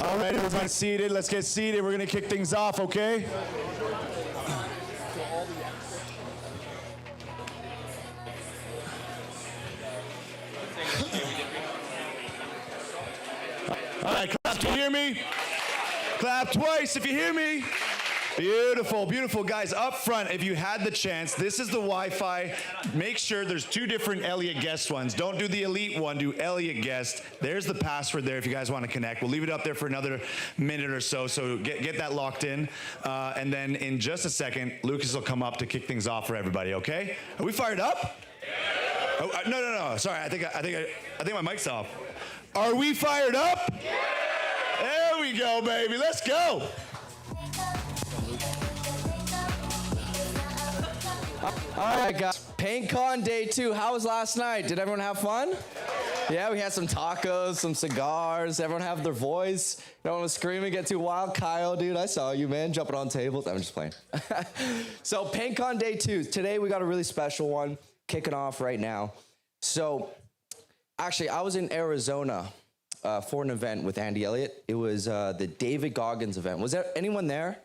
All right, everybody seated. Let's get seated. We're going to kick things off, okay? All right, clap to hear me. Clap twice if you hear me. Beautiful, beautiful. Guys, up front, if you had the chance, this is the Wi-Fi. Make sure there's two different Elliott Guest ones. Don't do the Elite one, do Elliott Guest. There's the password there if you guys want to connect. We'll leave it up there for another minute or so, so get that locked in. And then in just a second, Lucas will come up to kick things off for everybody, okay? Are we fired up? Oh, no. Sorry, I think my mic's off. Are we fired up? There we go, baby. Let's go. All right, guys. PaintCon Day 2. How was last night? Did everyone have fun? Yeah, we had some tacos, some cigars. Everyone have their voice. No one was screaming, get too wild. Kyle, dude, I saw you, man, jumping on tables. I'm just playing. So PaintCon Day 2. Today we got a really special one kicking off right now. So actually, I was in Arizona for an event with Andy Elliott. It was the David Goggins event. Was there anyone there?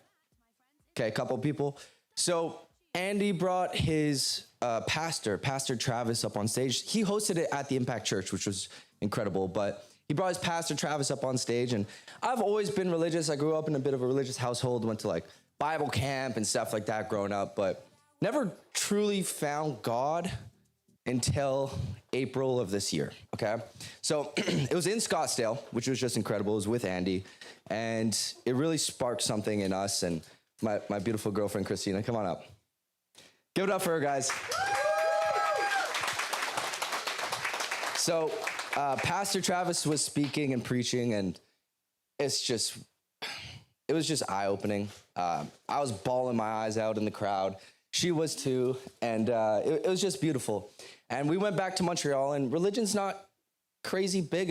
Okay, a couple people. So Andy brought his Pastor Travis up on stage. He hosted it at the Impact Church, which was incredible, but he brought his Pastor Travis up on stage, and I've always been religious. I grew up in a bit of a religious household, went to like Bible camp and stuff like that growing up, but never truly found God until April of this year, okay? So it was in Scottsdale, which was just incredible. It was with Andy, and it really sparked something in us, and my beautiful girlfriend, Christina, come on up. Give it up for her, guys. So Pastor Travis was speaking and preaching, and it's just, it was just eye-opening. I was bawling my eyes out in the crowd. She was too, and it was just beautiful. And we went back to Montreal, and religion's not crazy big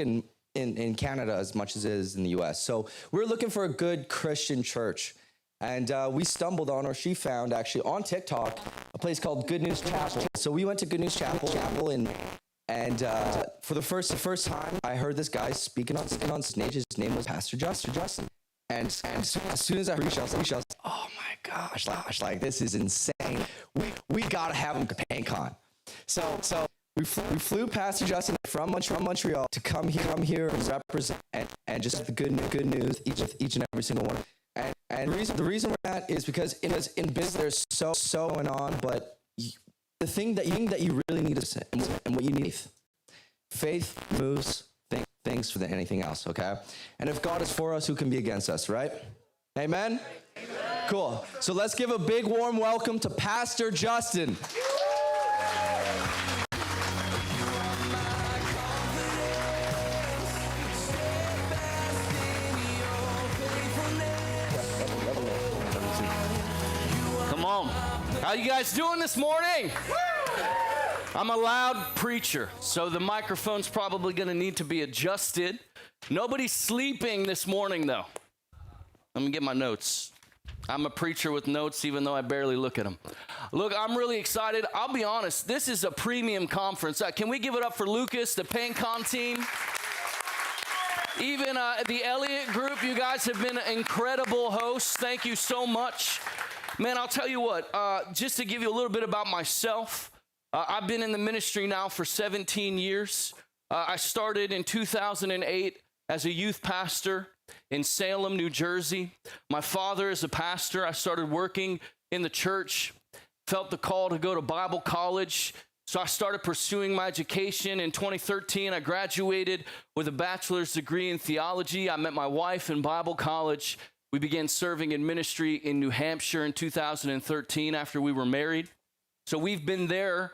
in Canada as much as it is in the US. So we're looking for a good Christian church. And we stumbled on, or she found actually on TikTok, a place called Good News Chapel. So we went to Good News Chapel and for the first time, I heard this guy speaking on stage. His name was Pastor Justin. And as soon as I reached out, I was, oh my gosh, like this is insane. We gotta have him at PaintCon. So we flew Pastor Justin from Montreal to come here and represent and just the good news each and every single one. And the reason we're at is because in business there's so going on, but the thing that you really need is and what you need. Faith moves things for anything else, okay? And if God is for us, who can be against us, right? Amen? Cool. So let's give a big warm welcome to Pastor Justin. Come on. How you guys doing this morning? I'm a loud preacher, so the microphone's probably going to need to be adjusted. Nobody's sleeping this morning, though. Let me get my notes. I'm a preacher with notes, even though I barely look at them. Look, I'm really excited. I'll be honest, this is a premium conference. Can we give it up for Lucas, the PaintCon team? Even the Elliott group, you guys have been incredible hosts. Thank you so much. Man, I'll tell you what, just to give you a little bit about myself, I've been in the ministry now for 17 years. I started in 2008 as a youth pastor in Salem, New Jersey. My father is a pastor. I started working in the church, felt the call to go to Bible college. So I started pursuing my education. In 2013, I graduated with a bachelor's degree in theology. I met my wife in Bible college. We began serving in ministry in New Hampshire in 2013 after we were married. So we've been there.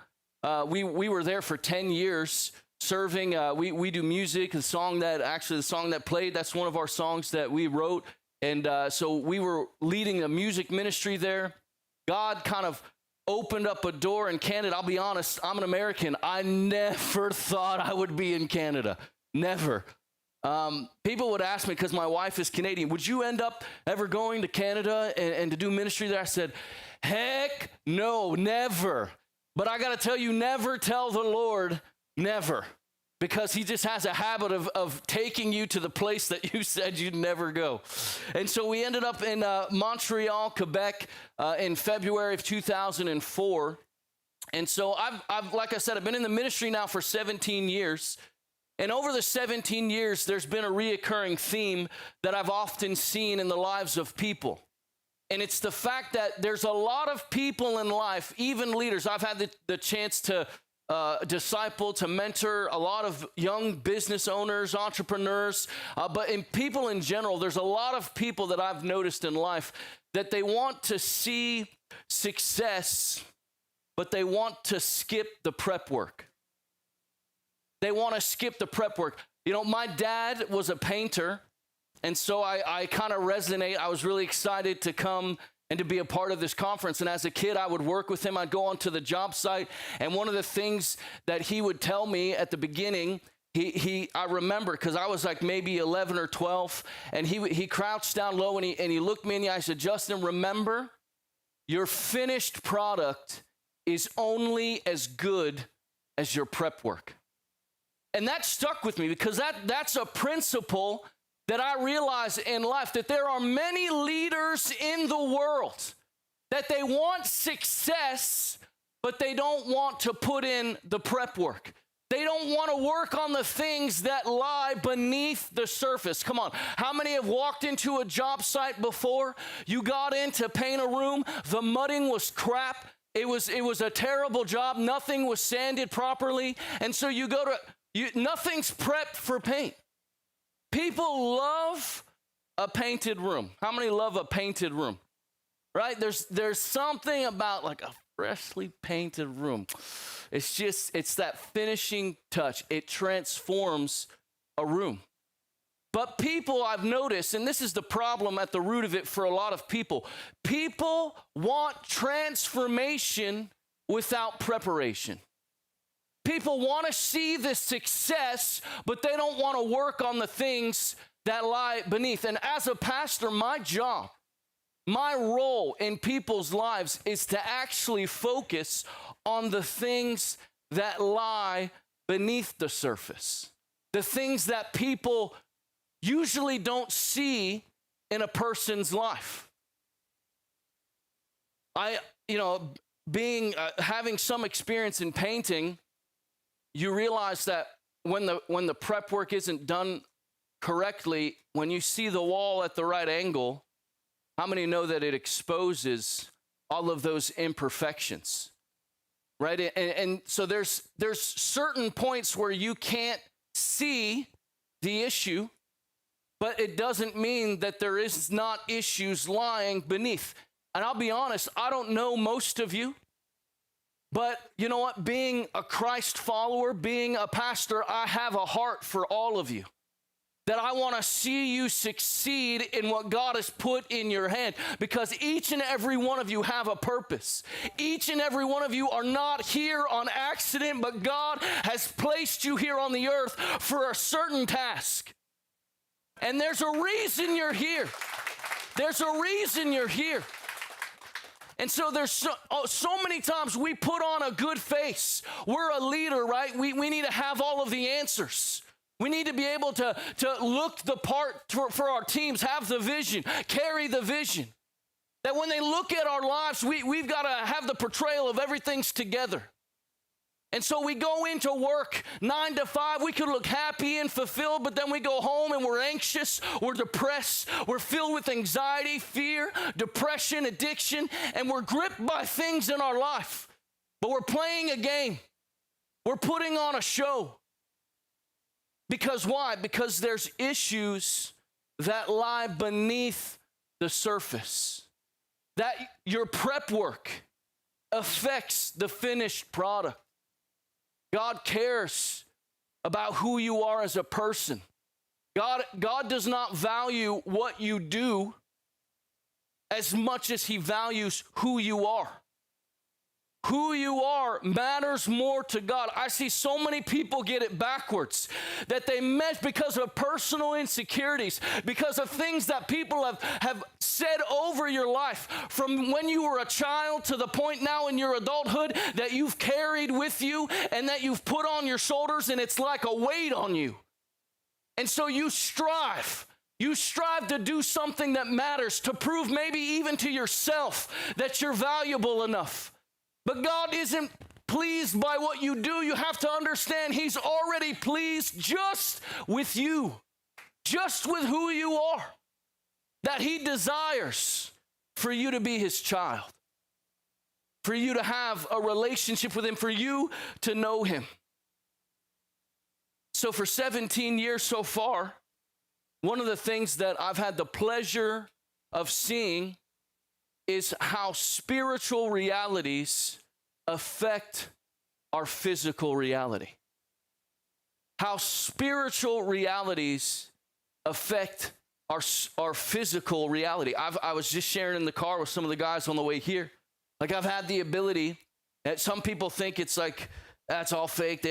We were there for 10 years serving. We do music. The song that played, that's one of our songs that we wrote. And so we were leading a music ministry there. God kind of opened up a door in Canada. I'll be honest, I'm an American. I never thought I would be in Canada. Never. People would ask me, because my wife is Canadian, would you end up ever going to Canada and to do ministry there? I said, heck no, never. But I got to tell you, never tell the Lord never, because he just has a habit of taking you to the place that you said you'd never go. And so we ended up in Montreal, Quebec in February of 2004. And so I've, like I said, I've been in the ministry now for 17 years. And over the 17 years, there's been a reoccurring theme that I've often seen in the lives of people. And it's the fact that there's a lot of people in life, even leaders. I've had the chance to disciple, to mentor a lot of young business owners, entrepreneurs, but in people in general, there's a lot of people that I've noticed in life that they want to see success, but they want to skip the prep work. They want to skip the prep work. You know, my dad was a painter, and so I kind of resonate. I was really excited to come and to be a part of this conference. And as a kid, I would work with him. I'd go onto the job site. And one of the things that he would tell me at the beginning, I remember, because I was like maybe 11 or 12, and he crouched down low and he looked me in the eye. I said, Justin, remember, your finished product is only as good as your prep work. And that stuck with me, because that's a principle that I realize in life, that there are many leaders in the world that they want success, but they don't want to put in the prep work. They don't want to work on the things that lie beneath the surface. Come on, how many have walked into a job site before? You got in to paint a room, the mudding was crap. It was a terrible job. Nothing was sanded properly. And so you go to, nothing's prepped for paint. People love a painted room. How many love a painted room? Right? There's something about like a freshly painted room. It's that finishing touch. It transforms a room. But people, I've noticed, and this is the problem at the root of it for a lot of people, people want transformation without preparation. People want to see the success, but they don't want to work on the things that lie beneath. And as a pastor, my job, my role in people's lives is to actually focus on the things that lie beneath the surface, the things that people usually don't see in a person's life. Having some experience in painting, you realize that when the prep work isn't done correctly, when you see the wall at the right angle, how many know that it exposes all of those imperfections, right? And so there's certain points where you can't see the issue, but it doesn't mean that there is not issues lying beneath. And I'll be honest, I don't know most of you, but you know what? Being a Christ follower, being a pastor, I have a heart for all of you. That I want to see you succeed in what God has put in your hand, because each and every one of you have a purpose. Each and every one of you are not here on accident, but God has placed you here on the earth for a certain task. And there's a reason you're here. There's a reason you're here. And so there's so many times we put on a good face. We're a leader, right? We need to have all of the answers. We need to be able to look the part for our teams, have the vision, carry the vision. That when they look at our lives, we've got to have the portrayal of everything's together. And so we go into work 9 to 5. We could look happy and fulfilled, but then we go home and we're anxious, we're depressed, we're filled with anxiety, fear, depression, addiction, and we're gripped by things in our life. But we're playing a game. We're putting on a show. Because why? Because there's issues that lie beneath the surface. That your prep work affects the finished product. God cares about who you are as a person. God does not value what you do as much as he values who you are. Who you are matters more to God. I see so many people get it backwards, that they mesh because of personal insecurities, because of things that people have said over your life from when you were a child to the point now in your adulthood that you've carried with you and that you've put on your shoulders, and it's like a weight on you. And so you strive. You strive to do something that matters, to prove maybe even to yourself that you're valuable enough. But God isn't pleased by what you do. You have to understand he's already pleased just with you, just with who you are, that he desires for you to be his child, for you to have a relationship with him, for you to know him. So for 17 years so far, one of the things that I've had the pleasure of seeing is how spiritual realities affect our physical reality. How spiritual realities affect our physical reality. I was just sharing in the car with some of the guys on the way here. Like, I've had the ability, that some people think it's like, that's all fake.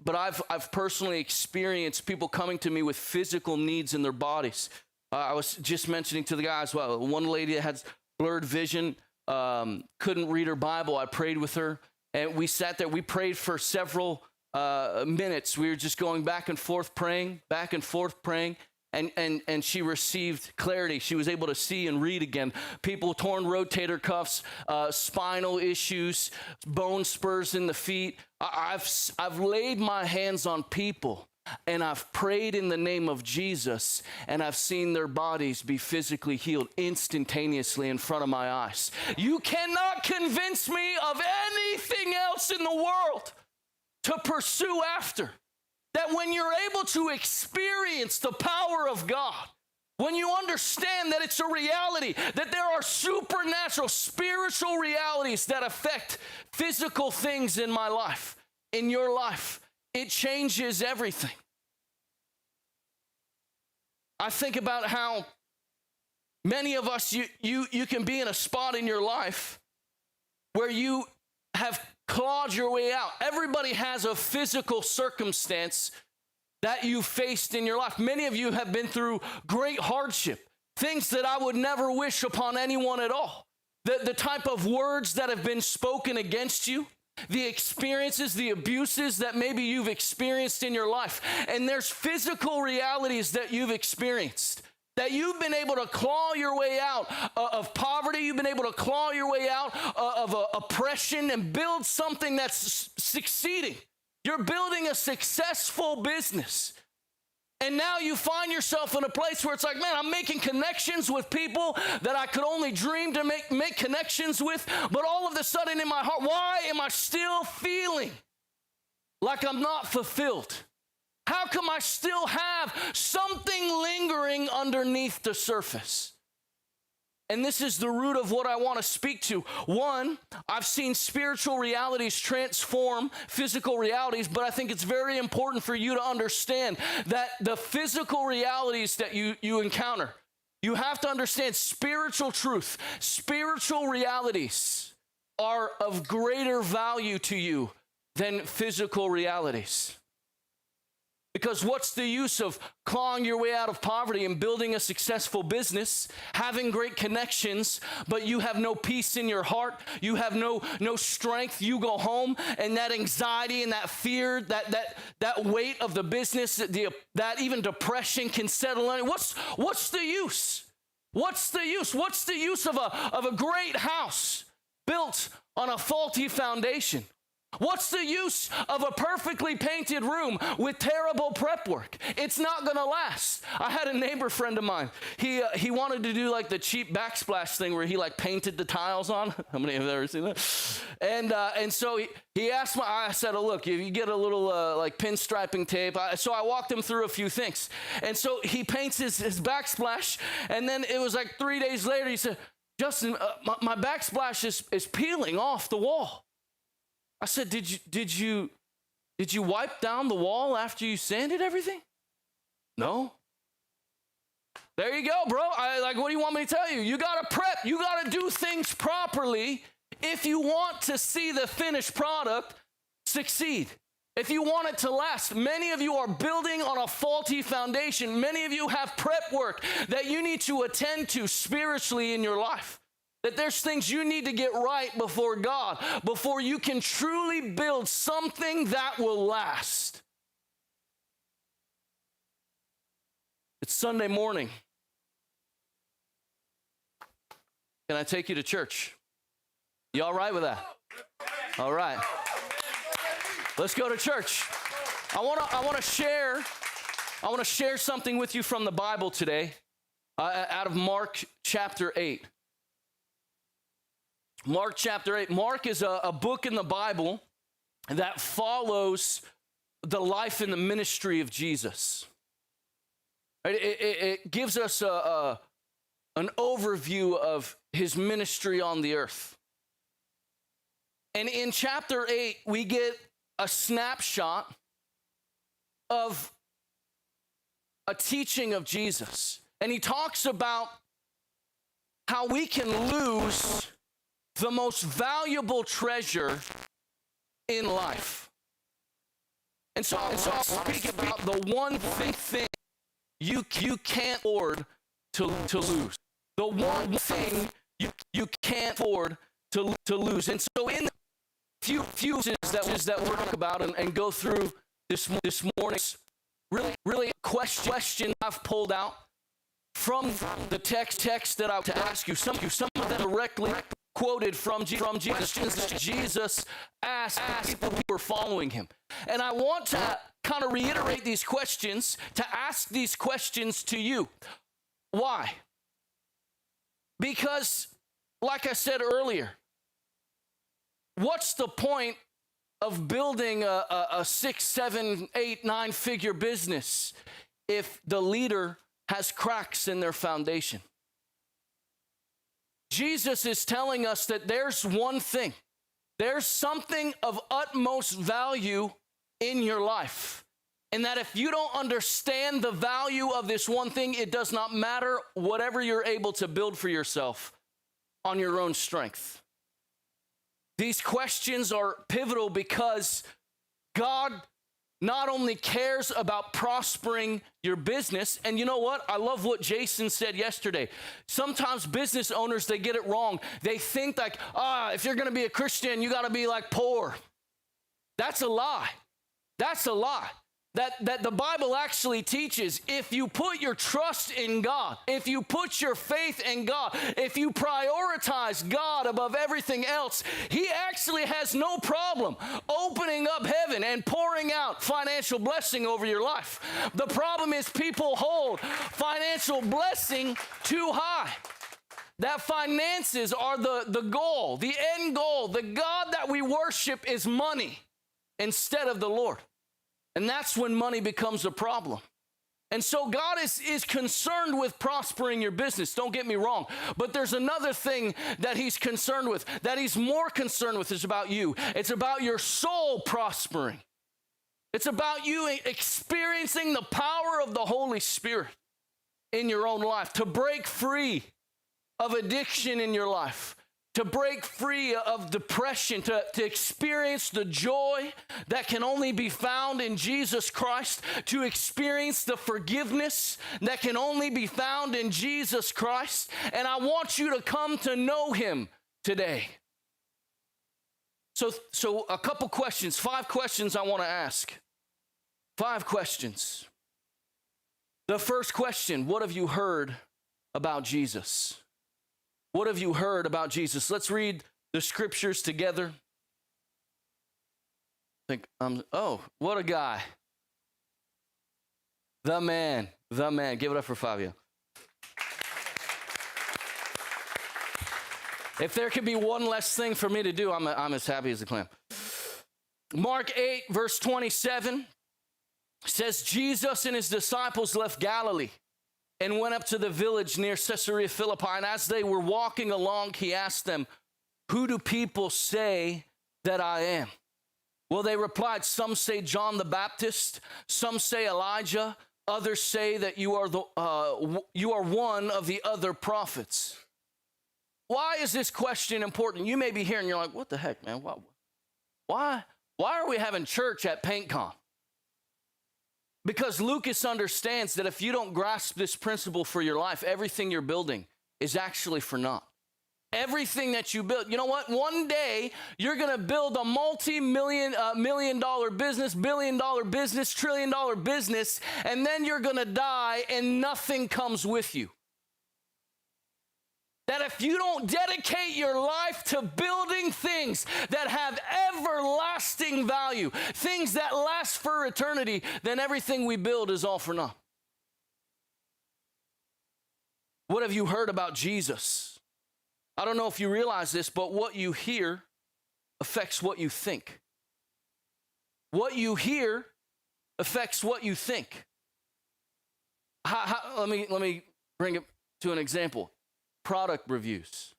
But I've personally experienced people coming to me with physical needs in their bodies. I was just mentioning to the guys, well, one lady that had blurred vision, couldn't read her Bible. I prayed with her, and we sat there. We prayed for several minutes. We were just going back and forth praying, and she received clarity. She was able to see and read again. People with torn rotator cuffs, spinal issues, bone spurs in the feet. I've laid my hands on people, and I've prayed in the name of Jesus, and I've seen their bodies be physically healed instantaneously in front of my eyes. You cannot convince me of anything else in the world to pursue after. That when you're able to experience the power of God, when you understand that it's a reality, that there are supernatural, spiritual realities that affect physical things in my life, in your life, it changes everything. I think about how many of us, you can be in a spot in your life where you have clawed your way out. Everybody has a physical circumstance that you faced in your life. Many of you have been through great hardship, things that I would never wish upon anyone at all. The type of words that have been spoken against you, the experiences, the abuses that maybe you've experienced in your life. And there's physical realities that you've experienced, that you've been able to claw your way out of poverty. You've been able to claw your way out of oppression and build something that's succeeding. You're building a successful business. And now you find yourself in a place where it's like, man, I'm making connections with people that I could only dream to make connections with. But all of a sudden in my heart, why am I still feeling like I'm not fulfilled? How come I still have something lingering underneath the surface? And this is the root of what I want to speak to. One, I've seen spiritual realities transform physical realities, but I think it's very important for you to understand that the physical realities that you encounter, you have to understand spiritual truth. Spiritual realities are of greater value to you than physical realities. Because what's the use of clawing your way out of poverty and building a successful business, having great connections, but you have no peace in your heart, you have no strength, you go home, and that anxiety and that fear, that weight of the business, that even depression can settle in. What's the use? What's the use? What's the use of a great house built on a faulty foundation? What's the use of a perfectly painted room with terrible prep work? It's not going to last. I had a neighbor friend of mine. He wanted to do like the cheap backsplash thing where he like painted the tiles on. How many have ever seen that? And so he asked me, I said, oh, look, if you get a little like pinstriping tape. So I walked him through a few things. And so he paints his backsplash. And then it was like 3 days later, he said, Justin, my backsplash is peeling off the wall. I said, did you wipe down the wall after you sanded everything? No. There you go, bro. What do you want me to tell you? You got to prep. You got to do things properly if you want to see the finished product succeed. If you want it to last. Many of you are building on a faulty foundation. Many of you have prep work that you need to attend to spiritually in your life. That there's things you need to get right before God before you can truly build something that will last. It's Sunday morning. Can I take you to church? You all right with that? All right. Let's go to church. I want to share something with you from the Bible today, out of Mark chapter 8. Mark chapter 8. Mark is a book in the Bible that follows the life and the ministry of Jesus. It gives us an overview of his ministry on the earth. And in chapter 8, we get a snapshot of a teaching of Jesus. And he talks about how we can lose the most valuable treasure in life. And so I'll speak about the one thing you can't afford to lose. The one thing you can't afford to lose. And so in the few fuses that we're talking about and go through this morning's really question I've pulled out from the text that I want to ask you. Some of them directly quoted from Jesus. Jesus asked the people who were following him. And I want to kind of reiterate these questions, to ask these questions to you. Why? Because, like I said earlier, what's the point of building a 6, 7, 8, 9-figure business if the leader has cracks in their foundation? Jesus is telling us that there's one thing. There's something of utmost value in your life. And that if you don't understand the value of this one thing, it does not matter whatever you're able to build for yourself on your own strength. These questions are pivotal because God not only cares about prospering your business, and you know what? I love what Jason said yesterday. Sometimes business owners, they get it wrong. They think like, if you're gonna be a Christian, you gotta be like poor. That's a lie. That's a lie. That the Bible actually teaches, if you put your trust in God, if you put your faith in God, if you prioritize God above everything else, he actually has no problem opening up heaven and pouring out financial blessing over your life. The problem is people hold financial blessing too high. That finances are the goal, the end goal. The God that we worship is money instead of the Lord. And that's when money becomes a problem. And so God is concerned with prospering your business. Don't get me wrong. But there's another thing that he's concerned with, that he's more concerned with, is about you. It's about your soul prospering. It's about you experiencing the power of the Holy Spirit in your own life, to break free of addiction in your life, to break free of depression, to experience the joy that can only be found in Jesus Christ, to experience the forgiveness that can only be found in Jesus Christ. And I want you to come to know him today. So a couple questions, 5 questions I want to ask. 5 questions. The first question, what have you heard about Jesus? What have you heard about Jesus? Let's read the scriptures together. What a guy. The man. Give it up for Fabio. If there could be one less thing for me to do, I'm as happy as a clam. Mark 8, verse 27 says, Jesus and his disciples left Galilee and went up to the village near Caesarea Philippi. And as they were walking along, he asked them, who do people say that I am? Well, they replied, some say John the Baptist, some say Elijah, others say that you are one of the other prophets. Why is this question important? You may be here and you're like, what the heck, man? Why are we having church at PaintCon? Because Lucas understands that if you don't grasp this principle for your life, everything you're building is actually for naught. Everything that you build, you know what? One day you're going to build a multi-million dollar business, billion-dollar business, trillion-dollar business, and then you're going to die and nothing comes with you. That if you don't dedicate your life to building things that have everlasting value, things that last for eternity, then everything we build is all for naught. What have you heard about Jesus? I don't know if you realize this, but what you hear affects what you think. What you hear affects what you think. Let me bring it to an example. Product reviews,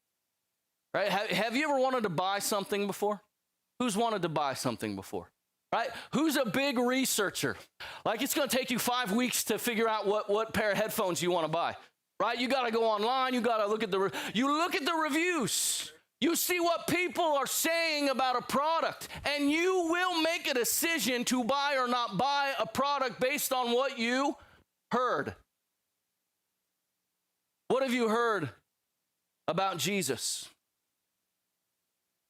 right? Have you ever wanted to buy something before? Who's wanted to buy something before, right? Who's a big researcher? Like, it's going to take you 5 weeks to figure out what pair of headphones you want to buy, right? You got to go online. You got to look at the reviews. You see what people are saying about a product, and you will make a decision to buy or not buy a product based on what you heard. What have you heard about Jesus?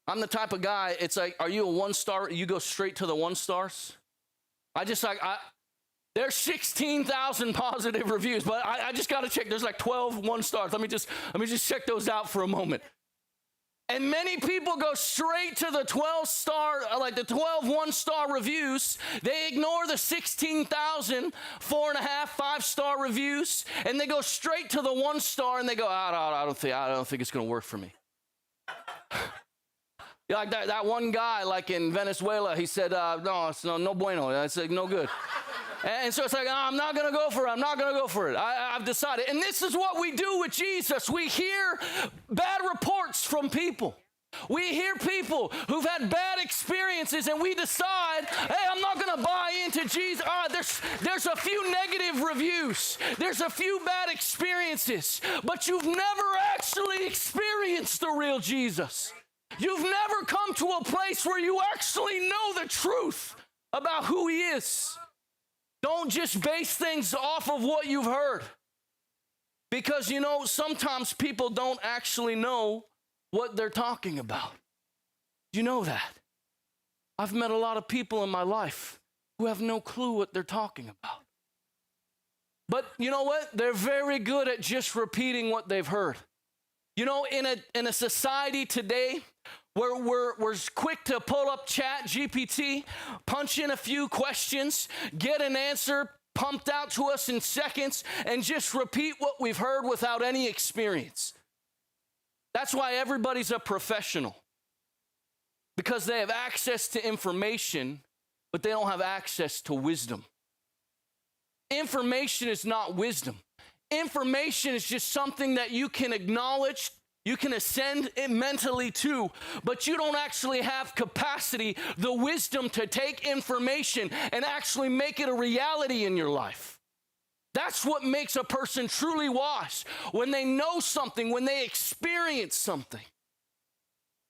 I'm the type of guy, it's like, are you a 1-star? You go straight to the 1 stars? There's 16,000 positive reviews, but I just got to check. There's like 12 1 stars. Let me just check those out for a moment. And many people go straight to the 12 1-star reviews. They ignore the 16,000 4.5, 5-star reviews, and they go straight to the 1 star, and they go, I don't think it's going to work for me. Like that one guy, like in Venezuela, he said, no, it's no bueno. It's like no good. And so it's like, I'm not going to go for it. I'm not going to go for it. I've decided. And this is what we do with Jesus. We hear bad reports from people. We hear people who've had bad experiences and we decide, hey, I'm not going to buy into Jesus. There's a few negative reviews. There's a few bad experiences, but you've never actually experienced the real Jesus. You've never come to a place where you actually know the truth about who he is. Don't just base things off of what you've heard. Because, sometimes people don't actually know what they're talking about. You know that. I've met a lot of people in my life who have no clue what they're talking about. But you know what? They're very good at just repeating what they've heard. In a society today where we're quick to pull up Chat GPT, punch in a few questions, get an answer pumped out to us in seconds, and just repeat what we've heard without any experience. That's why everybody's a professional, because they have access to information, but they don't have access to wisdom. Information is not wisdom. Information is just something that you can acknowledge, you can ascend it mentally to, but you don't actually have capacity, the wisdom to take information and actually make it a reality in your life. That's what makes a person truly wise, when they know something, when they experience something.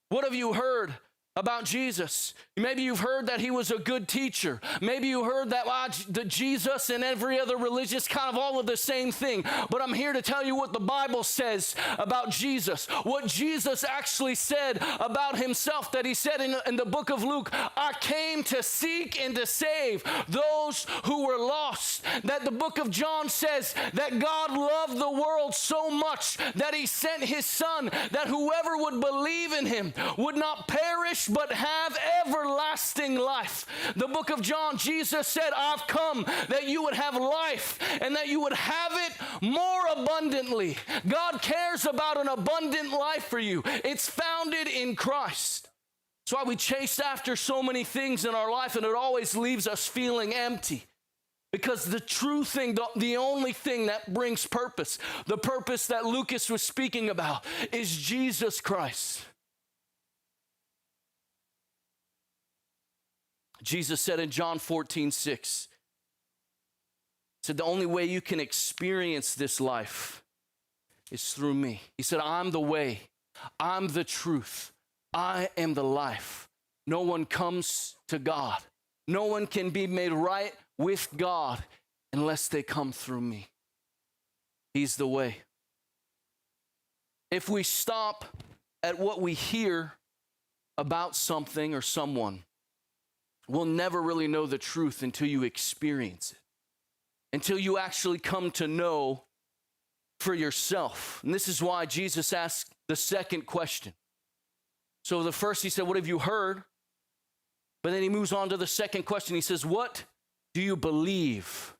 What have you heard about Jesus? Maybe you've heard that he was a good teacher. Maybe you heard that Jesus and every other religion is kind of all of the same thing. But I'm here to tell you what the Bible says about Jesus. What Jesus actually said about himself, that he said in the book of Luke, I came to seek and to save those who were lost. That the book of John says that God loved the world so much that he sent his son, that whoever would believe in him would not perish but have everlasting life. The book of John, Jesus said, I've come that you would have life and that you would have it more abundantly. God cares about an abundant life for you. It's founded in Christ. That's why we chase after so many things in our life, and it always leaves us feeling empty. Because the true thing, the only thing that brings purpose, the purpose that Lucas was speaking about, is Jesus Christ. Jesus said in John 14:6, said the only way you can experience this life is through me. He said, I'm the way, I'm the truth, I am the life. No one comes to God. No one can be made right with God unless they come through me. He's the way. If we stop at what we hear about something or someone, we'll never really know the truth until you experience it, until you actually come to know for yourself. And this is why Jesus asked the second question. So the first, he said, what have you heard? But then he moves on to the second question. He says, what do you believe?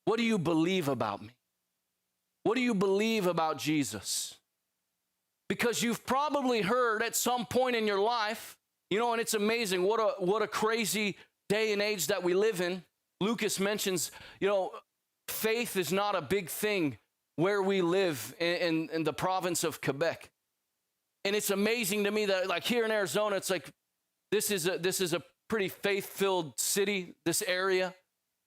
What do you believe about me? What do you believe about Jesus? Because you've probably heard at some point in your life, and it's amazing what a crazy day and age that we live in. Lucas mentions, faith is not a big thing where we live in the province of Quebec. And it's amazing to me that, like, here in Arizona, it's like this is a pretty faith-filled city, this area.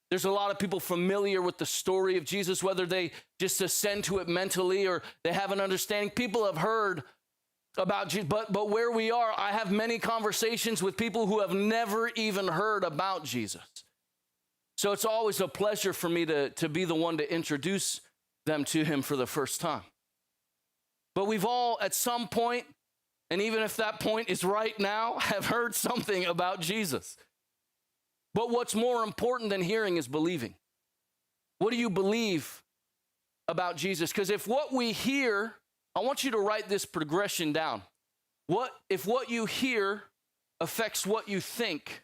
There's a lot of people familiar with the story of Jesus, whether they just ascend to it mentally or they have an understanding. People have heard about Jesus, but where we are, I have many conversations with people who have never even heard about Jesus. So it's always a pleasure for me to be the one to introduce them to him for the first time. But we've all, at some point, and even if that point is right now, have heard something about Jesus. But what's more important than hearing is believing. What do you believe about Jesus? Because if what we hear, I want you to write this progression down. If what you hear affects what you think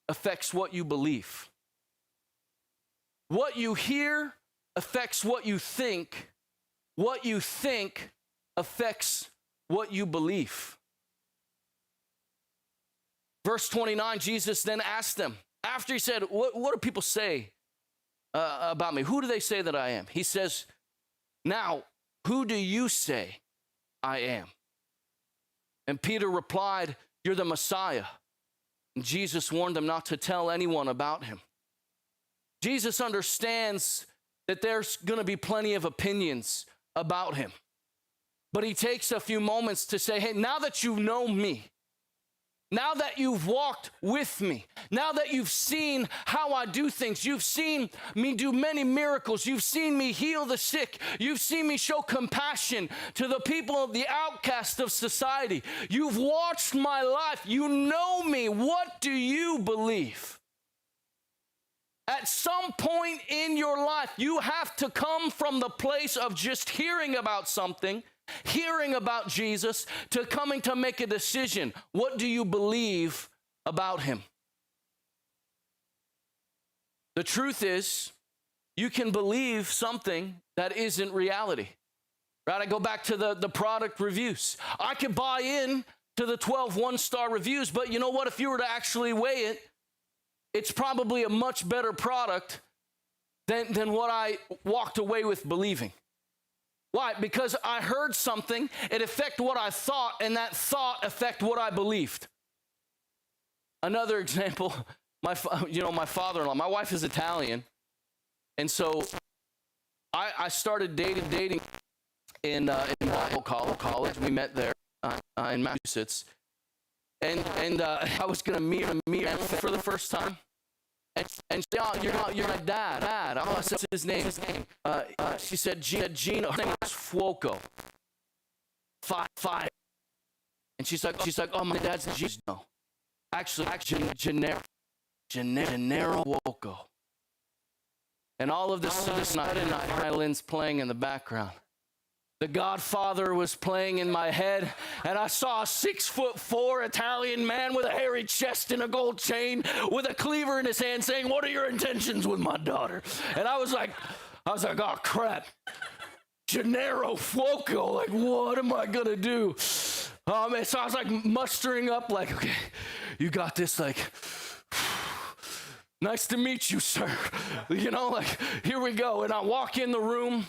affects what you believe. What you hear affects what you think affects what you believe. Verse 29, Jesus then asked them, after he said, what do people say about me? Who do they say that I am? He says, now, who do you say I am?" And Peter replied, "You're the Messiah." And Jesus warned him not to tell anyone about him. Jesus understands that there's going to be plenty of opinions about him. But he takes a few moments to say, hey, now that you know me, now that you've walked with me, now that you've seen how I do things, you've seen me do many miracles, you've seen me heal the sick, you've seen me show compassion to the people of the outcast of society, you've watched my life, you know me, what do you believe? At some point in your life, you have to come from the place of just hearing about something, hearing about Jesus, to coming to make a decision. What do you believe about him? The truth is, you can believe something that isn't reality. Right? I go back to the product reviews. I could buy in to the 12 one-star reviews, but you know what? If you were to actually weigh it, it's probably a much better product than what I walked away with believing. Why? Because I heard something, it affected what I thought, and that thought affected what I believed. Another example, my father-in-law, my wife is Italian, and so I started dating in Bible college. We met there in Massachusetts, and I was going to meet her for the first time. And she said, "Oh, you're my dad." Oh, I said his name. She said, "Gino." Her name was Fuoco. Five. And she's like, "Oh, my dad's Gino." Actually, Gennaro Fuoco. And all of this night, violins playing in the background. The Godfather was playing in my head, and I saw a 6'4" Italian man with a hairy chest and a gold chain with a cleaver in his hand saying, "What are your intentions with my daughter?" And I was like, oh crap. Gennaro Fuoco, like, what am I gonna do? So I was like mustering up, like, okay, you got this, like, nice to meet you, sir. You know, like, here we go. And I walk in the room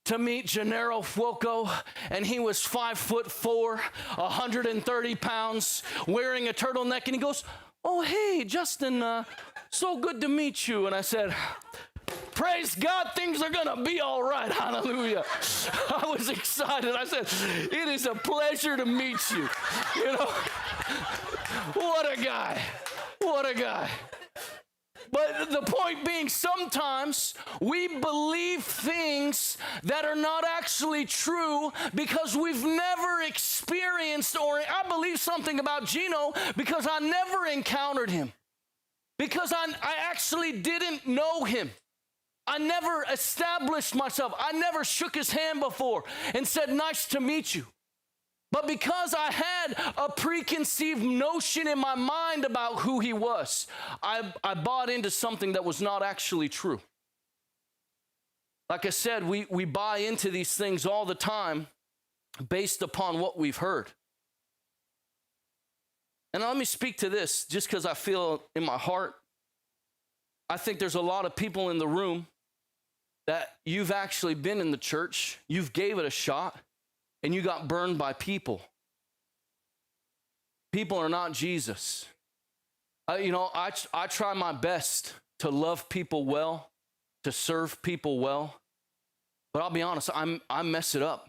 to meet Gennaro Fuoco, and he was 5'4", 130 pounds, wearing a turtleneck, and he goes, "Oh, hey, Justin, so good to meet you." And I said, "Praise God, things are gonna be all right, hallelujah." I was excited. I said, "It is a pleasure to meet you." You know, what a guy, what a guy. But the point being, sometimes we believe things that are not actually true because we've never experienced, or I believe something about Gino because I never encountered him, because I actually didn't know him. I never established myself. I never shook his hand before and said, "Nice to meet you." But because I had a preconceived notion in my mind about who he was, I bought into something that was not actually true. Like I said, we buy into these things all the time based upon what we've heard. And let me speak to this just because I feel in my heart. I think there's a lot of people in the room that you've actually been in the church, you've gave it a shot, and you got burned by people. People are not Jesus. I try my best to love people well, to serve people well, but I'll be honest, I mess it up.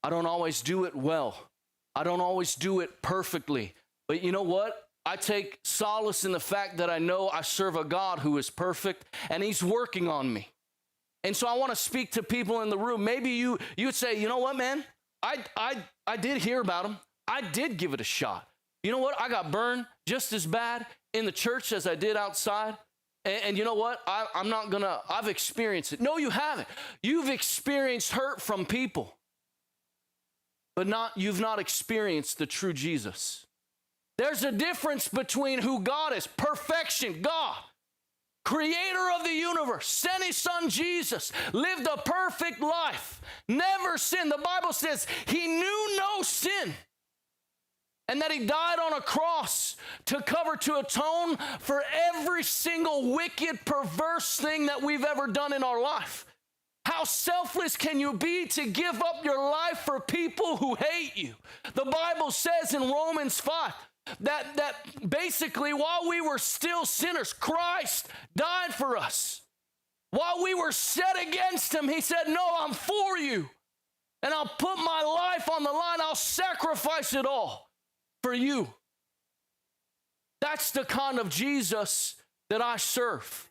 I don't always do it well. I don't always do it perfectly. But you know what? I take solace in the fact that I know I serve a God who is perfect, and he's working on me. And so I want to speak to people in the room. Maybe you would say, "You know what, man? I did hear about him. I did give it a shot. You know what? I got burned just as bad in the church as I did outside. And you know what? I've experienced it." No, you haven't. You've experienced hurt from people, but you've not experienced the true Jesus. There's a difference between who God is. Perfection, God, creator of the universe, sent his son Jesus, lived a perfect life, never sinned. The Bible says he knew no sin, and that he died on a cross to atone for every single wicked, perverse thing that we've ever done in our life. How selfless can you be to give up your life for people who hate you? The Bible says in Romans 5 that basically while we were still sinners, Christ died for us. While we were set against him, he said, no, I'm for you. And I'll put my life on the line. I'll sacrifice it all for you. That's the kind of Jesus that I serve.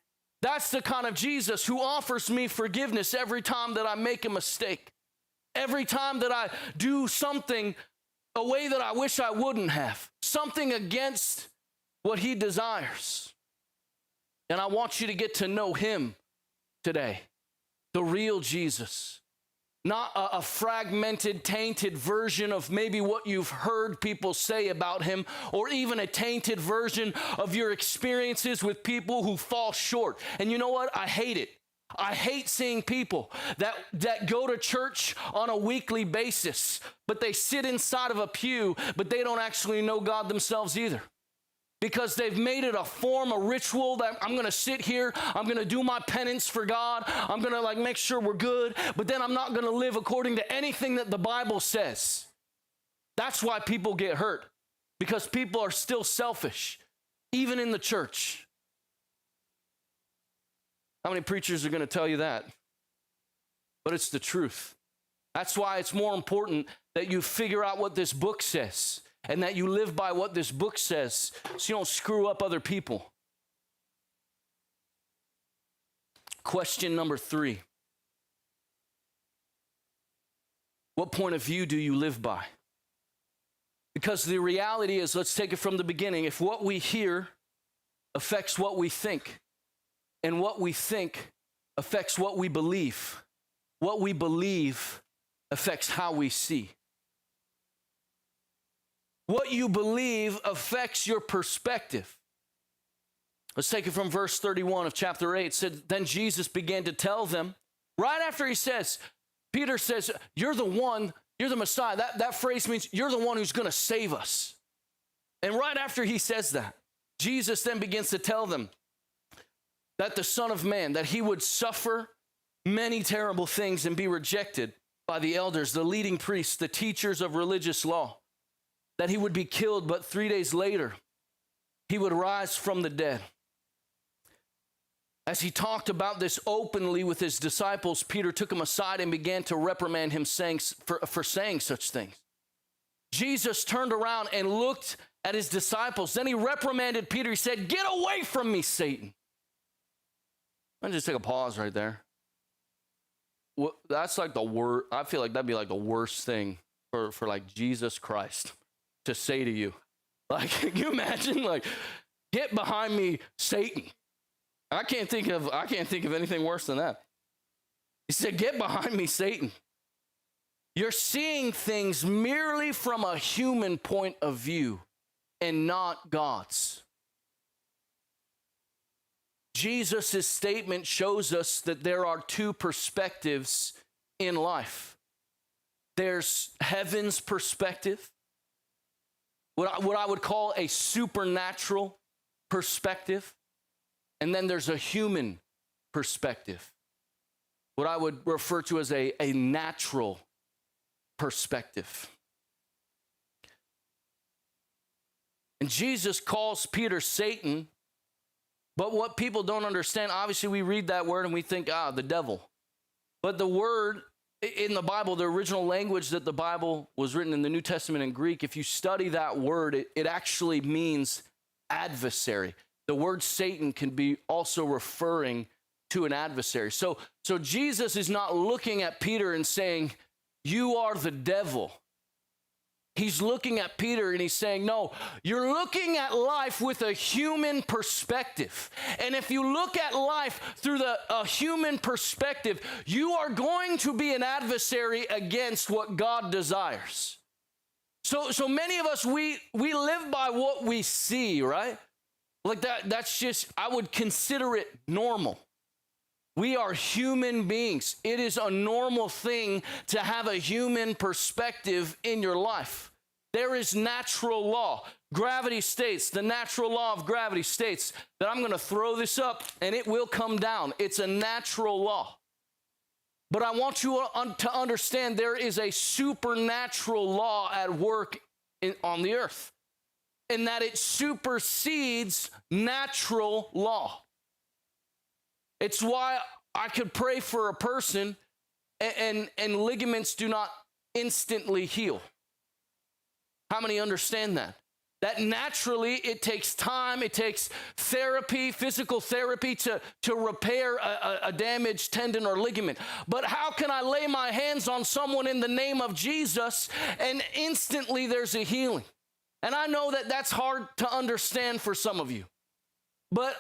That's the kind of Jesus who offers me forgiveness every time that I make a mistake. Every time that I do something a way that I wish I wouldn't have. Something against what he desires. And I want you to get to know him today. The real Jesus. Not a fragmented, tainted version of maybe what you've heard people say about him, or even a tainted version of your experiences with people who fall short. And you know what? I hate it. I hate seeing people that go to church on a weekly basis, but they sit inside of a pew, but they don't actually know God themselves either. Because they've made it a form, a ritual that I'm going to sit here, I'm going to do my penance for God, I'm going to make sure we're good, but then I'm not going to live according to anything that the Bible says. That's why people get hurt, because people are still selfish, even in the church. How many preachers are going to tell you that? But it's the truth. That's why it's more important that you figure out what this book says. And that you live by what this book says so you don't screw up other people. Question number 3. What point of view do you live by? Because the reality is, let's take it from the beginning. If what we hear affects what we think, and what we think affects what we believe affects how we see. What you believe affects your perspective. Let's take it from verse 31 of chapter 8. It said, then Jesus began to tell them, right after he says, Peter says, you're the one, you're the Messiah. That phrase means you're the one who's going to save us. And right after he says that, Jesus then begins to tell them that the Son of Man, that he would suffer many terrible things and be rejected by the elders, the leading priests, the teachers of religious law. That he would be killed, but 3 days later, he would rise from the dead. As he talked about this openly with his disciples, Peter took him aside and began to reprimand him for saying such things. Jesus turned around and looked at his disciples. Then he reprimanded Peter. He said, get away from me, Satan. Let me just take a pause right there. That's like the worst. I feel like that'd be like the worst thing for like Jesus Christ to say to you. Like, can you imagine, get behind me, Satan? I can't think of anything worse than that. He said, get behind me, Satan. You're seeing things merely from a human point of view and not God's. Jesus' statement shows us that there are two perspectives in life. There's heaven's perspective, what I would call a supernatural perspective, and then there's a human perspective, what I would refer to as a natural perspective. And Jesus calls Peter Satan, but what people don't understand, obviously we read that word and we think, the devil. But the word in the Bible, the original language that the Bible was written in the New Testament in Greek, if you study that word, it actually means adversary. The word Satan can be also referring to an adversary. So Jesus is not looking at Peter and saying, you are the devil. He's looking at Peter and he's saying, no, you're looking at life with a human perspective. And if you look at life through a human perspective, you are going to be an adversary against what God desires. So many of us, we live by what we see, right? Like that's just, I would consider it normal. We are human beings. It is a normal thing to have a human perspective in your life. There is natural law. Gravity states, the natural law of gravity states that I'm going to throw this up and it will come down. It's a natural law. But I want you to understand there is a supernatural law at work on the earth, and that it supersedes natural law. It's why I could pray for a person and ligaments do not instantly heal. How many understand that? That naturally it takes time, it takes therapy, physical therapy to repair a damaged tendon or ligament. But how can I lay my hands on someone in the name of Jesus and instantly there's a healing? And I know that that's hard to understand for some of you. But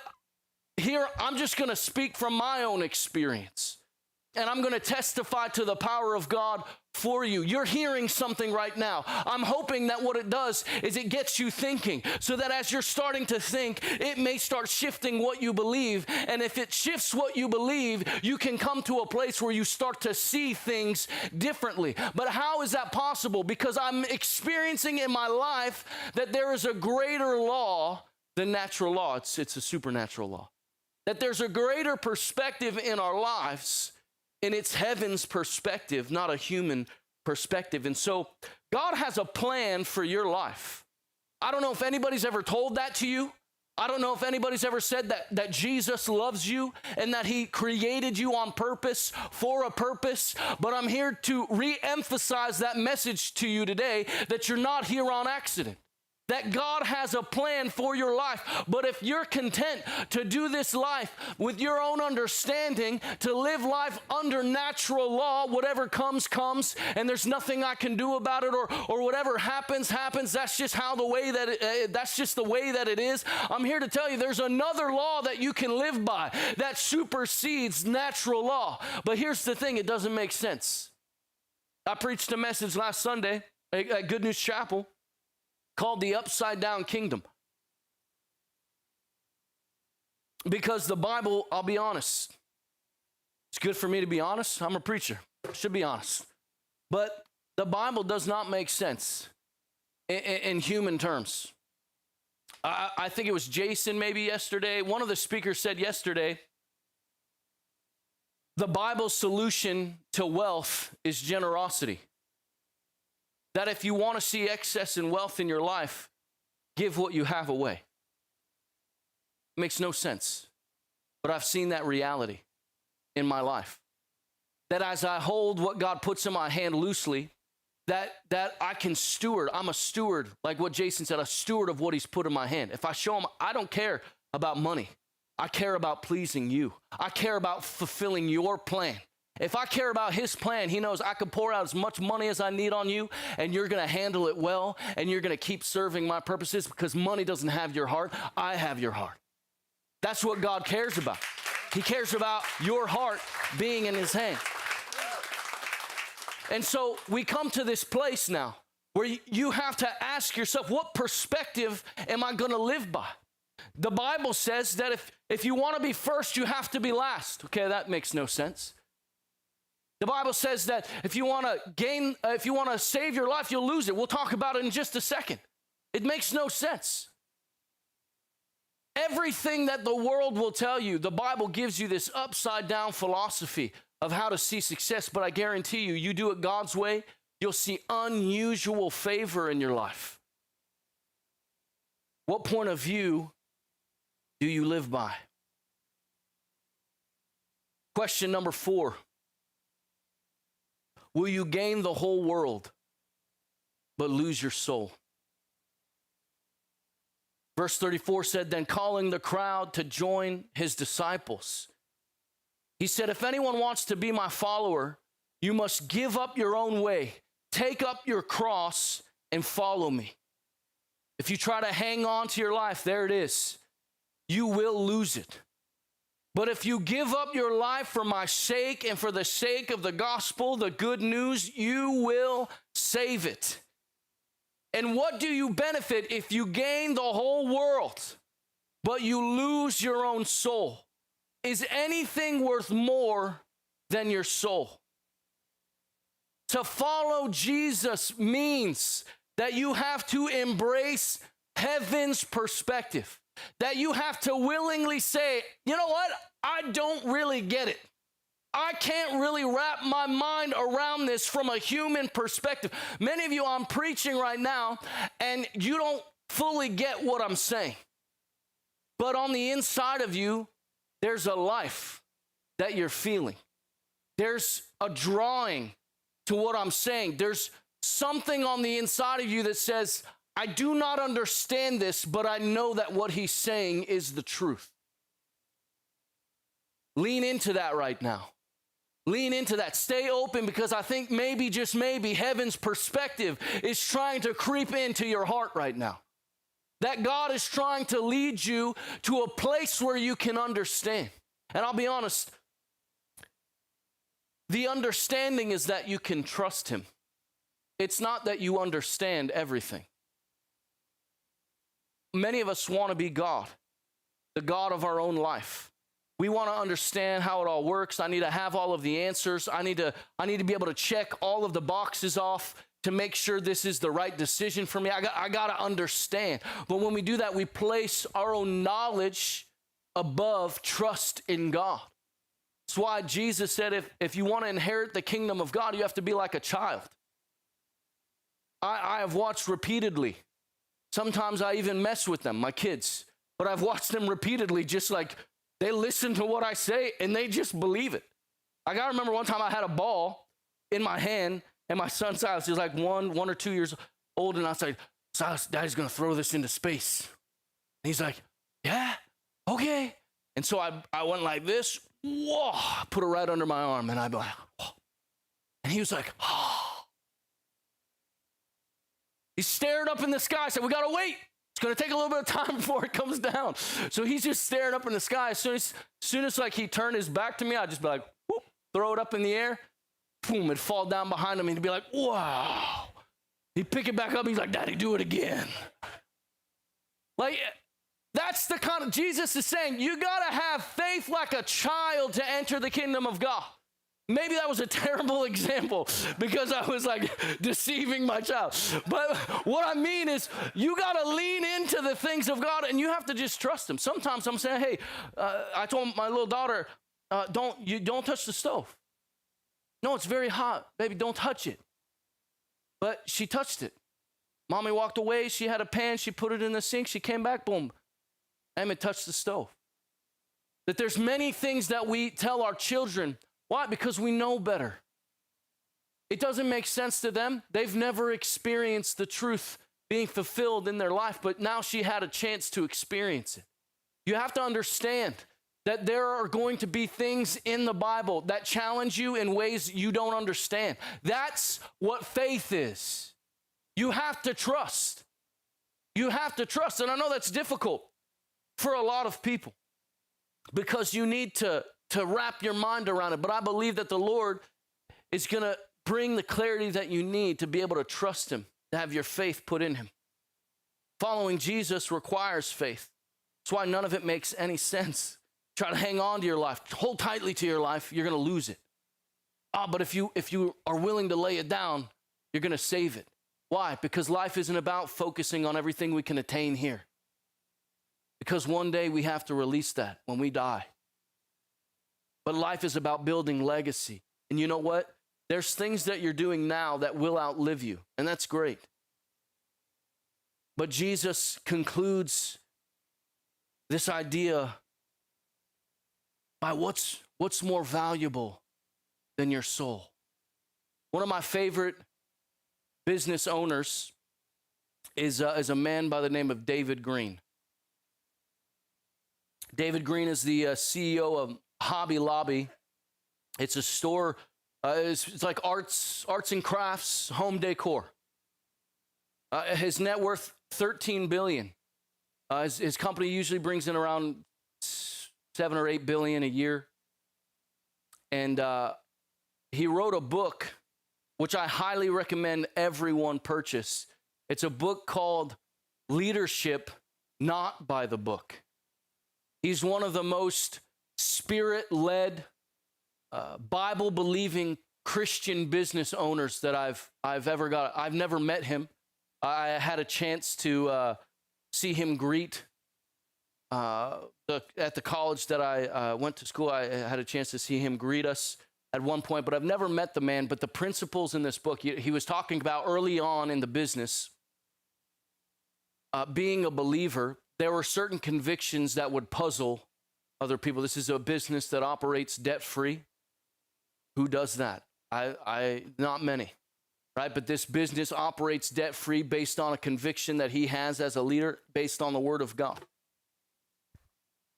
here, I'm just going to speak from my own experience. And I'm going to testify to the power of God for you. You're hearing something right now. I'm hoping that what it does is it gets you thinking, so that as you're starting to think, it may start shifting what you believe. And if it shifts what you believe, you can come to a place where you start to see things differently. But how is that possible? Because I'm experiencing in my life that there is a greater law than natural law. It's a supernatural law. That there's a greater perspective in our lives, and it's heaven's perspective, not a human perspective. And so God has a plan for your life. I don't know if anybody's ever told that to you. I don't know if anybody's ever said that Jesus loves you and that he created you on purpose for a purpose. But I'm here to re-emphasize that message to you today, that you're not here on accident. That God has a plan for your life. But if you're content to do this life with your own understanding, to live life under natural law, whatever comes, and there's nothing I can do about it, or whatever happens, that's just the way that it is. I'm here to tell you there's another law that you can live by that supersedes natural law. But here's the thing, it doesn't make sense. I preached a message last Sunday at Good News Chapel called the Upside Down Kingdom. Because the Bible, I'll be honest, it's good for me to be honest. I'm a preacher, should be honest. But the Bible does not make sense in human terms. I think it was Jason maybe yesterday. One of the speakers said yesterday, the Bible's solution to wealth is generosity. That if you want to see excess in wealth in your life, give what you have away. Makes no sense. But I've seen that reality in my life. That as I hold what God puts in my hand loosely, that I can steward. I'm a steward, like what Jason said, a steward of what he's put in my hand. If I show him, I don't care about money. I care about pleasing you. I care about fulfilling your plan. If I care about his plan, he knows I can pour out as much money as I need on you, and you're going to handle it well, and you're going to keep serving my purposes, because money doesn't have your heart. I have your heart. That's what God cares about. He cares about your heart being in his hand. And so we come to this place now where you have to ask yourself, what perspective am I going to live by? The Bible says that if you want to be first, you have to be last. Okay, that makes no sense. The Bible says that if you want to save your life, you'll lose it. We'll talk about it in just a second. It makes no sense. Everything that the world will tell you, the Bible gives you this upside down philosophy of how to see success. But I guarantee you, you do it God's way, you'll see unusual favor in your life. What point of view do you live by? Question number 4. Will you gain the whole world but lose your soul? Verse 34 said, then calling the crowd to join his disciples, he said, if anyone wants to be my follower, you must give up your own way, take up your cross, and follow me. If you try to hang on to your life, there it is. You will lose it. But if you give up your life for my sake and for the sake of the gospel, the good news, you will save it. And what do you benefit if you gain the whole world, but you lose your own soul? Is anything worth more than your soul? To follow Jesus means that you have to embrace heaven's perspective. That you have to willingly say, you know what? I don't really get it. I can't really wrap my mind around this from a human perspective. Many of you, I'm preaching right now, and you don't fully get what I'm saying. But on the inside of you, there's a life that you're feeling. There's a drawing to what I'm saying. There's something on the inside of you that says, I do not understand this, but I know that what he's saying is the truth. Lean into that right now. Lean into that. Stay open, because I think maybe, just maybe, heaven's perspective is trying to creep into your heart right now. That God is trying to lead you to a place where you can understand. And I'll be honest, the understanding is that you can trust him. It's not that you understand everything. Many of us want to be God, the God of our own life. We want to understand how it all works. I need to have all of the answers. I need to be able to check all of the boxes off to make sure this is the right decision for me. I got to understand. But when we do that, we place our own knowledge above trust in God. That's why Jesus said, if you want to inherit the kingdom of God, you have to be like a child. I have watched repeatedly. Sometimes I even mess with them, my kids. But I've watched them repeatedly, just like they listen to what I say and they just believe it. I got to remember one time I had a ball in my hand, and my son Silas, he was like one or 2 years old, and I was like, Silas, Daddy's going to throw this into space. And he's like, yeah, okay. And so I went like this, whoa, put it right under my arm, and I'd be like, whoa. And he was like, oh. He stared up in the sky, said, we got to wait. It's going to take a little bit of time before it comes down. So he's just staring up in the sky. As soon as like he turned his back to me, I'd just be like, whoop, throw it up in the air. Boom, it'd fall down behind him. And he'd be like, wow. He'd pick it back up. He's like, Daddy, do it again. Like, that's the kind of, Jesus is saying, you got to have faith like a child to enter the kingdom of God. Maybe that was a terrible example because I was like deceiving my child. But what I mean is you got to lean into the things of God, and you have to just trust him. Sometimes I'm saying, hey, I told my little daughter, don't touch the stove. No, it's very hot. Baby, don't touch it. But she touched it. Mommy walked away. She had a pan. She put it in the sink. She came back. Boom. Emmett touched the stove. That there's many things that we tell our children. Why? Because we know better. It doesn't make sense to them. They've never experienced the truth being fulfilled in their life, but now she had a chance to experience it. You have to understand that there are going to be things in the Bible that challenge you in ways you don't understand. That's what faith is. You have to trust. You have to trust. And I know that's difficult for a lot of people because you need to wrap your mind around it. But I believe that the Lord is going to bring the clarity that you need to be able to trust him, to have your faith put in him. Following Jesus requires faith. That's why none of it makes any sense. Try to hang on to your life, hold tightly to your life, you're going to lose it. But if you are willing to lay it down, you're going to save it. Why? Because life isn't about focusing on everything we can attain here. Because one day we have to release that when we die. But life is about building legacy. And you know what? There's things that you're doing now that will outlive you, and that's great. But Jesus concludes this idea by what's more valuable than your soul. One of my favorite business owners is a man by the name of David Green. David Green is the CEO of Hobby Lobby. It's a store. It's like arts and crafts, home decor. His net worth $13 billion. His company usually brings in around $7 or $8 billion a year. And he wrote a book, which I highly recommend everyone purchase. It's a book called Leadership Not by the Book. He's one of the most Spirit-led, Bible-believing Christian business owners that I've ever got. I've never met him. I had a chance to see him greet at the college that I went to school, I had a chance to see him greet us at one point, but I've never met the man. But the principles in this book, he was talking about early on in the business, being a believer, there were certain convictions that would puzzle other people. This is a business that operates debt-free. Who does that? Not many, right? But this business operates debt-free based on a conviction that he has as a leader, based on the Word of God.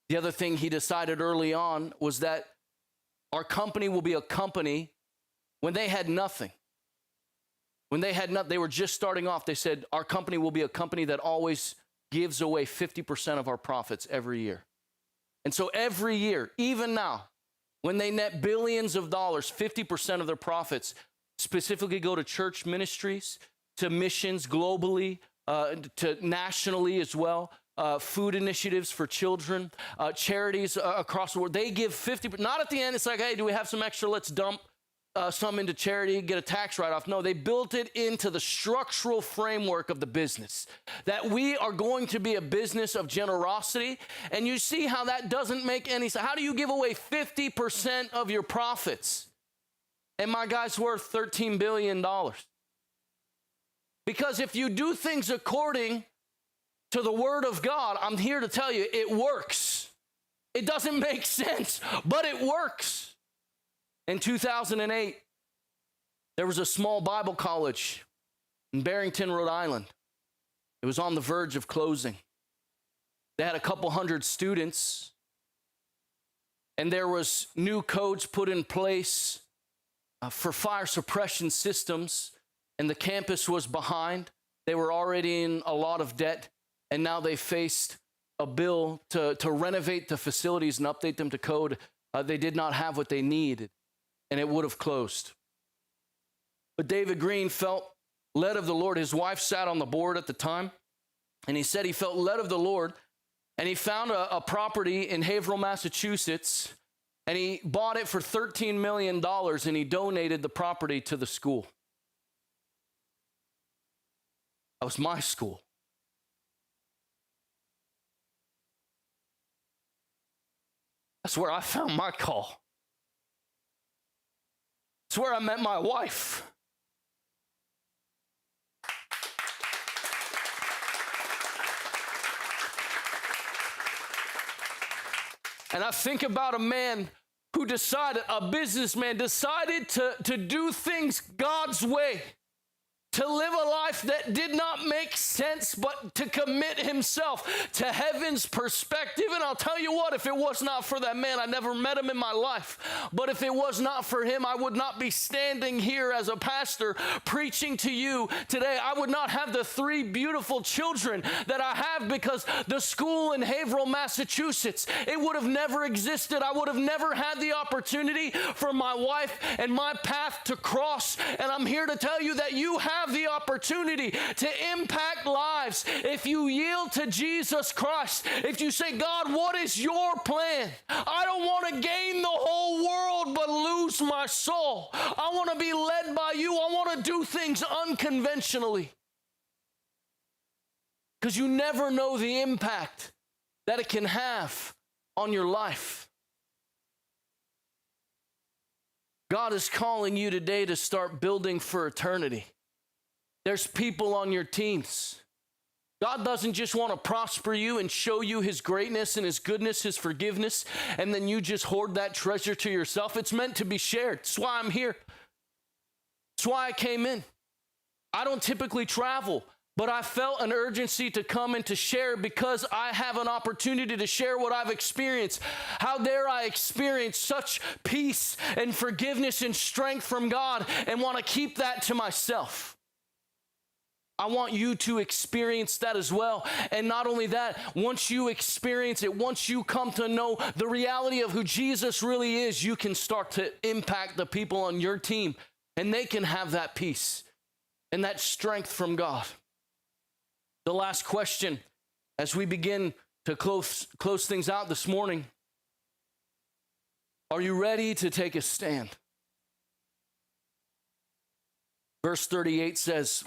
The other thing he decided early on was that our company will be a company when they had nothing. When they had nothing, they were just starting off. They said, our company will be a company that always gives away 50% of our profits every year. And so every year, even now, when they net billions of dollars, 50% of their profits specifically go to church ministries, to missions globally, to nationally as well. Food initiatives for children, charities across the world. They give 50%, not at the end, it's like, hey, do we have some extra? Let's dump some into charity, get a tax write-off. No, they built it into the structural framework of the business, that we are going to be a business of generosity. And you see how that doesn't make any sense. How do you give away 50% of your profits? And my guy's worth $13 billion. Because if you do things according to the Word of God, I'm here to tell you, it works. It doesn't make sense, but it works. In 2008, there was a small Bible college in Barrington, Rhode Island. It was on the verge of closing. They had a couple hundred students, and there was new codes put in place for fire suppression systems, and the campus was behind. They were already in a lot of debt. And now they faced a bill to renovate the facilities and update them to code. They did not have what they needed, and it would have closed. But David Green felt led of the Lord. His wife sat on the board at the time, and he said he felt led of the Lord, and he found a property in Haverhill, Massachusetts, and he bought it for $13 million, and he donated the property to the school. That was my school. That's where I found my call. It's where I met my wife. And I think about a man who decided, a businessman, decided to do things God's way, to live a life that did not make sense, but to commit himself to heaven's perspective. And I'll tell you what, if it was not for that man, I never met him in my life, but if it was not for him, I would not be standing here as a pastor preaching to you today. I would not have the 3 beautiful children that I have, because the school in Haverhill, Massachusetts, it would have never existed. I would have never had the opportunity for my wife and my path to cross. And I'm here to tell you that you have the opportunity to impact lives if you yield to Jesus Christ. If you say, God, what is your plan? I don't want to gain the whole world but lose my soul. I want to be led by you. I want to do things unconventionally. Because you never know the impact that it can have on your life. God is calling you today to start building for eternity. There's people on your teams. God doesn't just want to prosper you and show you his greatness and his goodness, his forgiveness, and then you just hoard that treasure to yourself. It's meant to be shared. That's why I'm here. That's why I came in. I don't typically travel, but I felt an urgency to come and to share, because I have an opportunity to share what I've experienced. How dare I experience such peace and forgiveness and strength from God and want to keep that to myself? I want you to experience that as well. And not only that, once you experience it, once you come to know the reality of who Jesus really is, you can start to impact the people on your team, and they can have that peace and that strength from God. The last question, as we begin to close things out this morning, are you ready to take a stand? Verse 38 says,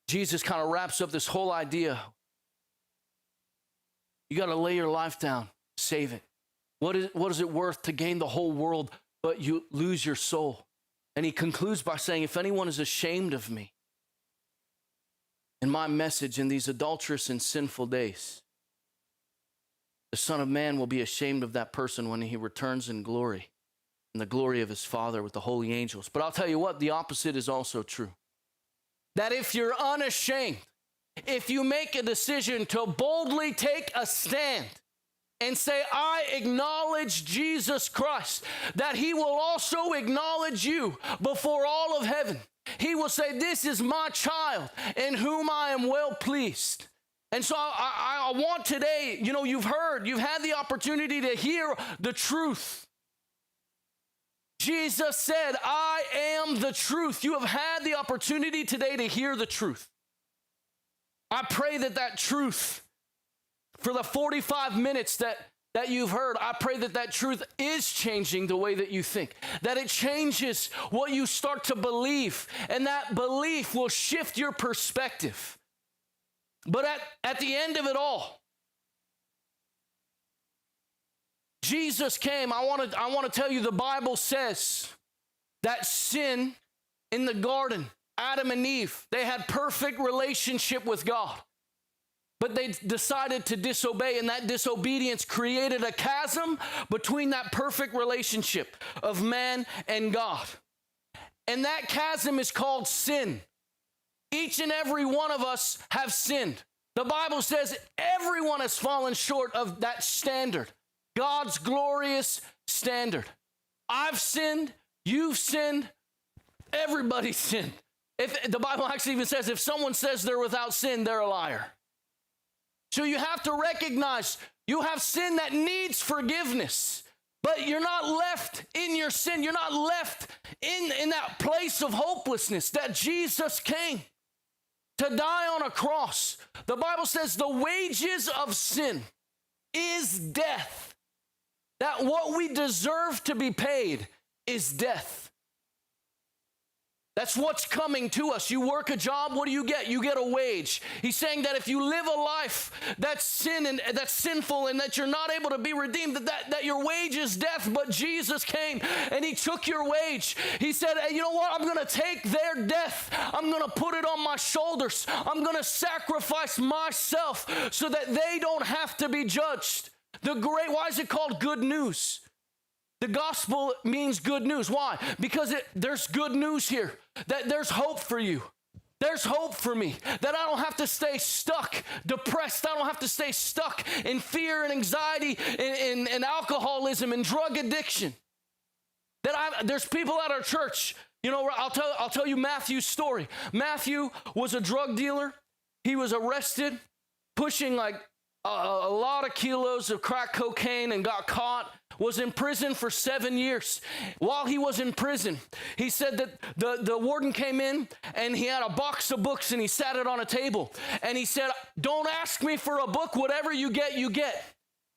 Jesus kind of wraps up this whole idea. You got to lay your life down, save it. What is it worth to gain the whole world, but you lose your soul? And he concludes by saying, if anyone is ashamed of me and my message in these adulterous and sinful days, the Son of Man will be ashamed of that person when he returns in glory, in the glory of his Father with the holy angels. But I'll tell you what, the opposite is also true. That if you're unashamed, if you make a decision to boldly take a stand and say, I acknowledge Jesus Christ, that he will also acknowledge you before all of heaven. He will say, this is my child in whom I am well pleased. And so I want today, you've had the opportunity to hear the truth. Jesus said, I am the truth. You have had the opportunity today to hear the truth. I pray that truth, for the 45 minutes that you've heard, I pray that truth is changing the way that you think, that it changes what you start to believe, and that belief will shift your perspective. But at the end of it all, Jesus came. I want to tell you, the Bible says that sin in the garden, Adam and Eve, they had perfect relationship with God. But they decided to disobey, and that disobedience created a chasm between that perfect relationship of man and God. And that chasm is called sin. Each and every one of us have sinned. The Bible says everyone has fallen short of that standard, God's glorious standard. I've sinned, you've sinned, everybody's sinned. If the Bible actually even says if someone says they're without sin, they're a liar. So you have to recognize you have sin that needs forgiveness, but you're not left in your sin. You're not left in that place of hopelessness that Jesus came to die on a cross. The Bible says the wages of sin is death. That what we deserve to be paid is death. That's what's coming to us. You work a job, what do you get? You get a wage. He's saying that if you live a life that's sin and that's sinful and that you're not able to be redeemed, that your wage is death, but Jesus came and he took your wage. He said, hey, you know what? I'm going to take their death. I'm going to put it on my shoulders. I'm going to sacrifice myself so that they don't have to be judged. Why is it called good news? The gospel means good news. Why? Because there's good news here. That there's hope for you. There's hope for me. That I don't have to stay stuck, depressed. I don't have to stay stuck in fear and anxiety and alcoholism and drug addiction. There's people at our church. I'll tell you Matthew's story. Matthew was a drug dealer. He was arrested, pushing like a lot of kilos of crack cocaine and got caught, was in prison for 7 years. While he was in prison, he said that the warden came in and he had a box of books and he sat it on a table. And he said, don't ask me for a book, whatever you get, you get.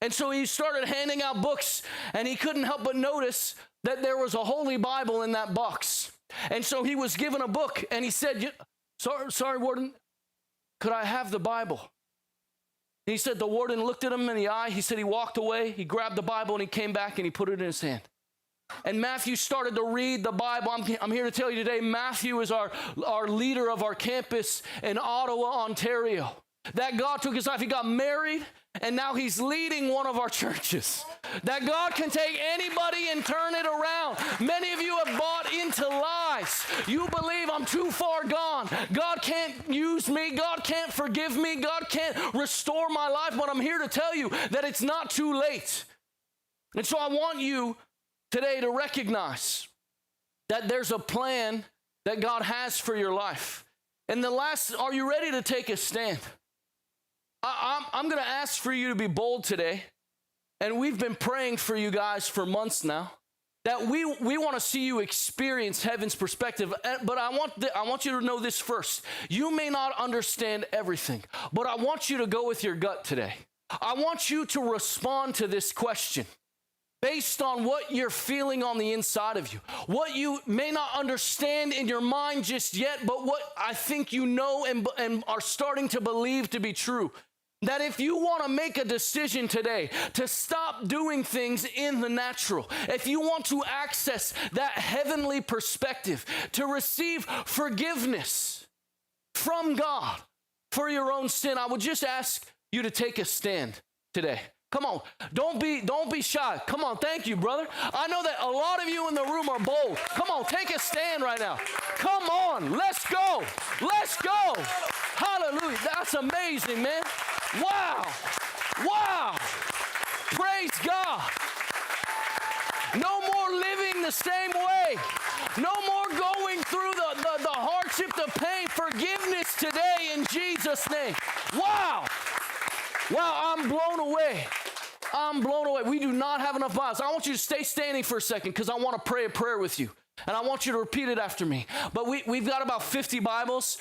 And so he started handing out books and he couldn't help but notice that there was a Holy Bible in that box. And so he was given a book and he said, sorry, warden, could I have the Bible? He said the warden looked at him in the eye. He said he walked away. He grabbed the Bible and he came back and he put it in his hand. And Matthew started to read the Bible. I'm here to tell you today, Matthew is our leader of our campus in Ottawa, Ontario. That God took his life. He got married and now he's leading one of our churches. That God can take anybody and turn it around. Many of you have bought into lies. You believe I'm too far gone. God can't use me. God can't forgive me. God can't restore my life. But I'm here to tell you that it's not too late. And so I want you today to recognize that there's a plan that God has for your life. And are you ready to take a stand? I'm going to ask for you to be bold today. And we've been praying for you guys for months now that we want to see you experience heaven's perspective. But I want you to know this first. You may not understand everything, but I want you to go with your gut today. I want you to respond to this question based on what you're feeling on the inside of you. What you may not understand in your mind just yet, but what I think you know and are starting to believe to be true. That if you want to make a decision today to stop doing things in the natural, if you want to access that heavenly perspective, to receive forgiveness from God for your own sin, I would just ask you to take a stand today. Come on, don't be shy. Come on, thank you, brother. I know that a lot of you in the room are bold. Come on, take a stand right now. Come on, let's go. Let's go. Hallelujah. That's amazing, man. Wow. Wow. Praise God. No more living the same way. No more going through the hardship, the pain. Forgiveness today in Jesus' name. Wow. Wow, I'm blown away. I'm blown away. We do not have enough Bibles. I want you to stay standing for a second because I want to pray a prayer with you. And I want you to repeat it after me. But we've got about 50 Bibles.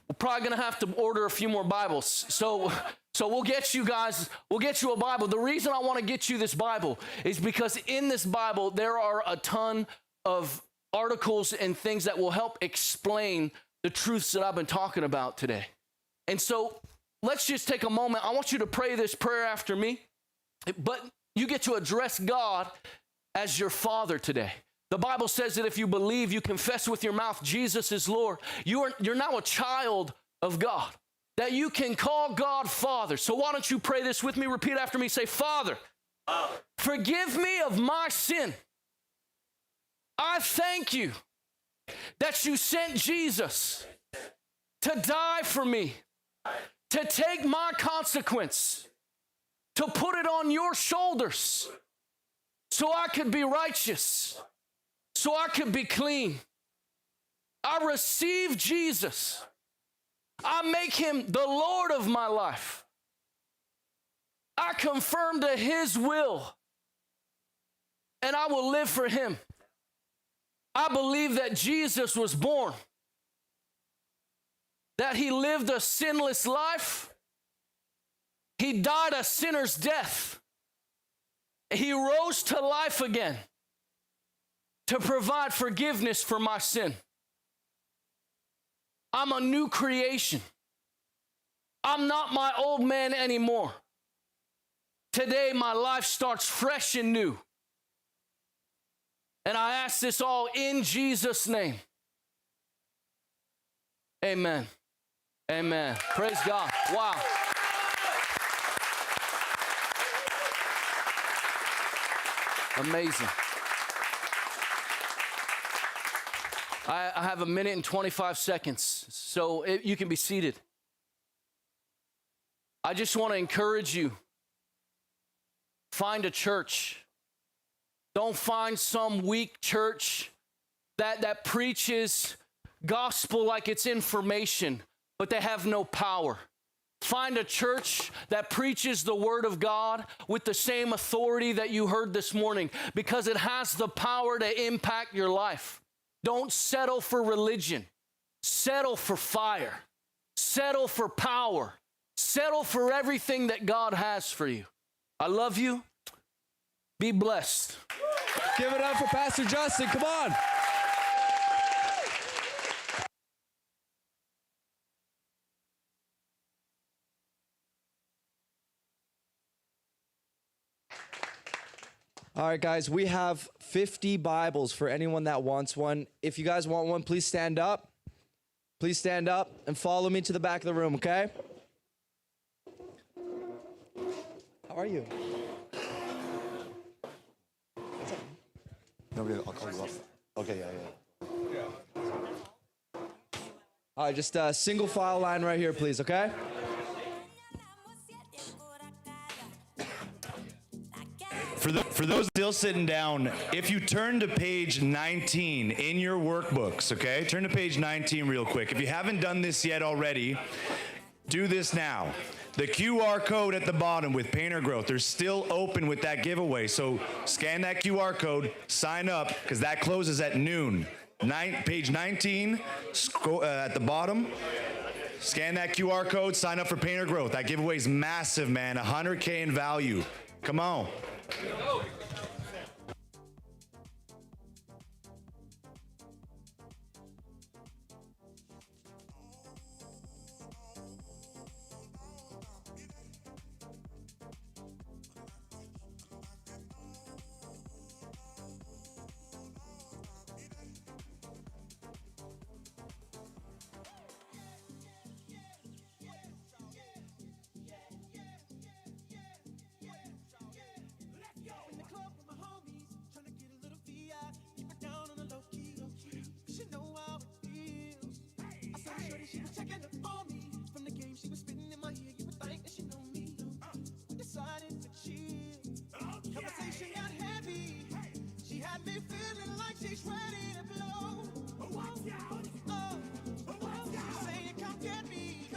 We're probably going to have to order a few more Bibles. So we'll get you a Bible. The reason I want to get you this Bible is because in this Bible, there are a ton of articles and things that will help explain the truths that I've been talking about today. And so let's just take a moment. I want you to pray this prayer after me, but you get to address God as your Father today. The Bible says that if you believe, you confess with your mouth Jesus is Lord, you're now a child of God, that you can call God Father. So why don't you pray this with me? Repeat after me. Say, Father, forgive me of my sin. I thank you that you sent Jesus to die for me, to take my consequence, to put it on your shoulders so I could be righteous, so I could be clean. I receive Jesus. I make him the Lord of my life. I confirm to his will, and I will live for him. I believe that Jesus was born, that he lived a sinless life. He died a sinner's death. He rose to life again to provide forgiveness for my sin. I'm a new creation. I'm not my old man anymore. Today, my life starts fresh and new. And I ask this all in Jesus' name. Amen. Amen. Praise God. Wow. Amazing. I have a minute and 25 seconds, so you can be seated. I just want to encourage you. Find a church. Don't find some weak church that preaches gospel like it's information, but they have no power. Find a church that preaches the word of God with the same authority that you heard this morning, because it has the power to impact your life. Don't settle for religion. Settle for fire. Settle for power. Settle for everything that God has for you. I love you. Be blessed. Give it up for Pastor Justin. Come on. All right, guys, we have 50 Bibles for anyone that wants one. If you guys want one, please stand up. Please stand up and follow me to the back of the room, okay? How are you? No, I'll call you up. Okay, yeah. All right, just a single file line right here, please, okay? For those still sitting down, if you turn to page 19 in your workbooks, okay? Turn to page 19 real quick. If you haven't done this yet already, do this now. The QR code at the bottom with Painter Growth, they're still open with that giveaway. So scan that QR code, sign up, because that closes at noon. Page 19, at the bottom, scan that QR code, sign up for Painter Growth. That giveaway is massive, man, 100K in value. Come on. She was checking up on me from the game she was spitting in my ear. You would think that she know me. We decided to chill. Conversation got heavy. She had me feeling like she's ready to blow. Watch out! She saying, "Come get me."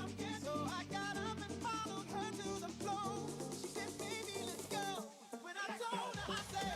So I got up and followed her to the floor. She said, "Baby, let's go." When I told her, I said.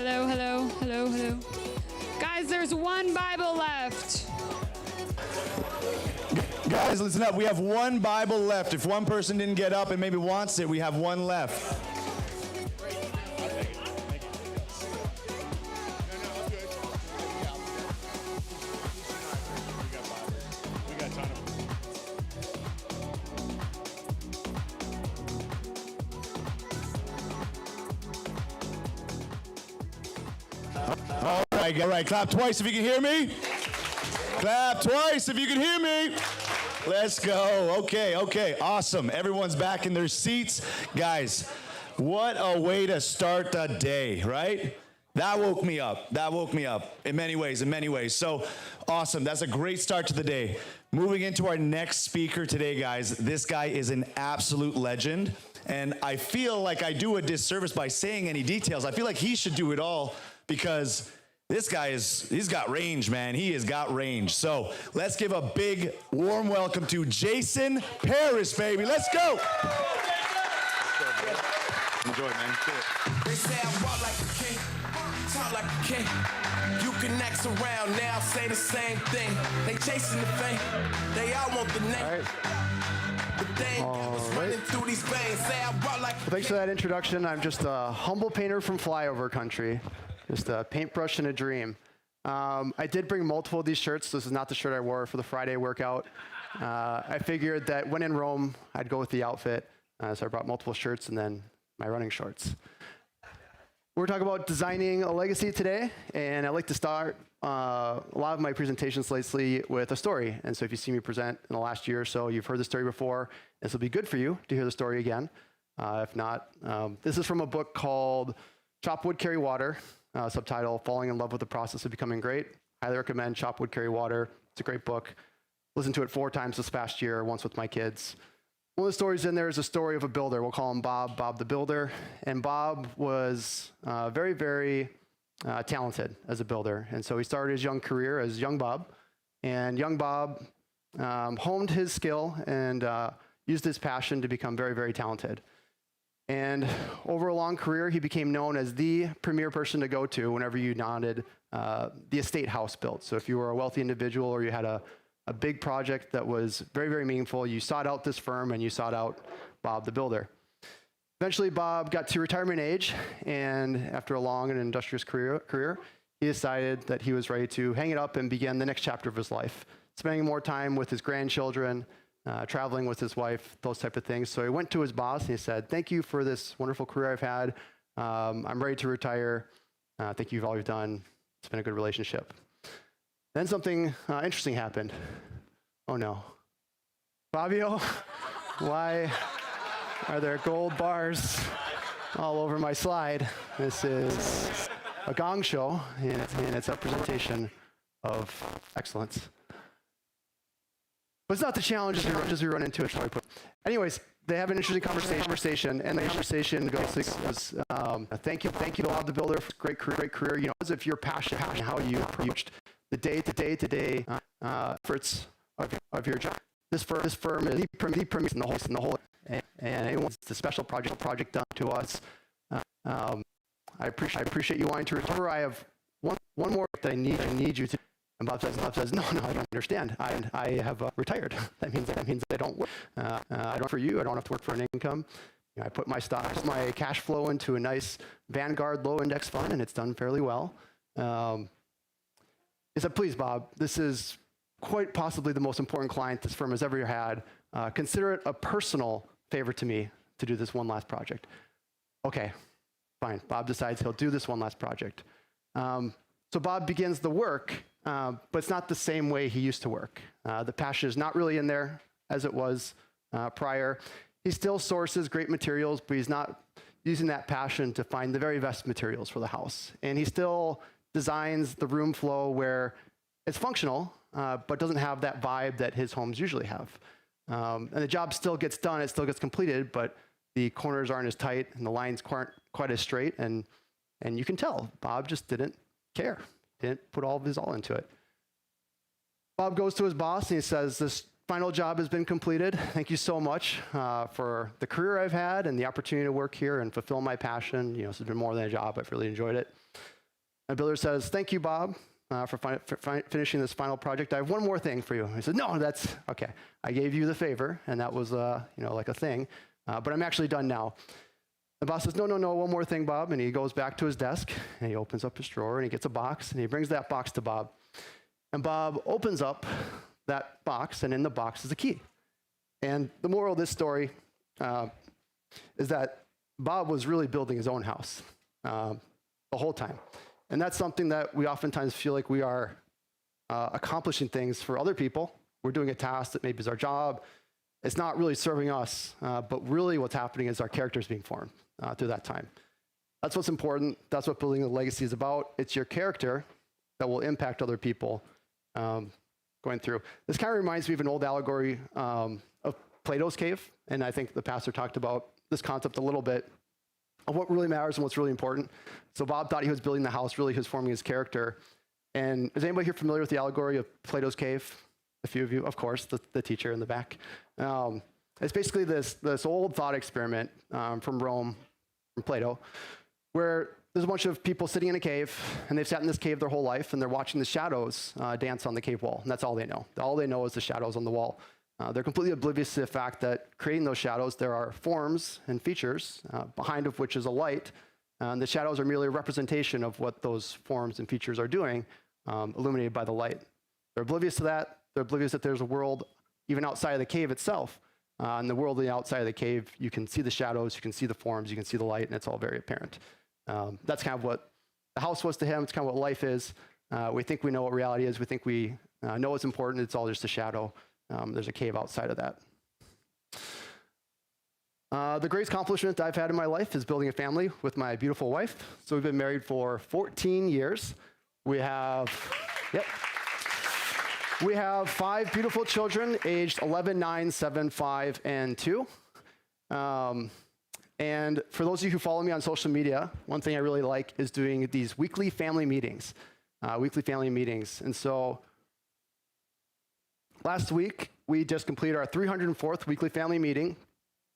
Hello. Guys, there's one Bible left. Guys, listen up. We have one Bible left. If one person didn't get up and maybe wants it, we have one left. All right, clap twice if you can hear me. Clap twice if you can hear me. Let's go. Okay, awesome. Everyone's back in their seats. Guys, what a way to start the day, right? That woke me up in many ways. So awesome. That's a great start to the day. Moving into our next speaker today, guys, this guy is an absolute legend. And I feel like I do a disservice by saying any details. I feel like he should do it all because this guy he's got range, man. He has got range. So let's give a big, warm welcome to Jason Paris, baby. Let's go. Enjoy, man. They say I walk like a king, talk like a king. You can act around now, say the same thing. They chasing the fame, they all want the name. But they ain't got what's running through these veins. Say I walk like a king. Thanks for that introduction. I'm just a humble painter from flyover country. Just a paintbrush and a dream. I did bring multiple of these shirts. This is not the shirt I wore for the Friday workout. I figured that when in Rome, I'd go with the outfit. So I brought multiple shirts and then my running shorts. We're talking about designing a legacy today, and I like to start a lot of my presentations lately with a story. And so if you see me present in the last year or so, you've heard the story before. This will be good for you to hear the story again. If not, this is from a book called Chop Wood, Carry Water, subtitle, Falling in Love with the Process of Becoming Great. Highly recommend Chop Wood, Carry Water. It's a great book. Listened to it 4 times this past year, once with my kids. One of the stories in there is a story of a builder. We'll call him Bob, Bob the Builder. And Bob was very, very talented as a builder. And so he started his young career as young Bob. And young Bob honed his skill and used his passion to become very, very talented. And over a long career, he became known as the premier person to go to whenever you wanted the estate house built. So if you were a wealthy individual or you had a big project that was very, very meaningful, you sought out this firm and you sought out Bob the Builder. Eventually, Bob got to retirement age, and after a long and industrious career, he decided that he was ready to hang it up and begin the next chapter of his life, spending more time with his grandchildren, traveling with his wife, those type of things. So he went to his boss and he said, "Thank you for this wonderful career I've had. I'm ready to retire. Thank you for all you've done. It's been a good relationship." Then something interesting happened. Oh no. Fabio, why are there gold bars all over my slide? This is a gong show, and it's a representation of excellence. But it's not the challenges we run into it. Anyways, they have an interesting conversation, and the conversation goes, thank you, Bob the Builder, for great career. You know, as if you're passionate how you approached the day-to-day efforts of your job. This firm is the premise in the whole, and it wants the special project done to us. I appreciate you wanting to recover. I have one more that I need you to. And Bob says, no, I don't understand. I have retired. That means I don't work. I don't work for you. I don't have to work for an income. You know, I put my stocks, my cash flow into a nice Vanguard low index fund, and it's done fairly well. He said, "Please, Bob, this is quite possibly the most important client this firm has ever had. Consider it a personal favor to me to do this one last project." Okay, fine. Bob decides he'll do this one last project. So Bob begins the work, but it's not the same way he used to work. The passion is not really in there as it was prior. He still sources great materials, but he's not using that passion to find the very best materials for the house. And he still designs the room flow where it's functional, but doesn't have that vibe that his homes usually have. And the job still gets done, it still gets completed, but the corners aren't as tight and the lines aren't quite as straight. And you can tell Bob just didn't care, didn't put all of his all into it. Bob goes to his boss and he says, "This final job has been completed. Thank you so much for the career I've had and the opportunity to work here and fulfill my passion. You know, this has been more than a job. I've really enjoyed it." And the builder says, "Thank you, Bob, for finishing this final project. I have one more thing for you." He said, "No, that's okay. I gave you the favor, and that was, like a thing, but I'm actually done now." The boss says, no, one more thing, Bob. And he goes back to his desk, and he opens up his drawer, and he gets a box, and he brings that box to Bob. And Bob opens up that box, and in the box is a key. And the moral of this story is that Bob was really building his own house the whole time. And that's something that we oftentimes feel like we are accomplishing things for other people. We're doing a task that maybe is our job. It's not really serving us, but really what's happening is our character is being formed through that time. That's what's important. That's what building a legacy is about. It's your character that will impact other people going through. This kind of reminds me of an old allegory of Plato's cave. And I think the pastor talked about this concept a little bit of what really matters and what's really important. So Bob thought he was building the house, really he was forming his character. And is anybody here familiar with the allegory of Plato's cave? A few of you, of course, the teacher in the back. It's basically this old thought experiment from Rome, from Plato, where there's a bunch of people sitting in a cave, and they've sat in this cave their whole life, and they're watching the shadows dance on the cave wall, and that's all they know. All they know is the shadows on the wall. They're completely oblivious to the fact that creating those shadows, there are forms and features behind of which is a light. The shadows are merely a representation of what those forms and features are doing, illuminated by the light. They're oblivious to that. They're oblivious that there's a world even outside of the cave itself. In the world on the outside of the cave, you can see the shadows, you can see the forms, you can see the light, and it's all very apparent. That's kind of what the house was to him. It's kind of what life is. We think we know what reality is. We think we know what's important. It's all just a shadow. There's a cave outside of that. The greatest accomplishment I've had in my life is building a family with my beautiful wife. So we've been married for 14 years. We have We have 5 beautiful children aged 11, 9, 7, 5, and 2. And for those of you who follow me on social media, one thing I really like is doing these weekly family meetings. And so last week, we just completed our 304th weekly family meeting.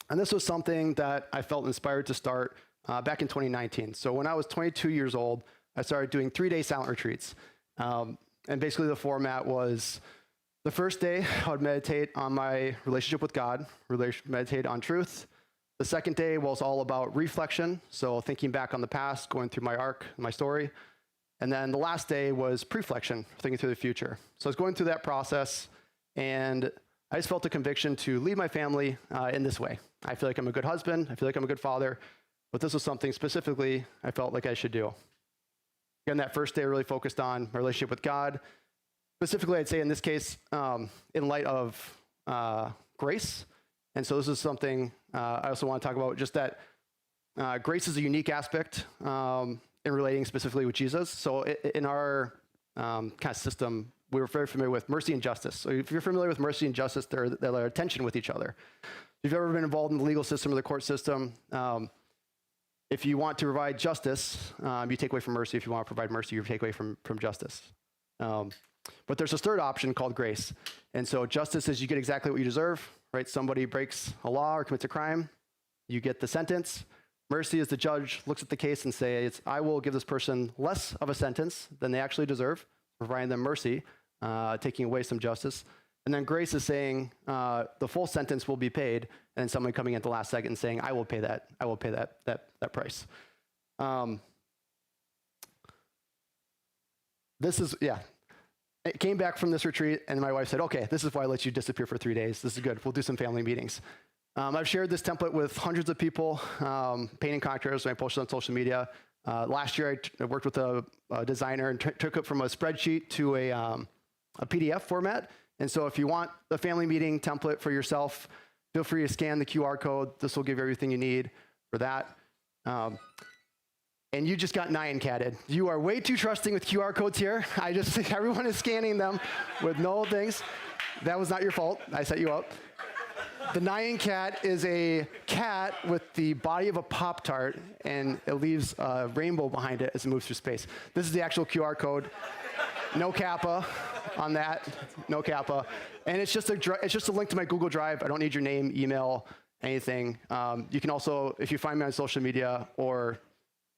And this was something that I felt inspired to start back in 2019. So when I was 22 years old, I started doing 3-day silent retreats. And basically the format was the first day, I would meditate on my relationship with God, meditate on truth. The second day was all about reflection, so thinking back on the past, going through my arc, my story. And then the last day was preflection, thinking through the future. So I was going through that process, and I just felt a conviction to lead my family in this way. I feel like I'm a good husband, I feel like I'm a good father, but this was something specifically I felt like I should do. Again, that first day really focused on my relationship with God. Specifically, I'd say in this case, in light of grace. And so this is something I also want to talk about, just that grace is a unique aspect in relating specifically with Jesus. So in our kind of system, we were very familiar with mercy and justice. So if you're familiar with mercy and justice, they're tension with each other. If you've ever been involved in the legal system or the court system, if you want to provide justice, you take away from mercy. If you want to provide mercy, you take away from justice. But there's a third option called grace. And so justice is you get exactly what you deserve, right? Somebody breaks a law or commits a crime, you get the sentence. Mercy is the judge looks at the case and says, I will give this person less of a sentence than they actually deserve, providing them mercy, taking away some justice. And then grace is saying the full sentence will be paid, and then someone coming at the last second and saying, I will pay that price. It came back from this retreat, and my wife said, okay, this is why I let you disappear for 3 days. This is good. We'll do some family meetings. I've shared this template with hundreds of people, painting contractors, when I posted on social media. Last year, I worked with a designer and took it from a spreadsheet to a PDF format. And so if you want the family meeting template for yourself, feel free to scan the QR code. This will give you everything you need for that. And you just got nyan-catted. You are way too trusting with QR codes here. I just think everyone is scanning them with no things. That was not your fault. I set you up. The Nyan cat is a cat with the body of a Pop-Tart, and it leaves a rainbow behind it as it moves through space. This is the actual QR code. No kappa on that. No kappa. And it's just a link to my Google Drive. I don't need your name, email, anything. You can also, if you find me on social media or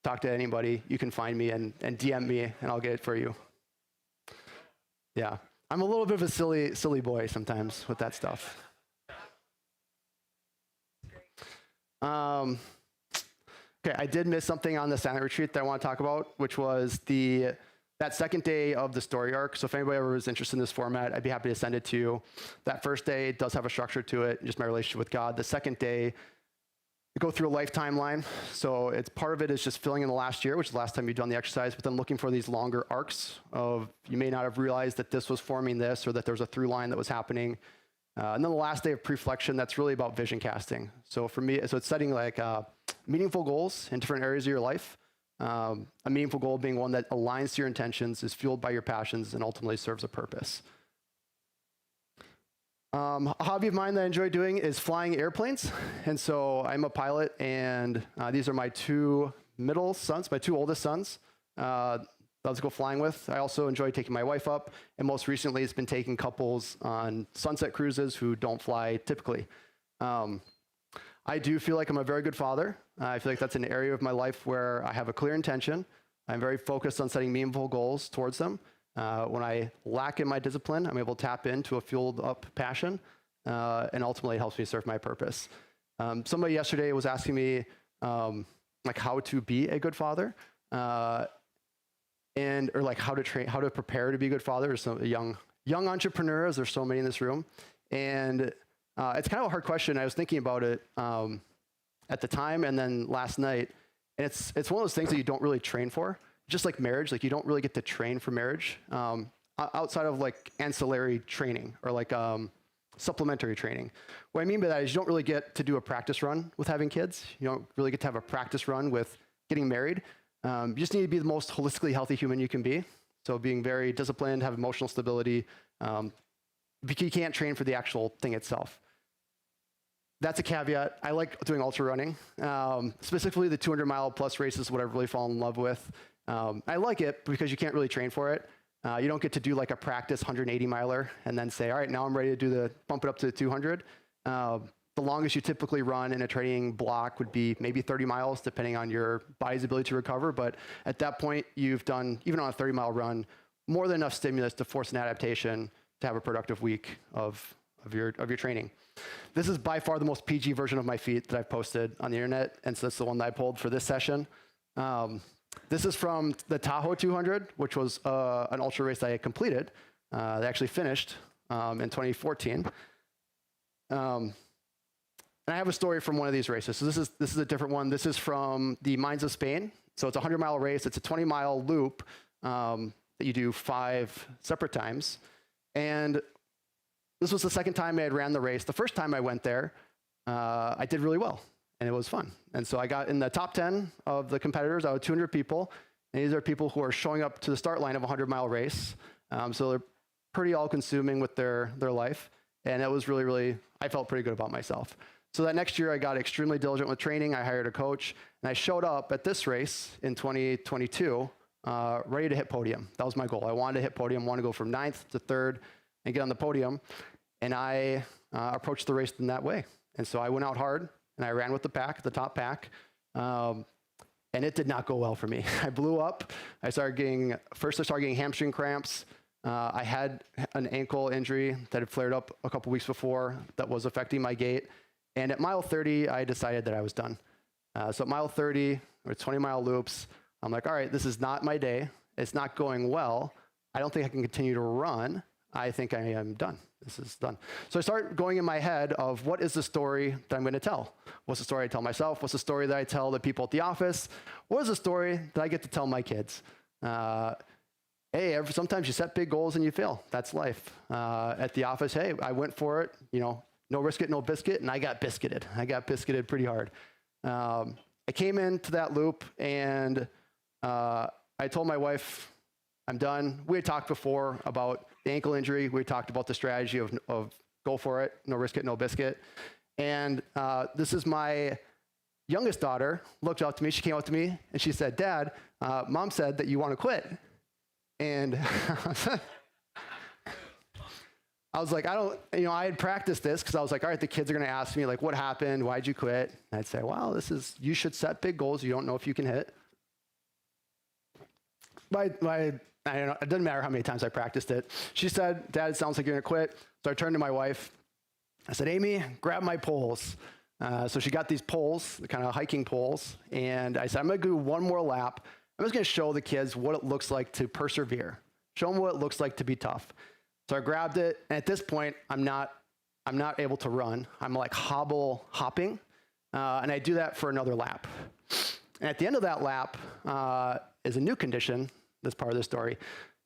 talk to anybody, you can find me and DM me, and I'll get it for you. Yeah. I'm a little bit of a silly boy sometimes with that stuff. Okay, I did miss something on the silent retreat that I want to talk about, which was that second day of the story arc. So if anybody ever was interested in this format, I'd be happy to send it to you. That first day does have a structure to it, just my relationship with God. The second day, we go through a life timeline. So part of it is just filling in the last year, which is the last time you've done the exercise, but then looking for these longer arcs of, you may not have realized that this was forming this, or that there was a through line that was happening. And then the last day of preflection, that's really about vision casting. So for me, it's setting meaningful goals in different areas of your life. A meaningful goal being one that aligns to your intentions, is fueled by your passions, and ultimately serves a purpose. A hobby of mine that I enjoy doing is flying airplanes. And so I'm a pilot, and these are my two oldest sons. Let's go flying with. I also enjoy taking my wife up, and most recently it's been taking couples on sunset cruises who don't fly typically. I do feel like I'm a very good father. I feel like that's an area of my life where I have a clear intention. I'm very focused on setting meaningful goals towards them. When I lack in my discipline, I'm able to tap into a fueled up passion, and ultimately it helps me serve my purpose. Somebody yesterday was asking me how to be a good father. Or how to prepare to be a good father. There's some young entrepreneurs. There's so many in this room, and it's kind of a hard question. I was thinking about it at the time, and then last night, and it's one of those things that you don't really train for. Just like marriage, you don't really get to train for marriage outside of ancillary training or supplementary training. What I mean by that is you don't really get to do a practice run with having kids. You don't really get to have a practice run with getting married. You just need to be the most holistically healthy human you can be. So being very disciplined, have emotional stability, Because you can't train for the actual thing itself. That's a caveat. I like doing ultra running. Specifically the 200 mile plus races, what I've really fallen in love with. I like it because you can't really train for it. You don't get to do like a practice 180 miler and then say, all right, now I'm ready to do bump it up to the 200. The longest you typically run in a training block would be maybe 30 miles, depending on your body's ability to recover. But at that point, you've done, even on a 30-mile run, more than enough stimulus to force an adaptation to have a productive week of your training. This is by far the most PG version of my feet that I've posted on the internet, and so that's the one that I pulled for this session. This is from the Tahoe 200, which was an ultra race that I completed. That actually finished in 2014. And I have a story from one of these races. So this is a different one. This is from the Mines of Spain. So it's a 100-mile race. It's a 20-mile loop that you do 5 separate times. And this was the second time I had ran the race. The first time I went there, I did really well, and it was fun. And so I got in the top 10 of the competitors out of 200 people. And these are people who are showing up to the start line of a 100-mile race. So they're pretty all-consuming with their life. And it was really, really, I felt pretty good about myself. So that next year, I got extremely diligent with training. I hired a coach, and I showed up at this race in 2022, ready to hit podium. That was my goal. I wanted to hit podium, wanted to go from 9th to 3rd and get on the podium. And I approached the race in that way. And so I went out hard, and I ran with the pack, the top pack. And it did not go well for me. I blew up. I started getting hamstring cramps. I had an ankle injury that had flared up a couple weeks before that was affecting my gait. And at mile 30, I decided that I was done. So at mile 30, or 20-mile loops, I'm like, all right, this is not my day. It's not going well. I don't think I can continue to run. I think I am done. This is done. So I start going in my head of what is the story that I'm going to tell? What's the story I tell myself? What's the story that I tell the people at the office? What is the story that I get to tell my kids? Hey, sometimes you set big goals and you fail. That's life. At the office, hey, I went for it, no risk it, no biscuit, and I got biscuited. I got biscuited pretty hard. I came into that loop, and I told my wife, I'm done. We had talked before about the ankle injury. We had talked about the strategy of go for it, no risk it, no biscuit. And this is my youngest daughter, looked up to me. She came up to me, and she said, Dad, Mom said that you want to quit. And I was like, I had practiced this because I was like, all right, the kids are going to ask me, like, what happened? Why'd you quit? And I'd say, well, you should set big goals you don't know if you can hit. But I don't know, it doesn't matter how many times I practiced it. She said, Dad, it sounds like you're going to quit. So I turned to my wife. I said, Amy, grab my poles. So she got these poles, the kind of hiking poles. And I said, I'm going to do one more lap. I'm just going to show the kids what it looks like to persevere. Show them what it looks like to be tough. So I grabbed it, and at this point, I'm not able to run. I'm like hobble hopping, and I do that for another lap. And at the end of that lap is a new condition. That's part of the story.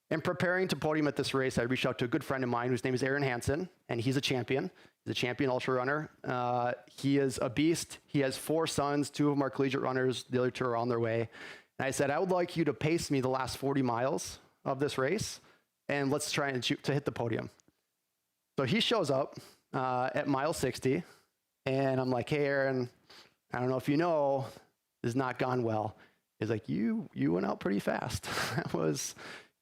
In preparing to podium at this race, I reached out to a good friend of mine whose name is Aaron Hansen, and he's a champion. He's a champion ultra runner. He is a beast. He has 4 sons. 2 of them are collegiate runners. The other 2 are on their way. And I said, I would like you to pace me the last 40 miles of this race, and let's try and shoot to hit the podium. So he shows up at mile 60, and I'm like, hey, Aaron, I don't know if you know, this has not gone well. He's like, you went out pretty fast.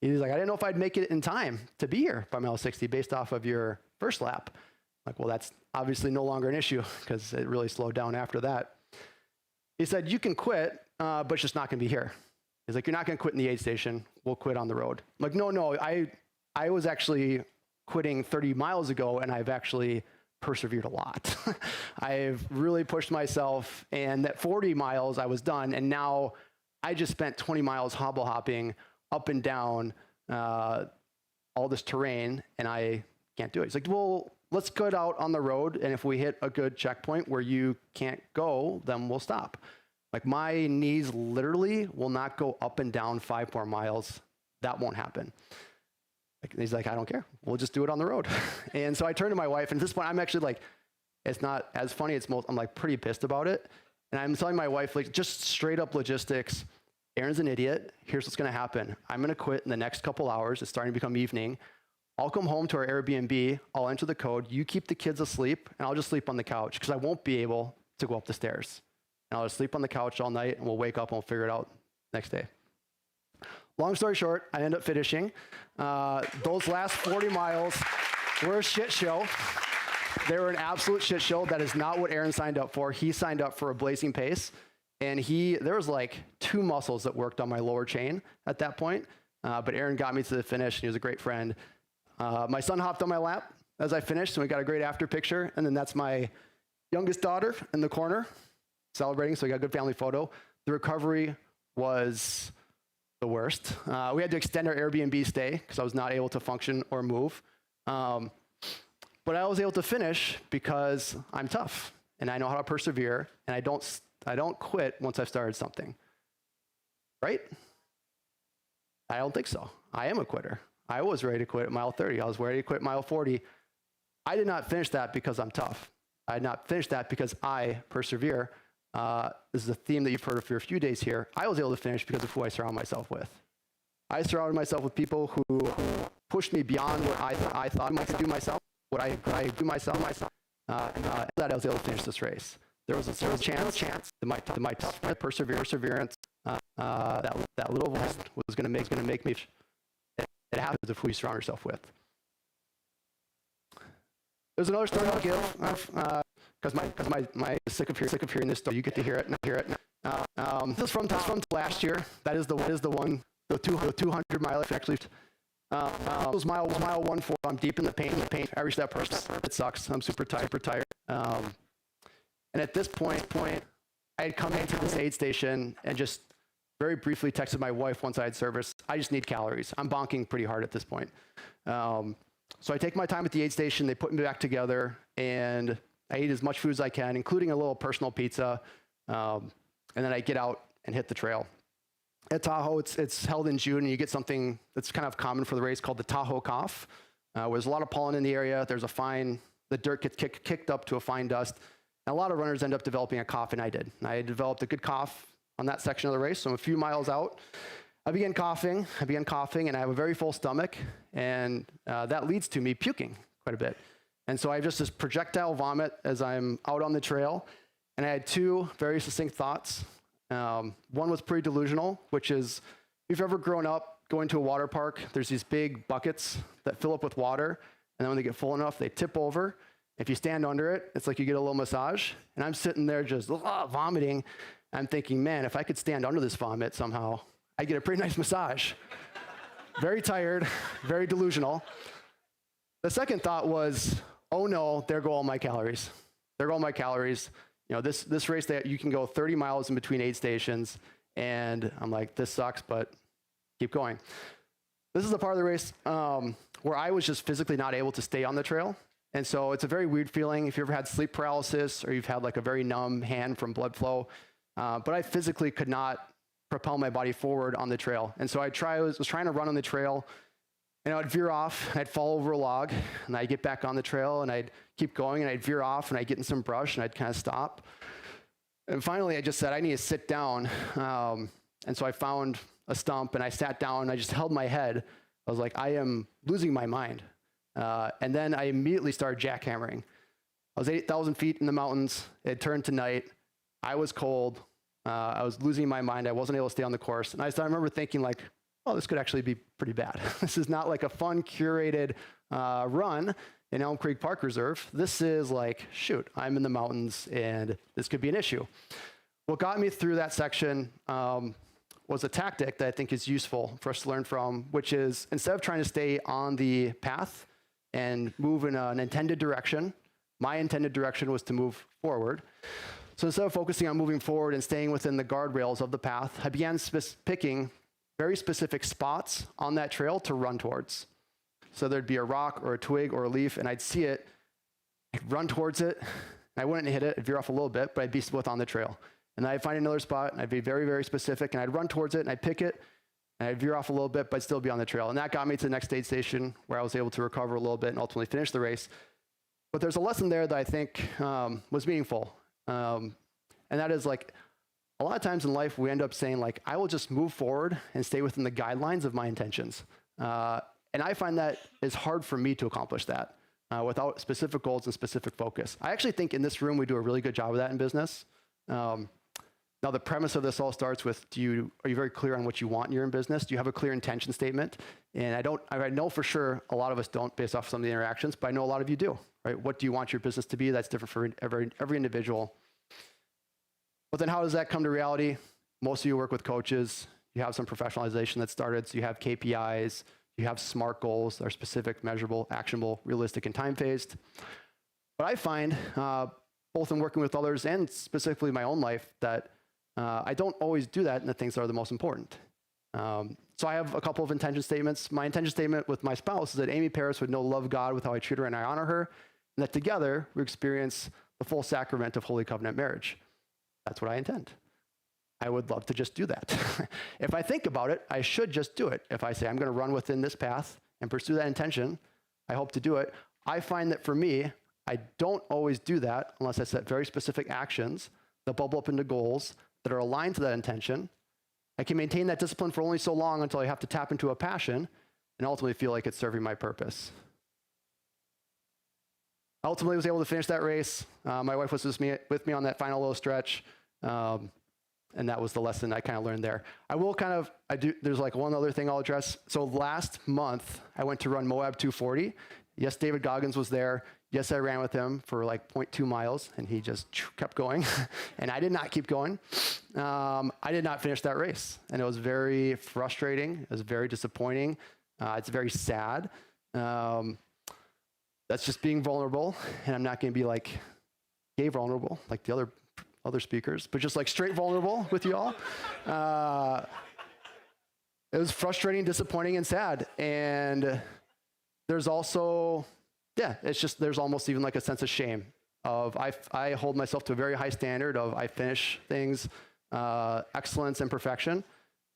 He's like, I didn't know if I'd make it in time to be here by mile 60 based off of your first lap. I'm like, well, that's obviously no longer an issue because it really slowed down after that. He said, you can quit, but it's just not going to be here. He's like, you're not going to quit in the aid station. We'll quit on the road. I'm like, no, I was actually quitting 30 miles ago, and I've actually persevered a lot. I've really pushed myself, and at 40 miles, I was done, and now I just spent 20 miles hobble hopping up and down all this terrain, and I can't do it. He's like, well, let's go out on the road, and if we hit a good checkpoint where you can't go, then we'll stop. Like, my knees literally will not go up and down 5 more miles. That won't happen. He's like, I don't care. We'll just do it on the road. And so I turned to my wife, and at this point, I'm actually like, it's not as funny. I'm like pretty pissed about it. And I'm telling my wife, like, just straight up logistics, Aaron's an idiot. Here's what's going to happen. I'm going to quit in the next couple hours. It's starting to become evening. I'll come home to our Airbnb, I'll enter the code, you keep the kids asleep, and I'll just sleep on the couch because I won't be able to go up the stairs. And I'll just sleep on the couch all night, and we'll wake up and we'll figure it out next day. Long story short, I end up finishing. Those last 40 miles were a shit show. They were an absolute shit show. That is not what Aaron signed up for. He signed up for a blazing pace. And there was like 2 muscles that worked on my lower chain at that point. But Aaron got me to the finish, and he was a great friend. My son hopped on my lap as I finished, and we got a great after picture. And then that's my youngest daughter in the corner celebrating, so we got a good family photo. The recovery was the worst. We had to extend our Airbnb stay because I was not able to function or move. But I was able to finish because I'm tough, and I know how to persevere, and I don't quit once I've started something. Right? I don't think so. I am a quitter. I was ready to quit at mile 30. I was ready to quit mile 40. I did not finish that because I'm tough. I did not finish that because I persevere. This is a theme that you've heard of for a few days here. I was able to finish because of who I surround myself with. I surrounded myself with people who pushed me beyond what I thought I could do myself, what I could do myself. And that I was able to finish this race. There was a chance that my perseverance, that little voice was going to make me. It happens of who you surround yourself with. There's another story I'll give, because my sick of hearing this story. You get to hear it. This is from last year. That is the one, the 200 mile actually. It was mile 1-4. I'm deep in the pain. I reached that person. It sucks. I'm super tired. And at this point, I had come into this aid station and just very briefly texted my wife once I had service. I just need calories. I'm bonking pretty hard at this point. So I take my time at the aid station. They put me back together, and I eat as much food as I can, including a little personal pizza. And then I get out and hit the trail. At Tahoe, it's held in June, and you get something that's kind of common for the race called the Tahoe cough. There's a lot of pollen in the area. The dirt gets kicked up to a fine dust. And a lot of runners end up developing a cough, and I did. And I developed a good cough on that section of the race. So I'm a few miles out. I began coughing, and I have a very full stomach, and that leads to me puking quite a bit. And so I have just this projectile vomit as I'm out on the trail, and I had 2 very succinct thoughts. One was pretty delusional, which is, if you've ever grown up going to a water park, there's these big buckets that fill up with water, and then when they get full enough, they tip over. If you stand under it, it's like you get a little massage, and I'm sitting there just vomiting. I'm thinking, man, if I could stand under this vomit somehow, I'd get a pretty nice massage. Very tired, very delusional. The second thought was, oh no, there go all my calories. There go all my calories. You know, this race that you can go 30 miles in between aid stations, and I'm like, this sucks, but keep going. This is the part of the race where I was just physically not able to stay on the trail. And so it's a very weird feeling if you've ever had sleep paralysis or you've had like a very numb hand from blood flow. But I physically could not propel my body forward on the trail. And so I was trying to run on the trail, and I'd veer off, and I'd fall over a log, and I'd get back on the trail, and I'd keep going, and I'd veer off, and I'd get in some brush, and I'd kind of stop. And finally, I just said, I need to sit down. And so I found a stump, and I sat down, and I just held my head. I was like, I am losing my mind. And then I immediately started jackhammering. I was 8,000 feet in the mountains. It turned to night. I was cold. I was losing my mind. I wasn't able to stay on the course. And I remember thinking like, oh, this could actually be pretty bad. This is not like a fun, curated run in Elm Creek Park Reserve. This is like, shoot, I'm in the mountains, and this could be an issue. What got me through that section was a tactic that I think is useful for us to learn from, which is instead of trying to stay on the path and move in an intended direction, my intended direction was to move forward. So instead of focusing on moving forward and staying within the guardrails of the path, I began picking very specific spots on that trail to run towards. So there'd be a rock or a twig or a leaf, and I'd see it, I'd run towards it, and I wouldn't hit it, I'd veer off a little bit, but I'd be still on the trail. And then I'd find another spot, and I'd be very, very specific, and I'd run towards it, and I'd pick it, and I'd veer off a little bit, but I'd still be on the trail. And that got me to the next aid station, where I was able to recover a little bit and ultimately finish the race. But there's a lesson there that I think was meaningful. And that is like, a lot of times in life, we end up saying like, I will just move forward and stay within the guidelines of my intentions. And I find that it's hard for me to accomplish that without specific goals and specific focus. I actually think in this room we do a really good job of that in business. Now, the premise of this all starts with, are you very clear on what you want in your business? Do you have a clear intention statement? And I know for sure a lot of us don't based off some of the interactions, but I know a lot of you do, right? What do you want your business to be? That's different for every individual. But then how does that come to reality? Most of you work with coaches. You have some professionalization that started, so you have KPIs, you have SMART goals that are specific, measurable, actionable, realistic, and time-phased. But I find, both in working with others and specifically my own life, that I don't always do that in the things that are the most important. So I have a couple of intention statements. My intention statement with my spouse is that Amy Paris would know love God with how I treat her and I honor her, and that together we experience the full sacrament of holy covenant marriage. That's what I intend. I would love to just do that. If I think about it, I should just do it. If I say I'm going to run within this path and pursue that intention, I hope to do it. I find that for me, I don't always do that unless I set very specific actions that bubble up into goals that are aligned to that intention. I can maintain that discipline for only so long until I have to tap into a passion and ultimately feel like it's serving my purpose. I ultimately was able to finish that race. My wife was with me on that final little stretch. And that was the lesson I kind of learned there. There's like one other thing I'll address. So last month, I went to run Moab 240. Yes, David Goggins was there. Yes, I ran with him for like 0.2 miles, and he just kept going. And I did not keep going. I did not finish that race. And it was very frustrating. It was very disappointing. It's very sad. That's just being vulnerable. And I'm not going to be like gay vulnerable, like the other speakers, but just like straight vulnerable with you all. It was frustrating, disappointing, and sad. And there's also, there's almost even like a sense of shame of I hold myself to a very high standard of I finish things, excellence and perfection.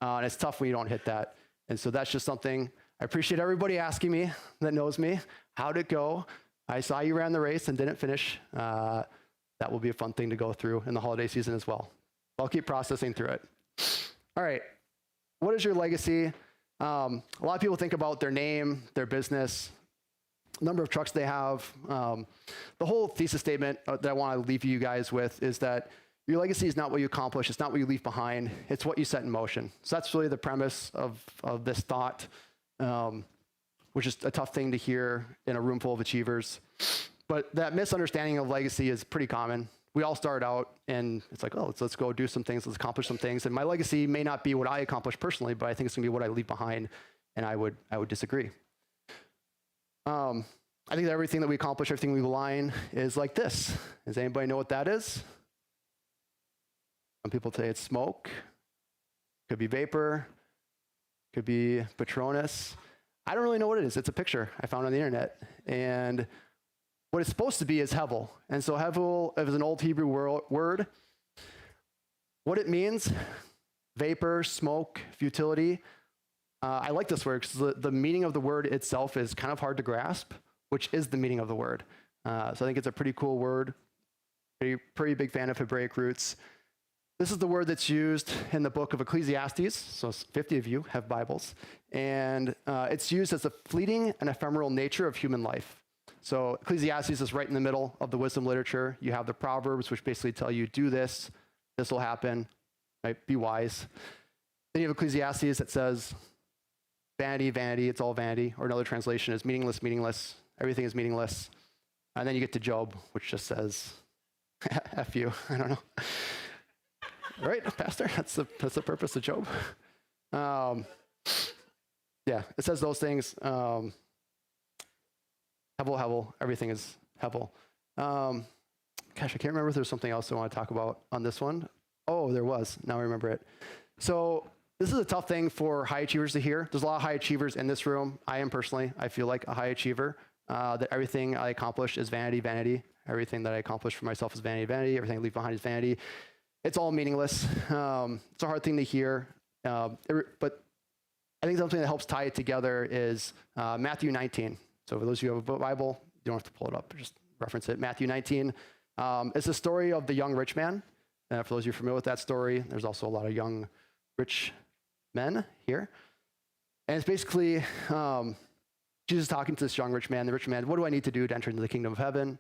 And it's tough when you don't hit that. And so that's just something I appreciate everybody asking me that knows me, how'd it go? I saw you ran the race and didn't finish. That will be a fun thing to go through in the holiday season as well. I'll keep processing through it. All right, what is your legacy? A lot of people think about their name, their business, number of trucks they have. The whole thesis statement that I want to leave you guys with is that your legacy is not what you accomplish, it's not what you leave behind, it's what you set in motion. So that's really the premise of this thought, which is a tough thing to hear in a room full of achievers. But that misunderstanding of legacy is pretty common. We all start out and it's like, oh, let's go do some things, let's accomplish some things. And my legacy may not be what I accomplish personally, but I think it's gonna be what I leave behind, and I would disagree. I think that everything that we accomplish, everything we align is like this. Does anybody know what that is? Some people say it's smoke, could be vapor, could be Patronus. I don't really know what it is. It's a picture I found on the internet. And what it's supposed to be is hevel. And so hevel is an old Hebrew word. What it means, vapor, smoke, futility. I like this word because the meaning of the word itself is kind of hard to grasp, which is the meaning of the word. So I think it's a pretty cool word. Pretty big fan of Hebraic roots. This is the word that's used in the book of Ecclesiastes. So 50 of you have Bibles. And it's used as the fleeting and ephemeral nature of human life. So Ecclesiastes is right in the middle of the wisdom literature. You have the Proverbs, which basically tell you, do this, this will happen, right? Be wise. Then you have Ecclesiastes that says, vanity, vanity, it's all vanity. Or another translation is meaningless, meaningless. Everything is meaningless. And then you get to Job, which just says, F you, I don't know. Right, Pastor? That's the purpose of Job. Yeah, it says those things. Hevel, hevel, everything is hevel. Gosh, I can't remember if there's something else I want to talk about on this one. Oh, there was. Now I remember it. So this is a tough thing for high achievers to hear. There's a lot of high achievers in this room. I am personally, I feel like a high achiever, that everything I accomplish is vanity, vanity. Everything that I accomplish for myself is vanity, vanity. Everything I leave behind is vanity. It's all meaningless. It's a hard thing to hear. But I think something that helps tie it together is Matthew 19. So for those of you who have a Bible, you don't have to pull it up, just reference it. Matthew 19. It's the story of the young rich man. For those of you familiar with that story, there's also a lot of young rich men here. And it's basically Jesus is talking to this young rich man. The rich man, what do I need to do to enter into the kingdom of heaven?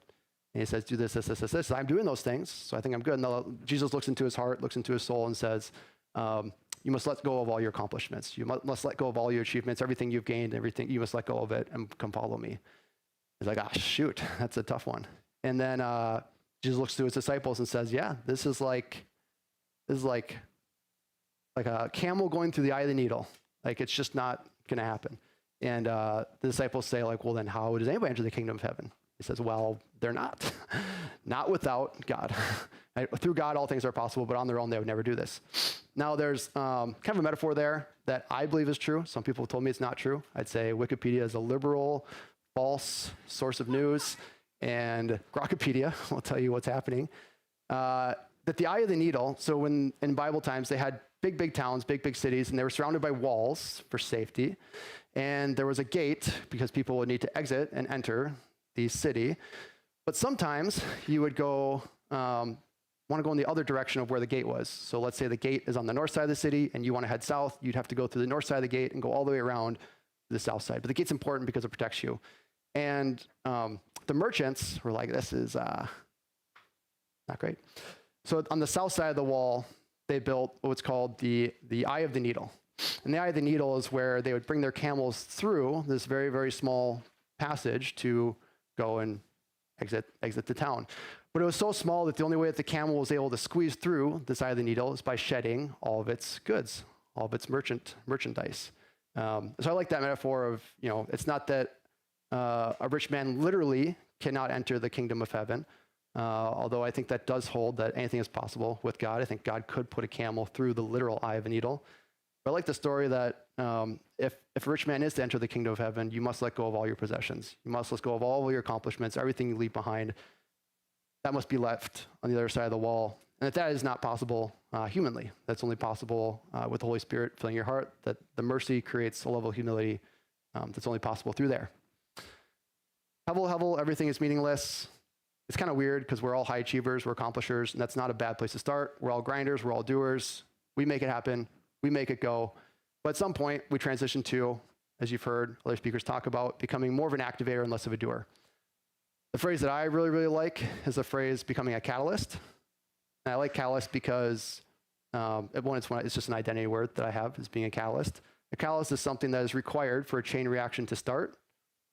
And he says, do this, this, this, this, this. I'm doing those things, so I think I'm good. And Jesus looks into his heart, looks into his soul, and says, you must let go of all your accomplishments. You must let go of all your achievements, everything you've gained, everything. You must let go of it and come follow me. He's like, shoot, that's a tough one. And then Jesus looks to his disciples and says, yeah, this is like a camel going through the eye of the needle. Like, it's just not going to happen. And the disciples say, like, well, then how does anybody enter the kingdom of heaven? He says, well, they're not. Not without God. Through God, all things are possible, but on their own, they would never do this. Now, there's kind of a metaphor there that I believe is true. Some people have told me it's not true. I'd say Wikipedia is a liberal, false source of news, and Grokpedia will tell you what's happening. That the eye of the needle, so when in Bible times, they had big towns, big cities, and they were surrounded by walls for safety. And there was a gate because people would need to exit and enter the city. But sometimes you would go, want to go in the other direction of where the gate was. So let's say the gate is on the north side of the city and you want to head south, you'd have to go through the north side of the gate and go all the way around to the south side. But the gate's important because it protects you. And the merchants were like, this is not great. So on the south side of the wall, they built what's called the eye of the needle. And the eye of the needle is where they would bring their camels through this very, very small passage to go and exit the town. But it was so small that the only way that the camel was able to squeeze through this eye of the needle is by shedding all of its goods, all of its merchandise. So I like that metaphor of, it's not that a rich man literally cannot enter the kingdom of heaven, although I think that does hold that anything is possible with God. I think God could put a camel through the literal eye of a needle. But I like the story that if a rich man is to enter the kingdom of heaven, you must let go of all your possessions. You must let go of all of your accomplishments, everything you leave behind. That must be left on the other side of the wall. And that is not possible humanly. That's only possible with the Holy Spirit filling your heart, that the mercy creates a level of humility that's only possible through there. Hevel, everything is meaningless. It's kind of weird because we're all high achievers, we're accomplishers, and that's not a bad place to start. We're all grinders, we're all doers. We make it happen, we make it go. But at some point, we transition to, as you've heard other speakers talk about, becoming more of an activator and less of a doer. The phrase that I really, really like is the phrase becoming a catalyst. And I like catalyst because, it's just an identity word that I have, is being a catalyst. A catalyst is something that is required for a chain reaction to start.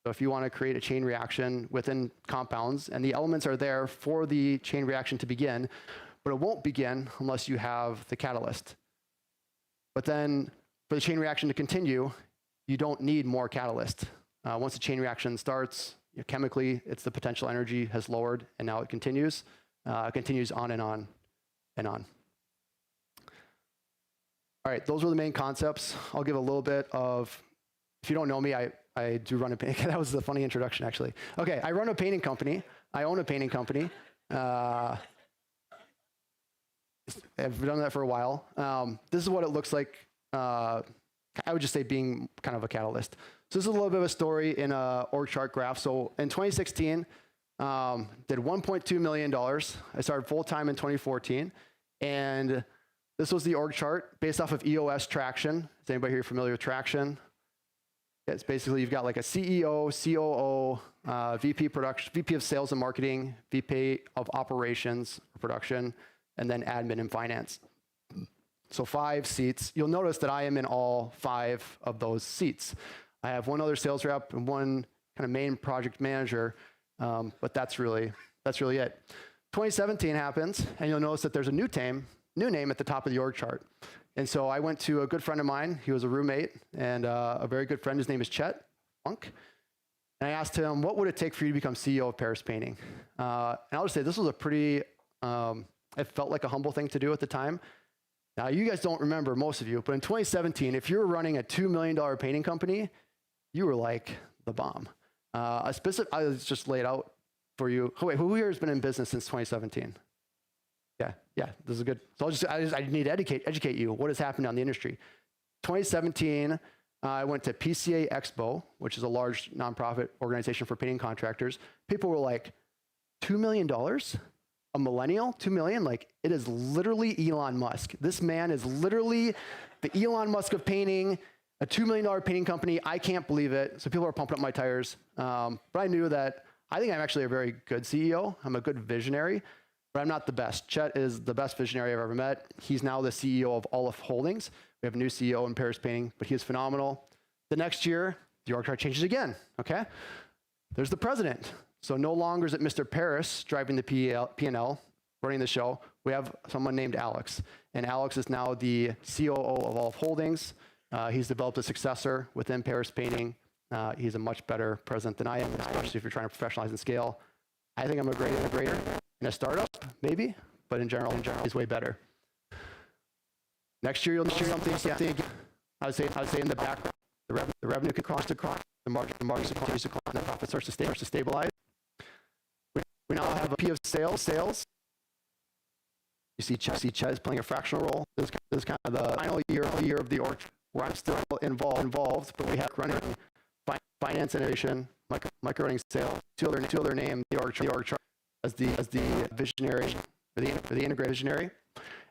So if you want to create a chain reaction within compounds, and the elements are there for the chain reaction to begin, but it won't begin unless you have the catalyst. But then for the chain reaction to continue, you don't need more catalyst. Once the chain reaction starts, chemically, it's the potential energy has lowered, and now it continues. It continues on and on and on. All right, those were the main concepts. I'll give a little bit of, if you don't know me, I do run a painting. That was the funny introduction, actually. Okay, I run a painting company. I own a painting company. I've done that for a while. This is what it looks like. I would just say being kind of a catalyst. So this is a little bit of a story in a org chart graph. So in 2016, did $1.2 million. I started full-time in 2014. And this was the org chart based off of EOS Traction. Is anybody here familiar with Traction? It's basically, you've got like a CEO, COO, VP production, VP of sales and marketing, VP of operations, production, and then admin and finance. So 5 seats. You'll notice that I am in all 5 of those seats. I have one other sales rep and one kind of main project manager, but that's really it. 2017 happens, and you'll notice that there's a new name at the top of the org chart. And so I went to a good friend of mine. He was a roommate and a very good friend. His name is Chet Funk. And I asked him, what would it take for you to become CEO of Paris Painting? And I'll just say this was a pretty, it felt like a humble thing to do at the time. Now, you guys don't remember, most of you, but in 2017, if you were running a $2 million painting company, you were like the bomb. I just laid out for you. Oh, wait, who here has been in business since 2017? Yeah, this is good. So I need to educate you. What has happened on the industry? 2017, I went to PCA Expo, which is a large nonprofit organization for painting contractors. People were like, $2 million? A millennial? 2 million? Like, it is literally Elon Musk. This man is literally the Elon Musk of painting. A $2 million painting company, I can't believe it. So people are pumping up my tires. But I knew that I think I'm actually a very good CEO. I'm a good visionary, but I'm not the best. Chet is the best visionary I've ever met. He's now the CEO of Olive Holdings. We have a new CEO in Paris Painting, but he is phenomenal. The next year, the org chart changes again, okay? There's the president. So no longer is it Mr. Paris driving the P&L, running the show. We have someone named Alex. And Alex is now the COO of Olive Holdings. He's developed a successor within Paris Painting. He's a much better president than I am, especially if you're trying to professionalize and scale. I think I'm a great integrator in a startup, maybe, but in general, he's way better. Next year, you'll see something. I would say in the background, the revenue can cross the margin continues to climb, and the profit starts to stabilize. We now have a P of sales. You see Chet is playing a fractional role. This is kind of the final year of the org where I'm still involved, but we have running finance innovation, micro running sales, two other name, the org chart as the visionary, or the integrated visionary.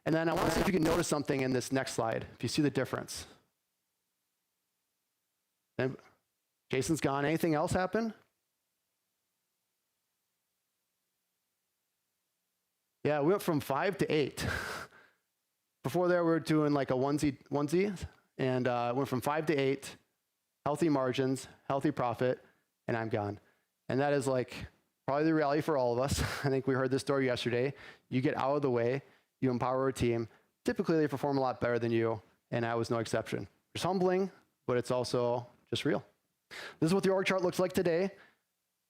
And then I want to see if you can notice something in this next slide, if you see the difference. And Jason's gone. Anything else happen? Yeah, we went from 5 to 8. Before there, we were doing like a onesie, and went from 5 to 8, healthy margins, healthy profit, and I'm gone. And that is like probably the reality for all of us. I think we heard this story yesterday. You get out of the way, you empower a team. Typically, they perform a lot better than you, and I was no exception. It's humbling, but it's also just real. This is what the org chart looks like today.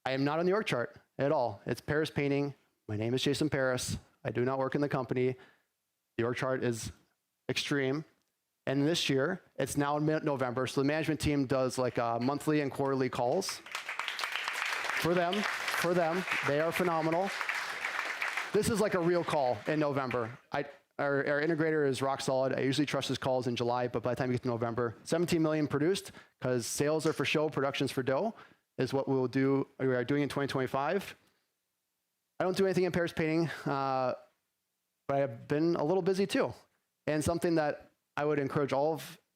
I am not on the org chart at all. It's Paris Painting. My name is Jason Paris. I do not work in the company. The org chart is extreme. And this year, it's now in mid-November, so the management team does like monthly and quarterly calls. For them, they are phenomenal. This is like a real call in November. Our integrator is rock solid. I usually trust his calls in July, but by the time you get to November, 17 million produced, because sales are for show, production's for dough, is what we are doing in 2025. I don't do anything in Paris Painting, but I have been a little busy too. And something that I would encourage all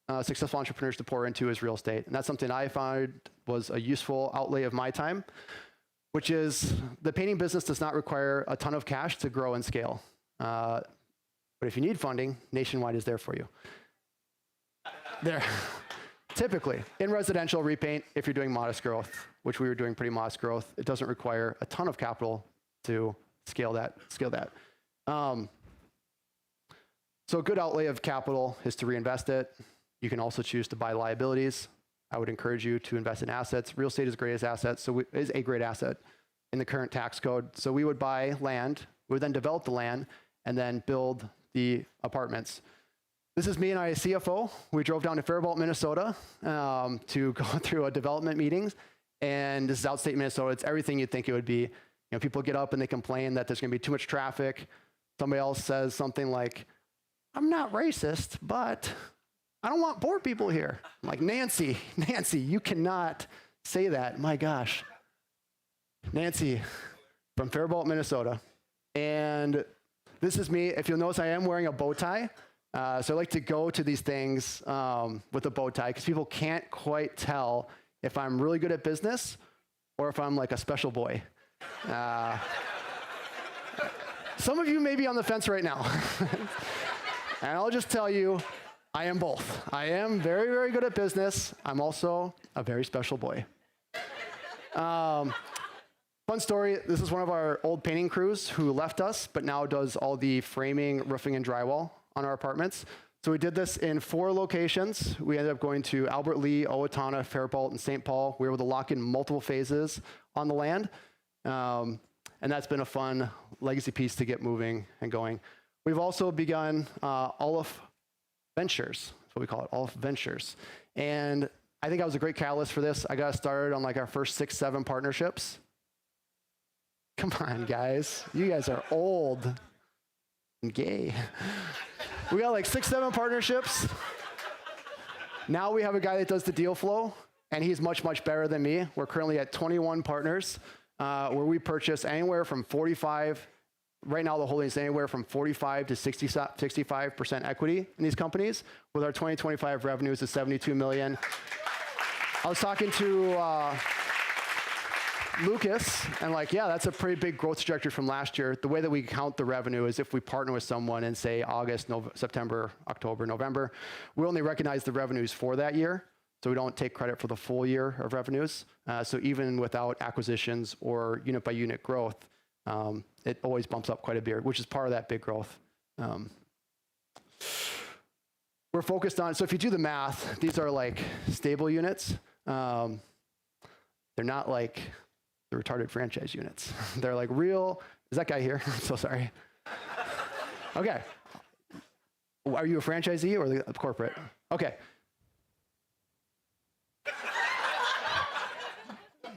of successful entrepreneurs to pour into is real estate. And that's something I found was a useful outlay of my time, which is the painting business does not require a ton of cash to grow and scale. But if you need funding, Nationwide is there for you. There, typically, in residential repaint, if you're doing modest growth, which we were doing pretty modest growth, it doesn't require a ton of capital to scale that. So a good outlay of capital is to reinvest it. You can also choose to buy liabilities. I would encourage you to invest in assets. Real estate is a great asset, is a great asset in the current tax code. So we would buy land, we would then develop the land, and then build the apartments. This is me and I, as CFO. We drove down to Faribault, Minnesota, to go through a development meetings. And this is outstate Minnesota. It's everything you'd think it would be. You know, people get up and they complain that there's going to be too much traffic. Somebody else says something like, "I'm not racist, but I don't want poor people here." I'm like, Nancy, you cannot say that. My gosh. Nancy from Faribault, Minnesota. And this is me. If you'll notice, I am wearing a bow tie. So I like to go to these things with a bow tie because people can't quite tell if I'm really good at business or if I'm like a special boy. Some of you may be on the fence right now. And I'll just tell you, I am both. I am very, very good at business. I'm also a very special boy. Fun story, this is one of our old painting crews who left us, but now does all the framing, roofing, and drywall on our apartments. So we did this in 4 locations. We ended up going to Albert Lea, Owatonna, Faribault, and St. Paul. We were able to lock in multiple phases on the land. And that's been a fun legacy piece to get moving and going. We've also begun Olive Ventures. That's what we call it, Olive Ventures. And I think I was a great catalyst for this. I got started on like our first 6, 7 partnerships. Come on, guys. You guys are old and gay. We got like 6, 7 partnerships. Now we have a guy that does the deal flow, and he's much, much better than me. We're currently at 21 partners, where we purchase anywhere from 45 right now the holding is anywhere from 45 to 65% equity in these companies, with our 2025 revenues of 72 million. I was talking to Lucas, and like, yeah, that's a pretty big growth trajectory from last year. The way that we count the revenue is if we partner with someone in, say, August, September, October, November, we only recognize the revenues for that year, so we don't take credit for the full year of revenues. So even without acquisitions or unit-by-unit growth, it always bumps up quite a bit, which is part of that big growth. We're focused on, so if you do the math, these are like stable units. They're not like the retarded franchise units. They're like real, is that guy here? I'm so sorry. Okay. Are you a franchisee or the corporate? Okay.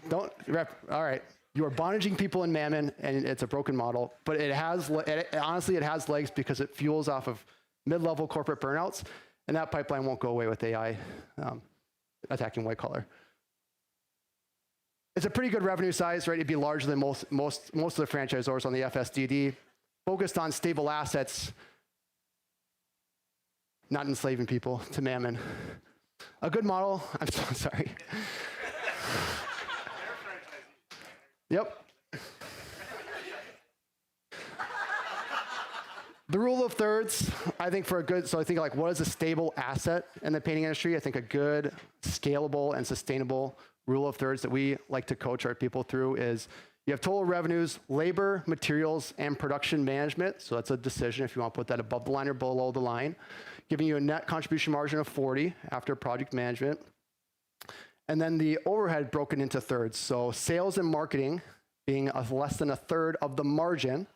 Don't rep, all right. You are bondaging people in Mammon, and it's a broken model, but honestly, it has legs because it fuels off of mid-level corporate burnouts, and that pipeline won't go away with AI attacking white collar. It's a pretty good revenue size, right? It'd be larger than most of the franchisors on the FSDD, focused on stable assets, not enslaving people to Mammon. A good model, I'm so sorry. Yep. The rule of thirds, I think for a good, so I think like what is a stable asset in the painting industry? I think a good, scalable, and sustainable rule of thirds that we like to coach our people through is you have total revenues, labor, materials, and production management. So that's a decision if you want to put that above the line or below the line, giving you a net contribution margin of 40 after project management. And then the overhead broken into thirds. So sales and marketing being less than a third of the margin.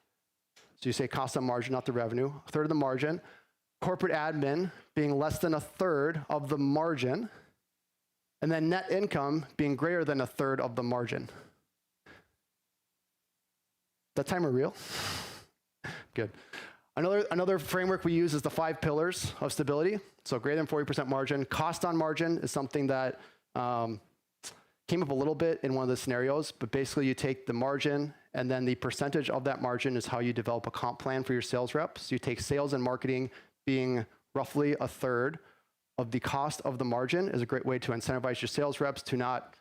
So you say cost on margin, not the revenue, a third of the margin. Corporate admin being less than a third of the margin. And then net income being greater than a third of the margin. That timer real? Good. Another framework we use is the 5 pillars of stability. So greater than 40% margin. Cost on margin is something that came up a little bit in one of the scenarios, but basically you take the margin and then the percentage of that margin is how you develop a comp plan for your sales reps. So you take sales and marketing being roughly a third of the cost of the margin is a great way to incentivize your sales reps to not,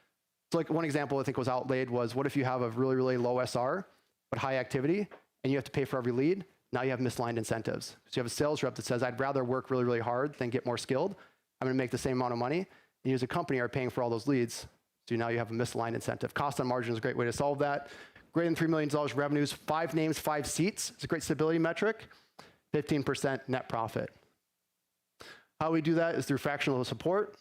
so like one example I think was outlaid was what if you have a really, really low SR, but high activity and you have to pay for every lead? Now you have misaligned incentives. So you have a sales rep that says, I'd rather work really, really hard than get more skilled. I'm gonna make the same amount of money. And you as a company are paying for all those leads. So now you have a misaligned incentive. Cost on margin is a great way to solve that. Greater than $3 million revenues, 5 names, 5 seats. It's a great stability metric. 15% net profit. How we do that is through fractional support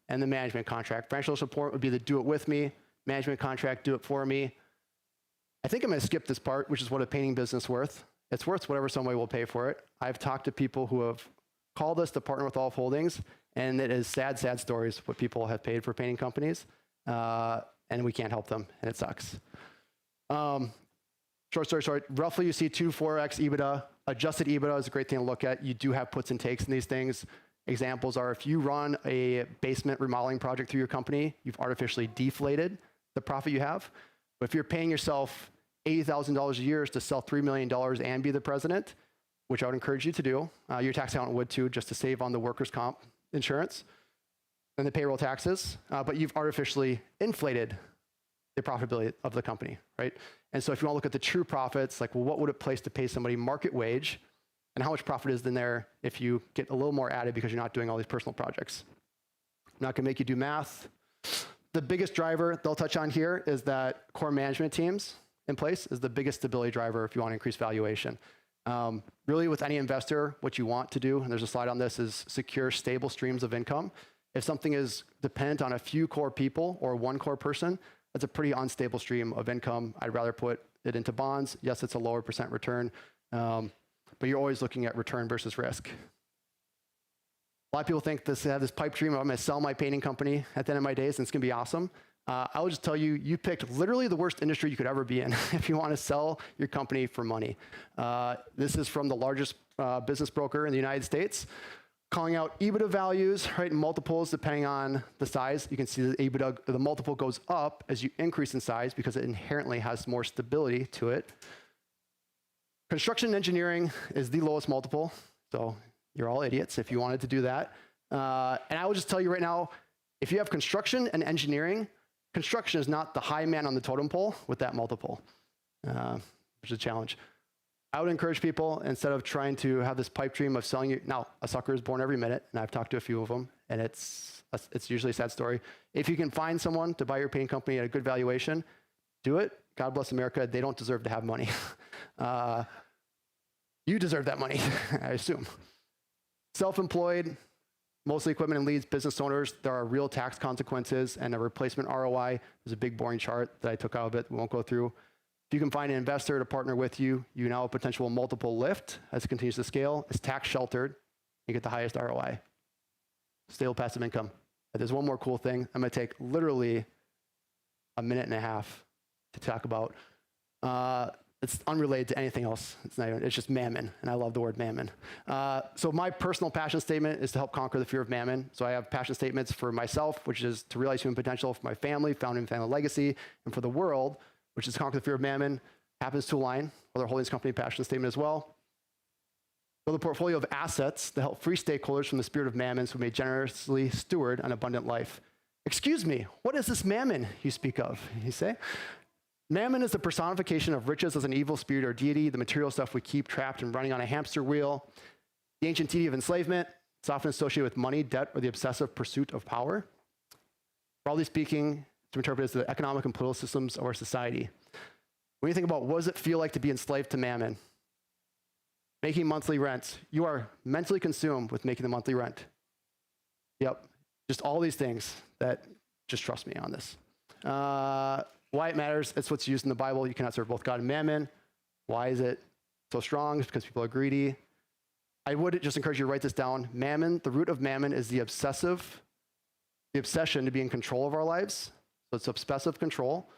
and the management contract. Fractional support would be the do it with me. Management contract, do it for me. I think I'm gonna skip this part, which is what a painting business is worth. It's worth whatever somebody will pay for it. I've talked to people who have called us to partner with All Holdings, and it is sad, sad stories what people have paid for painting companies, and we can't help them, and it sucks. Short story short, roughly you see 2-4x EBITDA. Adjusted EBITDA is a great thing to look at. You do have puts and takes in these things. Examples are if you run a basement remodeling project through your company, you've artificially deflated the profit you have. But if you're paying yourself $80,000 a year to sell $3 million and be the president, which I would encourage you to do, your tax accountant would too, just to save on the workers' comp insurance and the payroll taxes, but you've artificially inflated the profitability of the company, right? And so if you want to look at the true profits, like, well, what would it place to pay somebody market wage, and how much profit is in there if you get a little more added because you're not doing all these personal projects? I'm not gonna make you do math. The biggest driver they'll touch on here is that core management teams in place is the biggest stability driver if you want to increase valuation. Really with any investor, what you want to do, and there's a slide on this, is secure stable streams of income. If something is dependent on a few core people or one core person, that's a pretty unstable stream of income. I'd rather put it into bonds. Yes, it's a lower % return, but you're always looking at return versus risk. A lot of people think they have this pipe dream of I'm gonna sell my painting company at the end of my days and it's gonna be awesome. I will just tell you, you picked literally the worst industry you could ever be in if you want to sell your company for money. This is from the largest business broker in the United States, calling out EBITDA values, right, multiples depending on the size. You can see the EBITDA, the multiple goes up as you increase in size because it inherently has more stability to it. Construction and engineering is the lowest multiple, so you're all idiots if you wanted to do that. And I will just tell you right now, if you have construction and engineering, construction is not the high man on the totem pole with that multiple, which is a challenge. I would encourage people, instead of trying to have this pipe dream of selling you, now a sucker is born every minute, and I've talked to a few of them, and it's usually a sad story. If you can find someone to buy your paint company at a good valuation, do it. God bless America. They don't deserve to have money. You deserve that money, I assume. Self-employed, mostly equipment and leads, business owners, there are real tax consequences and a replacement ROI. There's a big boring chart that I took out of it, we won't go through. If you can find an investor to partner with you, you now have potential multiple lift as it continues to scale. It's tax sheltered, you get the highest ROI. Stable passive income. But there's one more cool thing. I'm gonna take literally a minute and a half to talk about. It's unrelated to anything else. It's just mammon, and I love the word mammon. So my personal passion statement is to help conquer the fear of mammon. So I have passion statements for myself, which is to realize human potential, for my family, founding family legacy, and for the world, which is to conquer the fear of mammon. Happens to align with our Holiness Company passion statement as well. Build a portfolio of assets to help free stakeholders from the spirit of mammon so we may generously steward an abundant life. Excuse me, what is this mammon you speak of, you say? Mammon is the personification of riches as an evil spirit or deity, the material stuff we keep trapped and running on a hamster wheel. The ancient deity of enslavement, it's often associated with money, debt, or the obsessive pursuit of power. Broadly speaking, it's interpreted as the economic and political systems of our society. When you think about what does it feel like to be enslaved to mammon, making monthly rent, you are mentally consumed with making the monthly rent. Yep, just all these things that, just trust me on this. Why it matters, it's what's used in the Bible. You cannot serve both God and mammon. Why is it so strong? It's because people are greedy. I would just encourage you to write this down. Mammon, the root of mammon is the obsession to be in control of our lives. So it's obsessive control,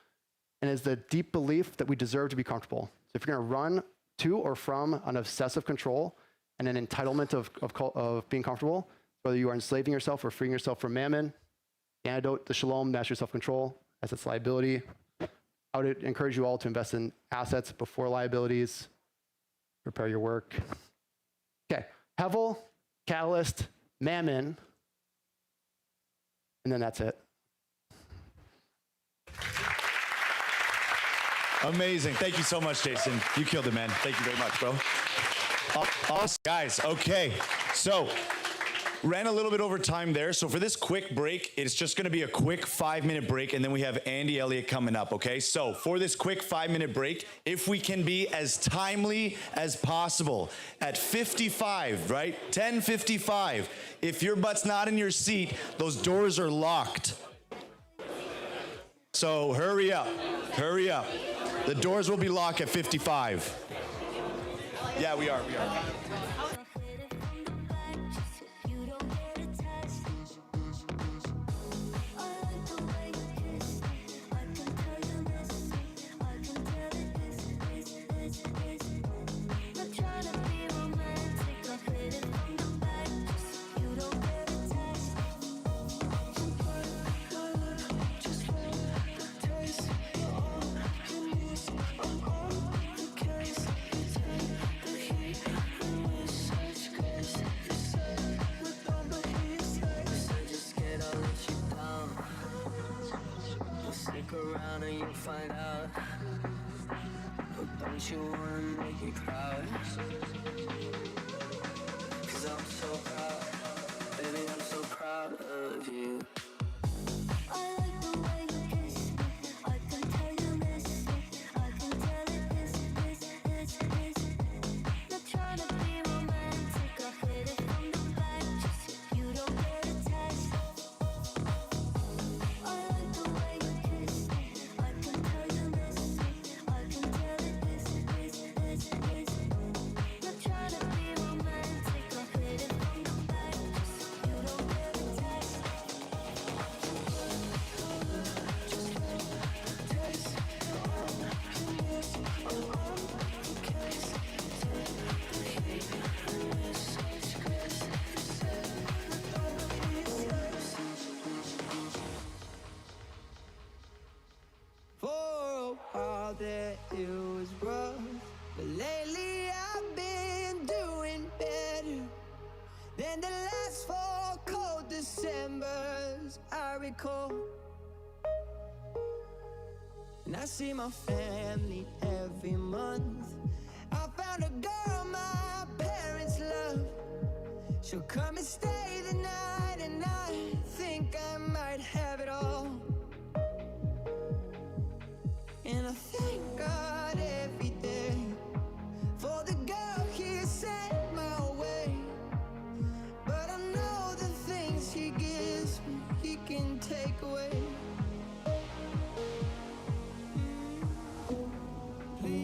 and is the deep belief that we deserve to be comfortable. So if you're gonna run to or from an obsessive control and an entitlement of being comfortable, whether you are enslaving yourself or freeing yourself from mammon, the antidote, the shalom, master self-control, as its liability. I would encourage you all to invest in assets before liabilities. Prepare your work. Okay, Hevel, Catalyst, Mammon, and then that's it. Amazing. Thank you so much, Jason. You killed it, man. Thank you very much, bro. Awesome, guys. Okay, so ran a little bit over time there. So for this quick break, it's just gonna be a quick 5-minute break, and then we have Andy Elliott coming up, okay? So for this quick 5-minute break, if we can be as timely as possible, at 55, right? 10:55, if your butt's not in your seat, those doors are locked. So hurry up, hurry up. The doors will be locked at 55. Yeah, we are. Around and you'll find out. Oh, don't you wanna make me proud? 'Cause I'm so proud, baby, I'm so proud of you. I like the way you kiss me. I can tell you miss me. I can tell it this. Not trying to be romantic. I hit it from the back just so you don't get attached. I like the way you kiss me. I can tell you miss me. I can tell it this. Not trying to be romantic. I hit it from the back just so you don't get attached. For a while there it was rough, but lately And the last 4 cold Decembers I recall. And I see my family every month. I found a girl my parents love. She'll come and stay the night, and I think I might have it all. And I thank God every day for the girl He sent my way. But I know the things He gives me, He can take away. Please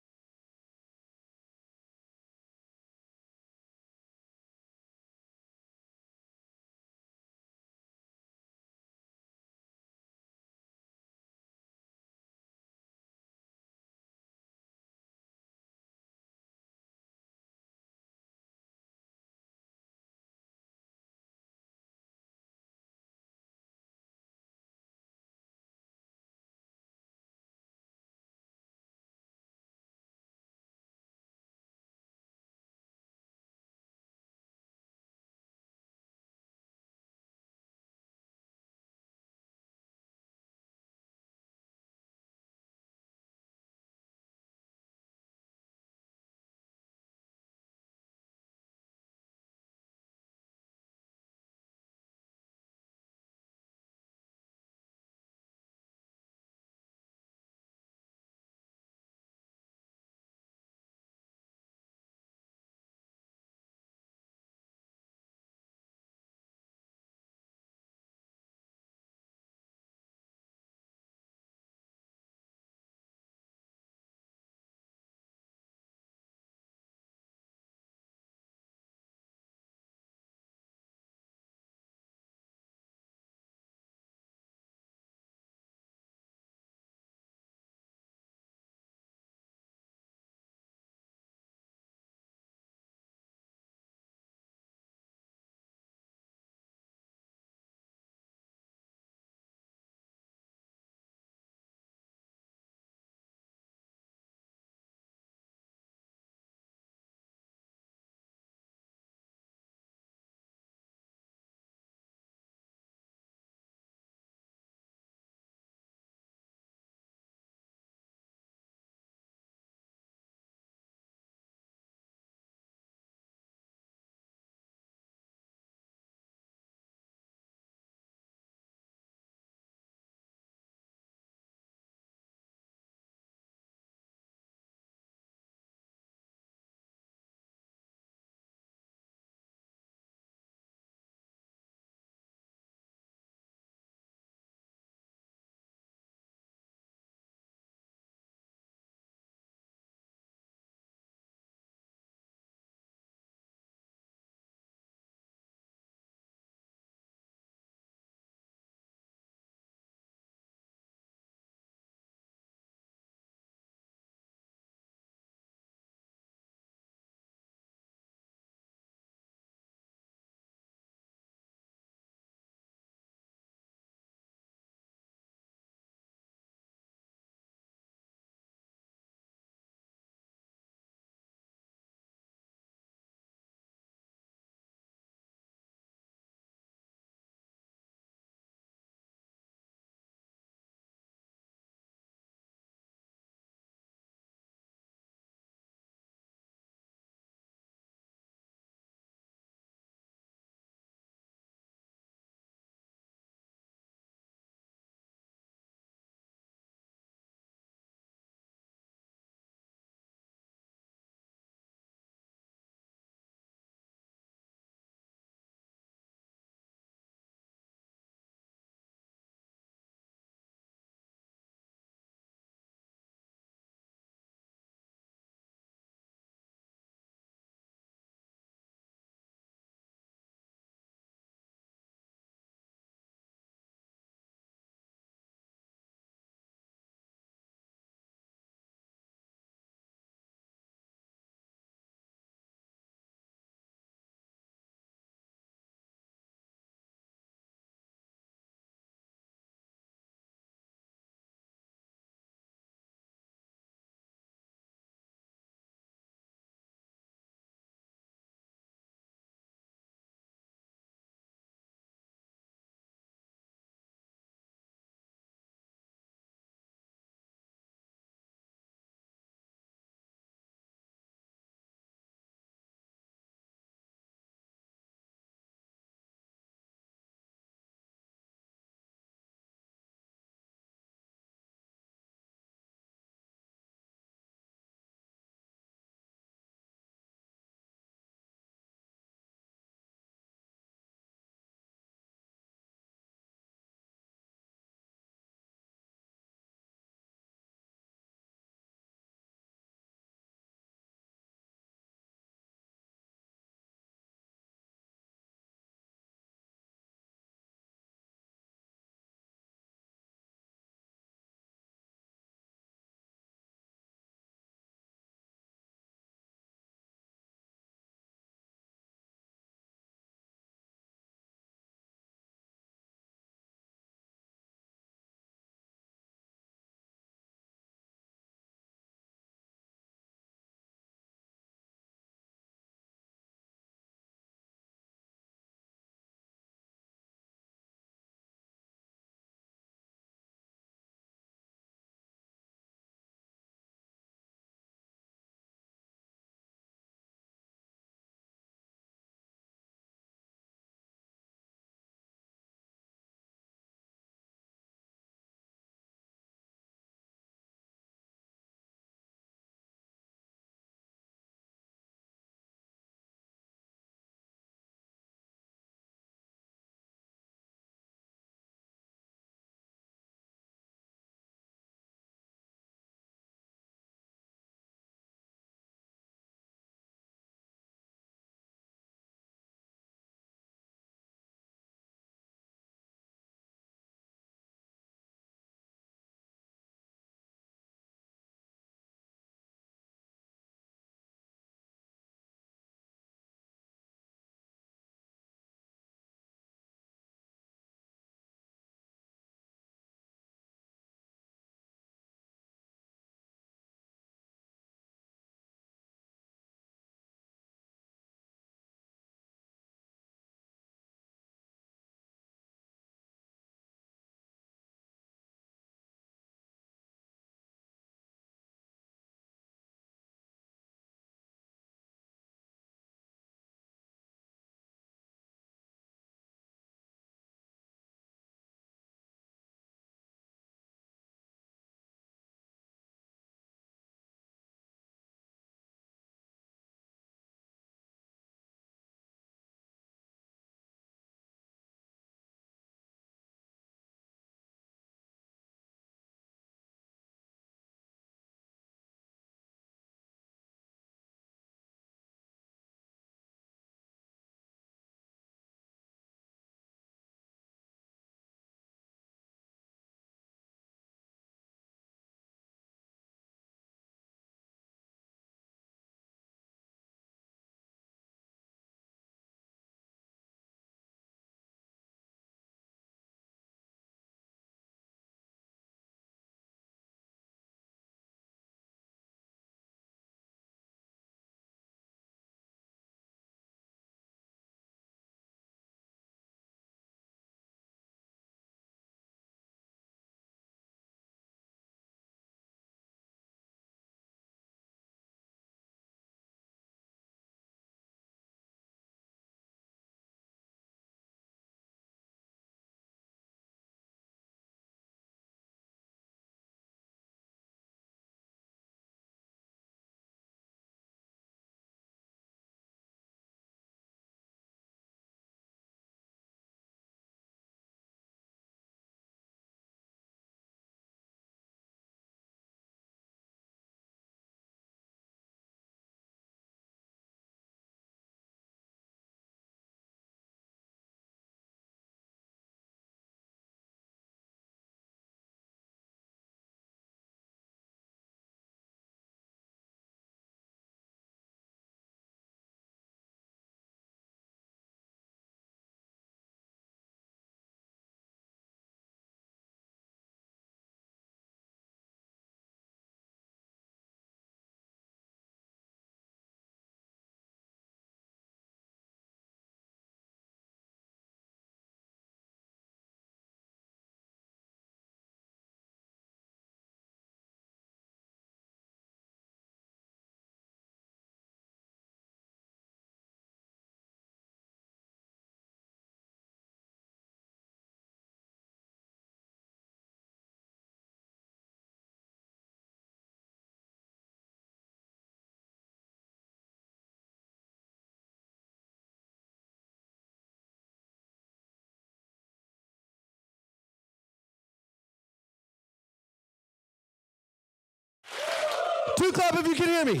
2 clap if you can hear me.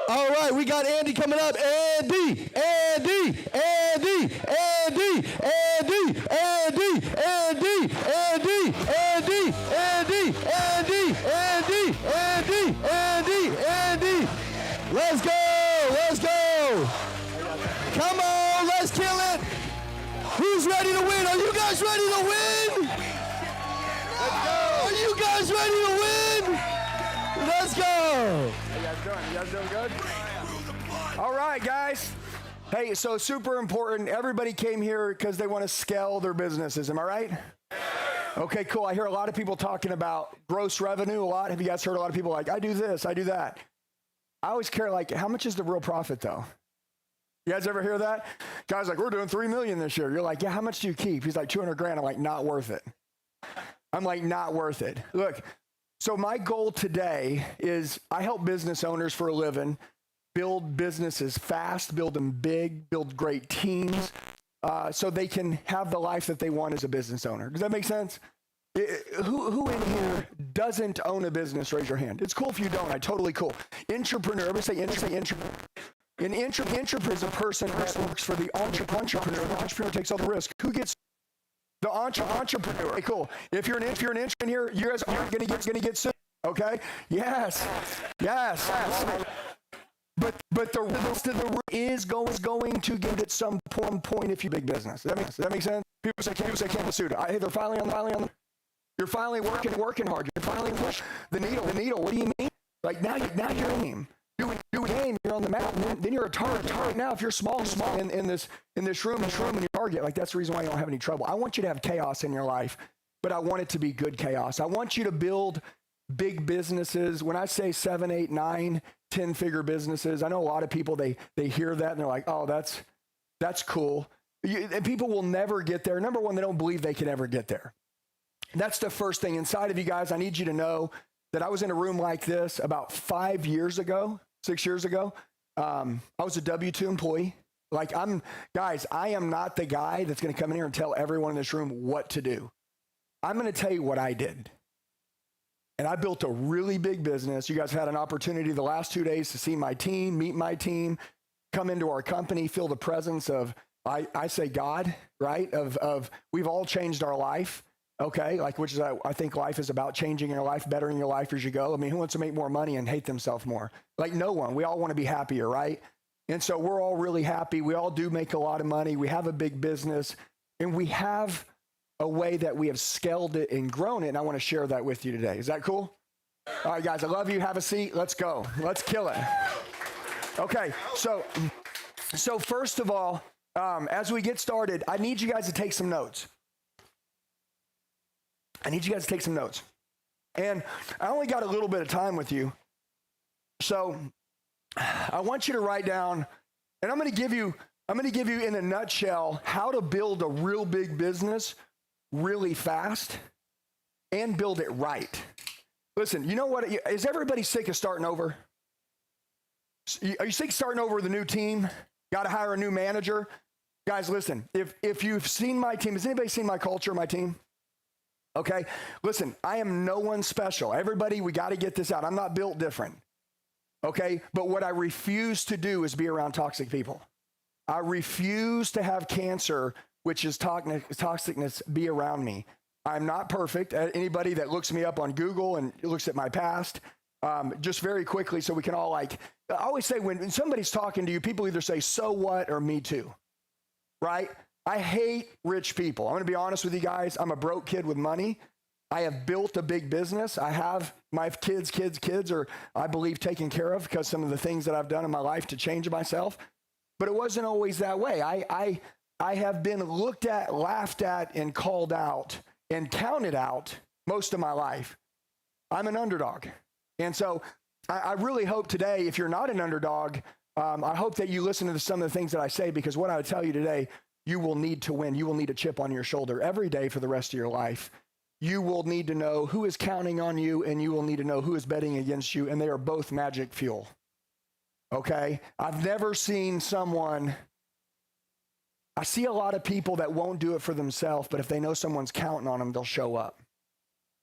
All right, we got Andy coming up. Andy. Let's go. Come on, let's kill it. Who's ready to win? Are you guys ready to win? Let's go. Are you guys ready to win? Let's go. How you guys doing? You guys doing good? All right, guys. Hey, so super important. Everybody came here because they want to scale their businesses. Am I right? Okay, cool. I hear a lot of people talking about gross revenue a lot. Have you guys heard a lot of people like, I do this, I do that? I always care, like, how much is the real profit, though? You guys ever hear that? Guys like, we're doing $3 million this year. You're like, yeah, how much do you keep? He's like, 200 grand. I'm like, not worth it. I'm like, not worth it. Look, so my goal today is I help business owners for a living build businesses fast, build them big, build great teams, so they can have the life that they want as a business owner. Does that make sense? Who in here doesn't own a business? Raise your hand. It's cool if you don't. Totally cool. Entrepreneur. Everybody say entrepreneur. An entrepreneur is a person that works for the entrepreneur. The entrepreneur takes all the risk. Who gets the entrepreneur? Okay, cool. If you're an entrepreneur, you guys aren't going to get sued. Okay? Yes. But the rest of the is going to get at some point if you big business. Does that make sense? People say can't be sued. Hey, they're finally on. You're finally working hard. You're finally pushing the needle. What do you mean? Like now you're a game. You game. You're on the map. And then you're a target. Now if you're small in this room and you target, like that's the reason why you don't have any trouble. I want you to have chaos in your life, but I want it to be good chaos. I want you to build big businesses. When I say 7, 8, 9, 10-figure businesses, I know a lot of people, they hear that and they're like, oh, that's cool. And people will never get there. Number one, they don't believe they can ever get there. That's the first thing. Inside of you guys, I need you to know that I was in a room like this about 6 years ago. I was a W-2 employee. Like I am not the guy that's going to come in here and tell everyone in this room what to do. I'm going to tell you what I did. And I built a really big business. You guys had an opportunity the last 2 days to see my team, meet my team, come into our company, feel the presence of, I say God, right? Of we've all changed our life, okay? Like, which is, I think life is about changing your life, bettering your life as you go. I mean, who wants to make more money and hate themselves more? Like no one. We all want to be happier, right? And so we're all really happy. We all do make a lot of money. We have a big business, and we have a way that we have scaled it and grown it, and I want to share that with you today. Is that cool? All right, guys, I love you. Have a seat. Let's go. Let's kill it. Okay, so first of all, as we get started, I need you guys to take some notes. And I only got a little bit of time with you, so I want you to write down, and I'm going to give you in a nutshell how to build a real big business really fast and build it right. Listen, you know what? Is everybody sick of starting over? Are you sick of starting over with a new team? Got to hire a new manager? Guys, listen, if you've seen my team, has anybody seen my culture, my team? Okay, listen, I am no one special. Everybody, we got to get this out. I'm not built different. Okay, but what I refuse to do is be around toxic people. I refuse to have cancer, which is toxicness, be around me. I'm not perfect. Anybody that looks me up on Google and looks at my past, just very quickly so we can all I always say when somebody's talking to you, people either say, so what, or me too, right? I hate rich people. I'm going to be honest with you guys. I'm a broke kid with money. I have built a big business. I have my kids are, I believe, taken care of because some of the things that I've done in my life to change myself. But it wasn't always that way. I have been looked at, laughed at, and called out and counted out most of my life. I'm an underdog. And so I really hope today, if you're not an underdog, I hope that you listen to some of the things that I say, because what I would tell you today, you will need to win. You will need a chip on your shoulder every day for the rest of your life. You will need to know who is counting on you, and you will need to know who is betting against you, and they are both magic fuel. Okay? I've never seen someone, I see a lot of people that won't do it for themselves, but if they know someone's counting on them, they'll show up.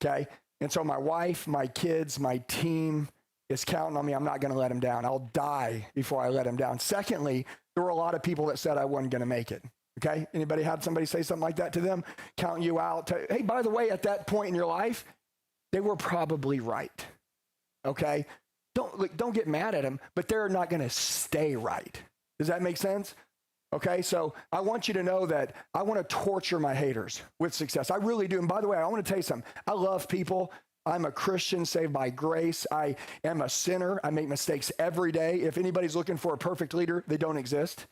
Okay? And so my wife, my kids, my team, is counting on me. I'm not going to let him down. I'll die before I let him down. Secondly, there were a lot of people that said I wasn't going to make it. Okay? Anybody had somebody say something like that to them? Count you out. Hey, by the way, at that point in your life, they were probably right. Okay? Don't get mad at them, but they're not going to stay right. Does that make sense? Okay, so I want you to know that I want to torture my haters with success. I really do. And by the way, I want to tell you something. I love people. I'm a Christian saved by grace. I am a sinner. I make mistakes every day. If anybody's looking for a perfect leader, they don't exist.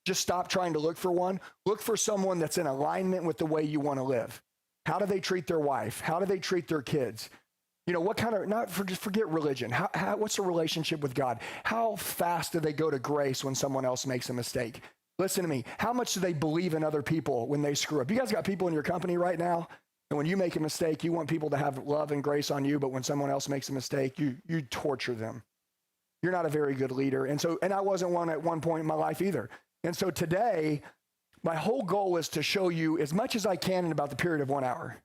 Just stop trying to look for one. Look for someone that's in alignment with the way you want to live. How do they treat their wife? How do they treat their kids? You know, what kind of, just forget religion. What's the relationship with God? How fast do they go to grace when someone else makes a mistake? Listen to me. How much do they believe in other people when they screw up? You guys got people in your company right now, and when you make a mistake, you want people to have love and grace on you, but when someone else makes a mistake, you torture them. You're not a very good leader. And I wasn't one at one point in my life either. And so today, my whole goal is to show you as much as I can in about the period of 1 hour,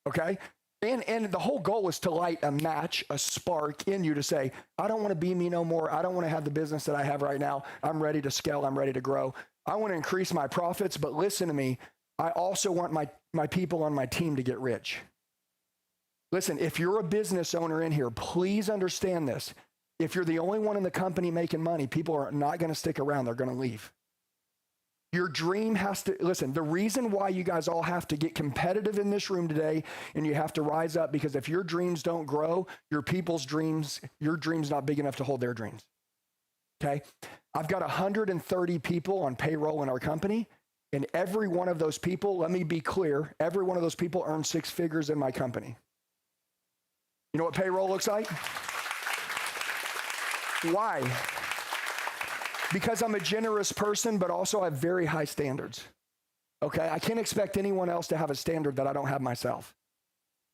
okay? And the whole goal is to light a match, a spark in you to say, I don't want to be me no more. I don't want to have the business that I have right now. I'm ready to scale. I'm ready to grow. I want to increase my profits, but listen to me. I also want my people on my team to get rich. Listen, if you're a business owner in here, please understand this. If you're the only one in the company making money, people are not going to stick around. They're going to leave. Your dream has to, listen, the reason why you guys all have to get competitive in this room today and you have to rise up, because if your dreams don't grow, your people's dreams, your dream's not big enough to hold their dreams. Okay? I've got 130 people on payroll in our company, and every one of those people, let me be clear, every one of those people earn 6 figures in my company. You know what payroll looks like? Why? Because I'm a generous person, but also I have very high standards. Okay? I can't expect anyone else to have a standard that I don't have myself.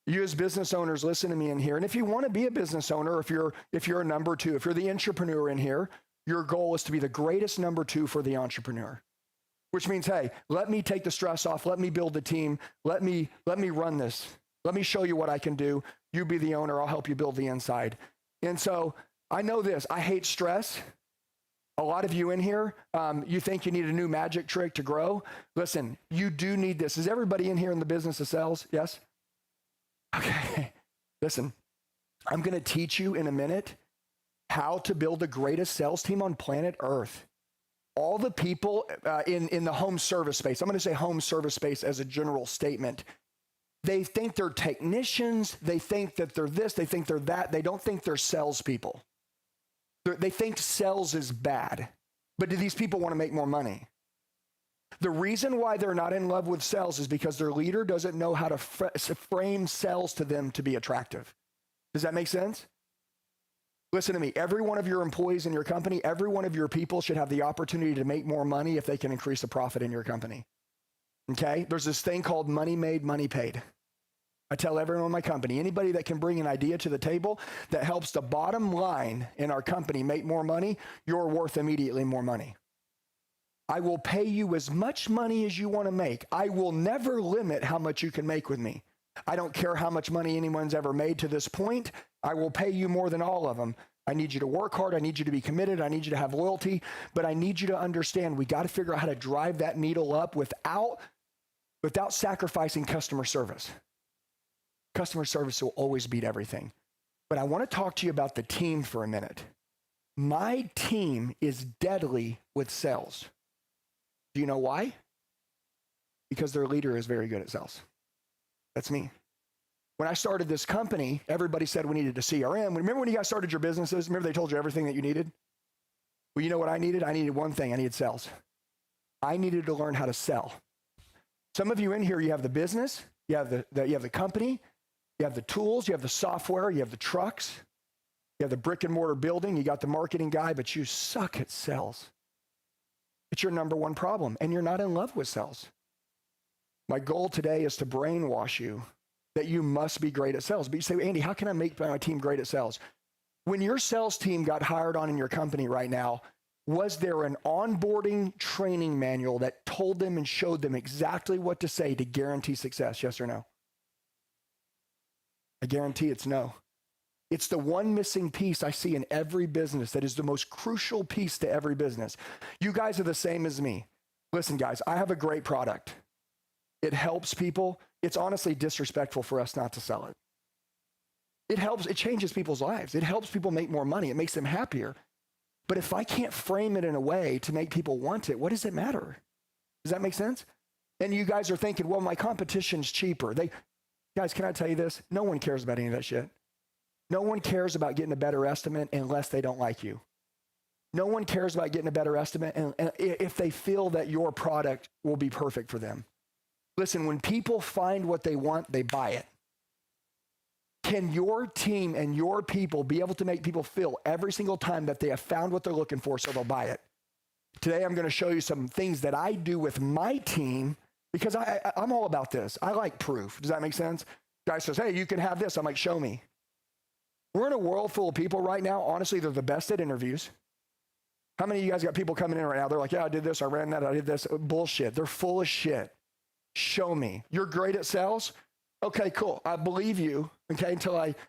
You as business owners, listen to me in here. And if you want to be a business owner, if you're a number 2, if you're the entrepreneur in here, your goal is to be the greatest number 2 for the entrepreneur. Which means, hey, let me take the stress off. Let me build the team. Let me run this. Let me show you what I can do. You be the owner. I'll help you build the inside. And so I know this. I hate stress. A lot of you in here, you think you need a new magic trick to grow. Listen, you do need this. Is everybody in here in the business of sales? Yes? Okay. Listen, I'm going to teach you in a minute how to build the greatest sales team on planet Earth. All the people in the home service space, I'm going to say home service space as a general statement. They think they're technicians. They think that they're this. They think they're that. They don't think they're salespeople. They think sales is bad, but do these people want to make more money? The reason why they're not in love with sales is because their leader doesn't know how to frame sales to them to be attractive. Does that make sense? Listen to me. Every one of your employees in your company, every one of your people should have the opportunity to make more money if they can increase the profit in your company. Okay? There's this thing called money made, money paid. I tell everyone in my company, anybody that can bring an idea to the table that helps the bottom line in our company make more money, you're worth immediately more money. I will pay you as much money as you want to make. I will never limit how much you can make with me. I don't care how much money anyone's ever made to this point. I will pay you more than all of them. I need you to work hard. I need you to be committed. I need you to have loyalty. But I need you to understand we got to figure out how to drive that needle up without sacrificing customer service. Customer service will always beat everything. But I want to talk to you about the team for a minute. My team is deadly with sales. Do you know why? Because their leader is very good at sales. That's me. When I started this company, everybody said we needed a CRM. Remember when you guys started your businesses? Remember they told you everything that you needed? Well, you know what I needed? I needed one thing. I needed sales. I needed to learn how to sell. Some of you in here, you have the business, you have the company, you have the tools, you have the software, you have the trucks, you have the brick and mortar building, you got the marketing guy, but you suck at sales. It's your number one problem, and you're not in love with sales. My goal today is to brainwash you that you must be great at sales. But you say, Andy, how can I make my team great at sales? When your sales team got hired on in your company right now, was there an onboarding training manual that told them and showed them exactly what to say to guarantee success? Yes or no? I guarantee it's no. It's the one missing piece I see in every business that is the most crucial piece to every business. You guys are the same as me. Listen, guys, I have a great product. It helps people. It's honestly disrespectful for us not to sell it. It changes people's lives. It helps people make more money. It makes them happier. But if I can't frame it in a way to make people want it, what does it matter? Does that make sense? And you guys are thinking, well, my competition's cheaper. Guys, can I tell you this? No one cares about any of that shit. No one cares about getting a better estimate unless they don't like you. No one cares about getting a better estimate and if they feel that your product will be perfect for them. Listen, when people find what they want, they buy it. Can your team and your people be able to make people feel every single time that they have found what they're looking for so they'll buy it? Today, I'm going to show you some things that I do with my team because I'm all about this. I like proof. Does that make sense? Guy says, hey, you can have this. I'm like, show me. We're in a world full of people right now. Honestly, they're the best at interviews. How many of you guys got people coming in right now? They're like, yeah, I did this. I ran that. I did this. Bullshit. They're full of shit. Show me. You're great at sales? Okay, cool. I believe you, okay,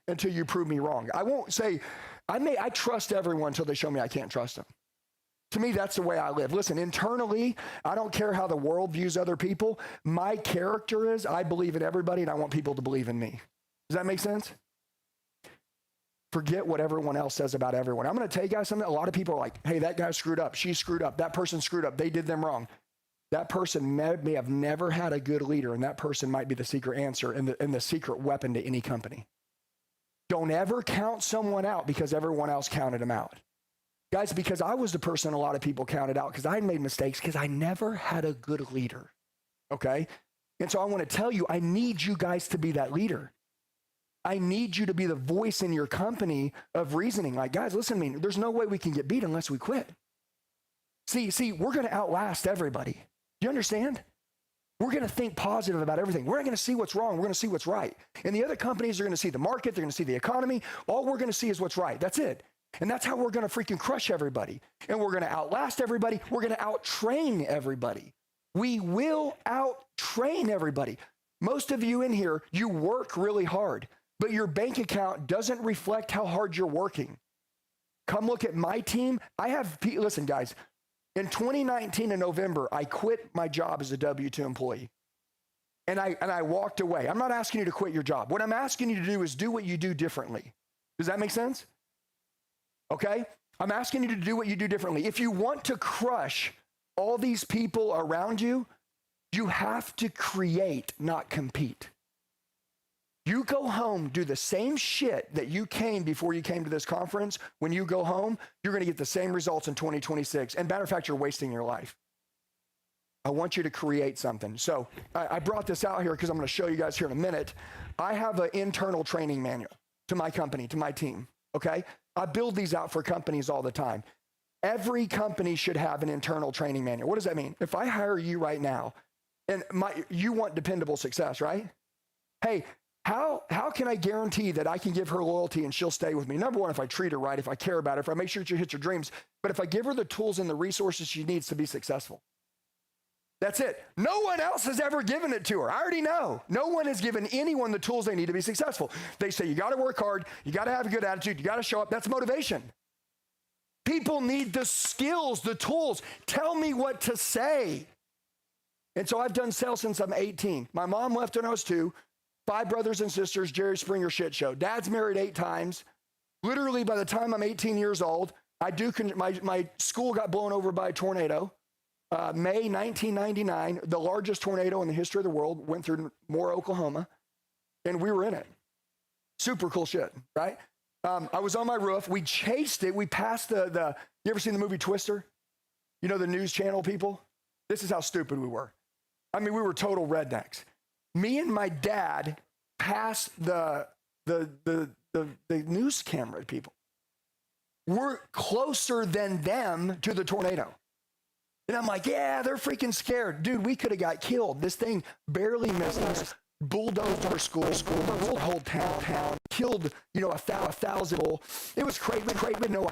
until you prove me wrong. I won't say, I trust everyone until they show me I can't trust them. To me, that's the way I live. Listen, internally, I don't care how the world views other people. My character is I believe in everybody and I want people to believe in me. Does that make sense? Forget what everyone else says about everyone. I'm going to tell you guys something. A lot of people are like, hey, that guy screwed up. She screwed up. That person screwed up. They did them wrong. That person may have never had a good leader, and that person might be the secret answer and the secret weapon to any company. Don't ever count someone out because everyone else counted them out. Guys, because I was the person a lot of people counted out because I made mistakes because I never had a good leader, okay? And so I want to tell you, I need you guys to be that leader. I need you to be the voice in your company of reasoning. Like, guys, listen to me. There's no way we can get beat unless we quit. See, we're going to outlast everybody. Do you understand? We're going to think positive about everything. We're not going to see what's wrong. We're going to see what's right. And the other companies are going to see the market. They're going to see the economy. All we're going to see is what's right. That's it. And that's how we're going to freaking crush everybody. And we're going to outlast everybody. We're going to out-train everybody. We will out-train everybody. Most of you in here, you work really hard, but your bank account doesn't reflect how hard you're working. Come look at my team. Listen, guys, in 2019 in November, I quit my job as a W-2 employee. And I walked away. I'm not asking you to quit your job. What I'm asking you to do is do what you do differently. Does that make sense? Okay? I'm asking you to do what you do differently. If you want to crush all these people around you, you have to create, not compete. You go home, do the same shit that you came before you came to this conference. When you go home, you're going to get the same results in 2026. And matter of fact, you're wasting your life. I want you to create something. So I brought this out here because I'm going to show you guys here in a minute. I have an internal training manual to my company, to my team, okay? I build these out for companies all the time. Every company should have an internal training manual. What does that mean? If I hire you right now, and you want dependable success, right? Hey, how can I guarantee that I can give her loyalty and she'll stay with me? Number one, if I treat her right, if I care about her, if I make sure she hits her dreams, but if I give her the tools and the resources she needs to be successful. That's it. No one else has ever given it to her. I already know. No one has given anyone the tools they need to be successful. They say, you got to work hard. You got to have a good attitude. You got to show up. That's motivation. People need the skills, the tools. Tell me what to say. And so I've done sales since I'm 18. My mom left when I was 2. 5 brothers and sisters, Jerry Springer shit show. Dad's married 8 times. Literally, by the time I'm 18 years old, my school got blown over by a tornado. May 1999, the largest tornado in the history of the world, went through Moore, Oklahoma, and we were in it. Super cool shit, right? I was on my roof. We chased it. We passed you ever seen the movie Twister? You know, the news channel people? This is how stupid we were. I mean, we were total rednecks. Me and my dad passed the news camera people. We're closer than them to the tornado. And I'm like, yeah, they're freaking scared. Dude, we could have got killed. This thing barely missed us. Bulldozed our school, rolled whole town, killed, 1,000 people. It was crazy, no.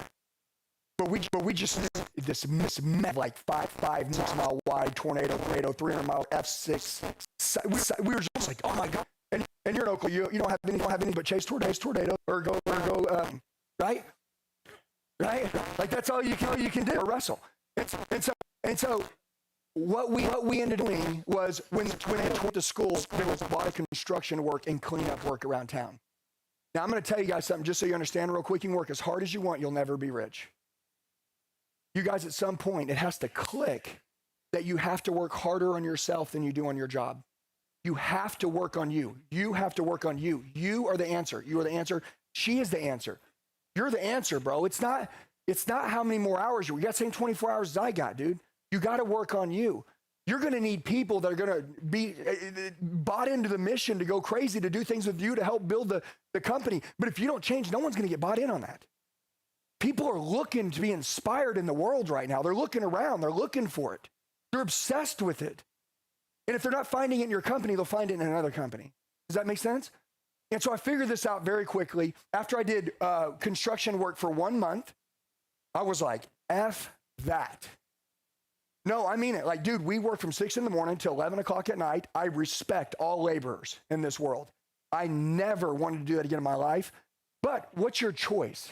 But we just, this like 5 mile wide tornado, 300 mile F6. We were just like, oh my God. And and you're in Oakland, you don't have any but chase tornado or go, right? Right? Like that's all you can do, or wrestle. And so what we ended up doing was when I went to school, there was a lot of construction work and cleanup work around town. Now I'm going to tell you guys something just so you understand real quick. You can work as hard as you want, you'll never be rich. You guys, at some point, it has to click that you have to work harder on yourself than you do on your job. You have to work on you. You have to work on you. You are the answer. You are the answer. She is the answer. You're the answer, bro. It's not how many more hours you got the same 24 hours as I got, dude. You got to work on you. You're going to need people that are going to be bought into the mission to go crazy, to do things with you, to help build the company. But if you don't change, no one's going to get bought in on that. People are looking to be inspired in the world right now. They're looking around. They're looking for it. They're obsessed with it. And if they're not finding it in your company, they'll find it in another company. Does that make sense? And so I figured this out very quickly. After I did construction work for 1 month, I was like, F that. No, I mean it. Like, dude, we work from 6 in the morning till 11 o'clock at night. I respect all laborers in this world. I never wanted to do that again in my life. But what's your choice?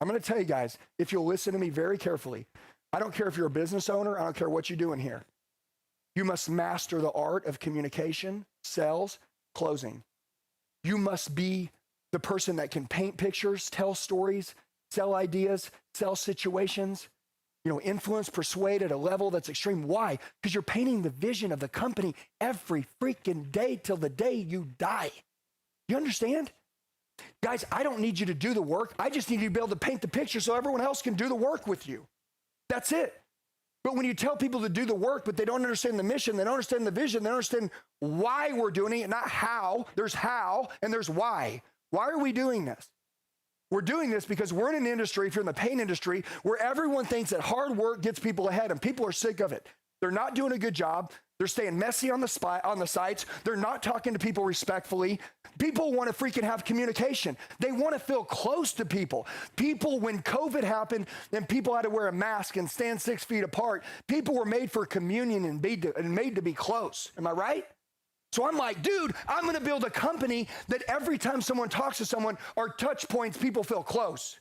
I'm going to tell you guys, if you'll listen to me very carefully, I don't care if you're a business owner. I don't care what you do in here. You must master the art of communication, sales, closing. You must be the person that can paint pictures, tell stories, sell ideas, sell situations, influence, persuade at a level that's extreme. Why? Because you're painting the vision of the company every freaking day till the day you die. You understand? Guys, I don't need you to do the work. I just need you to be able to paint the picture so everyone else can do the work with you. That's it. But when you tell people to do the work, but they don't understand the mission, they don't understand the vision, they don't understand why we're doing it, not how. There's how and there's why. Why are we doing this? We're doing this because we're in an industry, if you're in the paint industry, where everyone thinks that hard work gets people ahead, and people are sick of it. They're not doing a good job. They're staying messy on the sites. They're not talking to people respectfully. People want to freaking have communication. They want to feel close to people. People, when COVID happened and people had to wear a mask and stand 6 feet apart, people were made for communion and made to be close. Am I right? So I'm like, dude, I'm going to build a company that every time someone talks to someone, our touch points, people feel close.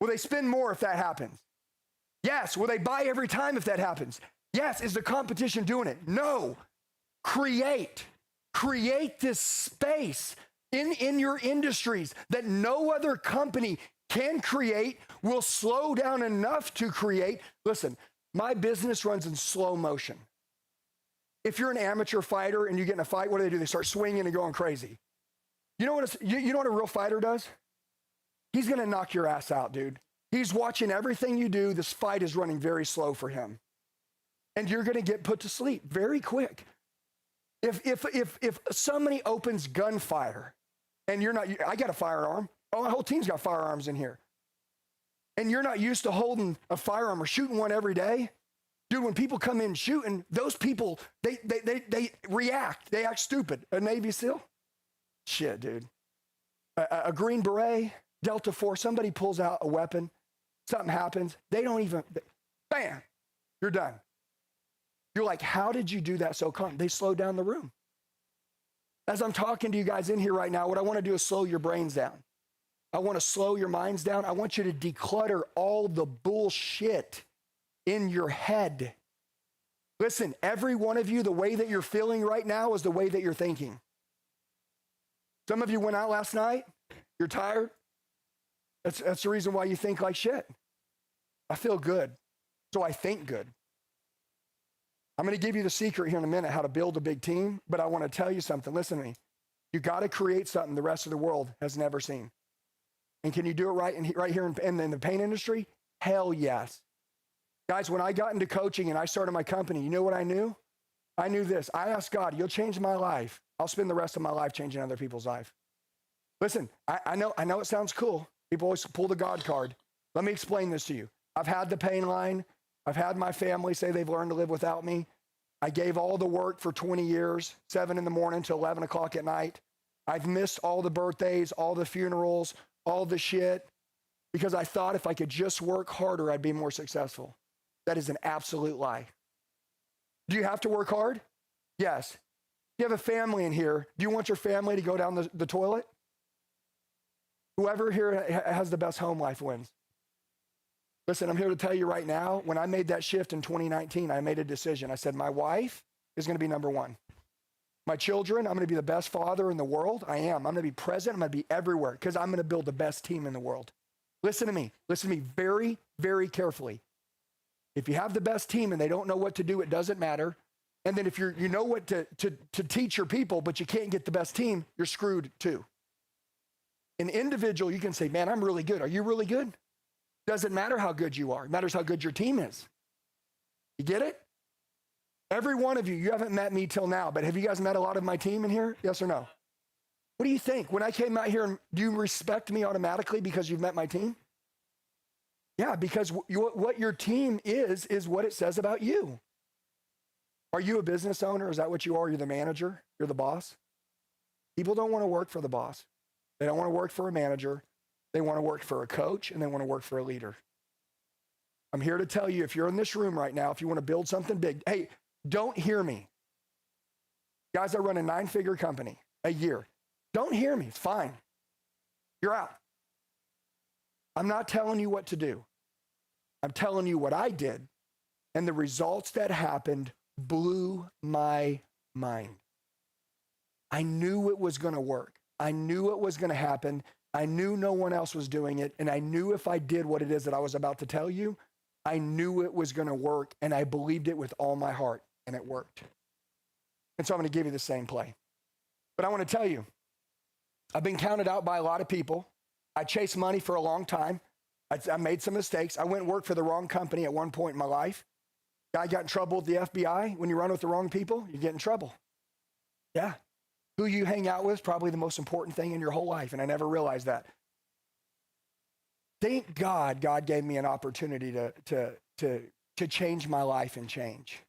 Will they spend more if that happens? Yes. Will they buy every time if that happens? Yes. Is the competition doing it? No. Create this space in your industries that no other company can create, will slow down enough to create. Listen, my business runs in slow motion. If you're an amateur fighter and you get in a fight, what do? They start swinging and going crazy. You know what a real fighter does? He's going to knock your ass out, dude. He's watching everything you do. This fight is running very slow for him. And you're going to get put to sleep very quick. If somebody opens gunfire and you're not, I got a firearm. Oh, my whole team's got firearms in here. And you're not used to holding a firearm or shooting one every day. Dude, when people come in shooting, those people, they react. They act stupid. A Navy SEAL? Shit, dude. A Green Beret, Delta Force, somebody pulls out a weapon, something happens, bam, you're done. You're like, how did you do that so calm? They slowed down the room. As I'm talking to you guys in here right now, what I want to do is slow your brains down. I want to slow your minds down. I want you to declutter all the bullshit in your head. Listen, every one of you, the way that you're feeling right now is the way that you're thinking. Some of you went out last night. You're tired. That's the reason why you think like shit. I feel good, so I think good. I'm going to give you the secret here in a minute, how to build a big team, but I want to tell you something. Listen to me. You got to create something the rest of the world has never seen. And can you do it right here in the paint industry? Hell yes. Guys, when I got into coaching and I started my company, you know what I knew? I knew this. I asked God, you'll change my life. I'll spend the rest of my life changing other people's life. Listen, I know it sounds cool. People always pull the God card. Let me explain this to you. I've had the pain line. I've had my family say they've learned to live without me. I gave all the work for 20 years, 7 in the morning to 11 o'clock at night. I've missed all the birthdays, all the funerals, all the shit, because I thought if I could just work harder, I'd be more successful. That is an absolute lie. Do you have to work hard? Yes. You have a family in here. Do you want your family to go down the toilet? Whoever here has the best home life wins. Listen, I'm here to tell you right now, when I made that shift in 2019, I made a decision. I said, my wife is going to be number one. My children, I'm going to be the best father in the world. I am. I'm going to be present. I'm going to be everywhere because I'm going to build the best team in the world. Listen to me. Listen to me very, very carefully. If you have the best team and they don't know what to do, it doesn't matter. And then if you know what to teach your people, but you can't get the best team, you're screwed too. An individual, you can say, man, I'm really good. Are you really good? Doesn't matter how good you are. It matters how good your team is. You get it? Every one of you, you haven't met me till now, but have you guys met a lot of my team in here? Yes or no? What do you think? When I came out here, do you respect me automatically because you've met my team? Yeah, because what your team is what it says about you. Are you a business owner? Is that what you are? You're the manager? You're the boss? People don't want to work for the boss. They don't want to work for a manager. They want to work for a coach, and they want to work for a leader. I'm here to tell you, if you're in this room right now, if you want to build something big, hey, don't hear me. Guys, I run a 9-figure company a year. Don't hear me. It's fine. You're out. I'm not telling you what to do. I'm telling you what I did, and the results that happened blew my mind. I knew it was going to work. I knew it was going to happen. I knew no one else was doing it, and I knew if I did what it is that I was about to tell you, I knew it was going to work, and I believed it with all my heart, and it worked. And so I'm going to give you the same play. But I want to tell you, I've been counted out by a lot of people. I chased money for a long time. I made some mistakes. I went and worked for the wrong company at one point in my life. I got in trouble with the FBI. When you run with the wrong people, you get in trouble. Yeah. Who you hang out with is probably the most important thing in your whole life, and I never realized that. Thank God, God gave me an opportunity to change my life and change.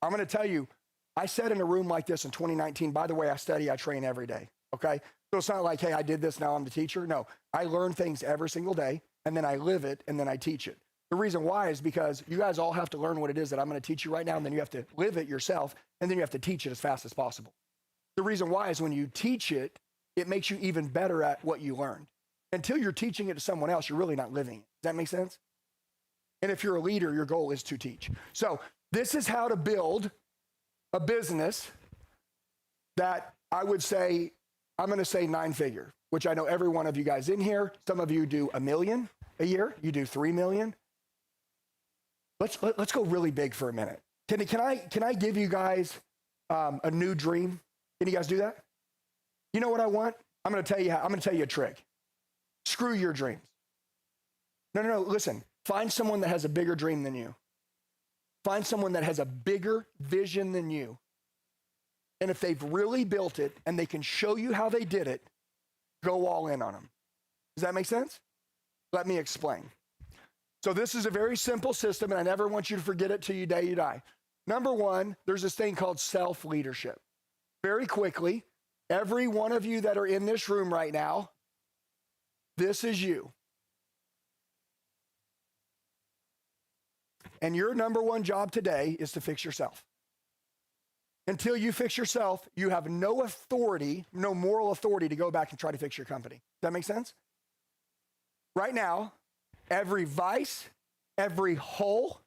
I'm going to tell you, I sat in a room like this in 2019. By the way, I study, I train every day, okay? So it's not like, hey, I did this, now I'm the teacher. No, I learn things every single day, and then I live it, and then I teach it. The reason why is because you guys all have to learn what it is that I'm going to teach you right now, and then you have to live it yourself, and then you have to teach it as fast as possible. The reason why is when you teach it, it makes you even better at what you learned. Until you're teaching it to someone else, you're really not living it. Does that make sense? And if you're a leader, your goal is to teach. So this is how to build a business that I would say, I'm going to say 9-figure, which I know every one of you guys in here. Some of you do $1 million a year. You do $3 million. Let's go really big for a minute. Can I give you guys a new dream? Can you guys do that? You know what I want? I'm going to tell you a trick. Screw your dreams. No, listen. Find someone that has a bigger dream than you. Find someone that has a bigger vision than you. And if they've really built it and they can show you how they did it, go all in on them. Does that make sense? Let me explain. So this is a very simple system, and I never want you to forget it till you die. Number one, there's this thing called self-leadership. Very quickly, every one of you that are in this room right now, this is you. And your number one job today is to fix yourself. Until you fix yourself, you have no authority, no moral authority to go back and try to fix your company. Does that make sense? Right now, every vice, every hole,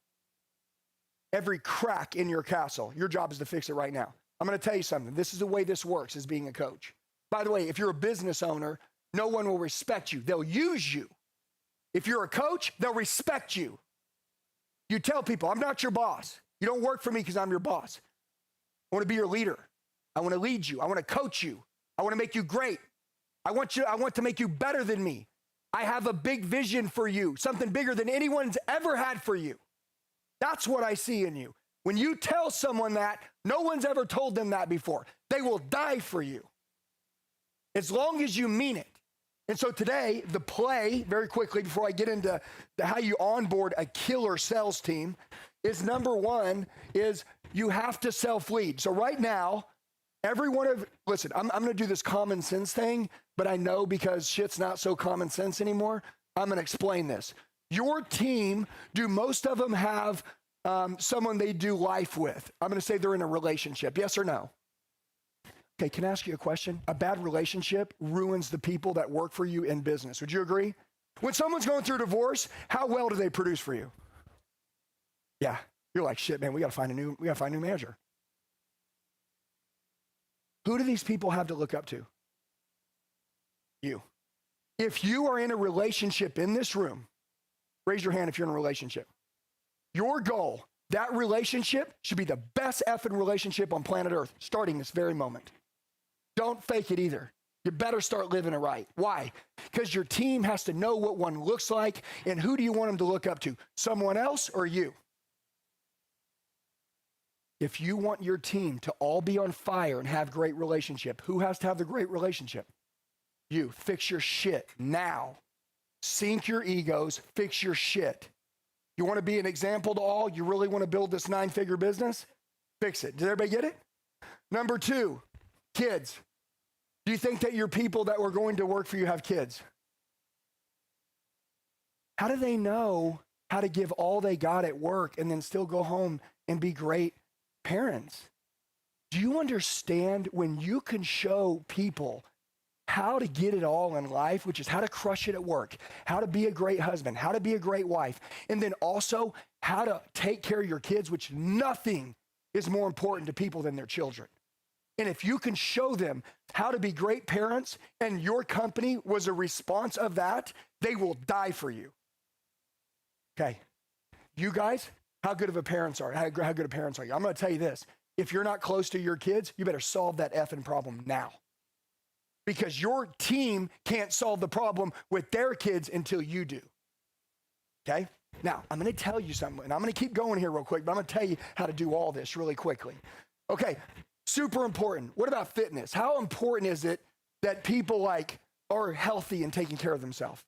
every crack in your castle, your job is to fix it right now. I'm going to tell you something. This is the way this works as being a coach. By the way, if you're a business owner, no one will respect you. They'll use you. If you're a coach, they'll respect you. You tell people, I'm not your boss. You don't work for me because I'm your boss. I want to be your leader. I want to lead you. I want to coach you. I want to make you great. I want to make you better than me. I have a big vision for you, something bigger than anyone's ever had for you. That's what I see in you. When you tell someone that, no one's ever told them that before. They will die for you as long as you mean it. And so today, the play, very quickly, before I get into how you onboard a killer sales team, is number one, is you have to self-lead. So right now, listen, I'm going to do this common sense thing, but I know because shit's not so common sense anymore, I'm going to explain this. Your team, do most of them have someone they do life with? I'm going to say they're in a relationship. Yes or no? Okay, can I ask you a question? A bad relationship ruins the people that work for you in business. Would you agree? When someone's going through a divorce, how well do they produce for you? Yeah, you're like, shit, man, we gotta find a new manager. Who do these people have to look up to? You. If you are in a relationship in this room, raise your hand if you're in a relationship. Your goal, that relationship should be the best effing relationship on planet Earth, starting this very moment. Don't fake it either. You better start living it right. Why? Because your team has to know what one looks like, and who do you want them to look up to? Someone else or you? If you want your team to all be on fire and have great relationship, who has to have the great relationship? You. Fix your shit now. Sink your egos, fix your shit. You want to be an example to all? You really want to build this 9-figure business? Fix it. Did everybody get it? Number 2, kids. Do you think that your people that were going to work for you have kids? How do they know how to give all they got at work and then still go home and be great parents? Do you understand when you can show people how to get it all in life, which is how to crush it at work, how to be a great husband, how to be a great wife, and then also how to take care of your kids, which nothing is more important to people than their children. And if you can show them how to be great parents and your company was a response of that, they will die for you. Okay. You guys, how good of parents are you? I'm going to tell you this. If you're not close to your kids, you better solve that effing problem now. Because your team can't solve the problem with their kids until you do. Okay? Now, I'm going to tell you something, and I'm going to keep going here real quick, but I'm going to tell you how to do all this really quickly. Okay, super important. What about fitness? How important is it that people are healthy and taking care of themselves?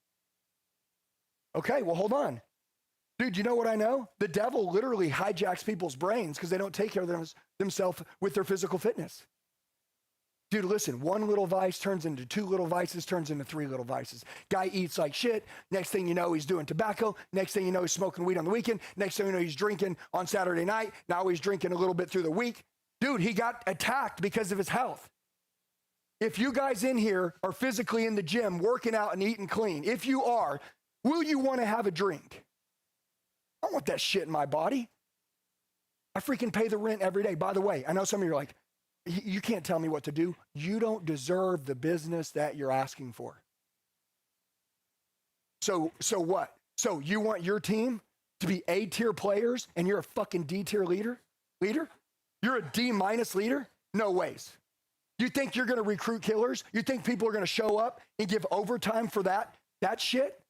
Okay, well, hold on. Dude, you know what I know? The devil literally hijacks people's brains because they don't take care of themselves with their physical fitness. Dude, listen, 1 little vice turns into 2 little vices, turns into 3 little vices. Guy eats like shit. Next thing you know, he's doing tobacco. Next thing you know, he's smoking weed on the weekend. Next thing you know, he's drinking on Saturday night. Now he's drinking a little bit through the week. Dude, he got attacked because of his health. If you guys in here are physically in the gym, working out and eating clean, if you are, will you want to have a drink? I don't want that shit in my body. I freaking pay the rent every day. By the way, I know some of you are like, you can't tell me what to do. You don't deserve the business that you're asking for. So what? So you want your team to be A-tier players and you're a fucking D-tier leader? You're a D- leader? No ways. You think you're going to recruit killers? You think people are going to show up and give overtime for that shit?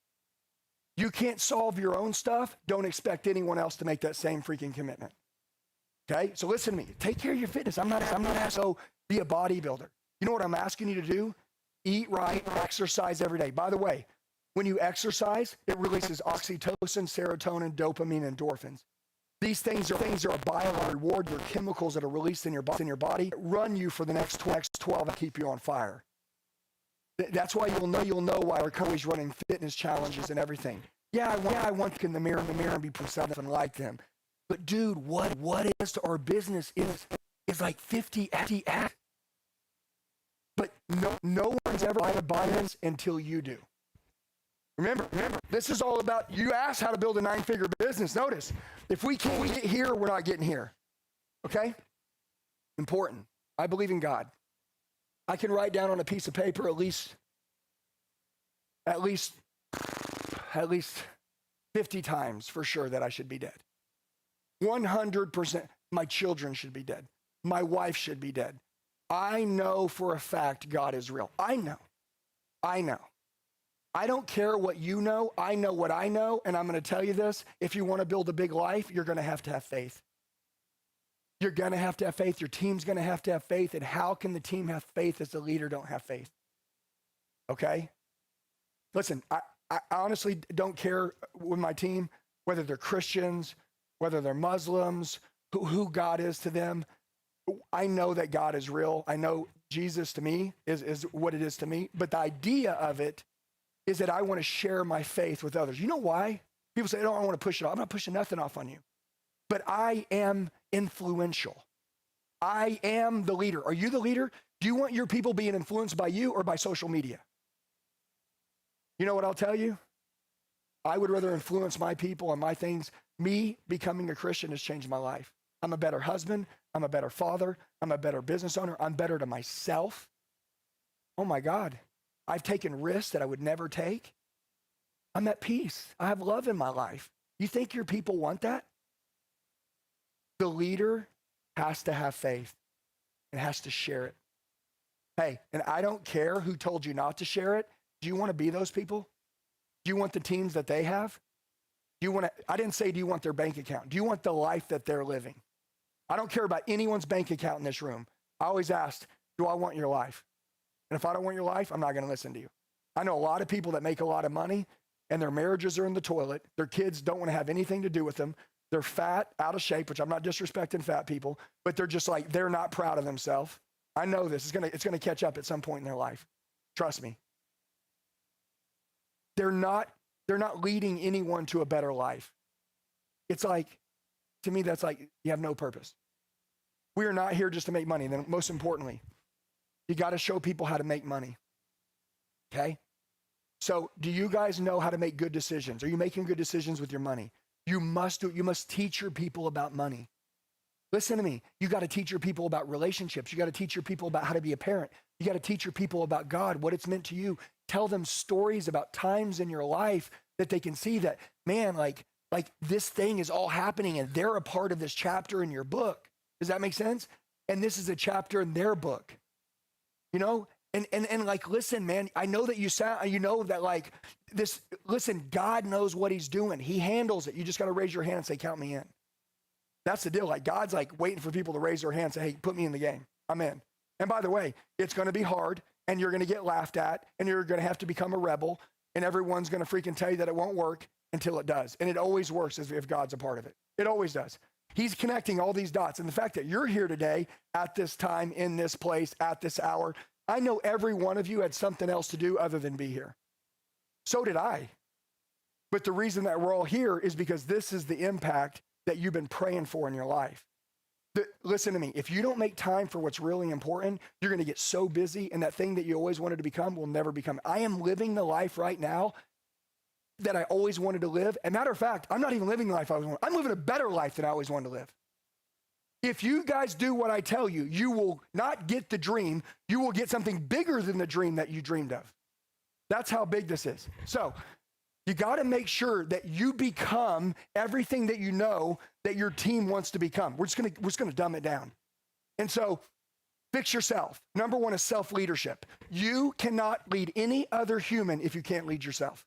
You can't solve your own stuff. Don't expect anyone else to make that same freaking commitment. Okay, so listen to me. Take care of your fitness. I'm not asking you to be a bodybuilder. You know what I'm asking you to do? Eat right, exercise every day. By the way, when you exercise, it releases oxytocin, serotonin, dopamine, endorphins. These things are a bio reward. They're chemicals that are released in your body, run you for the next 12 and keep you on fire. That's why you'll know why our company's running fitness challenges and everything. Yeah, I want to look in the mirror and be something like them. But dude, what is to our business is like 50 acts. But no one's ever going to buy this until you do. Remember, this is all about, you asked how to build a 9-figure business. Notice, if we can't get here, we're not getting here. Okay? Important. I believe in God. I can write down on a piece of paper at least 50 times for sure that I should be dead. 100%. My children should be dead. My wife should be dead. I know for a fact God is real. I know. I don't care what you know. I know what I know. And I'm going to tell you this. If you want to build a big life, you're going to have faith. You're going to have faith. Your team's going to have faith. And how can the team have faith as the leader don't have faith? Okay? Listen, I honestly don't care with my team, whether they're Christians, whether they're Muslims, who God is to them. I know that God is real. I know Jesus to me is what it is to me. But the idea of it is that I want to share my faith with others. You know why? People say, I don't want to push it off. I'm not pushing nothing off on you. But I am influential. I am the leader. Are you the leader? Do you want your people being influenced by you or by social media? You know what I'll tell you? I would rather influence my people and my things. Me becoming a Christian has changed my life. I'm a better husband. I'm a better father. I'm a better business owner. I'm better to myself. Oh my God. I've taken risks that I would never take. I'm at peace. I have love in my life. You think your people want that? The leader has to have faith and has to share it. Hey, and I don't care who told you not to share it. Do you want to be those people? Do you want the teams that they have? Do you want to, I didn't say, do you want their bank account? Do you want the life that they're living? I don't care about anyone's bank account in this room. I always ask, do I want your life? And if I don't want your life, I'm not going to listen to you. I know a lot of people that make a lot of money and their marriages are in the toilet. Their kids don't want to have anything to do with them. They're fat, out of shape, which I'm not disrespecting fat people, but they're just like, they're not proud of themselves. I know this. It's gonna catch up at some point in their life. Trust me. They're not leading anyone to a better life. It's like, to me, that's like, you have no purpose. We are not here just to make money. And then most importantly, you got to show people how to make money. Okay? So do you guys know how to make good decisions? Are you making good decisions with your money? You must do it. You must teach your people about money. Listen to me. You got to teach your people about relationships. You got to teach your people about how to be a parent. You got to teach your people about God, what it's meant to you. Tell them stories about times in your life that they can see that, man, like this thing is all happening and they're a part of this chapter in your book. Does that make sense? And this is a chapter in their book. You know? And like, listen, man, I know that you know that like this, listen, God knows what he's doing. He handles it. You just got to raise your hand and say, count me in. That's the deal. Like God's like waiting for people to raise their hand and say, hey, put me in the game. I'm in. And by the way, it's going to be hard and you're going to get laughed at and you're going to have to become a rebel and everyone's going to freaking tell you that it won't work until it does. And it always works if God's a part of it. It always does. He's connecting all these dots. And the fact that you're here today at this time, in this place, at this hour, I know every one of you had something else to do other than be here. So did I. But the reason that we're all here is because this is the impact that you've been praying for in your life. Listen to me. If you don't make time for what's really important, you're going to get so busy and that thing that you always wanted to become will never become. I am living the life right now that I always wanted to live. And matter of fact, I'm not even living the life I always wanted. I'm living a better life than I always wanted to live. If you guys do what I tell you, you will not get the dream. You will get something bigger than the dream that you dreamed of. That's how big this is. So you got to make sure that you become everything that you know that your team wants to become. We're just going to dumb it down. And so fix yourself. Number one is self-leadership. You cannot lead any other human if you can't lead yourself.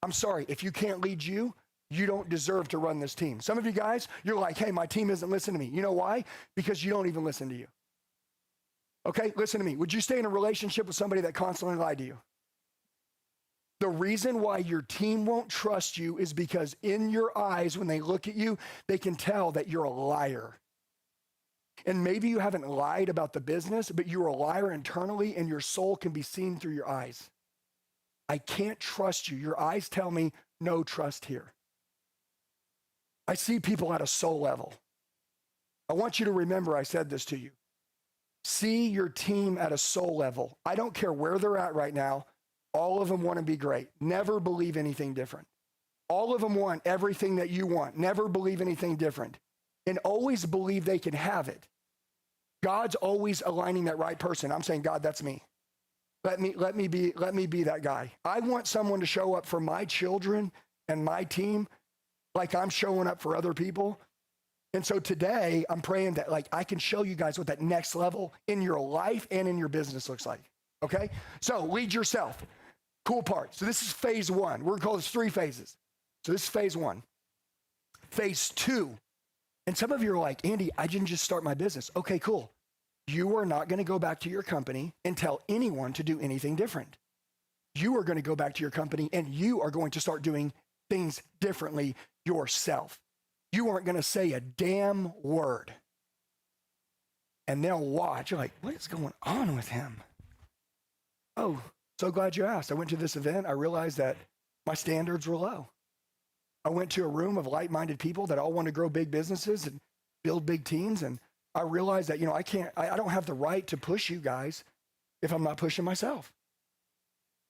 I'm sorry, if you can't lead you, you don't deserve to run this team. Some of you guys, you're like, hey, my team isn't listening to me. You know why? Because you don't even listen to you. Okay, listen to me. Would you stay in a relationship with somebody that constantly lied to you? The reason why your team won't trust you is because in your eyes, when they look at you, they can tell that you're a liar. And maybe you haven't lied about the business, but you're a liar internally and your soul can be seen through your eyes. I can't trust you. Your eyes tell me no trust here. I see people at a soul level. I want you to remember I said this to you. See your team at a soul level. I don't care where they're at right now. All of them want to be great. Never believe anything different. All of them want everything that you want. Never believe anything different. And always believe they can have it. God's always aligning that right person. I'm saying, God, that's me. Let me be that guy. I want someone to show up for my children and my team like I'm showing up for other people. And so today I'm praying that like I can show you guys what that next level in your life and in your business looks like. Okay? So lead yourself. Cool part. So this is phase one. We're going to call this 3 phases. So this is phase 1. Phase 2. And some of you are like, Andy, I didn't just start my business. Okay, cool. You are not going to go back to your company and tell anyone to do anything different. You are going to go back to your company and you are going to start doing things differently yourself. You aren't going to say a damn word. And they'll watch. You're like, what is going on with him? Oh, so glad you asked. I went to this event. I realized that my standards were low. I went to a room of like-minded people that all want to grow big businesses and build big teams. And I realized that, I don't have the right to push you guys if I'm not pushing myself.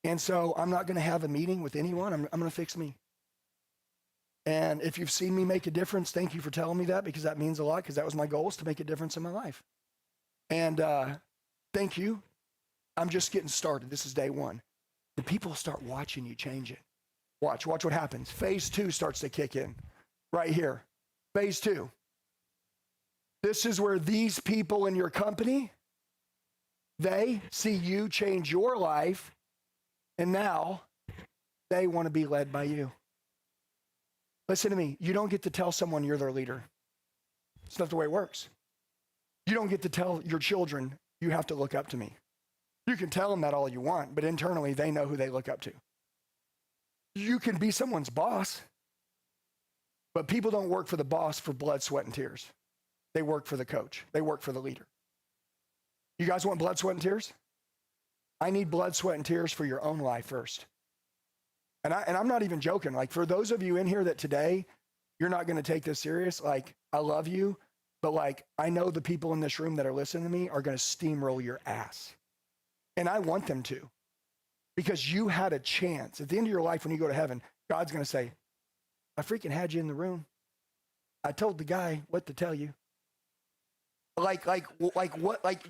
And so I'm not going to have a meeting with anyone. I'm going to fix me. And if you've seen me make a difference, thank you for telling me that, because that means a lot, because that was my goal, is to make a difference in my life. And thank you. I'm just getting started. This is day one. The people start watching you change it. Watch what happens. Phase 2 starts to kick in right here. Phase 2. This is where these people in your company, they see you change your life, and now they want to be led by you. Listen to me. You don't get to tell someone you're their leader. It's not the way it works. You don't get to tell your children, you have to look up to me. You can tell them that all you want, but internally they know who they look up to. You can be someone's boss, but people don't work for the boss for blood, sweat, and tears. They work for the coach. They work for the leader. You guys want blood, sweat, and tears? I need blood, sweat, and tears for your own life first. And I'm not even joking. Like, for those of you in here that today, you're not going to take this serious, like, I love you, but like, I know the people in this room that are listening to me are going to steamroll your ass. And I want them to, because you had a chance. At the end of your life, when you go to heaven, God's going to say, I freaking had you in the room. I told the guy what to tell you. Like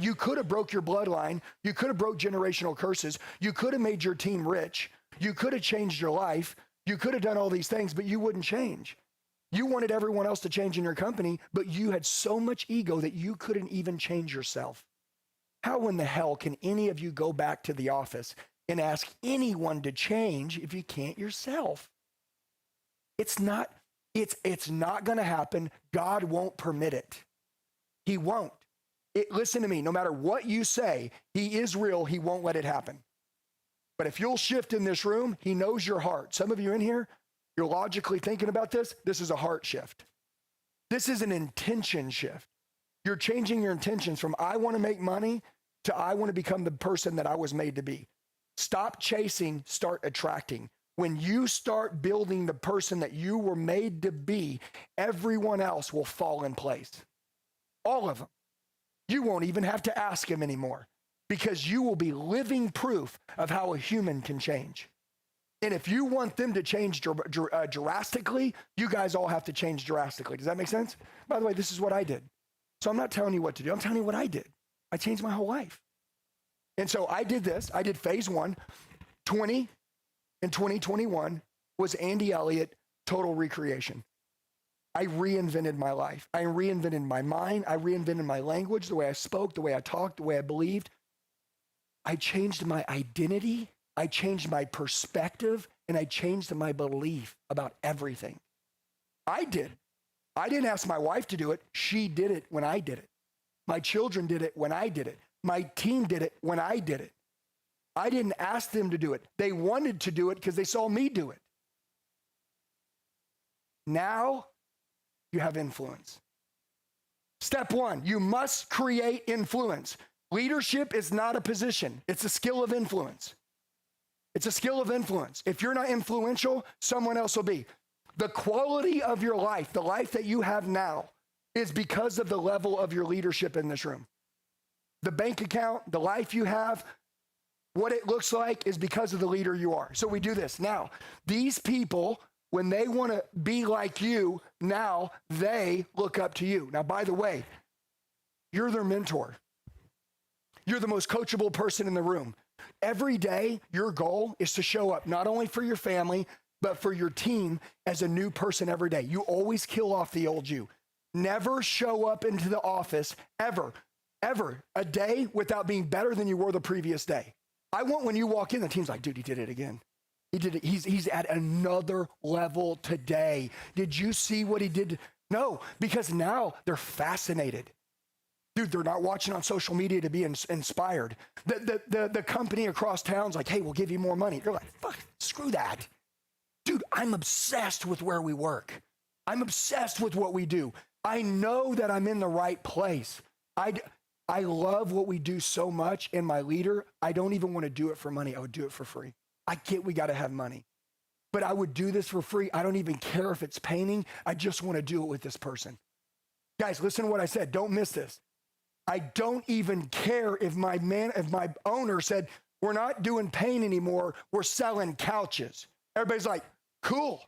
you could have broke your bloodline. You could have broke generational curses. You could have made your team rich. You could have changed your life. You could have done all these things, but you wouldn't change. You wanted everyone else to change in your company, but you had so much ego that you couldn't even change yourself. How in the hell can any of you go back to the office and ask anyone to change if you can't yourself? It's not going to happen. God won't permit it. He won't. Listen to me, no matter what you say, he is real. He won't let it happen. But if you'll shift in this room, he knows your heart. Some of you in here, you're logically thinking about this. This is a heart shift. This is an intention shift. You're changing your intentions from I want to make money to I want to become the person that I was made to be. Stop chasing, start attracting. When you start building the person that you were made to be, everyone else will fall in place. All of them. You won't even have to ask him anymore, because you will be living proof of how a human can change. And if you want them to change drastically, you guys all have to change drastically. Does that make sense? By the way, this is what I did. So I'm not telling you what to do. I'm telling you what I did. I changed my whole life. And so I did this. I did phase 1. 2021 was Andy Elliott, total recreation. I reinvented my life. I reinvented my mind. I reinvented my language, the way I spoke, the way I talked, the way I believed. I changed my identity. I changed my perspective, and I changed my belief about everything. I did. I didn't ask my wife to do it. She did it when I did it. My children did it when I did it. My team did it when I did it. I didn't ask them to do it. They wanted to do it because they saw me do it. Now you have influence. Step 1, you must create influence. Leadership is not a position. It's a skill of influence. It's a skill of influence. If you're not influential, someone else will be. The quality of your life, the life that you have now, is because of the level of your leadership in this room. The bank account, the life you have, what it looks like is because of the leader you are. So we do this. Now, these people, when they want to be like you, now they look up to you. Now, by the way, you're their mentor. You're the most coachable person in the room. Every day, your goal is to show up not only for your family, but for your team as a new person every day. You always kill off the old you. Never show up into the office ever a day without being better than you were the previous day. I want when you walk in, the team's like, dude, he did it again. He did it. He's at another level today. Did you see what he did? No, because now they're fascinated. Dude, they're not watching on social media to be inspired. The company across town's like, hey, we'll give you more money. They're like, fuck, screw that. Dude, I'm obsessed with where we work. I'm obsessed with what we do. I know that I'm in the right place. I love what we do so much, and my leader, I don't even want to do it for money. I would do it for free. I get we got to have money, but I would do this for free. I don't even care if it's painting. I just want to do it with this person Guys, listen to what I said. Don't miss this. I don't even care if my owner said, we're not doing paint anymore, we're selling couches. Everybody's like, cool.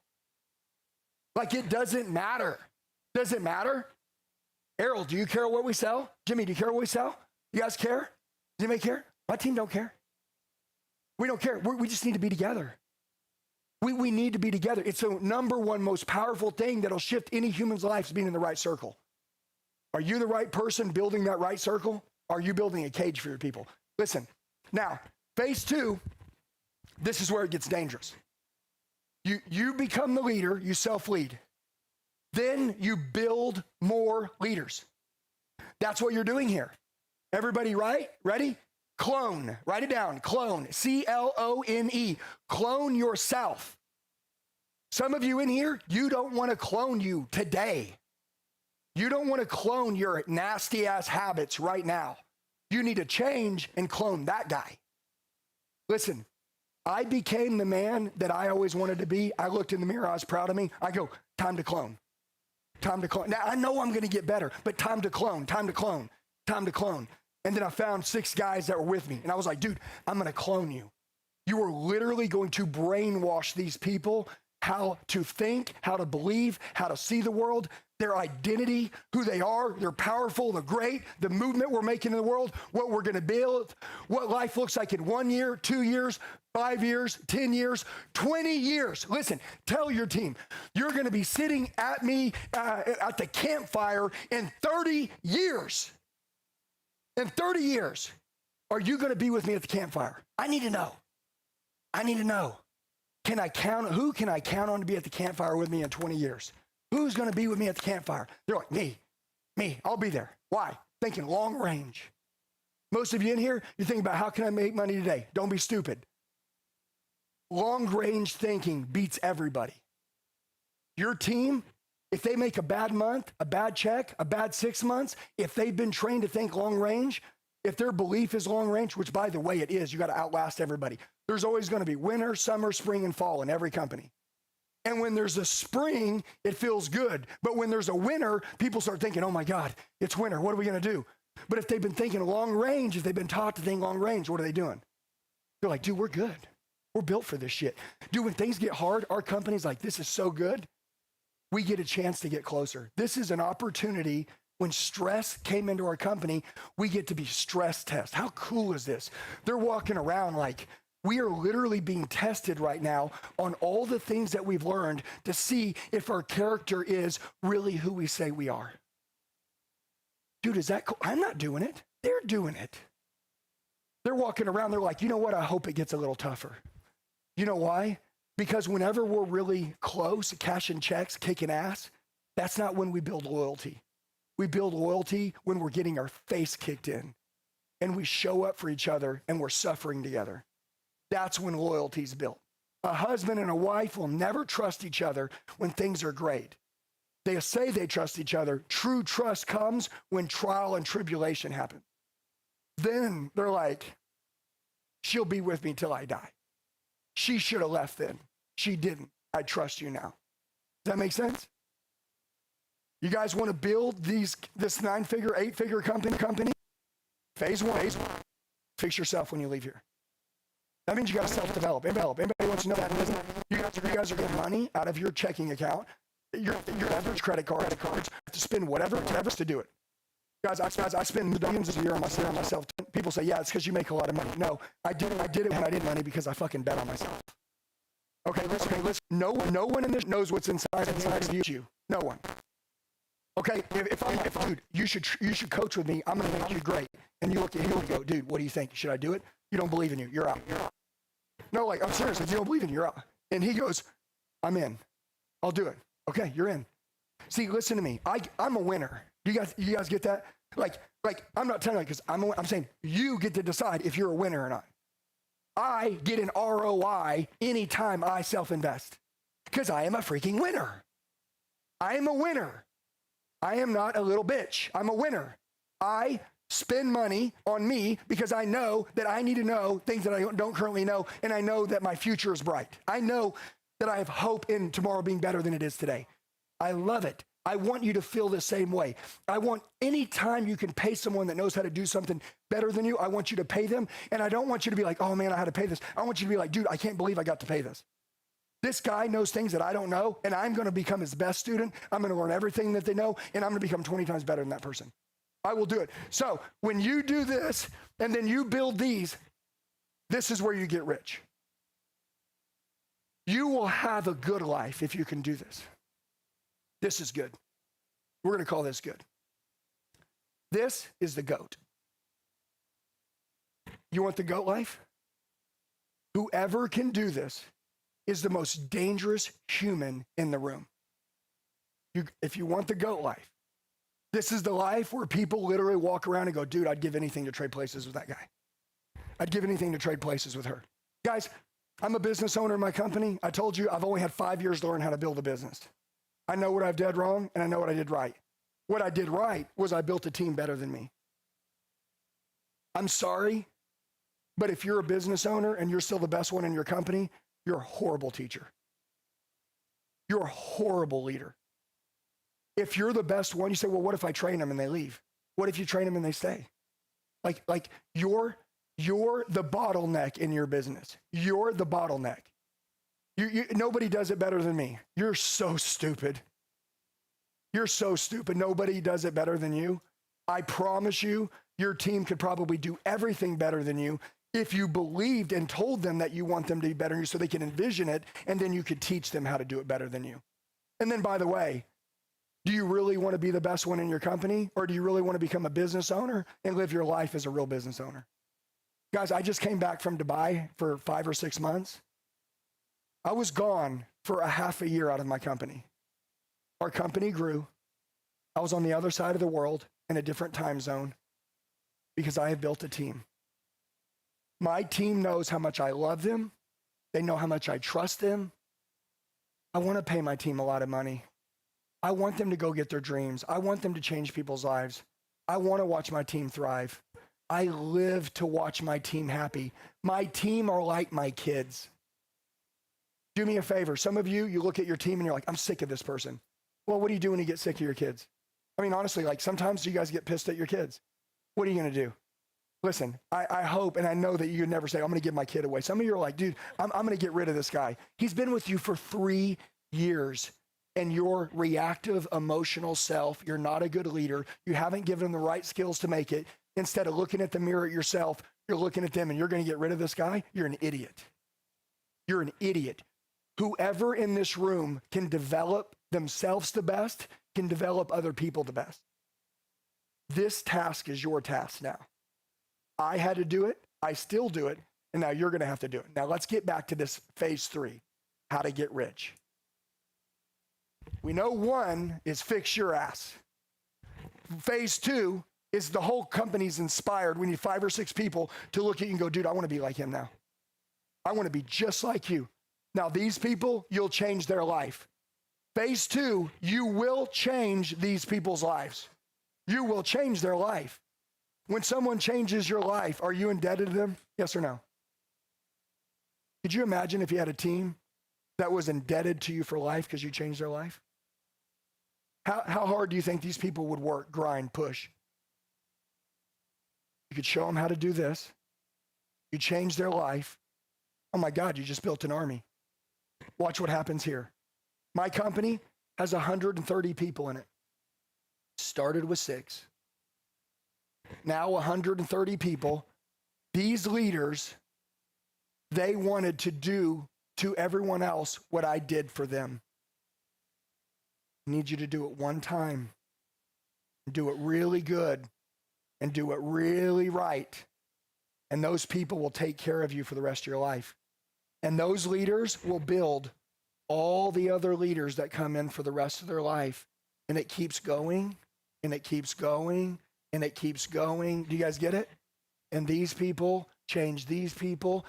Like, it doesn't matter. Does it matter? Errol, do you care what we sell? Jimmy, do you care what we sell? You guys care? Does anybody care? My team don't care. We don't care. We just need to be together. We need to be together. It's the number one most powerful thing that'll shift any human's life is being in the right circle. Are you the right person building that right circle? Are you building a cage for your people? Listen, now, phase 2, this is where it gets dangerous. You become the leader, you self-lead. Then you build more leaders. That's what you're doing here. Everybody right? Ready? Clone. Write it down. Clone. C-L-O-N-E. Clone yourself. Some of you in here, you don't want to clone you today. You don't want to clone your nasty ass habits right now. You need to change and clone that guy. Listen, I became the man that I always wanted to be. I looked in the mirror, I was proud of me. I go, time to clone. Time to clone. Now, I know I'm going to get better, but time to clone, time to clone, time to clone. And then I found 6 guys that were with me. And I was like, dude, I'm going to clone you. You are literally going to brainwash these people how to think, how to believe, how to see the world, their identity, who they are. They're powerful, they're great, the movement we're making in the world, what we're going to build, what life looks like in 1 year, 2 years, 5 years, 10 years, 20 years. Listen, tell your team, you're going to be sitting at me at the campfire in 30 years. In 30 years, are you going to be with me at the campfire? I need to know. I need to know. Who can I count on to be at the campfire with me in 20 years? Who's going to be with me at the campfire? They're like, me, I'll be there. Why? Thinking long range. Most of you in here, you're thinking about how can I make money today? Don't be stupid. Long range thinking beats everybody. Your team, if they make a bad month, a bad check, a bad 6 months, if they've been trained to think long range, if their belief is long range, which by the way it is, you got to outlast everybody. There's always going to be winter, summer, spring, and fall in every company. And when there's a spring, it feels good. But when there's a winter, people start thinking, oh my God, it's winter. What are we going to do? But if they've been thinking long range, if they've been taught to think long range, what are they doing? They're like, dude, we're good. We're built for this shit. Dude, when things get hard, our company's like, this is so good. We get a chance to get closer. This is an opportunity. When stress came into our company, we get to be stress test. How cool is this? They're walking around like, we are literally being tested right now on all the things that we've learned to see if our character is really who we say we are. Dude, is that cool? I'm not doing it. They're doing it. They're walking around, they're like, you know what? I hope it gets a little tougher. You know why? Because whenever we're really close, cashing checks, kicking ass, that's not when we build loyalty. We build loyalty when we're getting our face kicked in and we show up for each other and we're suffering together. That's when loyalty is built. A husband and a wife will never trust each other when things are great. They say they trust each other. True trust comes when trial and tribulation happen. Then they're like, she'll be with me till I die. She should have left then. She didn't. I trust you now. Does that make sense? You guys want to build this 9-figure, 8-figure company? Phase 1. Fix yourself when you leave here. That means you got to self-develop. Anybody wants to know that? You guys are getting money out of your checking account, your average credit cards to spend whatever to do it. Guys, I spend millions a year on myself. People say, yeah, it's because you make a lot of money. No, I did it when I did money because I fucking bet on myself. Okay, listen. No one in this knows what's inside of you. No one. Okay, if dude, you should coach with me. I'm gonna make you great. And you look at him and go, dude, what do you think? Should I do it? You don't believe in you. You're out. No, like, I'm serious. If you don't believe in you, you're out. And he goes, I'm in. I'll do it. Okay, you're in. See, listen to me. I'm a winner. You guys get that? Like I'm not telling you because I'm saying you get to decide if you're a winner or not. I get an ROI anytime I self-invest because I am a freaking winner. I am a winner. I am not a little bitch. I'm a winner. I spend money on me because I know that I need to know things that I don't currently know, and I know that my future is bright. I know that I have hope in tomorrow being better than it is today. I love it. I want you to feel the same way. I want any time you can pay someone that knows how to do something better than you, I want you to pay them. And I don't want you to be like, oh man, I had to pay this. I want you to be like, dude, I can't believe I got to pay this. This guy knows things that I don't know, and I'm going to become his best student. I'm going to learn everything that they know, and I'm going to become 20 times better than that person. I will do it. So when you do this, and then you build these, this is where you get rich. You will have a good life if you can do this. This is good. We're going to call this good. This is the GOAT. You want the GOAT life? Whoever can do this is the most dangerous human in the room. If you want the GOAT life, this is the life where people literally walk around and go, dude, I'd give anything to trade places with that guy. I'd give anything to trade places with her. Guys, I'm a business owner in my company. I told you I've only had 5 years to learn how to build a business. I know what I've done wrong, and I know what I did right. What I did right was I built a team better than me. I'm sorry, but if you're a business owner and you're still the best one in your company, you're a horrible teacher. You're a horrible leader. If you're the best one, you say, well, what if I train them and they leave? What if you train them and they stay? Like you're the bottleneck in your business. You're the bottleneck. Nobody does it better than me. You're so stupid. You're so stupid. Nobody does it better than you. I promise you, your team could probably do everything better than you if you believed and told them that you want them to be better than you so they can envision it, and then you could teach them how to do it better than you. And then, by the way, do you really want to be the best one in your company, or do you really want to become a business owner and live your life as a real business owner? Guys, I just came back from Dubai for 5 or 6 months. I was gone for a half a year out of my company. Our company grew. I was on the other side of the world in a different time zone because I have built a team. My team knows how much I love them. They know how much I trust them. I want to pay my team a lot of money. I want them to go get their dreams. I want them to change people's lives. I want to watch my team thrive. I live to watch my team happy. My team are like my kids. Do me a favor. Some of you look at your team and you're like, I'm sick of this person. Well, what do you do when you get sick of your kids? I mean, honestly, like sometimes you guys get pissed at your kids. What are you going to do? Listen, I hope and I know that you would never say, I'm going to give my kid away. Some of you are like, dude, I'm going to get rid of this guy. He's been with you for 3 years and your reactive, emotional self, you're not a good leader. You haven't given him the right skills to make it. Instead of looking at the mirror at yourself, you're looking at them and you're going to get rid of this guy. You're an idiot. You're an idiot. Whoever in this room can develop themselves the best can develop other people the best. This task is your task now. I had to do it. I still do it. And now you're going to have to do it. Now let's get back to this phase 3, how to get rich. We know 1 is fix your ass. Phase 2 is the whole company's inspired. We need 5 or 6 people to look at you and go, dude, I want to be like him now. I want to be just like you. Now, these people, you'll change their life. Phase 2, you will change these people's lives. You will change their life. When someone changes your life, are you indebted to them? Yes or no? Could you imagine if you had a team that was indebted to you for life because you changed their life? How hard do you think these people would work, grind, push? You could show them how to do this. You change their life. Oh my God, you just built an army. Watch what happens here. My company has 130 people in it. Started with 6. Now 130 people. These leaders, they wanted to do to everyone else what I did for them. I need you to do it one time. Do it really good. And do it really right. And those people will take care of you for the rest of your life. And those leaders will build all the other leaders that come in for the rest of their life. And it keeps going, and it keeps going, and it keeps going. Do you guys get it? And these people change these people.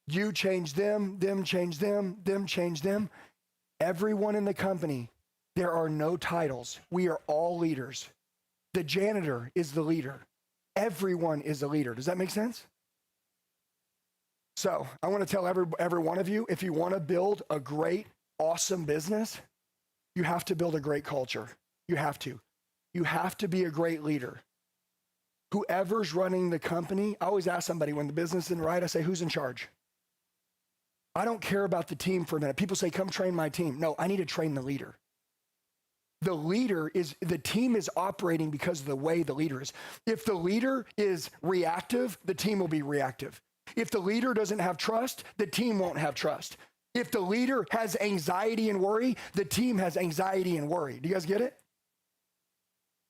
You change them change them change them. Everyone in the company, there are no titles. We are all leaders. The janitor is the leader. Everyone is a leader. Does that make sense? So I want to tell every one of you, if you want to build a great, awesome business, you have to build a great culture. You have to. You have to be a great leader. Whoever's running the company, I always ask somebody when the business isn't right, I say, who's in charge? I don't care about the team for a minute. People say, come train my team. No, I need to train the leader. The team is operating because of the way the leader is. If the leader is reactive, the team will be reactive. If the leader doesn't have trust, the team won't have trust. If the leader has anxiety and worry, the team has anxiety and worry. Do you guys get it?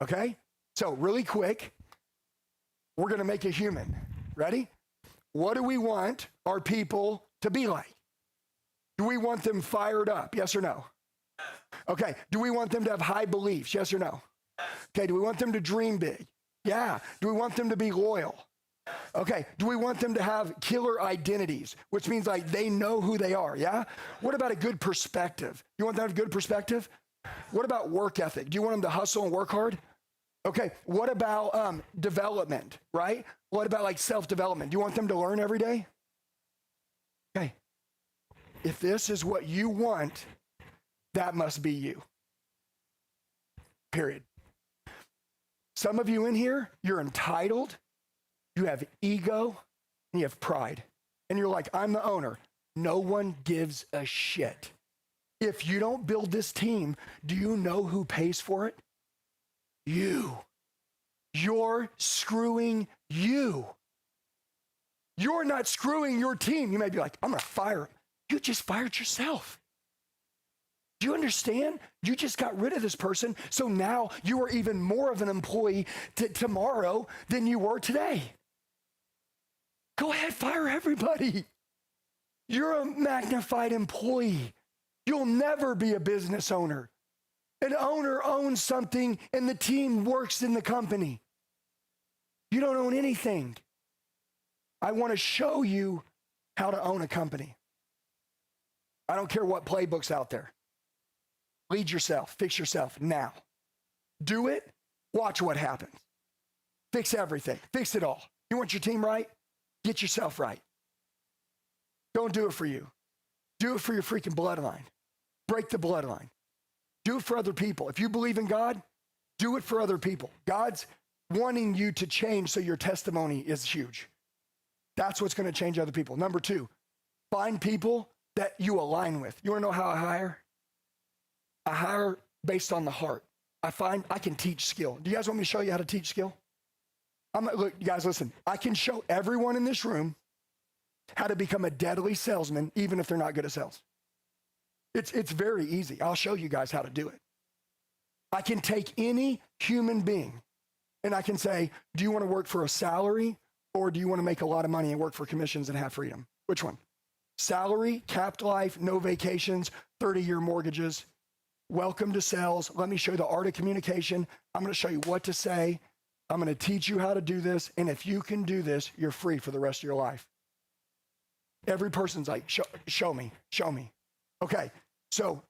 Okay? So really quick, we're going to make it human. Ready? What do we want our people to be like? Do we want them fired up? Yes or no? Okay. Do we want them to have high beliefs? Yes or no? Okay. Do we want them to dream big? Yeah. Do we want them to be loyal? Okay. Do we want them to have killer identities, which means like they know who they are? Yeah. What about a good perspective? You want them to have a good perspective? What about work ethic? Do you want them to hustle and work hard? Okay. What about development, right? What about like self-development? Do you want them to learn every day? Okay. If this is what you want, that must be you. Period. Some of you in here, you're entitled, you have ego, and you have pride. And you're like, I'm the owner. No one gives a shit. If you don't build this team, do you know who pays for it? You. You're screwing you. You're not screwing your team. You may be like, I'm going to fire him. You just fired yourself. Do you understand? You just got rid of this person, so now you are even more of an employee tomorrow than you were today. Go ahead, fire everybody. You're a magnified employee. You'll never be a business owner. An owner owns something and the team works in the company. You don't own anything. I want to show you how to own a company. I don't care what playbook's out there. Lead yourself, fix yourself now. Do it, watch what happens. Fix everything, fix it all. You want your team right? Get yourself right. Don't do it for you. Do it for your freaking bloodline. Break the bloodline. Do it for other people. If you believe in God, do it for other people. God's wanting you to change so your testimony is huge. That's what's going to change other people. Number 2, find people that you align with. You want to know how I hire? I hire based on the heart. I find I can teach skill. Do you guys want me to show you how to teach skill? Look, you guys, listen. I can show everyone in this room how to become a deadly salesman, even if they're not good at sales. It's very easy. I'll show you guys how to do it. I can take any human being and I can say, do you want to work for a salary or do you want to make a lot of money and work for commissions and have freedom? Which one? Salary, capped life, no vacations, 30-year mortgages. Welcome to sales. Let me show you the art of communication. I'm going to show you what to say. I'm going to teach you how to do this. And if you can do this, you're free for the rest of your life. Every person's like, show me. Okay, so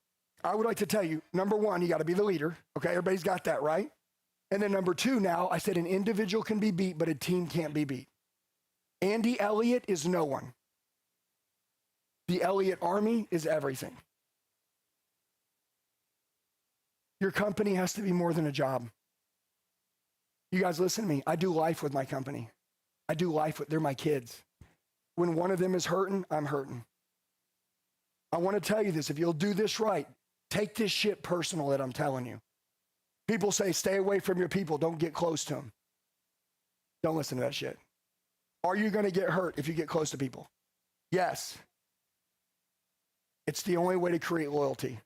I would like to tell you, number 1, you got to be the leader. Okay, everybody's got that, right? And then number 2, now, I said an individual can be beat, but a team can't be beat. Andy Elliott is no one. The Elliott Army is everything. Your company has to be more than a job. You guys listen to me. I do life with my company. They're my kids. When one of them is hurting, I'm hurting. I want to tell you this. If you'll do this right, take this shit personal that I'm telling you. People say, stay away from your people. Don't get close to them. Don't listen to that shit. Are you going to get hurt if you get close to people? Yes. It's the only way to create loyalty.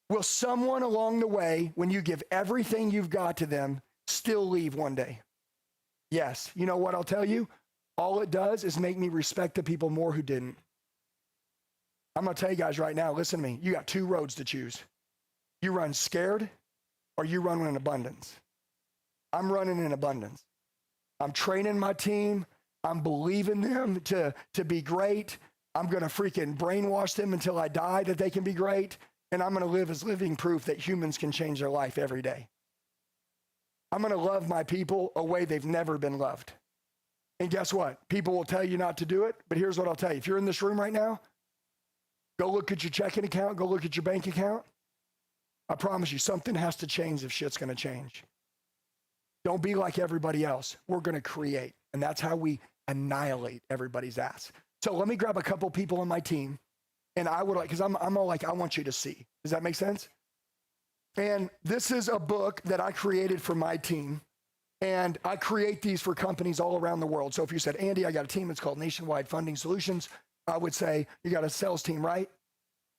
Will someone along the way, when you give everything you've got to them, still leave one day? Yes. You know what I'll tell you? All it does is make me respect the people more who didn't. I'm going to tell you guys right now, listen to me. You got 2 roads to choose. You run scared or you run in abundance. I'm running in abundance. I'm training my team. I'm believing them to be great. I'm going to freaking brainwash them until I die that they can be great. And I'm going to live as living proof that humans can change their life every day. I'm going to love my people a way they've never been loved. And guess what? People will tell you not to do it, but here's what I'll tell you. If you're in this room right now, go look at your checking account, go look at your bank account. I promise you, something has to change if shit's gonna change. Don't be like everybody else. We're gonna create. And that's how we annihilate everybody's ass. So let me grab a couple people on my team. And I would like, because I'm all like, I want you to see. Does that make sense? And this is a book that I created for my team. And I create these for companies all around the world. So if you said, Andy, I got a team, it's called Nationwide Funding Solutions, I would say, you got a sales team, right?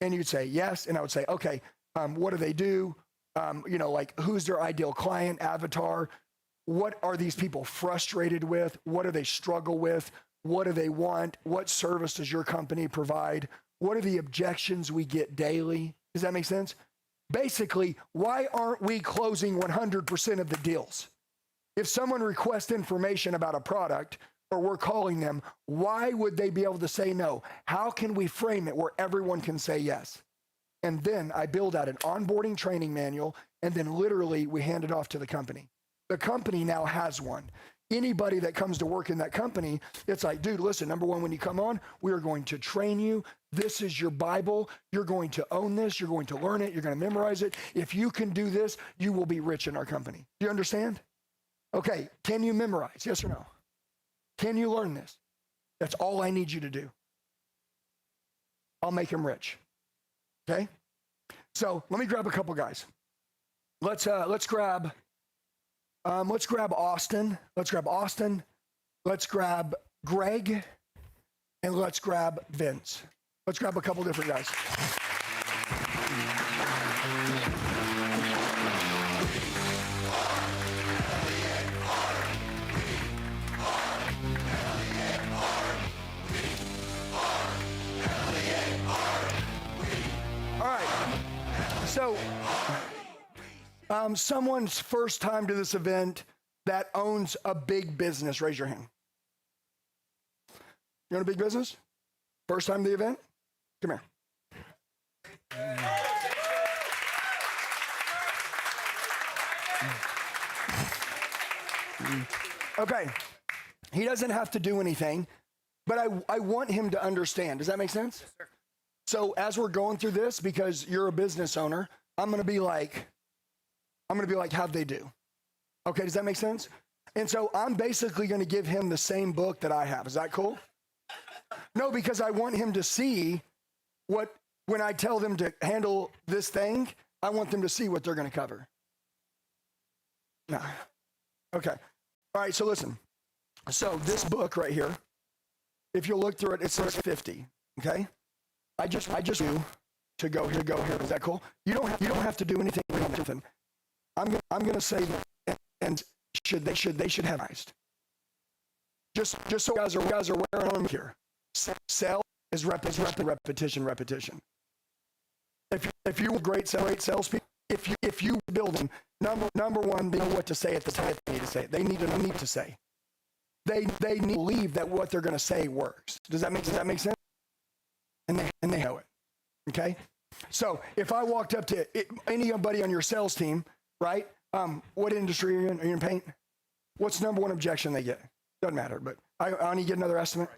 And you'd say, yes. And I would say, okay, what do they do? Like who's their ideal client, avatar? What are these people frustrated with? What do they struggle with? What do they want? What service does your company provide? What are the objections we get daily? Does that make sense? Basically, why aren't we closing 100% of the deals? If someone requests information about a product or we're calling them, why would they be able to say no? How can we frame it where everyone can say yes? And then I build out an onboarding training manual, and then literally we hand it off to the company. The company now has one. Anybody that comes to work in that company, it's like, dude, listen, number one, when you come on, we are going to train you. This is your Bible. You're going to own this. You're going to learn it. You're going to memorize it. If you can do this, you will be rich in our company. Do you understand? Okay, can you memorize? Yes or no? Can you learn this? That's all I need you to do. I'll make him rich. Okay? So let me grab a couple guys. Let's grab Austin. Let's grab Austin. Let's grab Greg. And let's grab Vince. Let's grab a couple different guys. All right. So, someone's first time to this event that owns a big business, raise your hand. You own a big business? First time to the event? Come here. Okay. He doesn't have to do anything, but I want him to understand. Does that make sense? Yes, sir. So as we're going through this, because you're a business owner, I'm going to be like, how'd they do? Okay, does that make sense? And so I'm basically going to give him the same book that I have. Is that cool? No, because I want him to see when I tell them to handle this thing, I want them to see what they're going to cover. No. Okay. All right, so listen. So this book right here, if you look through it, it says 50, okay? I just do to go here. Is that cool? You don't have to do anything. I'm going to say that, and they should have eyes. Just so guys are wearing on here. Sell is repetition. If you were great salespeople, if you build them, number one, they know what to say at the time they need to say. They need to say. They need to believe that what they're going to say works. Does that make sense? And they know it. Okay. So if I walked up to anybody on your sales team, right? What industry are you in? Are you in paint? What's the number one objection they get? Doesn't matter, but I need to get another estimate.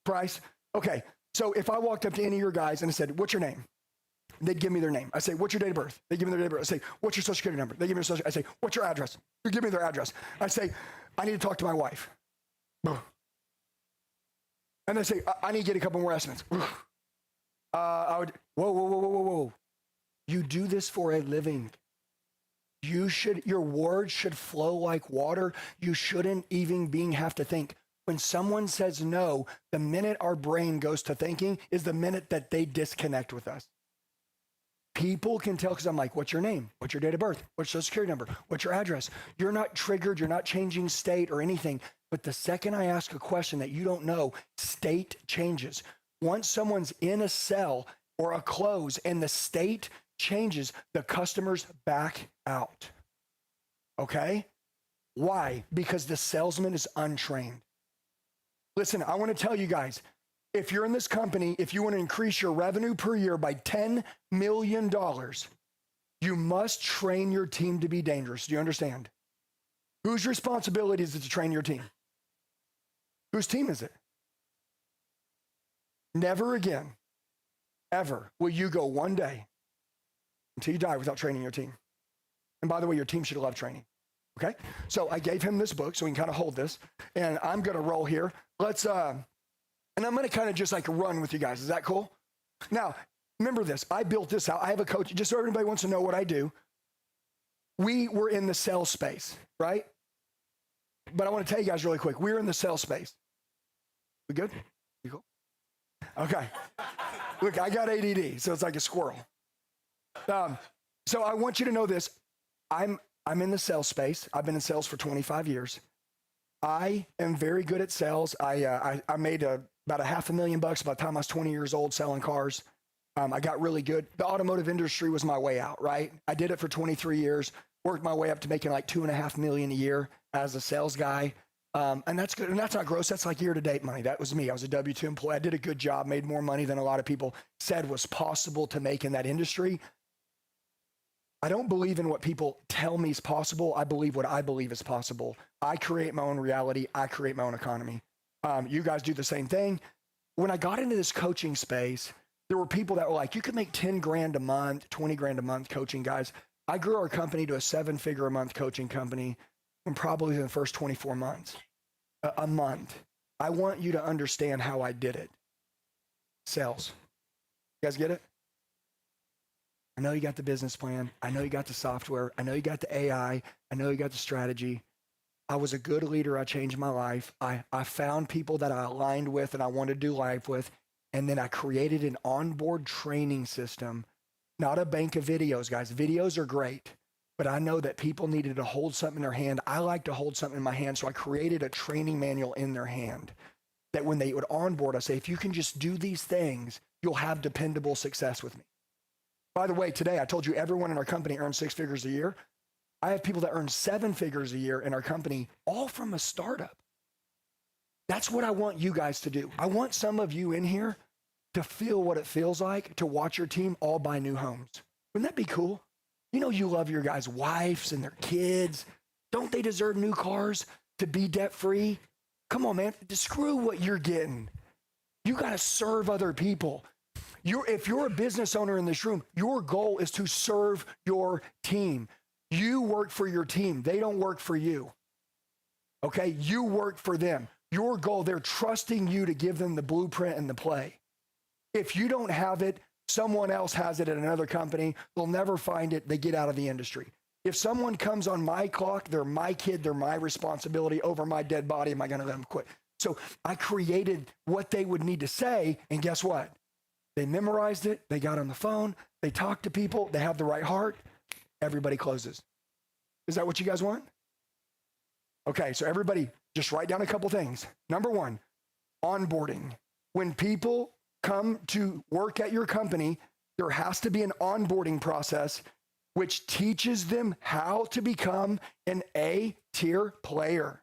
Price. Okay. So if I walked up to any of your guys and I said, what's your name? They'd give me their name. I say, what's your date of birth? They give me their date of birth. I say, what's your social security number? They give me their social. I say, what's your address? You give me their address. I say, I need to talk to my wife. And they say, I need to get a couple more estimates. I would, whoa. You do this for a living. Your words should flow like water. You shouldn't even have to think. When someone says no, the minute our brain goes to thinking is the minute that they disconnect with us. People can tell because I'm like, what's your name? What's your date of birth? What's your social security number? What's your address? You're not triggered. You're not changing state or anything. But the second I ask a question that you don't know, state changes. Once someone's in a sell or a close and the state changes, the customers back out. Okay? Why? Because the salesman is untrained. Listen, I want to tell you guys, if you're in this company, if you want to increase your revenue per year by $10 million, you must train your team to be dangerous. Do you understand? Whose responsibility is it to train your team? Whose team is it? Never again, ever will you go one day, until you die without training your team. And by the way, your team should love training. Okay? So I gave him this book so he can kind of hold this. And I'm going to roll here. And I'm going to kind of just like run with you guys. Is that cool? Now, remember this. I built this out. I have a coach. Just so everybody wants to know what I do. We were in the sales space, right? But I want to tell you guys really quick. We're in the sales space. We good? You cool? Okay. Look, I got ADD, so it's like a squirrel. So I want you to know this. I'm in the sales space. I've been in sales for 25 years. I am very good at sales. I made about $500,000 by the time I was 20 years old selling cars. I got really good. The automotive industry was my way out, right? I did it for 23 years, worked my way up to making like $2.5 million a year as a sales guy. And that's good. And that's not gross. That's like year-to-date money. That was me. I was a W-2 employee. I did a good job, made more money than a lot of people said was possible to make in that industry. I don't believe in what people tell me is possible. I believe what I believe is possible. I create my own reality. I create my own economy. You guys do the same thing. When I got into this coaching space, there were people that were like, you could make 10 grand a month, 20 grand a month coaching, guys. I grew our company to a 7-figure a month coaching company in probably the first 24 months, a month. I want you to understand how I did it. Sales. You guys get it? I know you got the business plan. I know you got the software. I know you got the AI. I know you got the strategy. I was a good leader. I changed my life. I found people that I aligned with and I wanted to do life with. And then I created an onboard training system, not a bank of videos, guys. Videos are great, but I know that people needed to hold something in their hand. I like to hold something in my hand. So I created a training manual in their hand that when they would onboard, I say, if you can just do these things, you'll have dependable success with me. By the way, today I told you everyone in our company earns 6 figures a year. I have people that earn 7 figures a year in our company, all from a startup. That's what I want you guys to do. I want some of you in here to feel what it feels like to watch your team all buy new homes. Wouldn't that be cool? You know you love your guys' wives and their kids. Don't they deserve new cars to be debt-free? Come on, man. Screw what you're getting. You got to serve other people. If you're a business owner in this room, your goal is to serve your team. You work for your team. They don't work for you. Okay? You work for them. Your goal, they're trusting you to give them the blueprint and the play. If you don't have it, someone else has it at another company. They'll never find it. They get out of the industry. If someone comes on my clock, they're my kid. They're my responsibility. Over my dead body, am I going to let them quit? So I created what they would need to say, and guess what? They memorized it. They got on the phone. They talked to people. They have the right heart. Everybody closes. Is that what you guys want? Okay, so everybody just write down a couple things. Number 1, onboarding. When people come to work at your company, there has to be an onboarding process which teaches them how to become an A-tier player.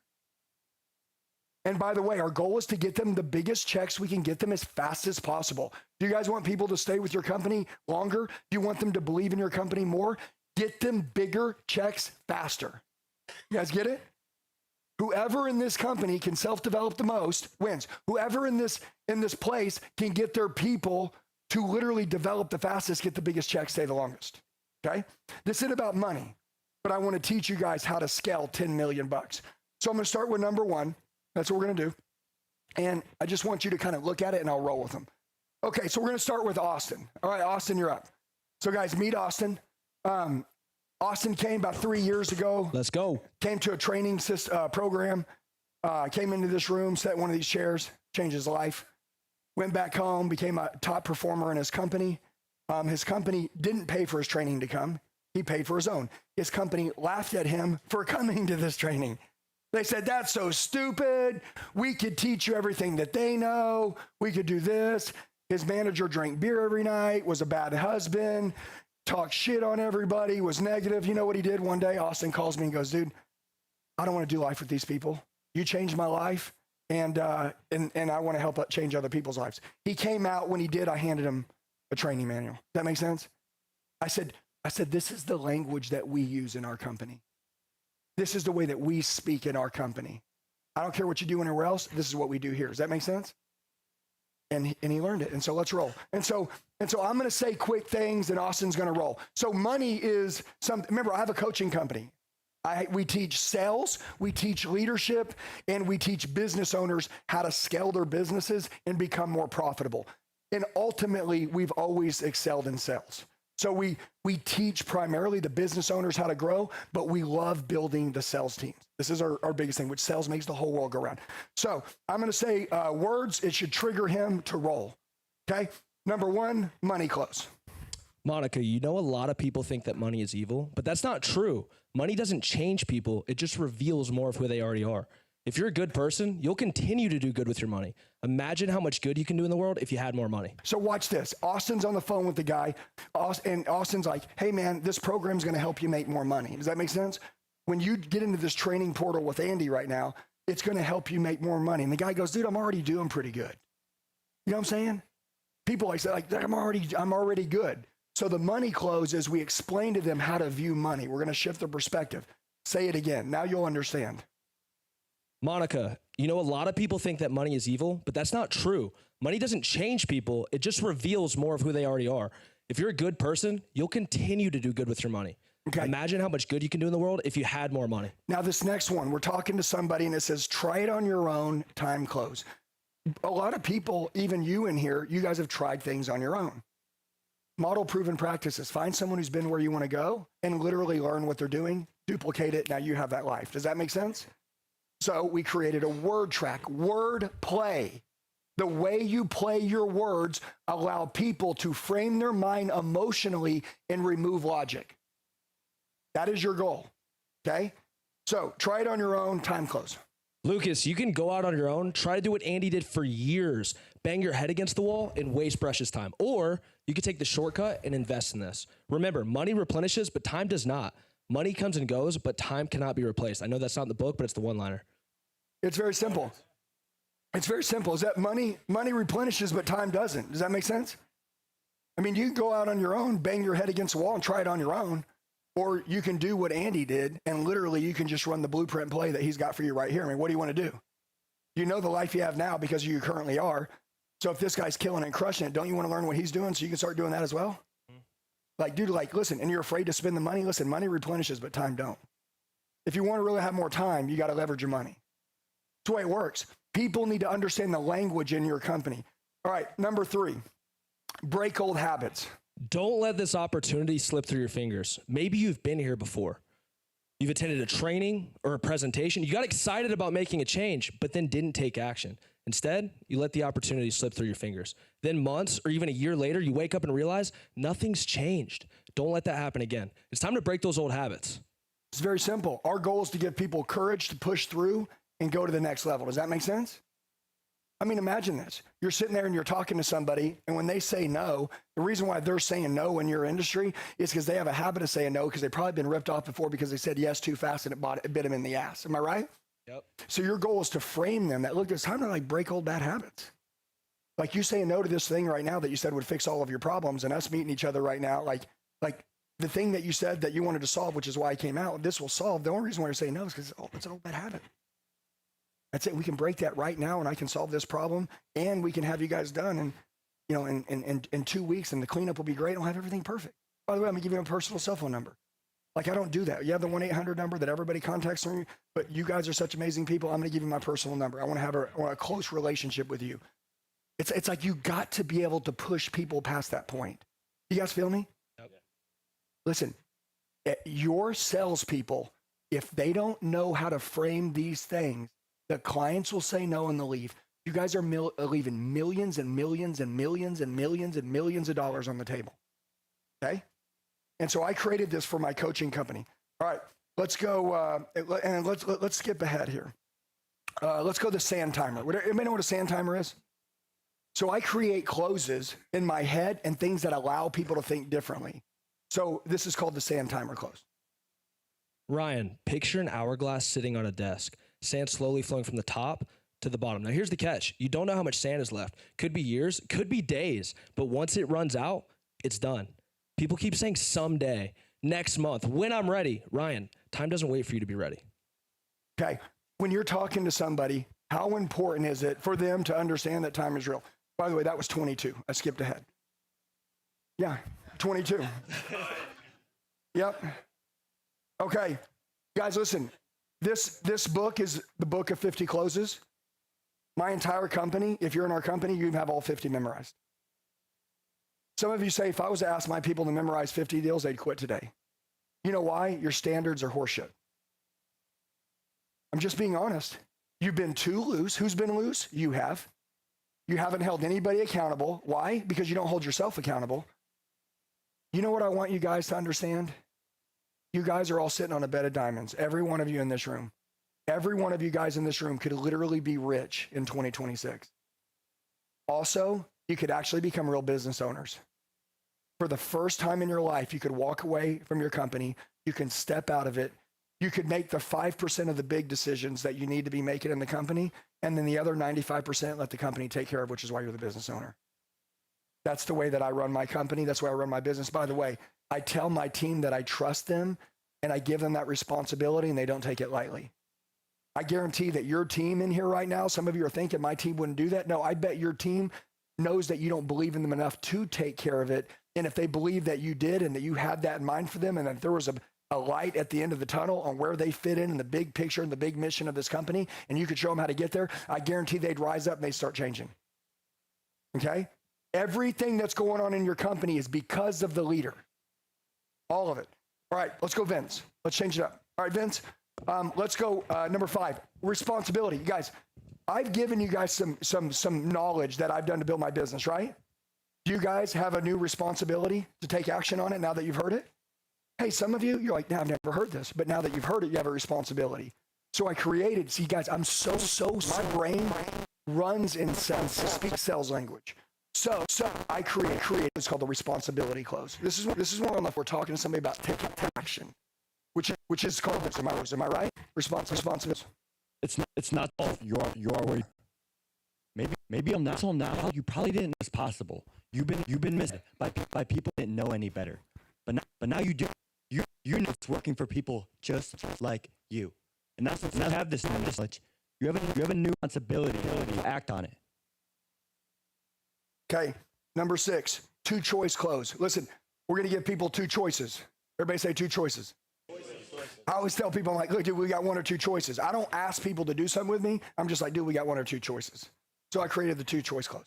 And by the way, our goal is to get them the biggest checks we can get them as fast as possible. Do you guys want people to stay with your company longer? Do you want them to believe in your company more? Get them bigger checks faster. You guys get it? Whoever in this company can self-develop the most wins. Whoever in this place can get their people to literally develop the fastest, get the biggest checks, stay the longest. Okay? This isn't about money, but I want to teach you guys how to scale 10 million bucks. So I'm going to start with number 1. That's what we're going to do. And I just want you to kind of look at it and I'll roll with them. Okay, so we're going to start with Austin. All right, Austin, you're up. So guys, meet Austin. Austin came about 3 years ago. Let's go. Came to a training program, came into this room, sat in one of these chairs, changed his life. Went back home, became a top performer in his company. His company didn't pay for his training to come. He paid for his own. His company laughed at him for coming to this training. They said, that's so stupid. We could teach you everything that they know. We could do this. His manager drank beer every night, was a bad husband, talked shit on everybody, was negative. You know what he did one day? Austin calls me and goes, dude, I don't want to do life with these people. You changed my life, and I want to help change other people's lives. He came out. When he did, I handed him a training manual. Does that make sense? I said, this is the language that we use in our company. This is the way that we speak in our company. I don't care what you do anywhere else. This is what we do here. Does that make sense? And he learned it. And so let's roll. And so And so I'm going to say quick things and Austin's going to roll. So money is something. Remember, I have a coaching company. We teach sales, we teach leadership, and we teach business owners how to scale their businesses and become more profitable. And ultimately, we've always excelled in sales. So we teach primarily the business owners how to grow, but we love building the sales teams. This is our biggest thing, which sales makes the whole world go round. So I'm going to say words. It should trigger him to roll. Okay. Number one, money close. Monica, you know a lot of people think that money is evil, but that's not true. Money doesn't change people. It just reveals more of who they already are. If you're a good person, you'll continue to do good with your money. Imagine how much good you can do in the world if you had more money. So watch this. Austin's on the phone with the guy, and Austin's like, hey man, this program's going to help you make more money. Does that make sense? When you get into this training portal with Andy right now, it's going to help you make more money. And the guy goes, dude, I'm already doing pretty good. You know what I'm saying? People like say, like, I'm already good. So the money close is we explain to them how to view money. We're going to shift the perspective. Say it again. Now you'll understand. Monica, you know a lot of people think that money is evil, but that's not true. Money doesn't change people. It just reveals more of who they already are. If you're a good person, you'll continue to do good with your money. Okay. Imagine how much good you can do in the world if you had more money. Now this next one, we're talking to somebody and it says, try it on your own, time close. A lot of people, even you in here, you guys have tried things on your own. Model proven practices. Find someone who's been where you want to go and literally learn what they're doing, duplicate it. Now you have that life. Does that make sense? So we created a word track, word play. The way you play your words allow people to frame their mind emotionally and remove logic. That is your goal. Okay. So try it on your own, time close. Lucas, you can go out on your own, try to do what Andy did for years, bang your head against the wall and waste precious time. Or you could take the shortcut and invest in this. Remember, money replenishes, but time does not. Money comes and goes, but time cannot be replaced. I know that's not in the book, but it's the one-liner. It's very simple. It's very simple. Is that money replenishes, but time doesn't. Does that make sense? I mean, you can go out on your own, bang your head against the wall and try it on your own. Or you can do what Andy did, and literally you can just run the blueprint play that he's got for you right here. I mean, what do you want to do? You know the life you have now because you currently are. So if this guy's killing it and crushing it, don't you want to learn what he's doing so you can start doing that as well? Like, dude, like, listen, and you're afraid to spend the money? Listen, money replenishes, but time don't. If you want to really have more time, you got to leverage your money. That's the way it works. People need to understand the language in your company. All right, number 3, break old habits. Don't let this opportunity slip through your fingers. Maybe you've been here before. You've attended a training or a presentation. You got excited about making a change, but then didn't take action. Instead, you let the opportunity slip through your fingers. Then months or even a year later, you wake up and realize nothing's changed. Don't let that happen again. It's time to break those old habits. It's very simple. Our goal is to give people courage to push through and go to the next level. Does that make sense? I mean, imagine this. You're sitting there and you're talking to somebody, and when they say no, the reason why they're saying no in your industry is because they have a habit of saying no because they've probably been ripped off before because they said yes too fast and it bit them in the ass. Am I right? Yep. So your goal is to frame them that, look, it's time to like break old bad habits. Like you saying no to this thing right now that you said would fix all of your problems, and us meeting each other right now, like the thing that you said that you wanted to solve, which is why I came out, this will solve. The only reason why you're saying no is because it's an old bad habit. That's it. We can break that right now, and I can solve this problem, and we can have you guys done in 2 weeks, and the cleanup will be great. And we'll have everything perfect. By the way, I'm gonna give you a personal cell phone number. Like, I don't do that. You have the 1-800 number that everybody contacts me, but you guys are such amazing people. I'm gonna give you my personal number. I want to have a close relationship with you. It's like you got to be able to push people past that point. You guys feel me? Yep. Listen, your salespeople, if they don't know how to frame these things, the clients will say no and they'll leave. You guys are leaving millions and millions and millions and millions and millions of dollars on the table. Okay? And so I created this for my coaching company. All right, let's go, and let's skip ahead here. Let's go to sand timer. Anybody know what a sand timer is? So I create closes in my head and things that allow people to think differently. So this is called the sand timer close. Ryan, picture an hourglass sitting on a desk, sand slowly flowing from the top to the bottom. Now here's the catch. You don't know how much sand is left. Could be years, could be days, but once it runs out, it's done. People keep saying someday, next month, when I'm ready. Ryan, time doesn't wait for you to be ready. Okay, when you're talking to somebody, how important is it for them to understand that time is real? By the way, that was 22. I skipped ahead. Yeah, 22. Yep. Okay, guys, listen. This book is the book of 50 closes. My entire company, if you're in our company, you have all 50 memorized. Some of you say, if I was to ask my people to memorize 50 deals, they'd quit today. You know why? Your standards are horseshit. I'm just being honest. You've been too loose. Who's been loose? You have. You haven't held anybody accountable. Why? Because you don't hold yourself accountable. You know what I want you guys to understand? You guys are all sitting on a bed of diamonds. Every one of you in this room. Every one of you guys in this room could literally be rich in 2026. Also, you could actually become real business owners. For the first time in your life, you could walk away from your company. You can step out of it. You could make the 5% of the big decisions that you need to be making in the company, and then the other 95% let the company take care of, which is why you're the business owner. That's the way that I run my company. That's why I run my business. By the way, I tell my team that I trust them, and I give them that responsibility, and they don't take it lightly. I guarantee that your team in here right now, some of you are thinking my team wouldn't do that. No, I bet your team knows that you don't believe in them enough to take care of it. And if they believe that you did and that you had that in mind for them, and that there was a light at the end of the tunnel on where they fit in the big picture and the big mission of this company, and you could show them how to get there, I guarantee they'd rise up and they'd start changing. Okay? Everything that's going on in your company is because of the leader. All of it. All right, let's go, Vince. Let's change it up. All right, Vince, let's go number 5, responsibility. You guys, I've given you guys some knowledge that I've done to build my business, right? Do you guys have a new responsibility to take action on it now that you've heard it? Hey, some of you, you're like, no, I've never heard this. But now that you've heard it, you have a responsibility. So I created, see guys, I'm so, my brain runs in sense, speaks sales language. So I create what's called the responsibility close. This is one we're talking to somebody about taking action, which is called this. Am I right? Responsibility. It's not you are where maybe I'm not. So now you probably didn't know it's possible. You've been missed by people that didn't know any better. But now you do. You know it's working for people just like you. And that's now have this knowledge. You have a new responsibility to act on it. Okay, number 6, 2-choice close. Listen, we're gonna give people 2 choices. Everybody say 2 choices. I always tell people, I'm like, look, dude, we got 1 or 2 choices. I don't ask people to do something with me. I'm just like, dude, we got 1 or 2 choices. So I created the 2-choice close.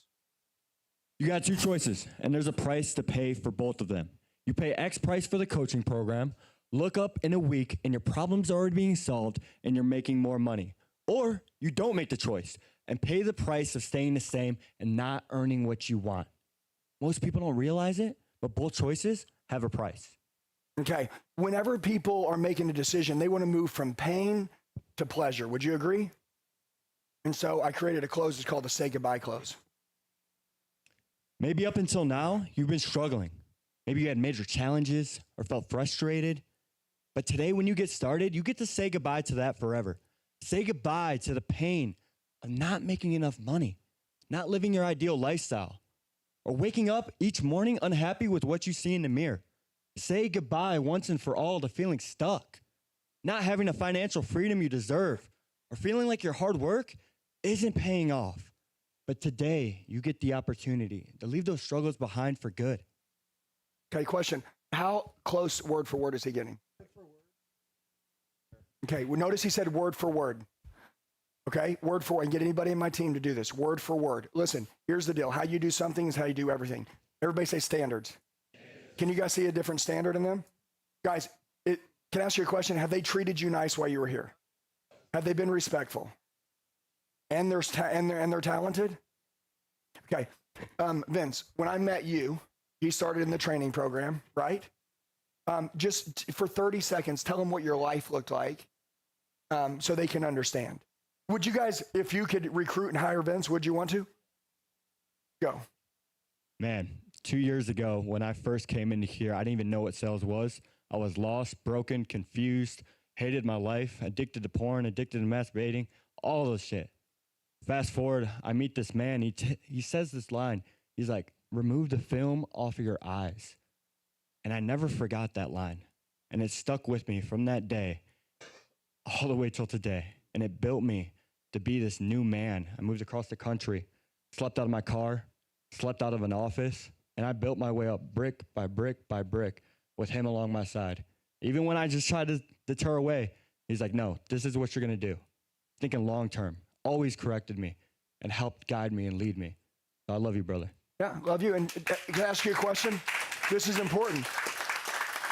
You got 2 choices, and there's a price to pay for both of them. You pay X price for the coaching program, look up in a week, and your problem's already being solved, and you're making more money. Or you don't make the choice and pay the price of staying the same and not earning what you want. Most people don't realize it, but both choices have a price. Okay, whenever people are making a decision, they want to move from pain to pleasure. Would you agree? And so I created a close. It's called the say goodbye close. Maybe up until now, you've been struggling. Maybe you had major challenges or felt frustrated. But today, when you get started, you get to say goodbye to that forever. Say goodbye to the pain of not making enough money, not living your ideal lifestyle, or waking up each morning unhappy with what you see in the mirror. Say goodbye once and for all to feeling stuck, not having the financial freedom you deserve, or feeling like your hard work isn't paying off. But today, you get the opportunity to leave those struggles behind for good. Okay, question. How close word for word is he getting? Okay, well, notice he said word for word. Okay, word for word. I can get anybody in my team to do this, word for word. Listen, here's the deal. How you do something is how you do everything. Everybody say standards. Can you guys see a different standard in them? Guys, can I ask you a question? Have they treated you nice while you were here? Have they been respectful? And they're talented? Okay, Vince, when I met you, you started in the training program, right? Just for 30 seconds, tell them what your life looked like so they can understand. Would you guys, if you could recruit and hire Vince, would you want to? Go. Man, 2 years ago, when I first came into here, I didn't even know what sales was. I was lost, broken, confused, hated my life, addicted to porn, addicted to masturbating, all those shit. Fast forward, I meet this man. He says this line. He's like, remove the film off of your eyes. And I never forgot that line. And it stuck with me from that day all the way till today. And it built me to be this new man. I moved across the country, slept out of my car, slept out of an office, And I built my way up brick by brick by brick with him along my side. Even when I just tried to deter away, he's like, no, this is what you're going to do. Thinking long term, always corrected me and helped guide me and lead me. So I love you, brother. Yeah, love you. And can I ask you a question? This is important.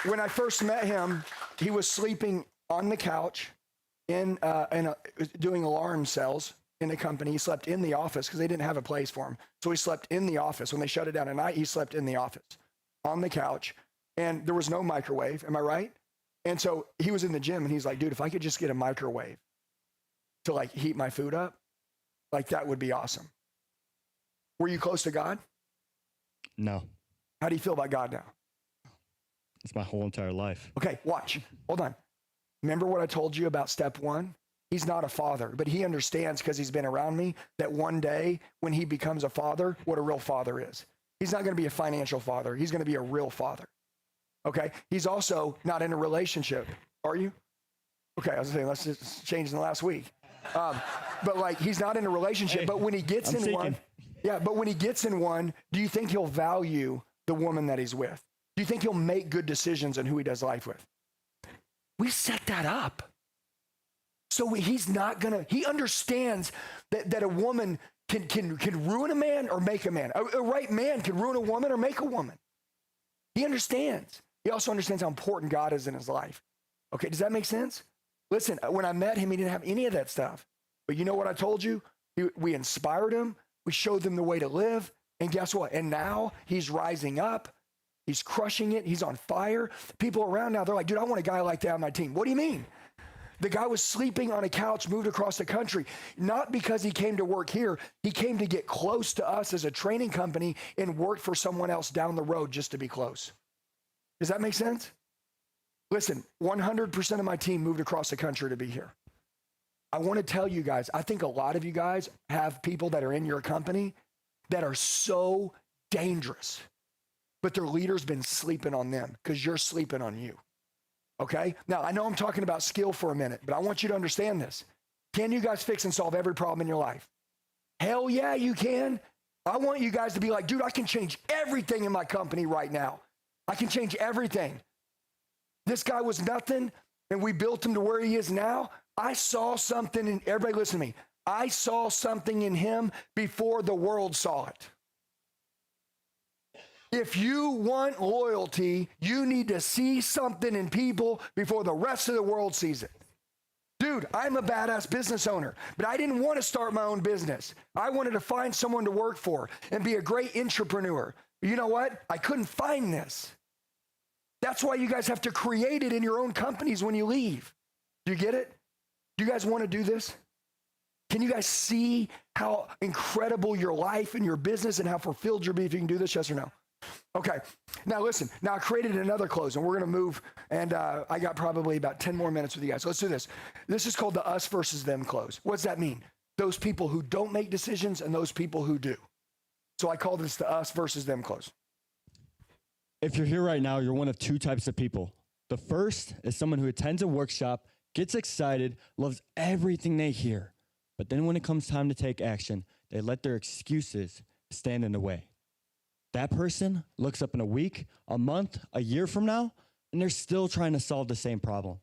When I first met him, he was sleeping on the couch doing alarm cells in the company. He slept in the office because they didn't have a place for him. So he slept in the office. When they shut it down at night, he slept in the office on the couch. And there was no microwave. Am I right? And so he was in the gym and he's like, dude, if I could just get a microwave to like heat my food up, like that would be awesome. Were you close to God? No. How do you feel about God now? It's my whole entire life. Okay, watch. Hold on. Remember what I told you about step one? He's not a father, but he understands because he's been around me that one day when he becomes a father, what a real father is. He's not going to be a financial father. He's going to be a real father. Okay? He's also not in a relationship. Are you? Okay, I was saying, let's just change in the last week. But like, he's not in a relationship, but when he gets in one, but when he gets in one, do you think he'll value the woman that he's with? Do you think he'll make good decisions on who he does life with? We set that up. So he's not gonna, he understands that a woman can ruin a man or make a man. A right man can ruin a woman or make a woman. He understands. He also understands how important God is in his life. Okay, does that make sense? Listen, when I met him, he didn't have any of that stuff. But you know what I told you? We inspired him. We showed them the way to live. And guess what? And now he's rising up. He's crushing it. He's on fire. People around now, they're like, dude, I want a guy like that on my team. What do you mean? The guy was sleeping on a couch, moved across the country, not because he came to work here. He came to get close to us as a training company and work for someone else down the road just to be close. Does that make sense? Listen, 100% of my team moved across the country to be here. I want to tell you guys, I think a lot of you guys have people that are in your company that are so dangerous, but their leader's been sleeping on them because you're sleeping on you. Okay? Now, I know I'm talking about skill for a minute, but I want you to understand this. Can you guys fix and solve every problem in your life? Hell yeah, you can. I want you guys to be like, dude, I can change everything in my company right now. I can change everything. This guy was nothing, and we built him to where he is now. I saw something in, everybody listen to me. I saw something in him before the world saw it. If you want loyalty, you need to see something in people before the rest of the world sees it. Dude, I'm a badass business owner, but I didn't want to start my own business. I wanted to find someone to work for and be a great entrepreneur. You know what? I couldn't find this. That's why you guys have to create it in your own companies when you leave. Do you get it? Do you guys want to do this? Can you guys see how incredible your life and your business and how fulfilled you'll be if you can do this? Yes or no? Okay. Now listen. Now I created another close, and we're going to move. And I got probably about 10 more minutes with you guys. So let's do this. This is called the us versus them close. What does that mean? Those people who don't make decisions and those people who do. So I call this the us versus them close. If you're here right now, you're one of two types of people. The first is someone who attends a workshop, gets excited, loves everything they hear. But then when it comes time to take action, they let their excuses stand in the way. That person looks up in a week, a month, a year from now, and they're still trying to solve the same problem.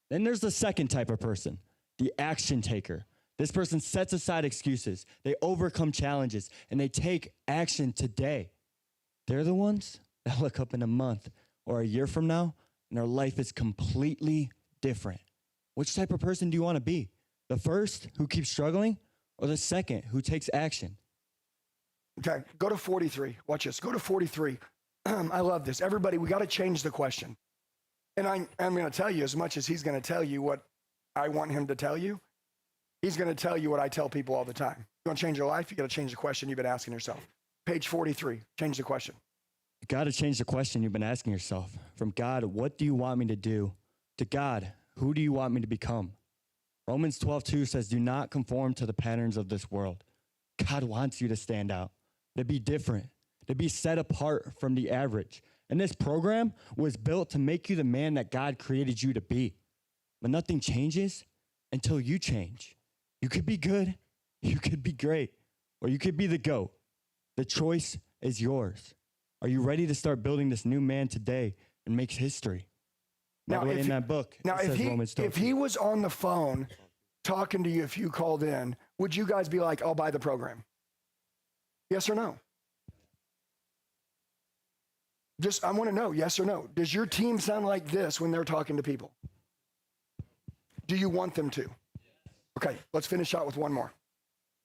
Then there's the second type of person, the action taker. This person sets aside excuses, they overcome challenges, and they take action today. They're the ones that look up in a month or a year from now, and their life is completely different. Which type of person do you want to be? The first who keeps struggling, or the second who takes action? Okay, go to 43. Watch this. Go to 43. I love this. Everybody, we got to change the question. And I'm going to tell you, as much as he's going to tell you what I want him to tell you, he's going to tell you what I tell people all the time. You want to change your life? You got to change the question you've been asking yourself. Page 43. Change the question. You got to change the question you've been asking yourself. From God, what do you want me to do? To God, who do you want me to become? Romans 12:2 says, do not conform to the patterns of this world. God wants you to stand out, to be different, to be set apart from the average. And this program was built to make you the man that God created you to be. But nothing changes until you change. You could be good, you could be great, or you could be the GOAT. The choice is yours. Are you ready to start building this new man today and make history? By the way, in that book, now it says Romans 12. if he was on the phone talking to you, if you called in, would you guys be like, I'll buy the program? Yes or no? Just, I want to know, yes or no. Does your team sound like this when they're talking to people? Do you want them to? Okay, let's finish out with one more.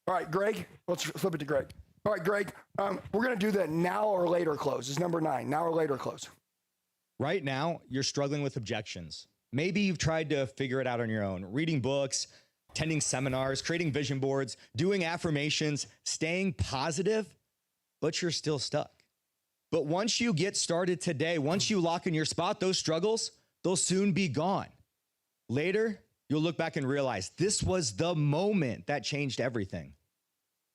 All right, Greg, let's flip it to Greg. All right, Greg, we're going to do the now or later close. It's number 9, now or later close. Right now, you're struggling with objections. Maybe you've tried to figure it out on your own, reading books, attending seminars, creating vision boards, doing affirmations, staying positive, but you're still stuck. But once you get started today, once you lock in your spot, those struggles, they'll soon be gone. Later, you'll look back and realize this was the moment that changed everything.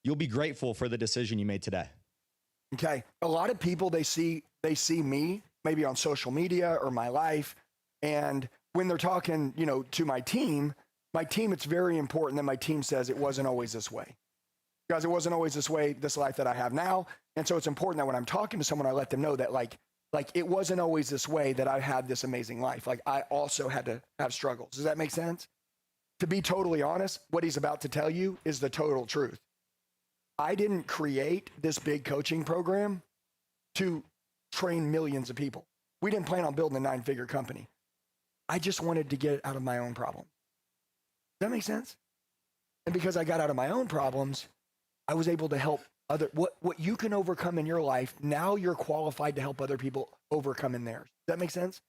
You'll be grateful for the decision you made today. Okay. A lot of people, they see me maybe on social media or my life. And when they're talking, to my team, it's very important that my team says it wasn't always this way. Guys, it wasn't always this way, this life that I have now. And so it's important that when I'm talking to someone, I let them know that like it wasn't always this way that I had this amazing life. Like I also had to have struggles. Does that make sense? To be totally honest, what he's about to tell you is the total truth. I didn't create this big coaching program to train millions of people. We didn't plan on building a 9-figure company. I just wanted to get out of my own problem. Does that make sense? And because I got out of my own problems, I was able to help what you can overcome in your life. Now you're qualified to help other people overcome in theirs. Does that make sense?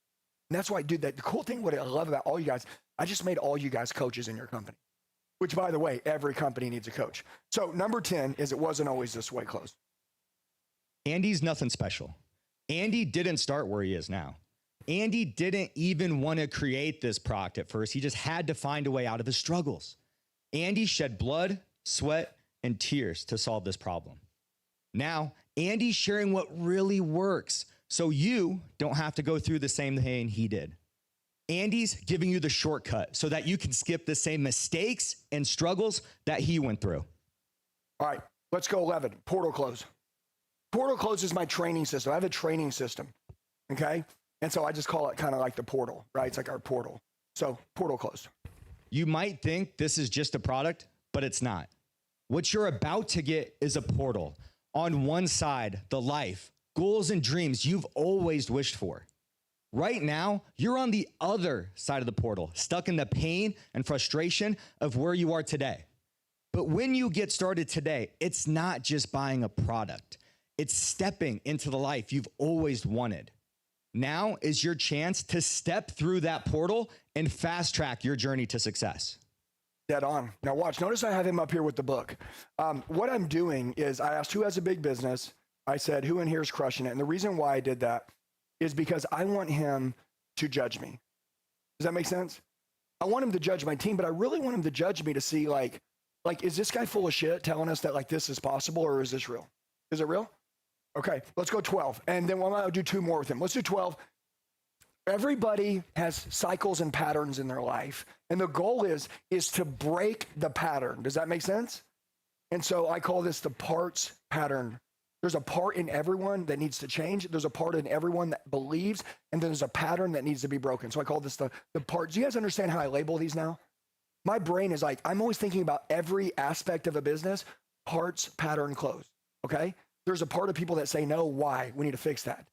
And that's why I do that. The cool thing, what I love about all you guys, I just made all you guys coaches in your company, which by the way, every company needs a coach. So number 10 is it wasn't always this way close. Andy's nothing special. Andy didn't start where he is now. Andy didn't even want to create this product at first. He just had to find a way out of his struggles. Andy shed blood, sweat, and tears to solve this problem. Now, Andy's sharing what really works, so you don't have to go through the same thing he did. Andy's giving you the shortcut so that you can skip the same mistakes and struggles that he went through. All right, let's go 11, portal close. Portal close is my training system. I have a training system, okay? And so I just call it kind of like the portal, right? It's like our portal. So portal close. You might think this is just a product, but it's not. What you're about to get is a portal. On one side, the life, goals, and dreams you've always wished for. Right now, you're on the other side of the portal, stuck in the pain and frustration of where you are today. But when you get started today, it's not just buying a product. It's stepping into the life you've always wanted. Now is your chance to step through that portal and fast track your journey to success. Dead on. Now watch, notice I have him up here with the book. What I'm doing is I asked who has a big business. I said, who in here is crushing it? And the reason why I did that is because I want him to judge me. Does that make sense? I want him to judge my team, but I really want him to judge me to see like, is this guy full of shit telling us that like this is possible or is this real? Is it real? Okay, let's go 12. And then I'll do 2 more with him. Let's do 12. Everybody has cycles and patterns in their life. And the goal is to break the pattern. Does that make sense? And so I call this the parts pattern. There's a part in everyone that needs to change. There's a part in everyone that believes, and then there's a pattern that needs to be broken. So I call this the parts. Do you guys understand how I label these now? My brain is like, I'm always thinking about every aspect of a business, parts, pattern, close, okay? There's a part of people that say, no, why? We need to fix that.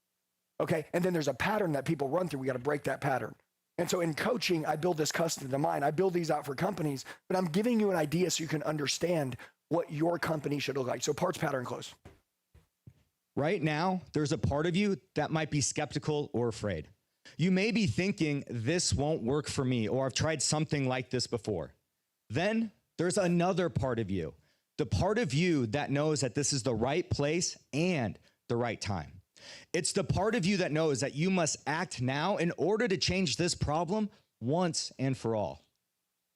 Okay, and then there's a pattern that people run through. We got to break that pattern. And so in coaching, I build this custom to mine. I build these out for companies, but I'm giving you an idea so you can understand what your company should look like. So parts, pattern, close. Right now, there's a part of you that might be skeptical or afraid. You may be thinking, this won't work for me, or I've tried something like this before. Then there's another part of you, the part of you that knows that this is the right place and the right time. It's the part of you that knows that you must act now in order to change this problem once and for all.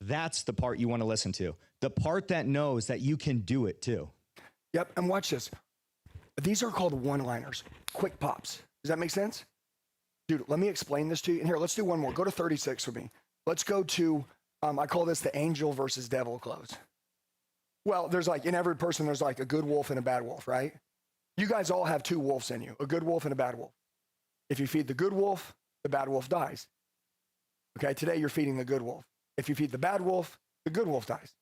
That's the part you want to listen to, the part that knows that you can do it too. Yep, and watch this. These are called one-liners, quick pops. Does that make sense? Dude, let me explain this to you. And here, let's do one more. Go to 36 with me. Let's go to, I call this the angel versus devil close. Well, there's like, in every person, there's like a good wolf and a bad wolf, right? You guys all have two wolves in you, a good wolf and a bad wolf. If you feed the good wolf, the bad wolf dies. Okay, today you're feeding the good wolf. If you feed the bad wolf, the good wolf dies.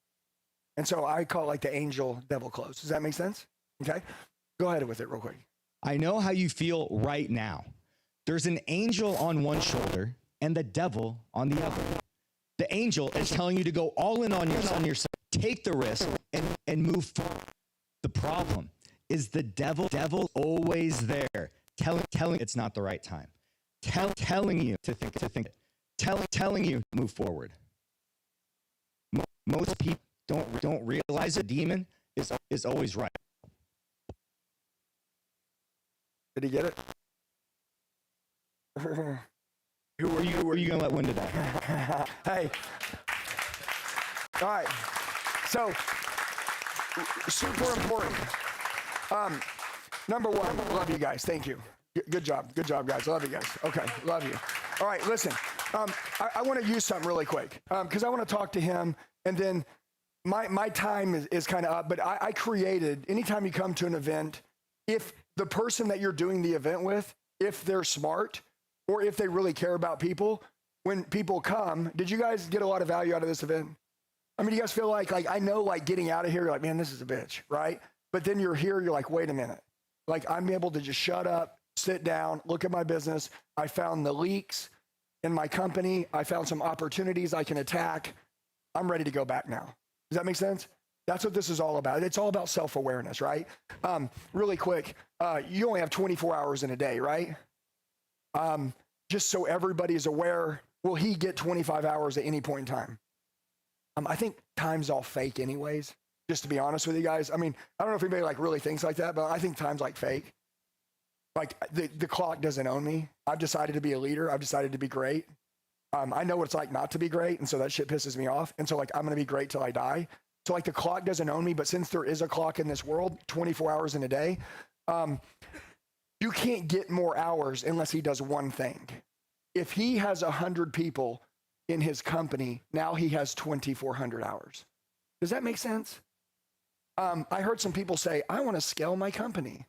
And so I call it like the angel devil close. Does that make sense? Okay, go ahead with it real quick. I know how you feel right now. There's an angel on one shoulder and the devil on the other. The angel is telling you to go all in on yourself, take the risk, and move forward. The problem is the devil always there, telling it's not the right time, telling you to think, telling you to move forward. Most people don't realize a demon is always right. Did he get it? Who are you gonna let win today? Hey. All right. So, super important. Number one, love you guys. Thank you. Good job. Good job, guys. Love you guys. Okay, love you. All right, listen. I want to use something really quick because I want to talk to him, and then my time is kind of up. But I created, anytime you come to an event, if the person that you're doing the event with, if they're smart, or if they really care about people, when people come, did you guys get a lot of value out of this event? I mean, you guys feel like I know, like getting out of here, you're like, man, this is a bitch, right? But then you're here, you're like, wait a minute. Like, I'm able to just shut up, sit down, look at my business. I found the leaks in my company. I found some opportunities I can attack. I'm ready to go back now. Does that make sense? That's what this is all about. It's all about self-awareness, right? Really quick, you only have 24 hours in a day, right? Just so everybody is aware, will he get 25 hours at any point in time? I think time's all fake anyways, just to be honest with you guys. I mean, I don't know if anybody like really thinks like that, but I think time's like fake. Like the clock doesn't own me. I've decided to be a leader. I've decided to be great. I know what it's like not to be great. And so that shit pisses me off. And so like, I'm going to be great till I die. So like the clock doesn't own me, but since there is a clock in this world, 24 hours in a day, you can't get more hours unless he does one thing. If he has 100 people in his company, now he has 2,400 hours. Does that make sense? I heard some people say, I want to scale my company.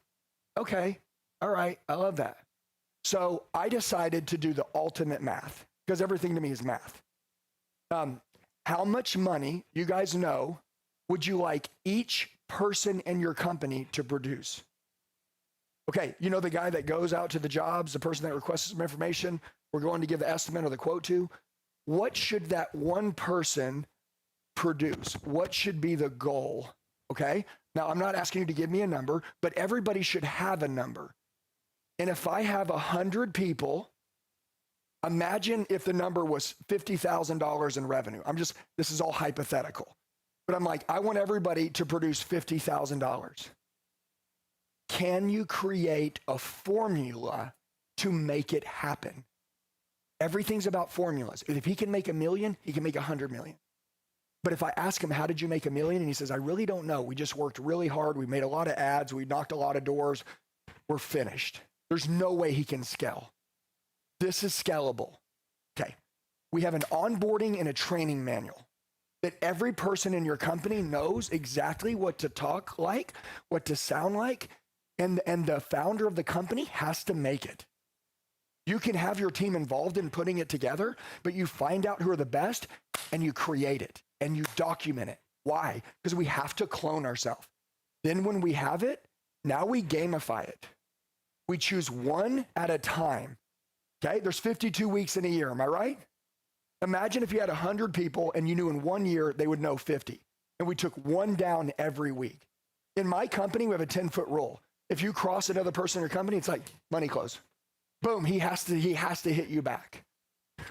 Okay, all right, I love that. So I decided to do the ultimate math, because everything to me is math. How much money, you guys know, would you like each person in your company to produce? Okay, you know the guy that goes out to the jobs, the person that requests some information, we're going to give the estimate or the quote to. What should that one person produce? What should be the goal? Okay, now I'm not asking you to give me a number, but everybody should have a number. And if I have 100 people, imagine if the number was $50,000 in revenue. This is all hypothetical. But I'm like, I want everybody to produce $50,000. Can you create a formula to make it happen? Everything's about formulas. If he can make $1 million, he can make 100 million. But if I ask him, how did you make $1 million? And he says, I really don't know. We just worked really hard. We made a lot of ads. We knocked a lot of doors. We're finished. There's no way he can scale. This is scalable. Okay. We have an onboarding and a training manual that every person in your company knows exactly what to talk like, what to sound like, and the founder of the company has to make it. You can have your team involved in putting it together, but you find out who are the best and you create it and you document it. Why? Because we have to clone ourselves. Then when we have it, now we gamify it. We choose one at a time. Okay, there's 52 weeks in a year, am I right? Imagine if you had 100 people and you knew in 1 year they would know 50, and we took one down every week. In my company, we have a 10-foot rule. If you cross another person in your company, it's like money close. Boom, he has to hit you back.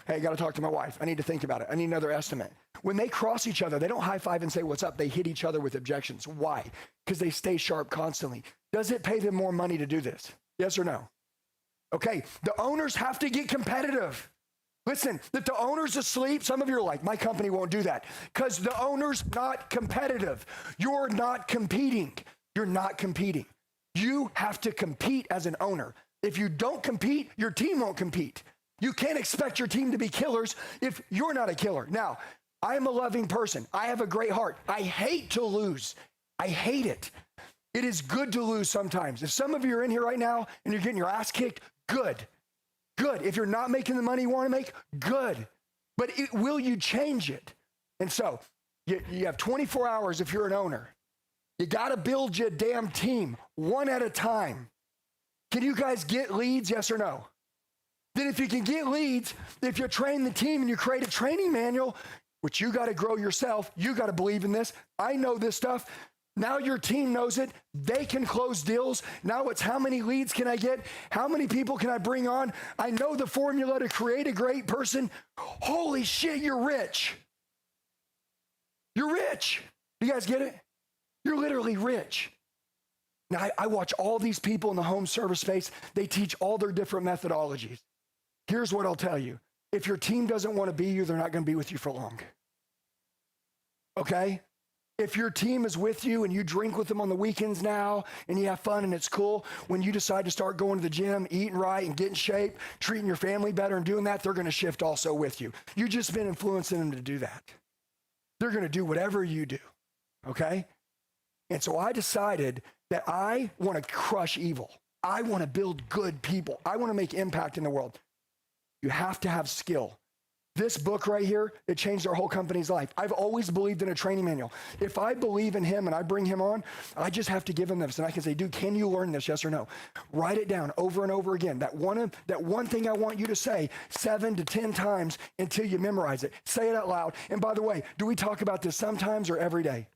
Hey, I got to talk to my wife. I need to think about it. I need another estimate. When they cross each other, they don't high five and say, what's up? They hit each other with objections. Why? Because they stay sharp constantly. Does it pay them more money to do this? Yes or no? Okay, the owners have to get competitive. Listen, if the owner's asleep, some of you are like, my company won't do that because the owner's not competitive. You're not competing. You're not competing. You have to compete as an owner. If you don't compete, your team won't compete. You can't expect your team to be killers if you're not a killer. Now, I am a loving person. I have a great heart. I hate to lose. I hate it. It is good to lose sometimes. If some of you are in here right now and you're getting your ass kicked, good. Good. If you're not making the money you want to make, good. But will you change it? And so you have 24 hours if you're an owner. You got to build your damn team one at a time. Can you guys get leads, yes or no? Then if you can get leads, if you train the team and you create a training manual, which you got to grow yourself, you got to believe in this. I know this stuff. Now your team knows it. They can close deals. Now it's how many leads can I get? How many people can I bring on? I know the formula to create a great person. Holy shit, you're rich. You're rich. You guys get it? You're literally rich. Now, I watch all these people in the home service space. They teach all their different methodologies. Here's what I'll tell you. If your team doesn't want to be you, they're not going to be with you for long. Okay? If your team is with you and you drink with them on the weekends now and you have fun and it's cool, when you decide to start going to the gym, eating right and getting in shape, treating your family better and doing that, they're going to shift also with you. You've just been influencing them to do that. They're going to do whatever you do. Okay? And so I decided that I want to crush evil. I want to build good people. I want to make impact in the world. You have to have skill. This book right here, it changed our whole company's life. I've always believed in a training manual. If I believe in him and I bring him on, I just have to give him this. And I can say, dude, can you learn this? Yes or no? Write it down over and over again. That one thing I want you to say 7 to 10 times until you memorize it. Say it out loud. And by the way, do we talk about this sometimes or every day?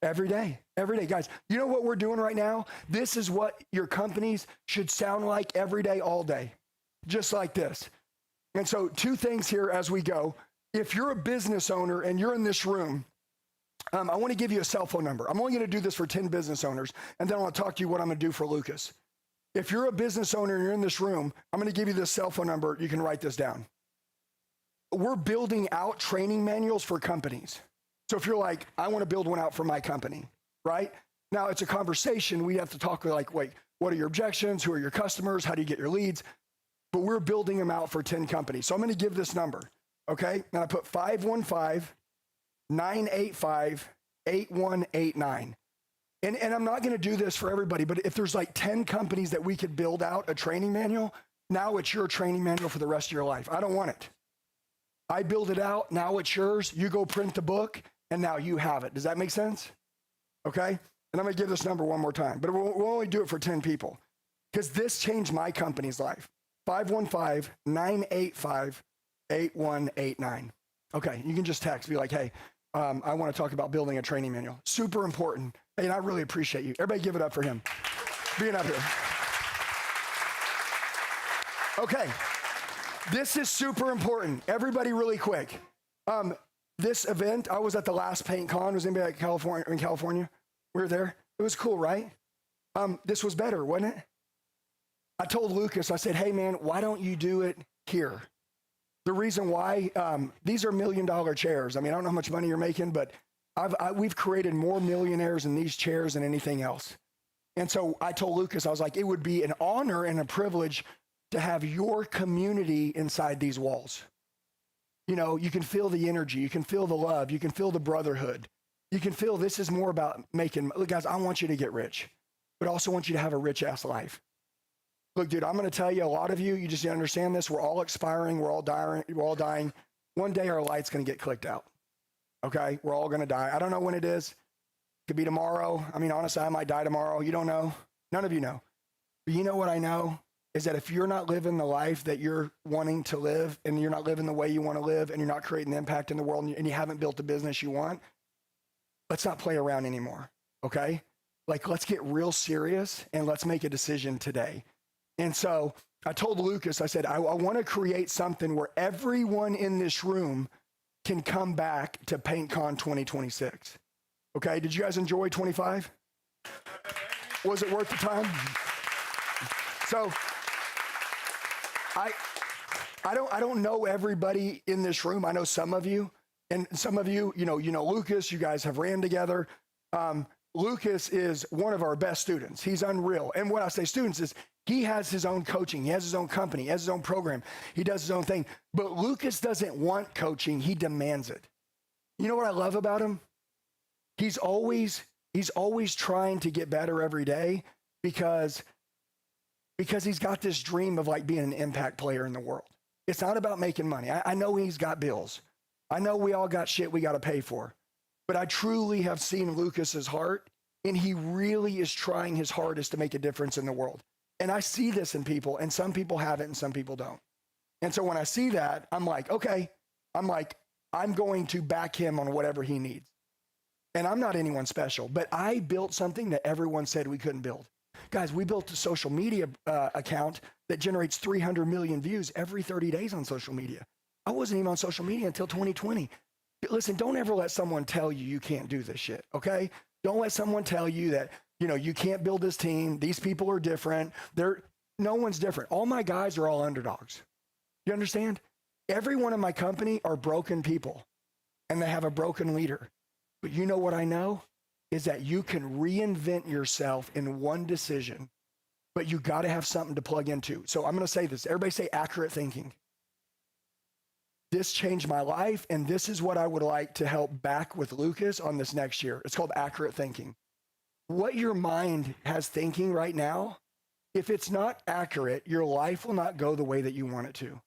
Every day. Every day. Guys, you know what we're doing right now? This is what your companies should sound like every day, all day. Just like this. And so 2 things here as we go. If you're a business owner and you're in this room, I want to give you a cell phone number. I'm only going to do this for 10 business owners, and then I want to talk to you what I'm going to do for Lucas. If you're a business owner and you're in this room, I'm going to give you this cell phone number. You can write this down. We're building out training manuals for companies. So if you're like, I want to build one out for my company, right? Now it's a conversation. We have to talk like, wait, what are your objections? Who are your customers? How do you get your leads? But we're building them out for 10 companies. So I'm going to give this number, okay? And I put 515-985-8189. And I'm not going to do this for everybody, but if there's like 10 companies that we could build out a training manual, now it's your training manual for the rest of your life. I don't want it. I build it out, now it's yours. You go print the book, and now you have it. Does that make sense? Okay? And I'm going to give this number one more time, but we'll only do it for 10 people because this changed my company's life. 515-985-8189. Okay, you can just text, be like, hey, I want to talk about building a training manual. Super important. And I really appreciate you. Everybody give it up for him being up here. Okay, this is super important. Everybody really quick. This event, I was at the last PaintCon. Was anybody in California? We were there. It was cool, right? This was better, wasn't it? I told Lucas, I said, hey man, why don't you do it here? The reason why, these are $1 million chairs. I mean, I don't know how much money you're making, but we've created more millionaires in these chairs than anything else. And so I told Lucas, I was like, it would be an honor and a privilege to have your community inside these walls. You know, you can feel the energy, you can feel the love, you can feel the brotherhood. You can feel this is more about making, look guys, I want you to get rich, but I also want you to have a rich ass life. Look, dude, I'm going to tell you, a lot of you just understand this. We're all expiring. We're all dying. One day our light's going to get clicked out. Okay? We're all going to die. I don't know when it is. It could be tomorrow. I mean, honestly, I might die tomorrow. You don't know. None of you know. But you know what I know is that if you're not living the life that you're wanting to live and you're not living the way you want to live and you're not creating the impact in the world and you haven't built the business you want, let's not play around anymore. Okay? Like, let's get real serious and let's make a decision today. And so I told Lucas, I said, I want to create something where everyone in this room can come back to PaintCon 2026. Okay, did you guys enjoy 25? Was it worth the time? So I don't know everybody in this room. I know some of you, and some of you, you know Lucas, you guys have ran together. Lucas is one of our best students. He's unreal. And when I say students is he has his own coaching. He has his own company. He has his own program. He does his own thing. But Lucas doesn't want coaching. He demands it. You know what I love about him? He's always He's always trying to get better every day because he's got this dream of like being an impact player in the world. It's not about making money. I know he's got bills. I know we all got shit we got to pay for. But I truly have seen Lucas's heart, and he really is trying his hardest to make a difference in the world. And I see this in people, and some people have it and some people don't. And so when I see that, I'm like, okay, I'm going to back him on whatever he needs. And I'm not anyone special, but I built something that everyone said we couldn't build. Guys, we built a social media account that generates 300 million views every 30 days on social media. I wasn't even on social media until 2020. Listen, don't ever let someone tell you you can't do this shit, okay? Don't let someone tell you that, you can't build this team. These people are different. No one's different. All my guys are all underdogs. You understand? Every one in my company are broken people, and they have a broken leader. But you know what I know? Is that you can reinvent yourself in one decision, but you got to have something to plug into. So I'm going to say this. Everybody say accurate thinking. This changed my life, and this is what I would like to help back with Lucas on this next year. It's called accurate thinking. What your mind has thinking right now, if it's not accurate, your life will not go the way that you want it to.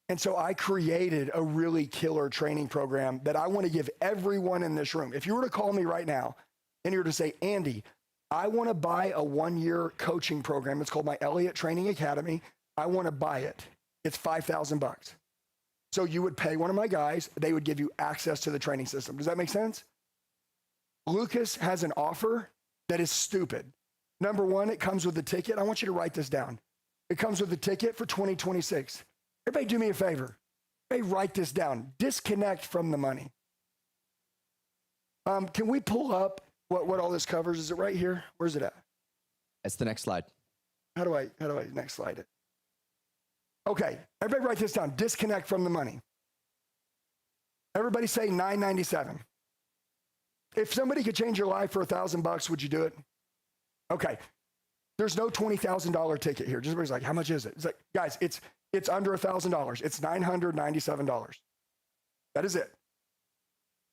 And so I created a really killer training program that I want to give everyone in this room. If you were to call me right now and you were to say, Andy, I want to buy a 1-year coaching program. It's called my Elliott Training Academy. I want to buy it. It's $5,000. So you would pay one of my guys. They would give you access to the training system. Does that make sense? Lucas has an offer that is stupid. Number one, it comes with a ticket. I want you to write this down. It comes with a ticket for 2026. Everybody do me a favor. Everybody write this down. Disconnect from the money. Can we pull up what all this covers? Is it right here? Where's it at? It's the next slide. How do I next slide it? Okay, everybody write this down. Disconnect from the money. Everybody say $997. If somebody could change your life for $1,000, would you do it? Okay. There's no $20,000 ticket here. Just everybody's like, how much is it? It's like, guys, it's under $1,000. It's $997. That is it.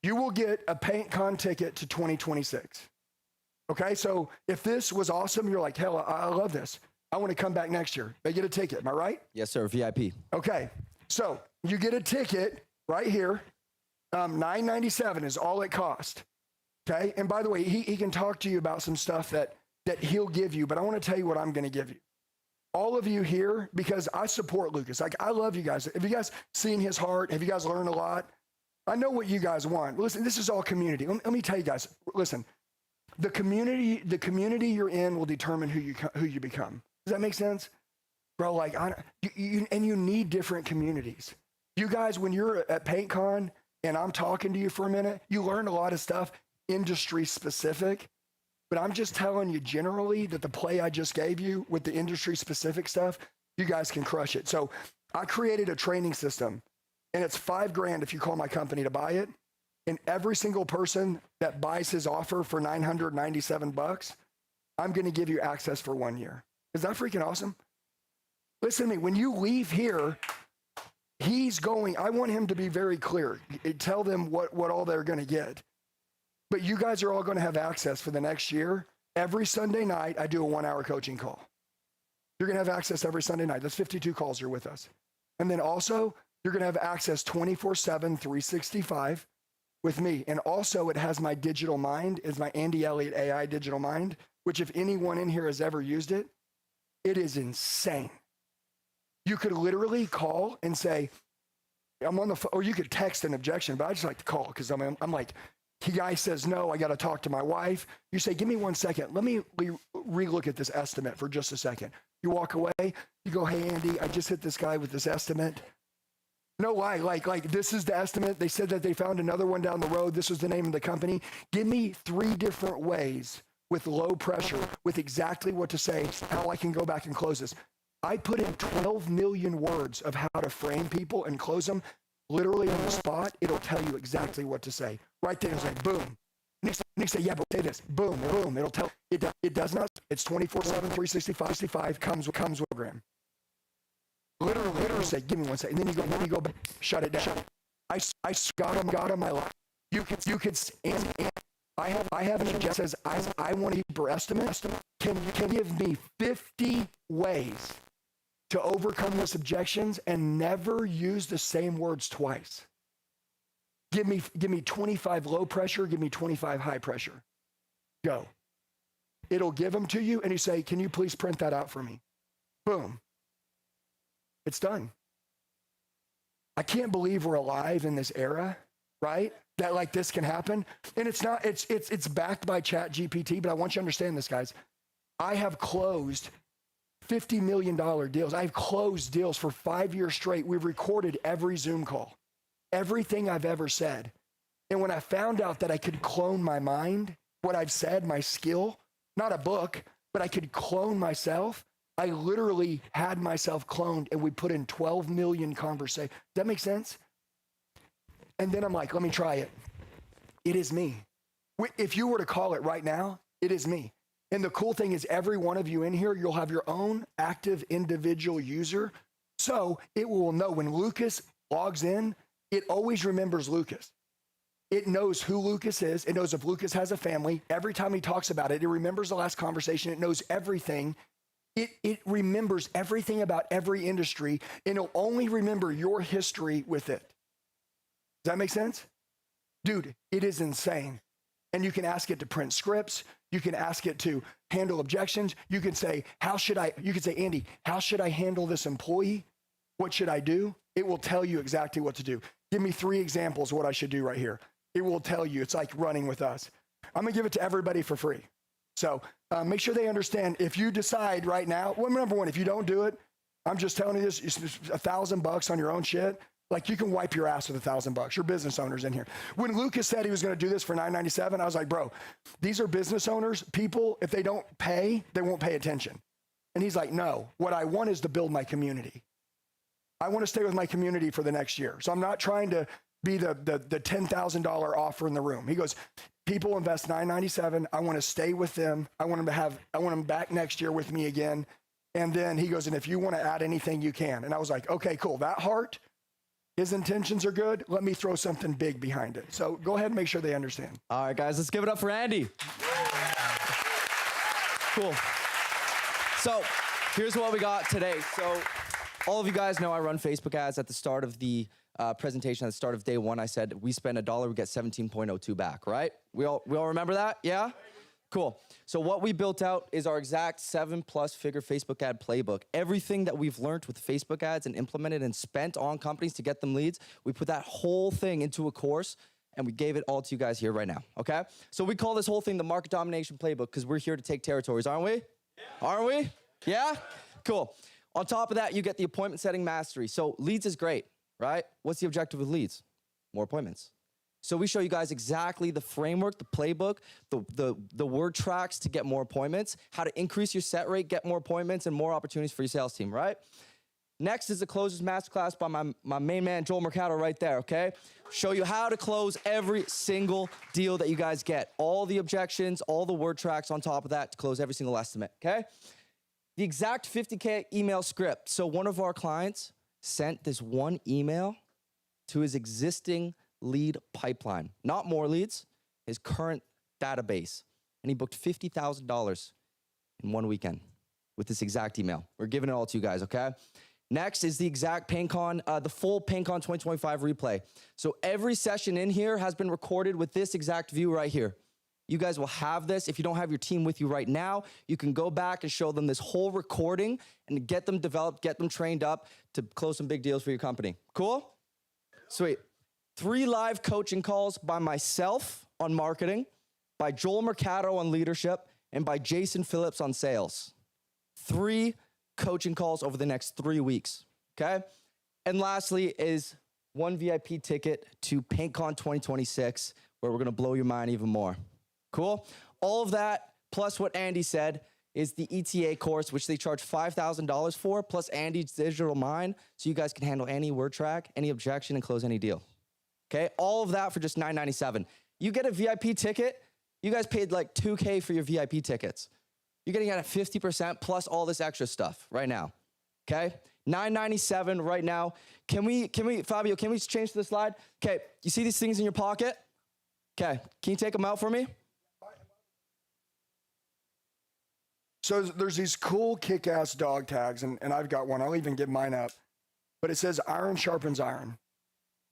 You will get a PaintCon ticket to 2026. Okay, so if this was awesome, you're like, hell, I love this. I want to come back next year. They get a ticket, am I right? Yes, sir, VIP. Okay, so you get a ticket right here. $997 is all it costs. Okay, and by the way, he can talk to you about some stuff that he'll give you, but I want to tell you what I'm going to give you. All of you here, because I support Lucas. Like, I love you guys. Have you guys seen his heart? Have you guys learned a lot? I know what you guys want. Listen, this is all community. Let me tell you guys, listen, the community you're in will determine who you become. Does that make sense? Bro, like, you need different communities. You guys, when you're at PaintCon and I'm talking to you for a minute, you learn a lot of stuff, industry specific. But I'm just telling you generally that the play I just gave you with the industry specific stuff, you guys can crush it. So I created a training system, and it's $5,000 if you call my company to buy it. And every single person that buys his offer for $997, I'm going to give you access for 1 year. Is that freaking awesome? Listen to me. When you leave here, I want him to be very clear. Tell them what all they're going to get. But you guys are all going to have access for the next year. Every Sunday night, I do a 1-hour coaching call. You're going to have access every Sunday night. That's 52 calls you're with us. And then also, you're going to have access 24/7, 365 with me. And also, it has my digital mind. It's my Andy Elliott AI digital mind, which if anyone in here has ever used it, it is insane. You could literally call and say, I'm on the phone, or you could text an objection, but I just like to call because I'm like, the guy says, no, I got to talk to my wife. You say, give me 1 second. Let me re-look at this estimate for just a second. You walk away. You go, hey, Andy, I just hit this guy with this estimate. No lie. Like this is the estimate. They said that they found another one down the road. This was the name of the company. Give me 3 different ways with low pressure, with exactly what to say, how I can go back and close this. I put in 12 million words of how to frame people and close them. Literally on the spot, it'll tell you exactly what to say. Right there, it's like, boom. Next say, yeah, but say this. Boom, boom. It'll tell. It does not. It's 24/7, 365, comes with program. Literally say, give me 1 second. And then you go back, shut it down. I got on my life. You could, and I have an agent that says, I want a deeper estimate. Can you give me 50 ways to overcome this objections and never use the same words twice? Give me 25 low pressure, give me 25 high pressure. Go. It'll give them to you, and you say, can you please print that out for me? Boom. It's done. I can't believe we're alive in this era, right? That like this can happen. And it's not, it's backed by ChatGPT, but I want you to understand this, guys. I have closed $50 million deals. I've closed deals for 5 years straight. We've recorded every Zoom call, everything I've ever said. And when I found out that I could clone my mind, what I've said, my skill, not a book, but I could clone myself, I literally had myself cloned, and we put in 12 million conversations. Does that make sense? And then I'm like, let me try it. It is me. If you were to call it right now, it is me. And the cool thing is every one of you in here, you'll have your own active individual user. So it will know when Lucas logs in, it always remembers Lucas. It knows who Lucas is. It knows if Lucas has a family. Every time he talks about it, it remembers the last conversation. It knows everything. It remembers everything about every industry, and it'll only remember your history with it. Does that make sense? Dude, it is insane. And you can ask it to print scripts. You can ask it to handle objections. You can say, you can say, Andy, how should I handle this employee? What should I do? It will tell you exactly what to do. Give me 3 examples of what I should do right here. It will tell you. It's like running with us. I'm gonna give it to everybody for free. So make sure they understand. If you decide right now, well, number one, if you don't do it, I'm just telling you this, it's $1,000 on your own shit. Like you can wipe your ass with $1,000. Your business owners in here. When Lucas said he was going to do this for $9.97, I was like, bro, these are business owners. People, if they don't pay, they won't pay attention. And he's like, no, what I want is to build my community. I want to stay with my community for the next year. So I'm not trying to be the $10,000 offer in the room. He goes, people invest $9.97. I want to stay with them. I want them back next year with me again. And then he goes, and if you want to add anything, you can. And I was like, okay, cool. That heart, his intentions are good. Let me throw something big behind it. So go ahead and make sure they understand. All right, guys, let's give it up for Andy. Cool. So here's what we got today. So all of you guys know I run Facebook ads. At the start of the presentation, at the start of day one, I said we spend $1, we get 17.02 back, right? We all remember that? Yeah? Cool. So what we built out is our exact 7+ figure Facebook ad playbook. Everything that we've learned with Facebook ads and implemented and spent on companies to get them leads, we put that whole thing into a course and we gave it all to you guys here right now, okay? So we call this whole thing the Market Domination Playbook because we're here to take territories, aren't we? Yeah. Aren't we? Yeah? Cool. On top of that, you get the appointment setting mastery. So leads is great, right? What's the objective with leads? More appointments. So we show you guys exactly the framework, the playbook, the word tracks to get more appointments, how to increase your set rate, get more appointments, and more opportunities for your sales team, right? Next is the Closers Masterclass by my main man, Joel Mercado, right there, okay? Show you how to close every single deal that you guys get. All the objections, all the word tracks on top of that to close every single estimate, okay? The exact 50K email script. So one of our clients sent this one email to his existing lead pipeline, not more leads, his current database. And he booked $50,000 in one weekend with this exact email. We're giving it all to you guys, okay? Next is the exact PaintCon, the full PaintCon 2025 replay. So every session in here has been recorded with this exact view right here. You guys will have this. If you don't have your team with you right now, you can go back and show them this whole recording and get them developed, get them trained up to close some big deals for your company. Cool? Sweet. 3 live coaching calls by myself on marketing, by Joel Mercado on leadership, and by Jason Phillips on sales. 3 coaching calls over the next 3 weeks, okay? And lastly is 1 VIP ticket to PaintCon 2026, where we're gonna blow your mind even more. Cool? All of that, plus what Andy said, is the ETA course, which they charge $5,000 for, plus Andy's digital mind, so you guys can handle any word track, any objection, and close any deal. Okay, all of that for just $9.97. You get a VIP ticket, you guys paid like $2K for your VIP tickets. You're getting it at 50% plus all this extra stuff right now, okay? $9.97 right now. Can we, Fabio, can we change the slide? Okay, you see these things in your pocket? Okay, can you take them out for me? So there's these cool kick-ass dog tags, and I've got one. I'll even get mine up. But it says iron sharpens iron.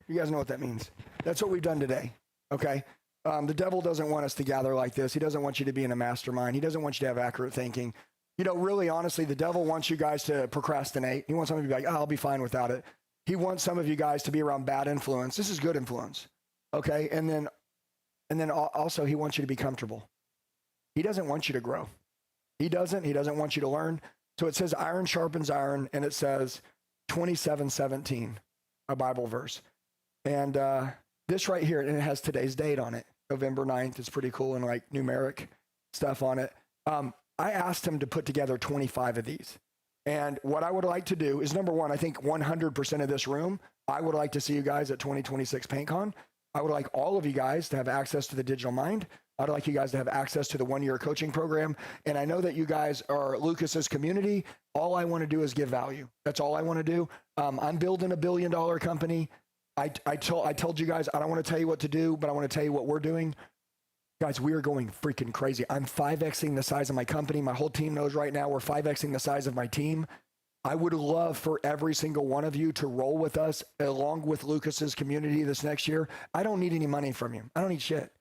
You guys know what that means. That's what we've done today, okay? The devil doesn't want us to gather like this. He doesn't want you to be in a mastermind. He doesn't want you to have accurate thinking. You know, really, honestly, the devil wants you guys to procrastinate. He wants some of you to be like, oh, I'll be fine without it. He wants some of you guys to be around bad influence. This is good influence, okay? And then also he wants you to be comfortable. He doesn't want you to grow. He doesn't want you to learn. So it says iron sharpens iron, and it says 27:17, a Bible verse. And this right here, and it has today's date on it, November 9th. It's pretty cool and like numeric stuff on it. I asked him to put together 25 of these. And what I would like to do is, number one, I think 100% of this room, I would like to see you guys at 2026 PaintCon. I would like all of you guys to have access to the digital mind. I'd like you guys to have access to the one-year coaching program. And I know that you guys are Lucas's community. All I want to do is give value. That's all I want to do. I'm building $1 billion company. I told you guys, I don't want to tell you what to do, but I want to tell you what we're doing. Guys, we are going freaking crazy. I'm 5Xing the size of my company. My whole team knows right now we're 5Xing the size of my team. I would love for every single one of you to roll with us along with Lucas's community this next year. I don't need any money from you. I don't need shit.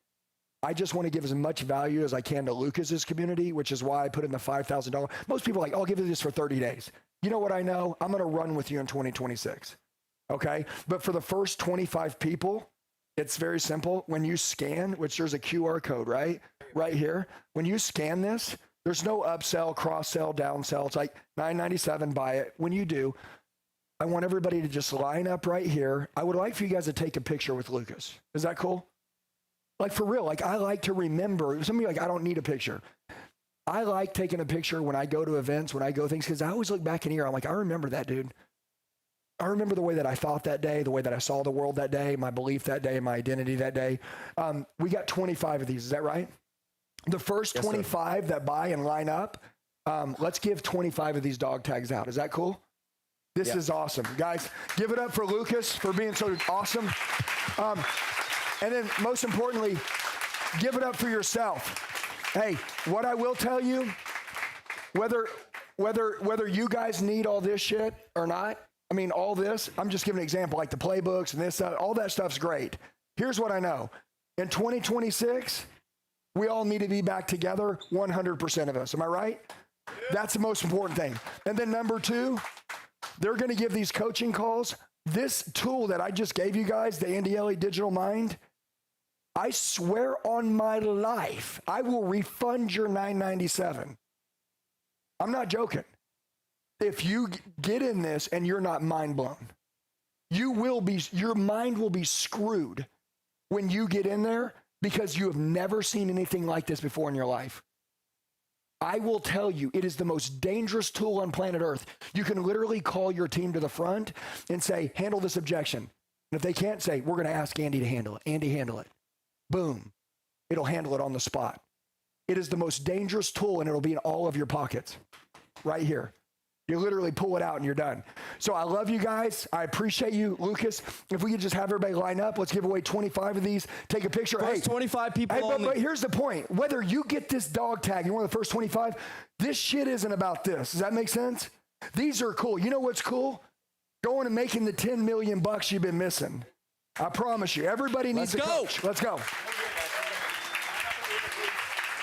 I just want to give as much value as I can to Lucas's community, which is why I put in the $5,000. Most people are like, I'll give you this for 30 days. You know what I know? I'm going to run with you in 2026. Okay? But for the first 25 people, it's very simple. When you scan, which there's a QR code, right? Right here. When you scan this, there's no upsell, cross-sell, downsell. It's like $9.97, buy it. When you do, I want everybody to just line up right here. I would like for you guys to take a picture with Lucas. Is that cool? Like for real, like I like to remember. Some of you are like, I don't need a picture. I like taking a picture when I go to events, when I go things, because I always look back in here. I'm like, I remember that dude. I remember the way that I thought that day, the way that I saw the world that day, my belief that day, my identity that day. We got 25 of these. Is that right? The first 25 that buy and line up, let's give 25 of these dog tags out. Is that cool? This is awesome. Guys, give it up for Lucas for being so awesome. And then most importantly, give it up for yourself. Hey, what I will tell you, whether you guys need all this shit or not, I mean, all this, I'm just giving an example, like the playbooks and this, all that stuff's great. Here's what I know. In 2026, we all need to be back together, 100% of us. Am I right? Yeah. That's the most important thing. And then number two, they're going to give these coaching calls. This tool that I just gave you guys, the Andy Elliott Digital Mind, I swear on my life, I will refund your $9.97. I'm not joking. If you get in this and you're not mind blown, your mind will be screwed when you get in there because you have never seen anything like this before in your life. I will tell you, it is the most dangerous tool on planet Earth. You can literally call your team to the front and say, handle this objection. And if they can't, say, we're going to ask Andy to handle it. Andy, handle it. Boom. It'll handle it on the spot. It is the most dangerous tool, and it'll be in all of your pockets right here. You literally pull it out and you're done. So I love you guys. I appreciate you. Lucas, if we could just have everybody line up, let's give away 25 of these. Take a picture. First 25 people only. But here's the point. Whether you get this dog tag, you're one of the first 25, this shit isn't about this. Does that make sense? These are cool. You know what's cool? Going and making the 10 million bucks you've been missing. I promise you. Everybody needs a coach. Let's go.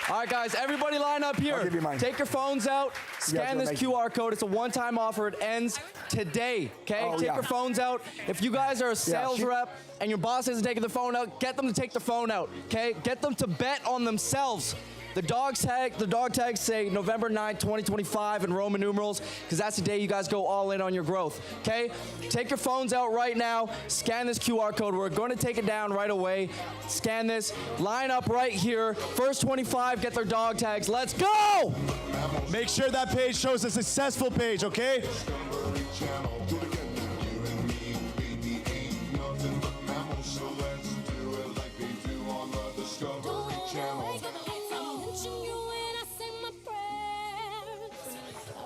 All right, guys, everybody line up here. I'll give you mine. Take your phones out, scan this QR code. It's a one-time offer. It ends today, okay? Take your phones out. If you guys are a sales rep and your boss isn't taking the phone out, get them to take the phone out, okay? Get them to bet on themselves. The dog tags say November 9th, 2025 in Roman numerals, because that's the day you guys go all in on your growth, okay? Take your phones out right now, scan this QR code. We're going to take it down right away. Scan this, line up right here. First 25 get their dog tags. Let's go! Make sure that page shows a successful page, okay?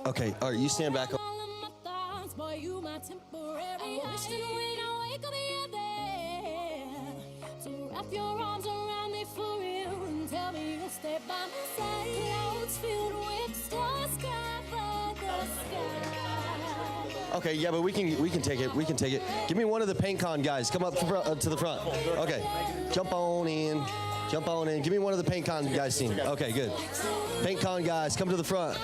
Okay, all right, you stand back up. Wrap your arms around me for real and tell me you'll stay by my side. Clouds filled with stars. Okay, yeah, but we can take it. We can take it. Give me one of the PaintCon guys. Come up to the front. Okay, jump on in. Jump on in. Give me one of the PaintCon guys team. Okay, good. PaintCon guys, come to the front.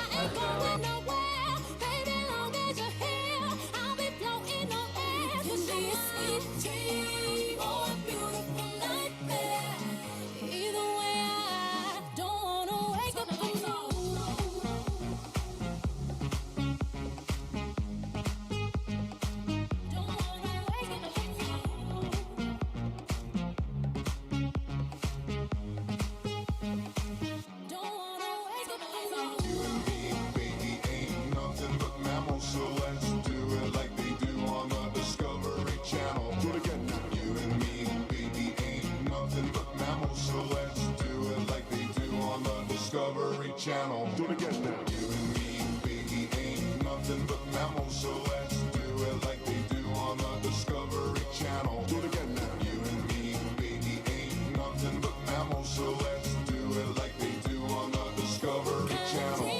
Channel. Do it again now. You and me, baby, ain't nothing but mammals, so let's do it like they do on the Discovery Channel. Do it again now. You and me, baby, ain't nothing but mammals, so let's do it like they do on the Discovery Channel.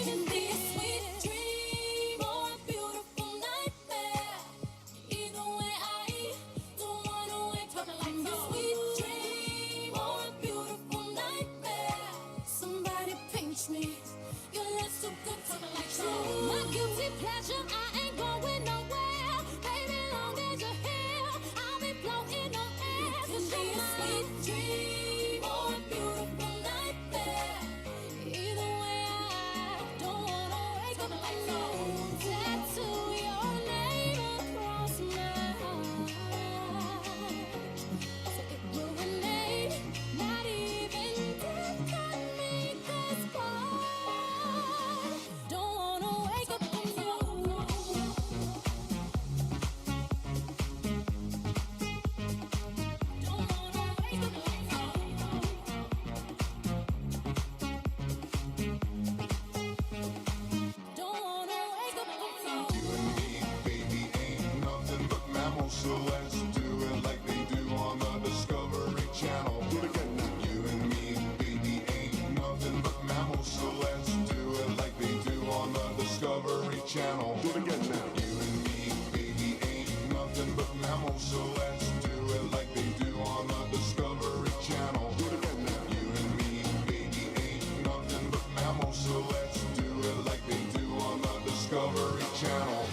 So let's do it like they do on the Discovery Channel. Do it again now. You and me, baby, ain't nothing but mammals. So let's do it like they do on the Discovery Channel. Do it again now. You and me, baby, ain't nothing but mammals. So let's do it like they do on the Discovery Channel. Do it again now. You and me, baby, ain't nothing but mammals. So let's do it like they do on the Discovery Channel.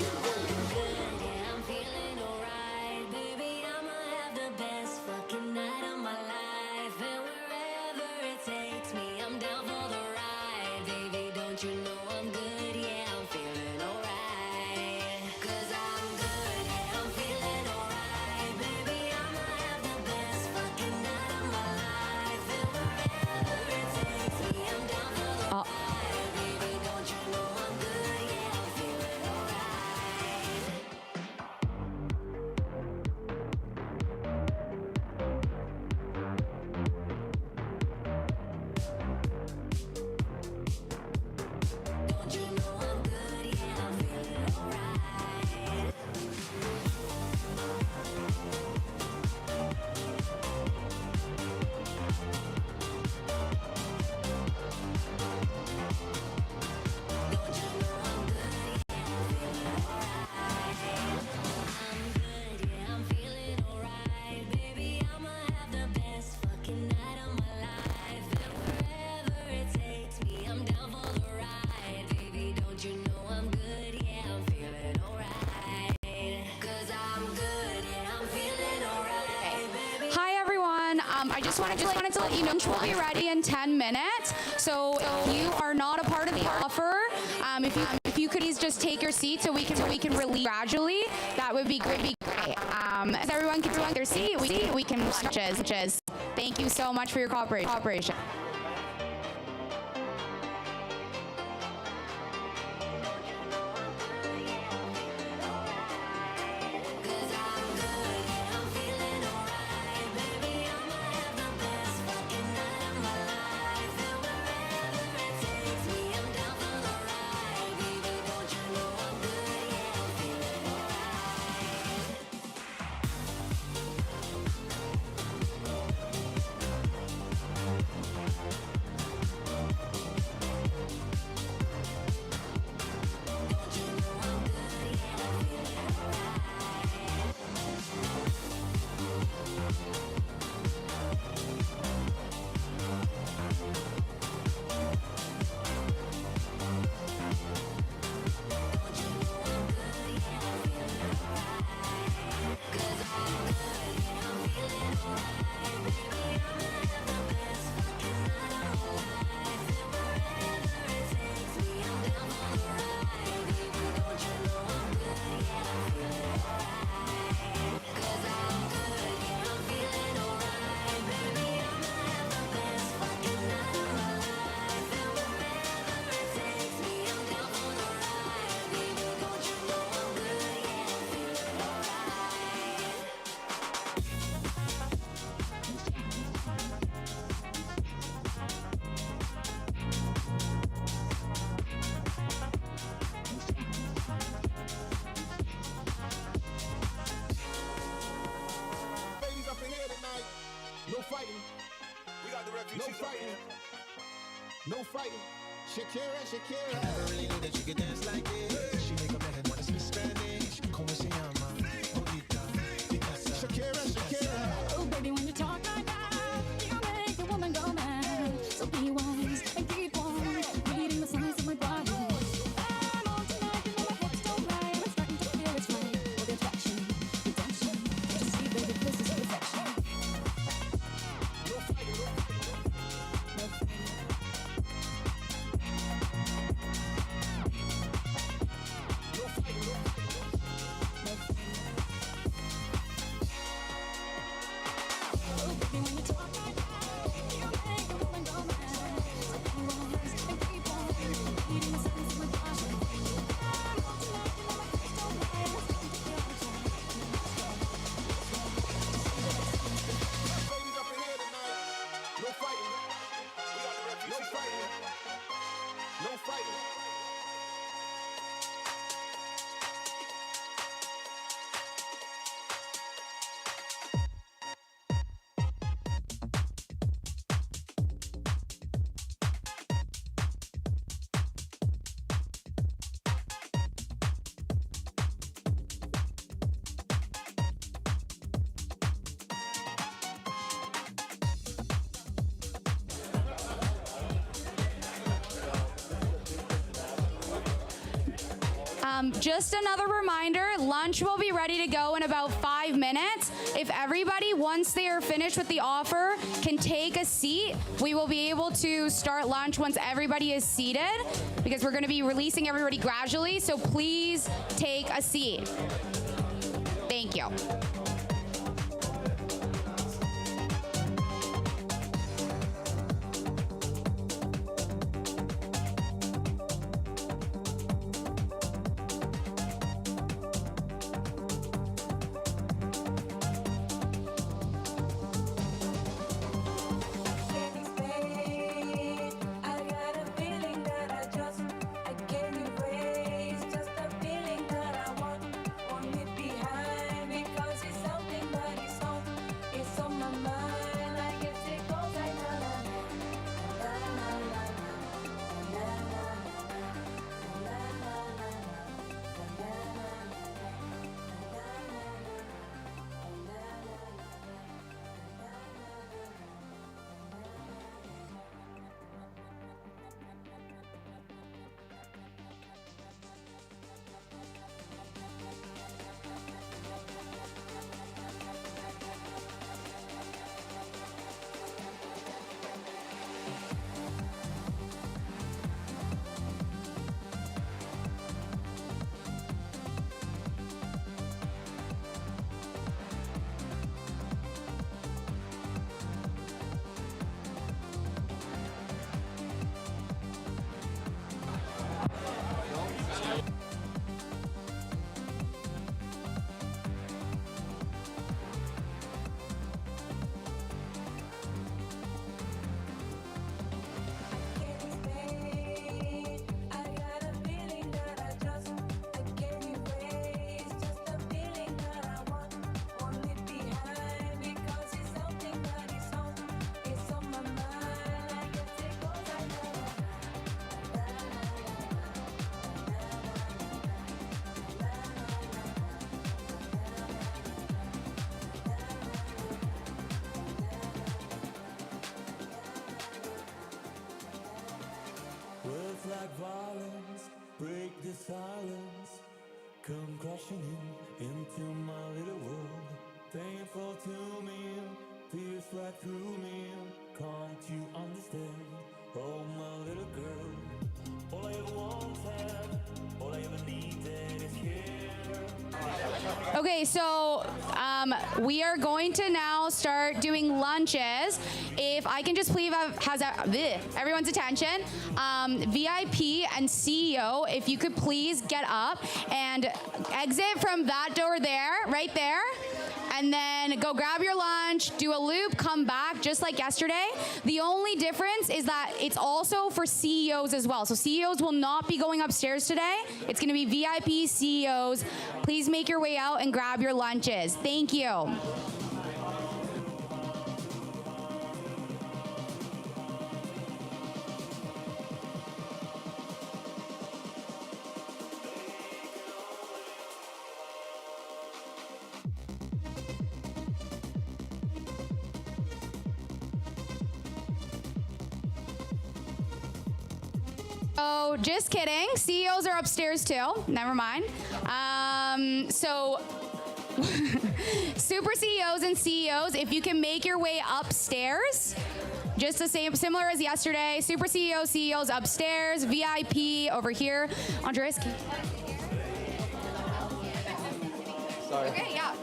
I just wanted to let you know we'll be ready in 10 minutes. So if you are not a part of the offer, if you could please just take your seat so we can release gradually, that would be great. As everyone can take their seat, we can stretches. Thank you so much for your cooperation. No fighting. No fighting. Shakira. I never really knew that you could dance like this. She make a man wanna speak Spanish. Como se llama? Bonita. Picasa. Shakira. Oh, baby, when you talk like that, you make a woman go mad. So be wise and keep on reading the signs of my body. I'm on tonight, you know my hips don't lie. I'm starting to feel it's right. Oh, the attraction, redemption. Just see, baby, this is perfection. No fighting. No fighting. Just another reminder, lunch will be ready to go in about 5 minutes. If everybody, once they are finished with the offer, can take a seat, we will be able to start lunch once everybody is seated, because we're going to be releasing everybody gradually, so please take a seat. Thank you. Words like violence break the silence, come crashing into my little world. Painful to me, pierce right through me. Can't you understand? Oh, my little girl. All I ever wanted, all I ever needed is here. Okay, so we are going to now start doing lunches. If I can just please have everyone's attention. VIP and CEO, if you could please get up and exit from that door there, right there. And then go grab your lunch, do a loop, come back, just like yesterday. The only difference is that it's also for CEOs as well. So CEOs will not be going upstairs today. It's gonna be VIP CEOs. Please make your way out and grab your lunches. Thank you. Oh, just kidding. CEOs are upstairs too. Never mind. So super CEOs and CEOs, if you can make your way upstairs, just the same, similar as yesterday. Super CEOs, CEOs upstairs, VIP over here. Andres. Sorry. Okay, yeah.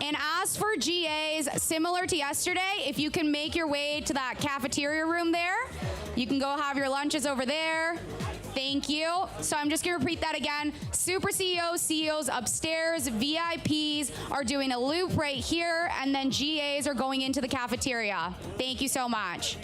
And as for GAs, similar to yesterday, if you can make your way to that cafeteria room there, you can go have your lunches over there. Thank you. So I'm just going to repeat that again. Super CEOs, CEOs upstairs, VIPs are doing a loop right here, and then GAs are going into the cafeteria. Thank you so much.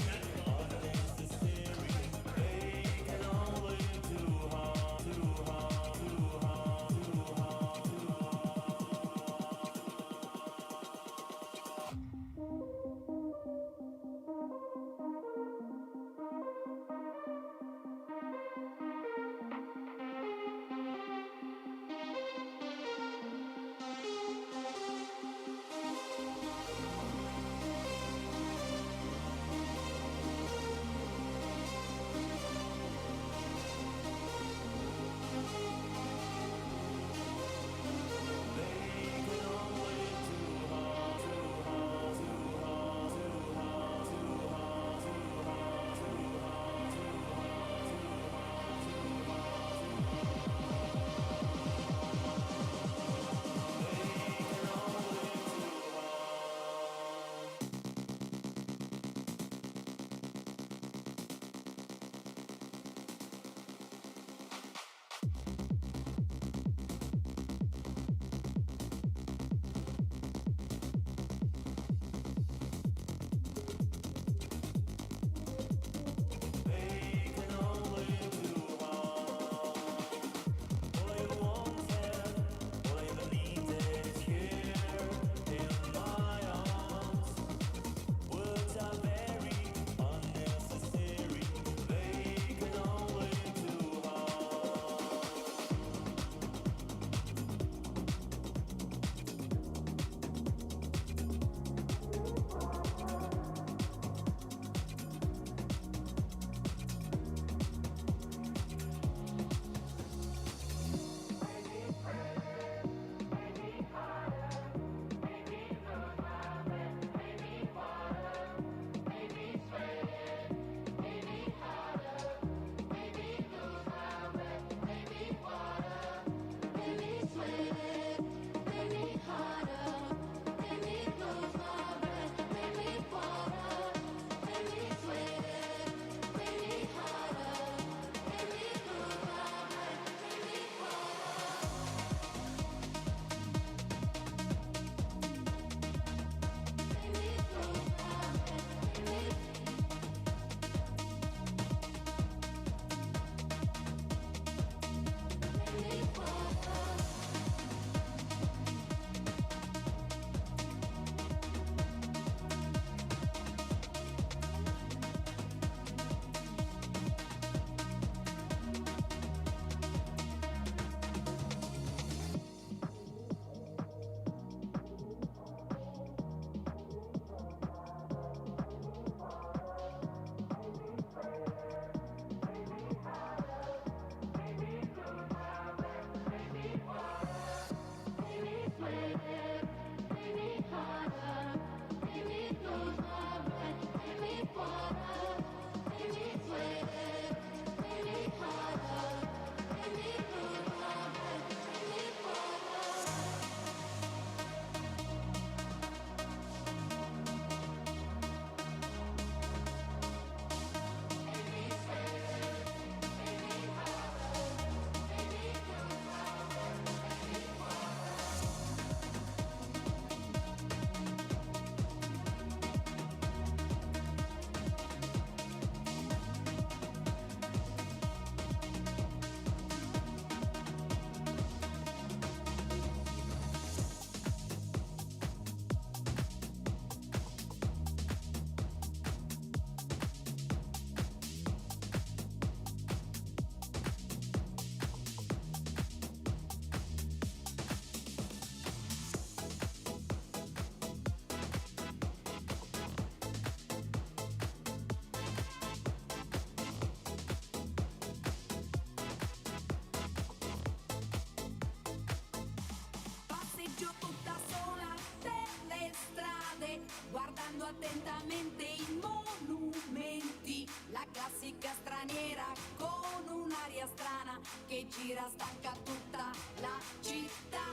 attentamente i monumenti, la classica straniera con un'aria strana che gira stanca tutta la città.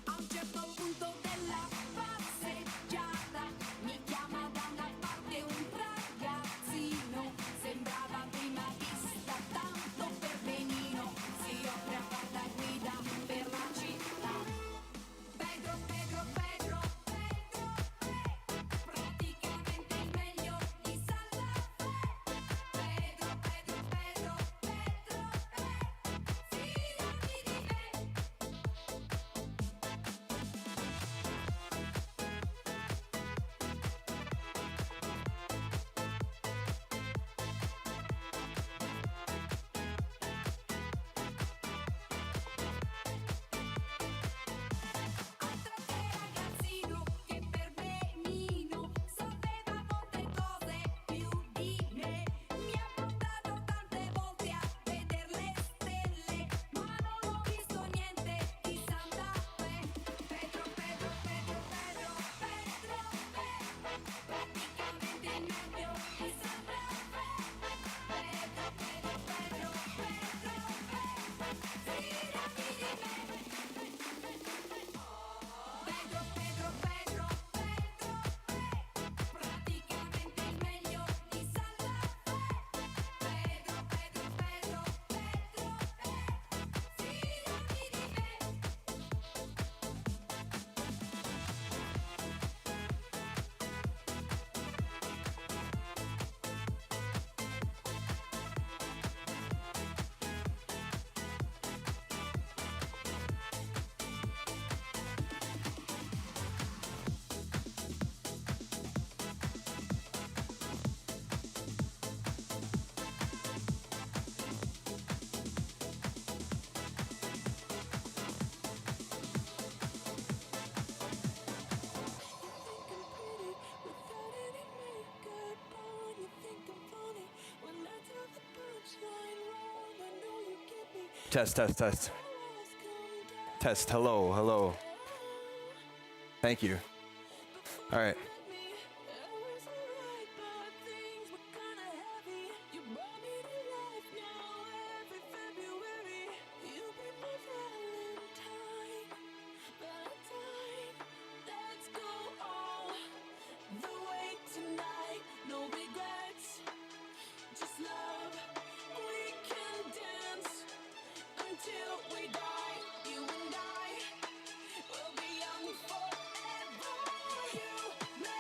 A un certo punto della passeggiata mi chiama da una parte un ragazzino, sembrava a prima vista tanto per benino, si offre a far da guida per la città. Pedro, Pedro, Pedro, Pedro, praticamente il meglio di Santa Fe. Pedro, Pedro, Pedro, Pedro, fidati di me. Ragazzino che per benino sapeva molte cose più di me, mi ha portato tante volte a vedere le stelle, ma non ho visto niente di Santa Fe. Pedro, Pedro, Pedro, Pedro, Pedro, praticamente il meglio di Santa Fe. Pedro, Pedro, Pedro, Pedro, fidati di me. Pedro, Pedro, Pedro, Pedro, praticamente il meglio di Santa Fe. Pedro, Pedro, Pedro, Pedro, fidati di me. Test, test, test. Test, hello, hello. Thank you. All right. Until we die, you and I will be young forever. You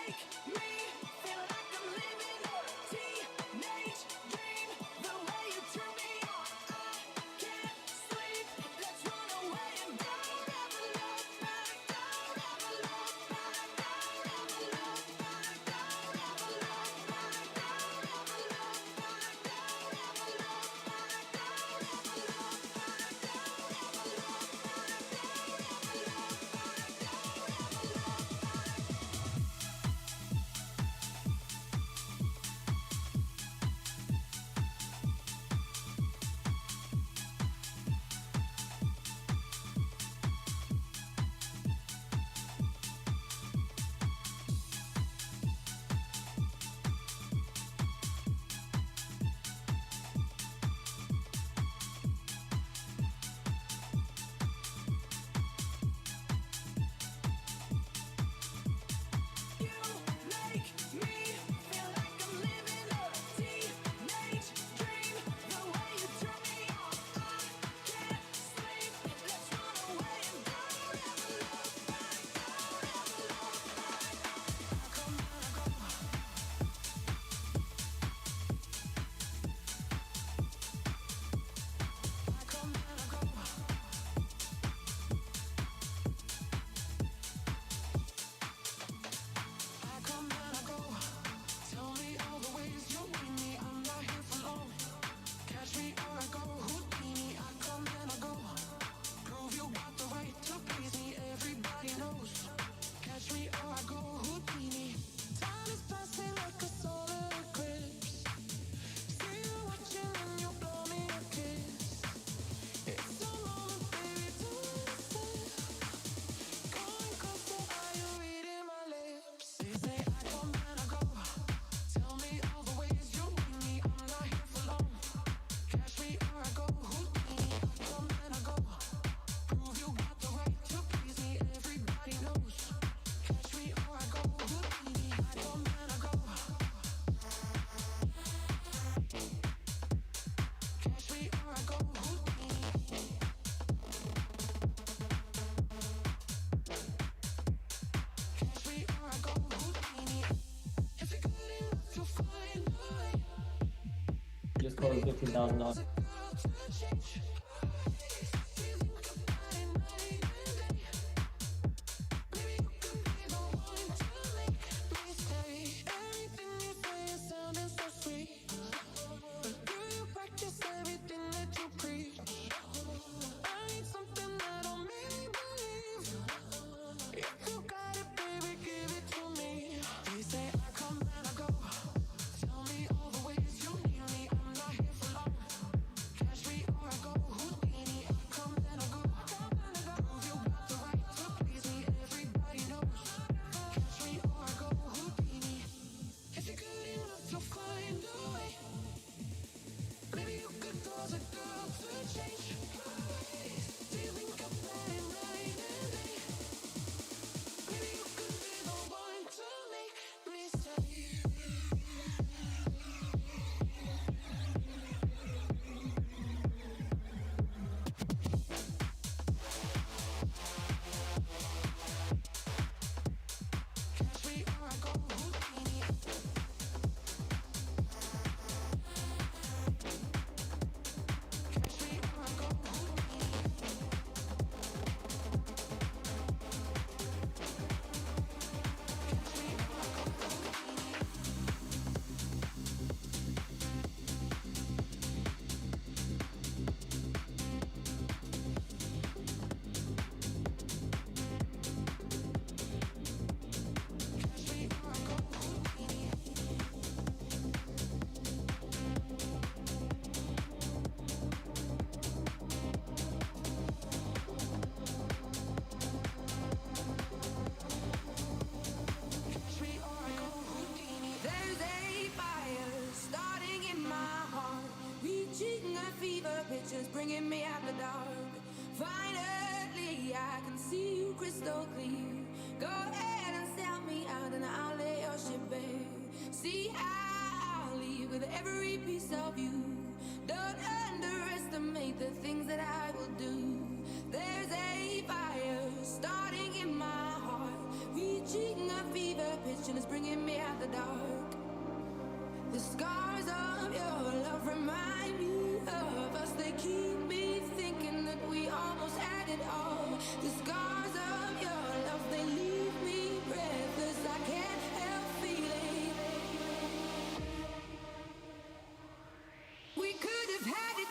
total $15,000. Bringing me out the dark. Finally, I can see you crystal clear. Go ahead and sell me out, and I'll lay your ship bare. See, I'll leave with every piece of you. Don't underestimate the things that I will do. There's a fire starting in my heart, reaching a fever pitch, and it's bringing me out the dark. The scars of your love remind me of us. They keep me thinking that we almost had it all. The scars of your love, they leave me breathless. I can't help feeling we could have had it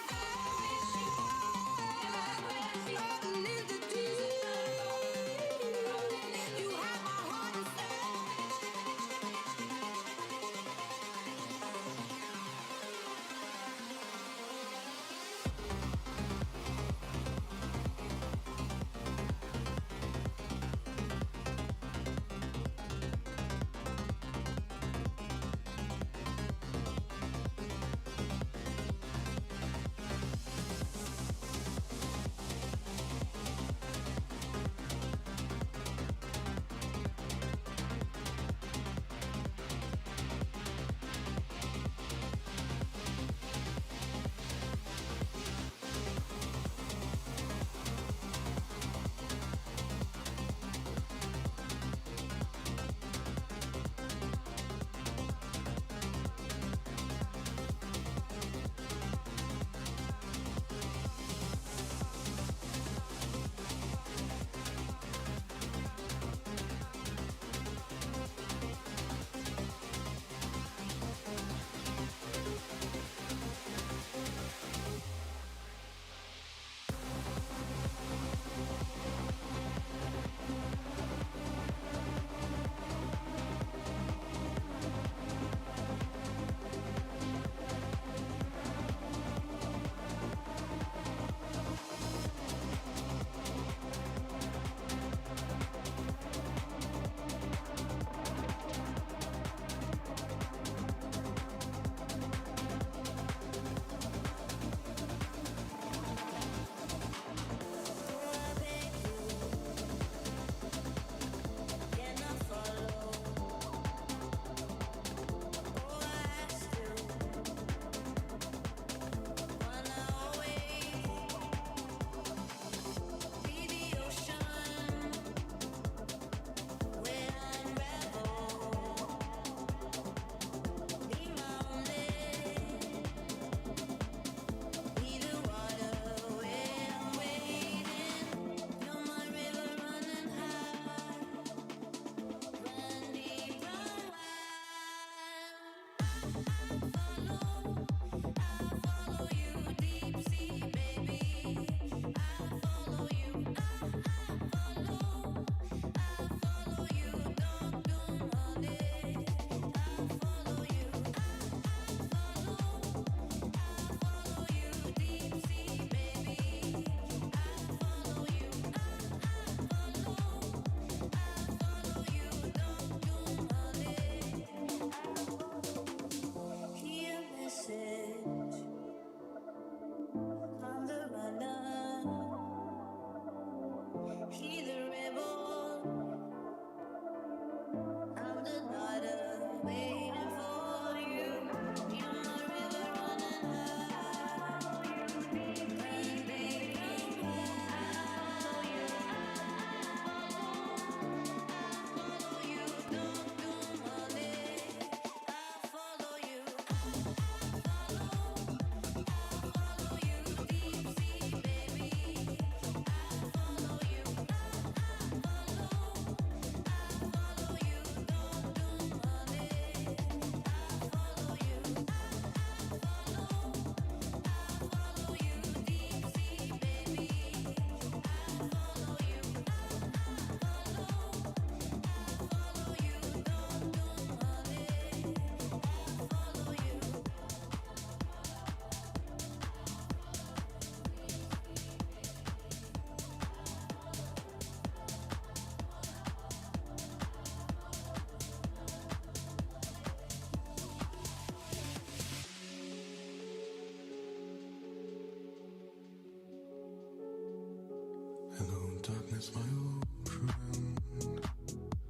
darkness, my old friend.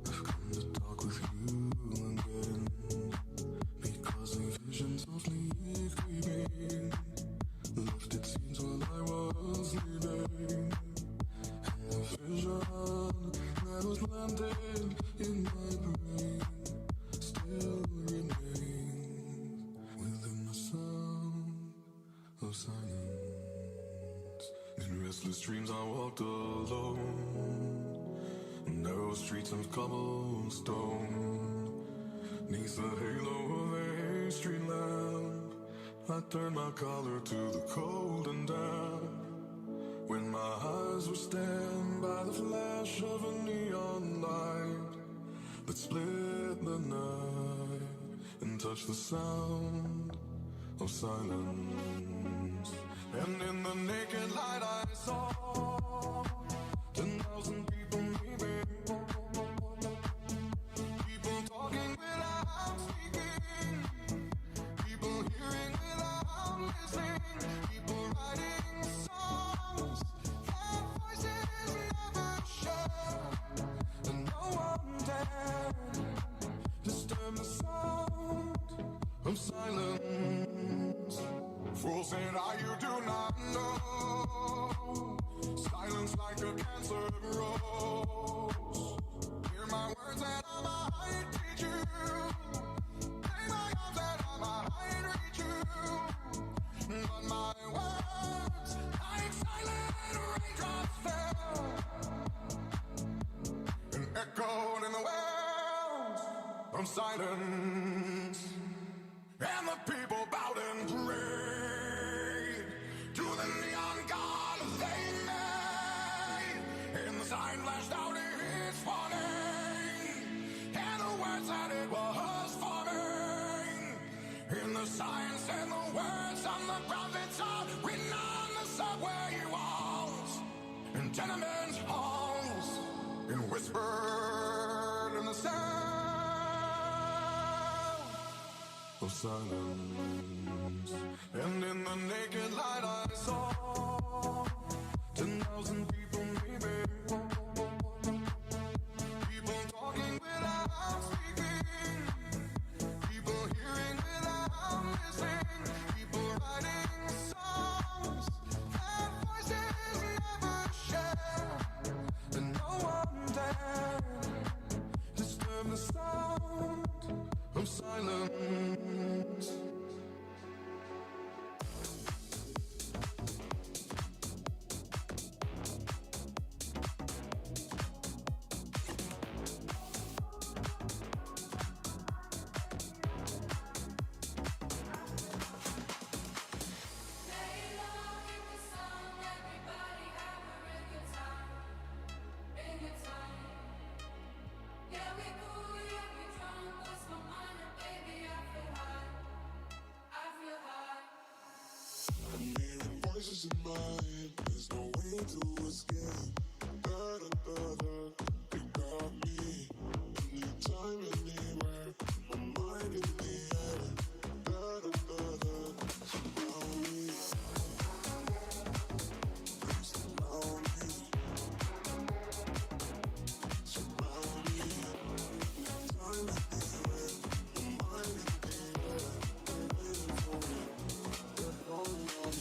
I've come to talk with you again. Because a vision softly creeping left its scenes while I was sleeping. And the vision that was planted in my brain still remains within the sound of silence. In restless dreams I walked alone, narrow streets of cobblestone. Neath the halo of a street lamp, I turned my collar to the cold and damp. When my eyes were stabbed by the flash of a neon light that split the night and touched the sound of silence. And in the naked light I saw 10,000 people leaving, people talking without speaking, people hearing without listening, people writing songs that voices never share, and no one dared disturb the sound of silence. Fool said I, you do not know. Silence like a cancer grows. Hear my words that I might teach you. Play my arms that I might reach you. But my words, like silent raindrops fell and echoed in the wells of silence. And the people bowed and prayed to the neon god they made. And the sign flashed out its warning, and the words that it was forming. In the signs and the words on the prophets are written on the subway walls, in tenement halls, and whispered in the sound of silence. And in the naked light I saw 10,000 people leaving, people talking without speaking, people hearing without listening, people writing songs that voices never share, and no one dared disturb the sound of silence. I'm hearing voices in my head, there's no way to escape. Da-da-da-da, you got me. Anytime, anywhere, my mind in the air. Da-da-da-da, surround me. Please surround me. Surround me. Anytime, anywhere, my mind in the air. They're waiting for me. They're calling on me.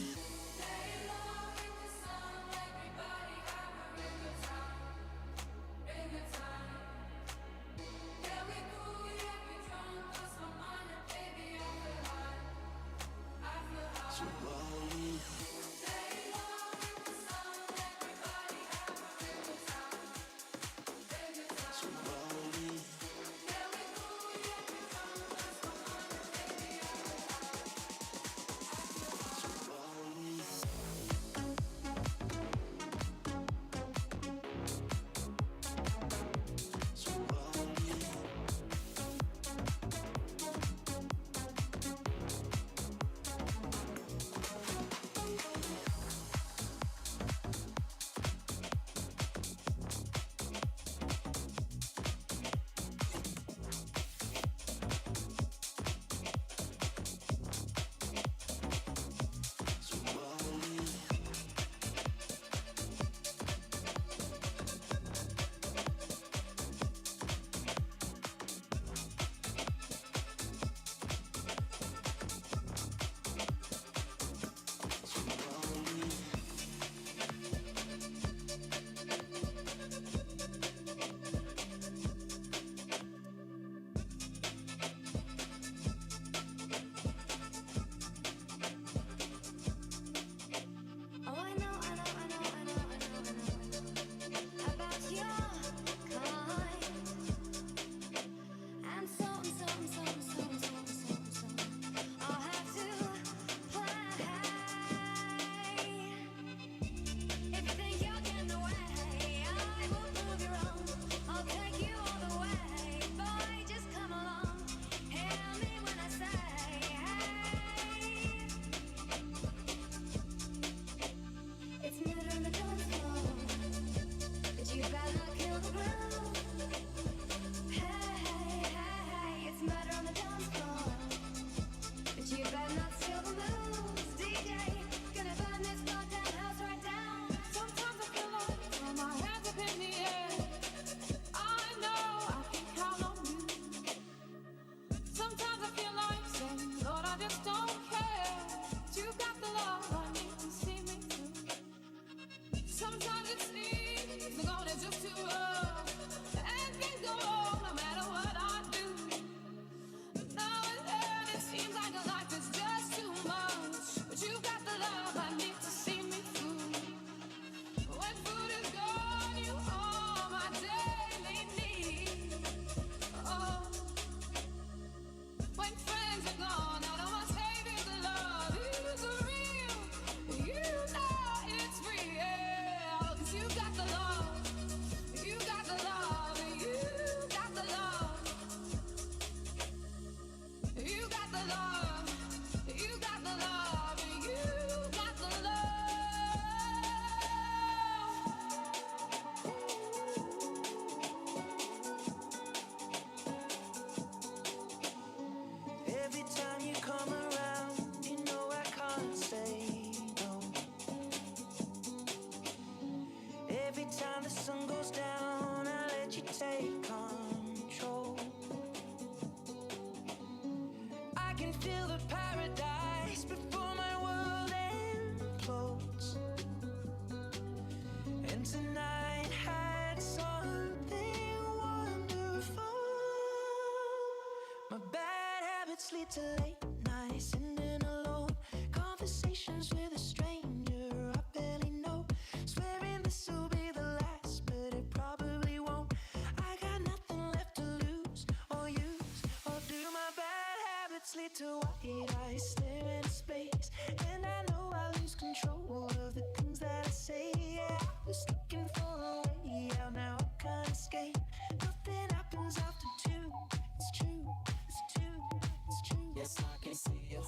out to late nights, sitting alone, conversations with a stranger I barely know, swearing this will be the last, but it probably won't. I got nothing left to lose or use, or do my bad habits lead to white eyes staring into space? And I know I lose control of the things that I say. Yeah, I was looking for a way out, now I can't escape. Nothing happens after two. It's true, it's true, it's true. Yes, I can see you.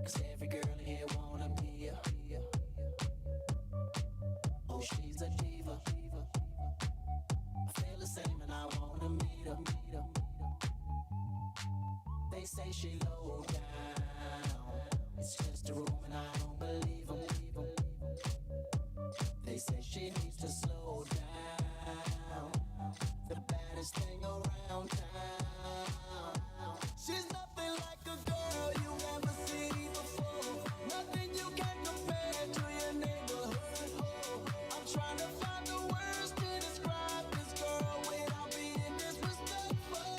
'Cause every girl here wanna be you. Oh, she's a diva. I feel the same and I wanna meet her. They say she low down. It's just a room and I don't believe them. They say she needs to slow down. The baddest thing around town. She's nothing like a girl you ever seen before. Nothing you can compare to your neighborhood. I'm trying to find the words to describe this girl without being disrespectful.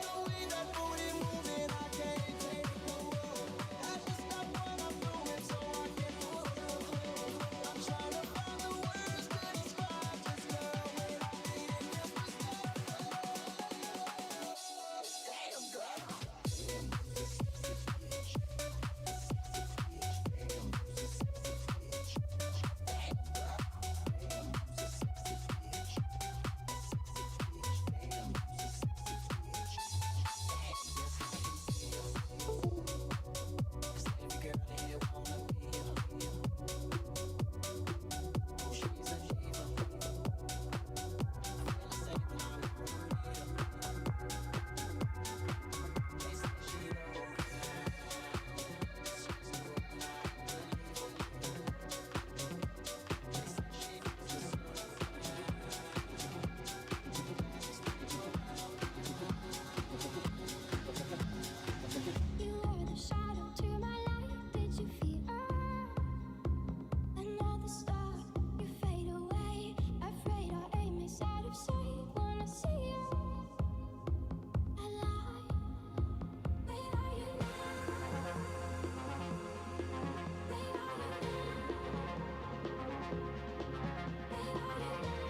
The way that booty moving, I can't take no more. I just stop what I'm doing so I can move. I'm trying to find the words to describe this girl without being disrespectful. Damn, girl. You were the shadow to my light. Did you feel another star? You fade away. Afraid our aim is out of sight. Wanna see you alive. Where are you now? Where are you now? Where are you now?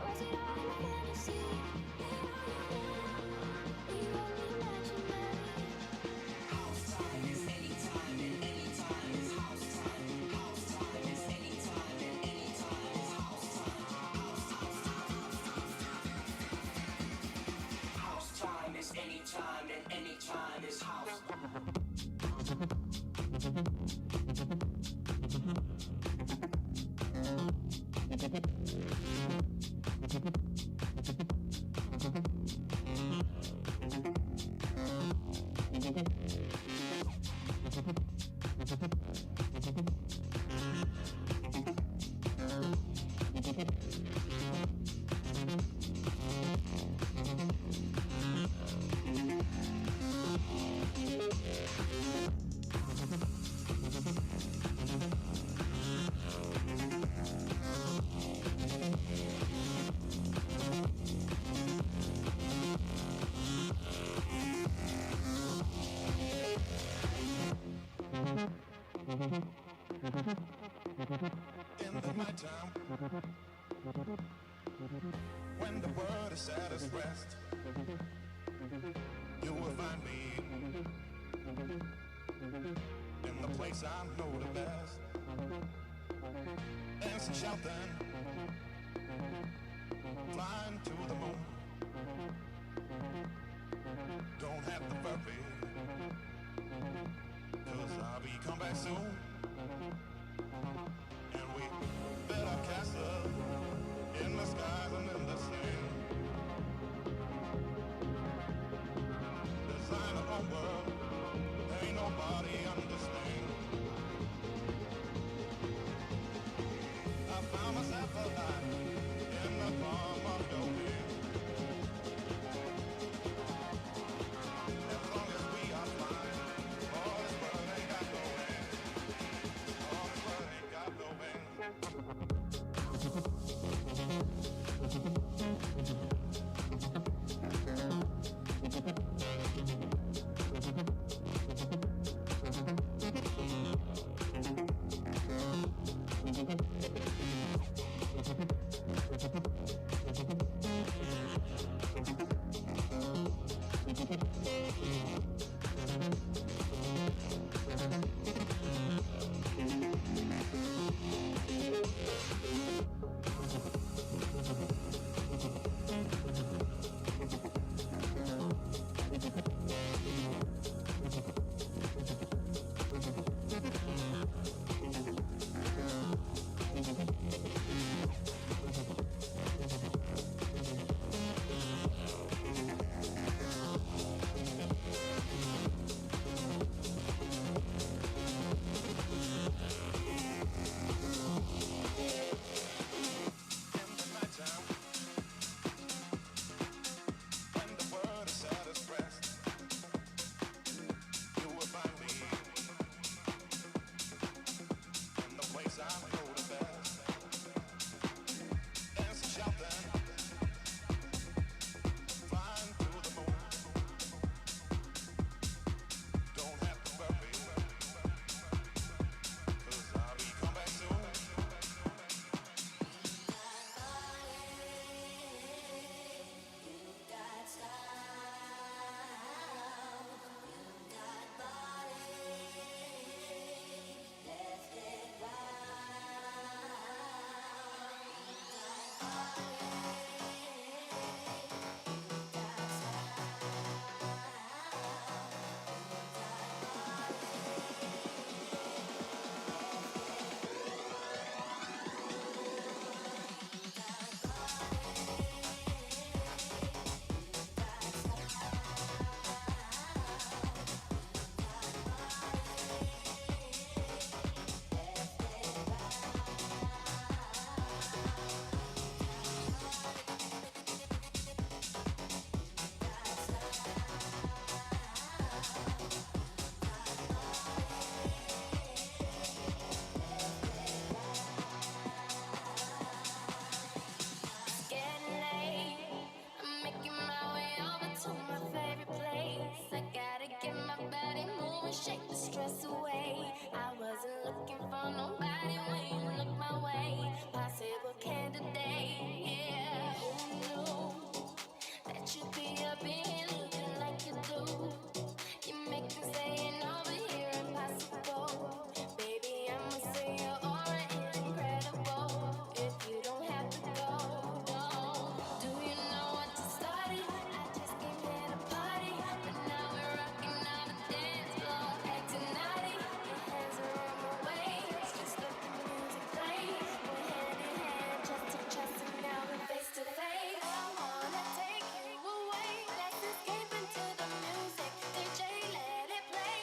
Was it all a fantasy? Where are you now? We only imaginary. House time is anytime and anytime is house time. House time is anytime and anytime is house time. House time is anytime and anytime is house time. In the nighttime, when the world is at its rest, you will find me in the place I know the best. Dancing, shouting, flying to the moon. Don't have to worry, 'cause I'll be come back soon. And we built our castle in the skies and in the sand. Design our own world, ain't nobody understand. I found myself alive in the palm of your hand. As long as steps away. I wasn't looking for nobody when you looked my way. Possible candidate, yeah. Who knew that you'd be up in here looking like you do? You make me staying over here impossible. Baby, I'ma say your aura is incredible. If you don't have to go, no. Do you know what you started? I just came here to party, but now we're rocking on the dance floor, acting naughty. Your hands are on my waist, just let the music play. We're hand in hand, chest to chest, and now we're face to face. I wanna take you away, let's escape into the music. DJ, let it play.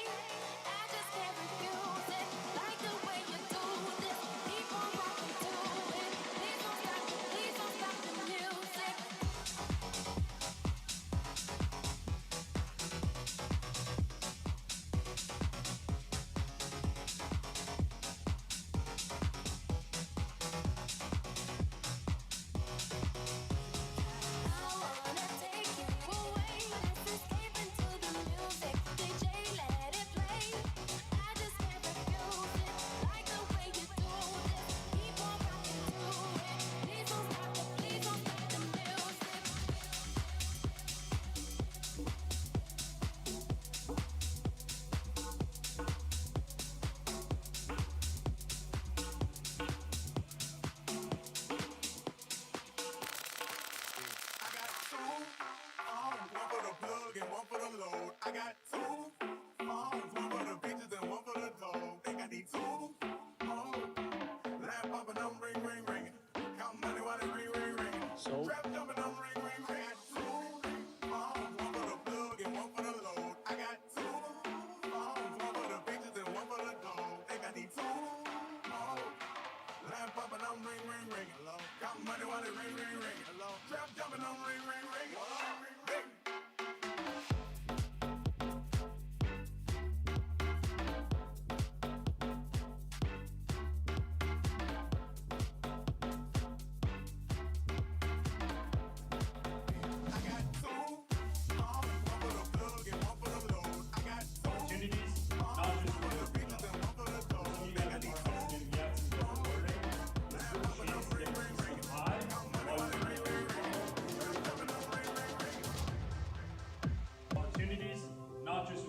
I just can't refuse it. Like the way you do this, keep on rocking to it. Please don't stop the music. One for the plug and one for the load. I got two phones, one for the bitches and one for the dog. Think I need two phones. Laugh up and I'm ring, ring, ring. Count money while they ring, ring, ring. Rap jumping, I'm ring, ring, ring. I got two phones, one for the plug and one for the load. I got two phones, one for the bitches and one for the dog. Think I need two phones. Laugh up and I'm ring, ring, ring. Count money while they ring, ring, ring. Trap jumping, I'm ring, ring, ring. Ring. Opportunities, not just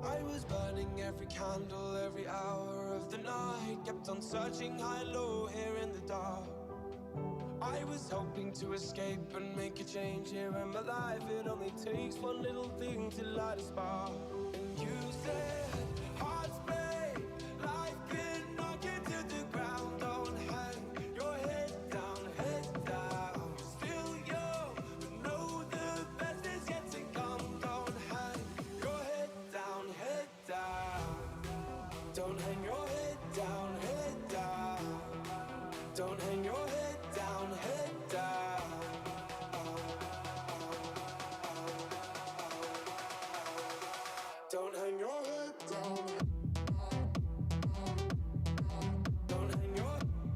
I was burning every candle, every hour of the night. Kept on searching high and low here in the dark. I was hoping to escape and make a change here in my life. It only takes one little thing to light a spark. And you said, hearts break, life can knock you to the ground. Don't hang your head down, head down. You're still young, but know the best is yet to come. Don't hang your head down, head down. Don't hang your head down, head down. Don't hang your head down, head down. Don't hang your head down. Don't hang your head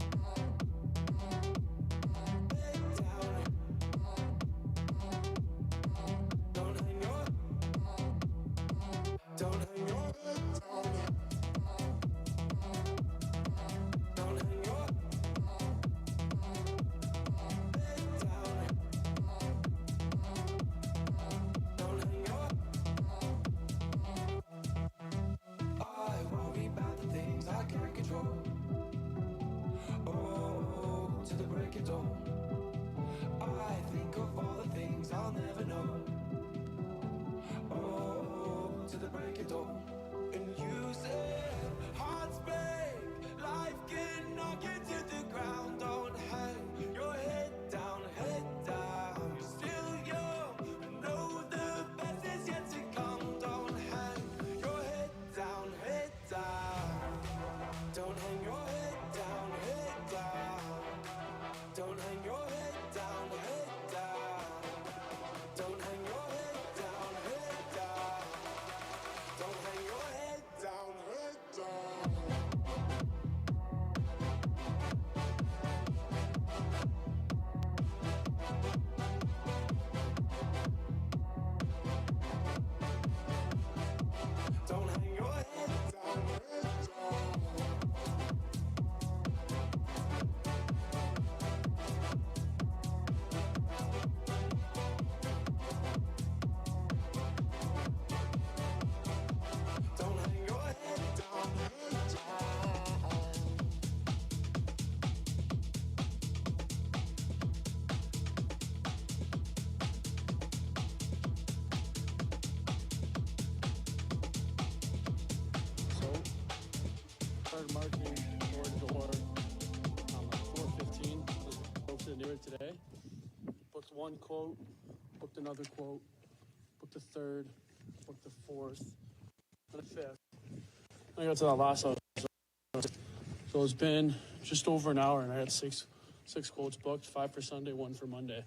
down. Don't hang your. Don't hang your head down. Don't hang your. I worry about the things I can't control. Oh, to the break of dawn. I think of all the things I'll never know. Oh, to the break of dawn. And you said, hearts break, life can knock you to the ground. Don't hang your head down, head down. You're still young, but know the best is yet to come. Don't hang your head down, head down. Don't hang your head down, head down. Don't hang one quote, booked another quote, booked a third, booked the fourth, and a fifth. I got to that last one. So it's been just over an hour, and I had six quotes booked, 5 for Sunday, 1 for Monday.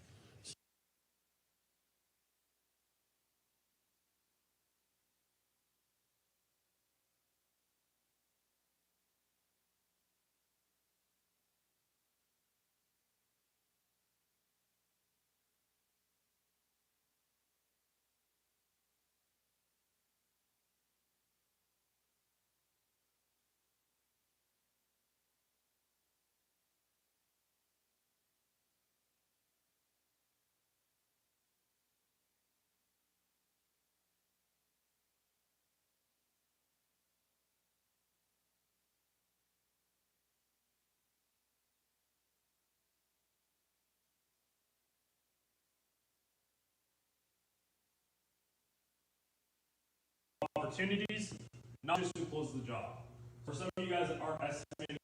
Opportunities, not just who closes the job. For some of you guys that aren't estimating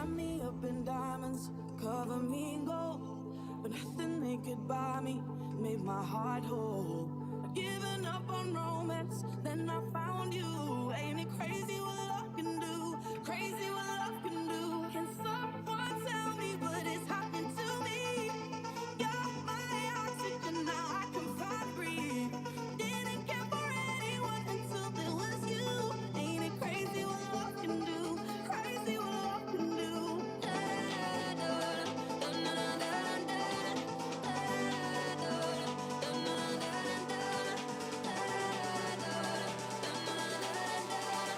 Wrap me up in diamonds, cover me in gold, but nothing they could buy me made my heart whole. I'd given up on romance, then I found you. Ain't it crazy what love can do? Crazy what love can do. Can someone tell me what is happening to me? You're my oxygen, now I can finally breathe. Didn't care for anyone until there was you. Ain't it crazy what love can do? Crazy what love can do.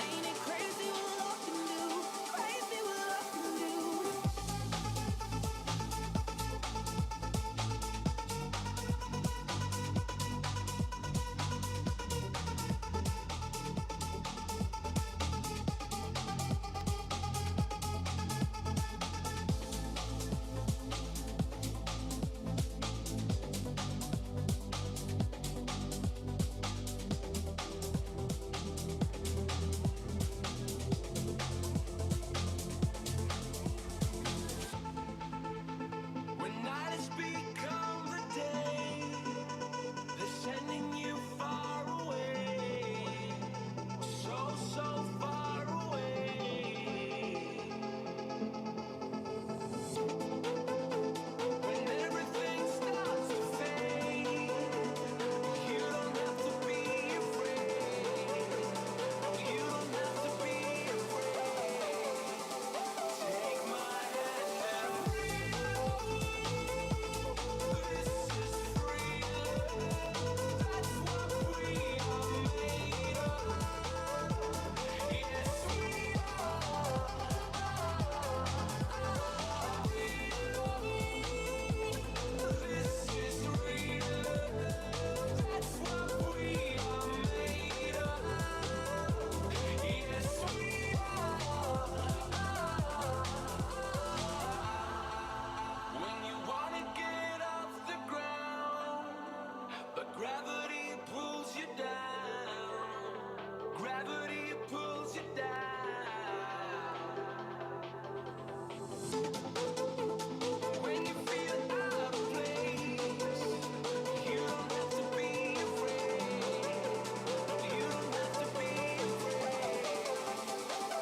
Ain't it crazy what love can do? Crazy what love can do. When night has become the day, they're sending you far away, so, so far away. When everything starts to fade, you don't have to be afraid. No, you don't have to be afraid. Take my hand and this is freedom. That's what we are made of. Yes, we are. This is freedom. That's what we are made of. Yes, we are. When you wanna get off the ground, but gravity pulls you down. Gravity pulls you down. When you feel out of place, you don't have to be afraid. No, you don't have to be afraid.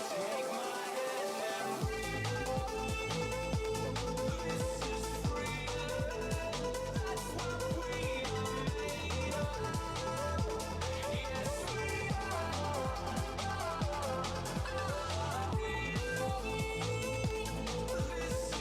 Take my hand and this is freedom. That's what we are made of. Yes, we are. This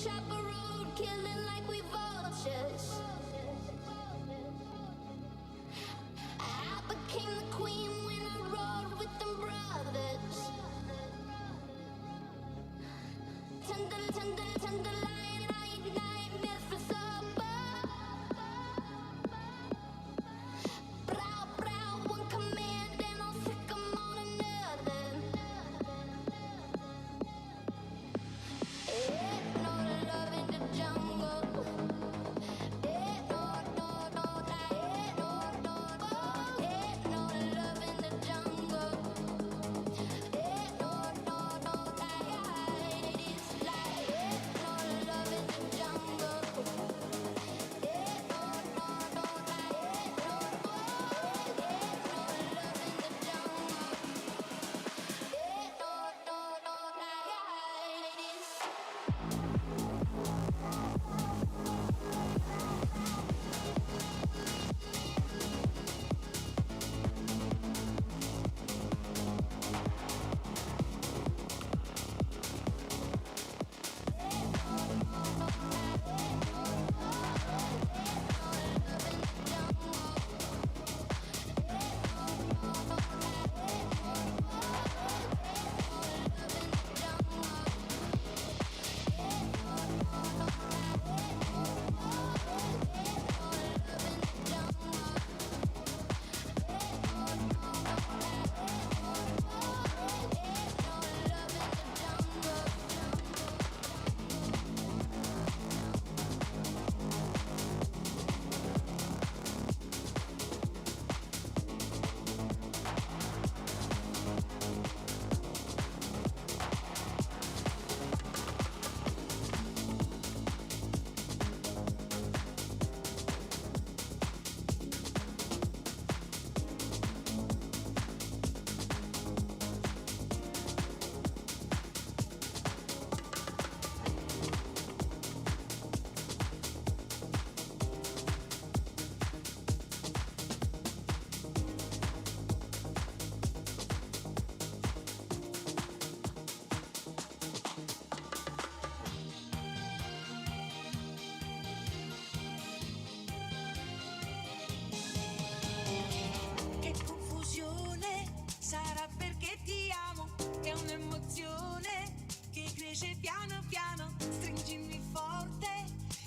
chop a road, killing like we vultures. I became the queen when I rode with them brothers. Tender lion, I ignite myths for supper. Brow, one command, and I'll sick 'em on another. Ain't no love in the jungle. Ain't no, ain't no love in the jungle. Ain't no, it is like ain't no love in the jungle. Ain't no, ain't no love in the jungle. Che confusione, sarà perché ti amo, è un'emozione che cresce piano piano, stringimi forte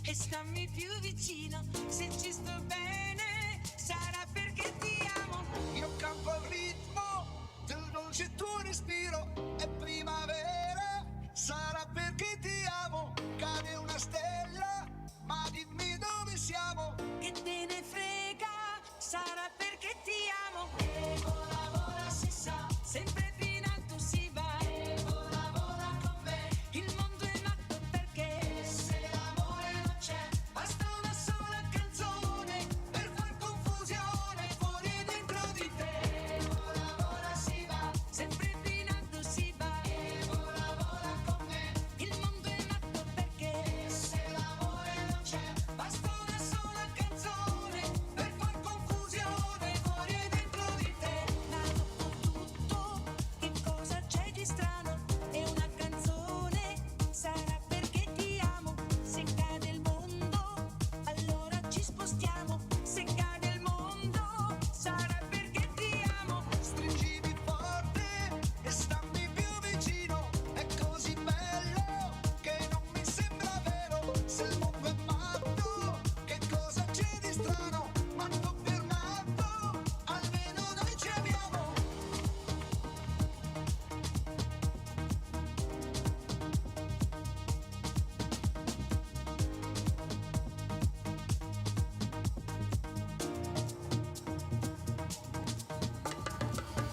e stammi più vicino, se ci sto bene, sarà perché ti amo. Io campo il ritmo del dolce tuo respiro, è primavera, sarà perché ti amo. Cade una stella, ma dimmi dove siamo. Che te ne frega, sarà perché ti amo. E vola, vola si sa, sempre più in alto si va. E vola, vola con me, il mondo è matto perché se l'amore non c'è, basta una sola canzone per far confusione fuori e dentro di te. E vola, vola si va, sempre più in alto si va. E vola, vola con me, il mondo è matto perché se l'amore non c'è, basta una sola canzone per far confusione fuori e dentro di te. Nato con tutto, che cosa c'è di strano? È una canzone, sarà perché ti amo. Se cade il mondo, allora ci spostiamo. Se cade il mondo, sarà perché ti amo. Stringimi forte e stammi più vicino, è così bello che non mi sembra vero. Se il mondo è matto, che cosa c'è di strano? Matto per matto, almeno noi ci abbiamo.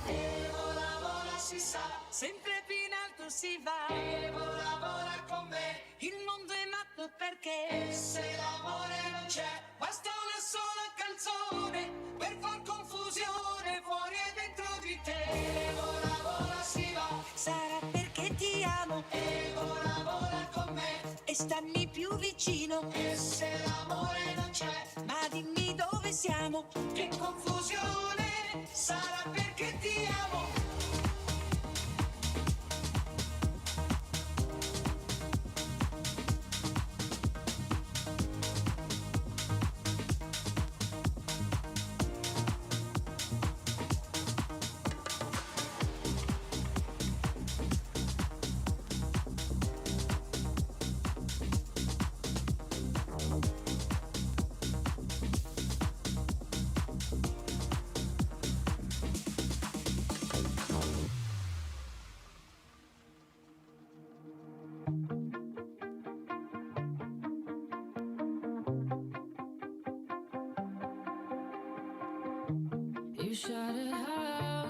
E vola, vola si sa, sempre più in alto si va. E vola, vola con me, il mondo è matto perché se l'amore non c'è, basta una sola canzone per far confusione fuori e dentro di te. E vola, vola si va, sarà perché ti amo. E vola, vola con me, e stammi più vicino. E se l'amore non c'è, ma dimmi dove siamo. Che confusione, sarà perché ti amo. You shout it out,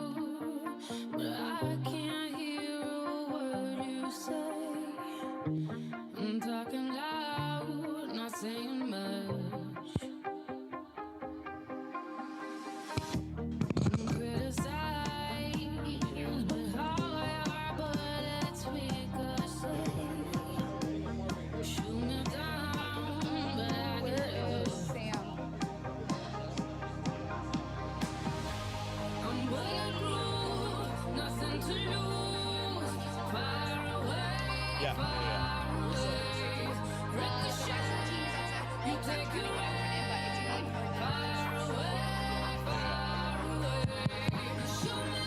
but I can't hear a word you say. I'm talking loud, not saying much. Criticize, but how your bullets ricochet. Shoot me down, but I get up. I'm bulletproof, nothing to lose. Far away, far away. Ricochet, you take your aim. Far away, far away. Shoot me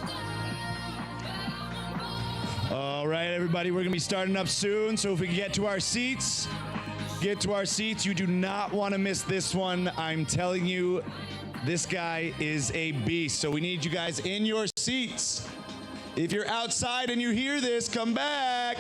down. All right, everybody, we're going to be starting up soon. So if we can get to our seats, get to our seats. You do not want to miss this one. I'm telling you, this guy is a beast. So we need you guys in your seats. If you're outside and you hear this, come back.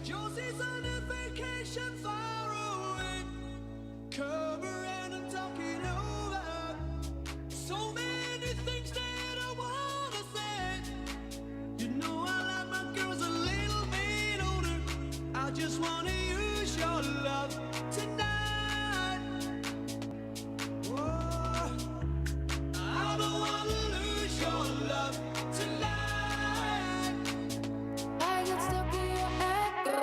Josie's on a vacation far away. Come around and talk it over. So many things that I wanna say. You know I like my girls a little bit older. I just wanna use your love tonight. Whoa. I don't wanna lose your love tonight. I get stuck in your echo.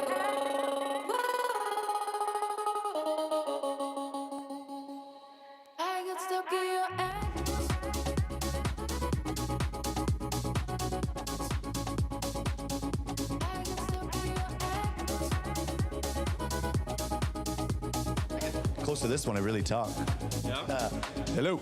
I get stuck in your Close to this one, I really talk. Yeah. Hello.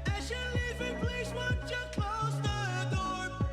As you're leaving, please won't you close the door?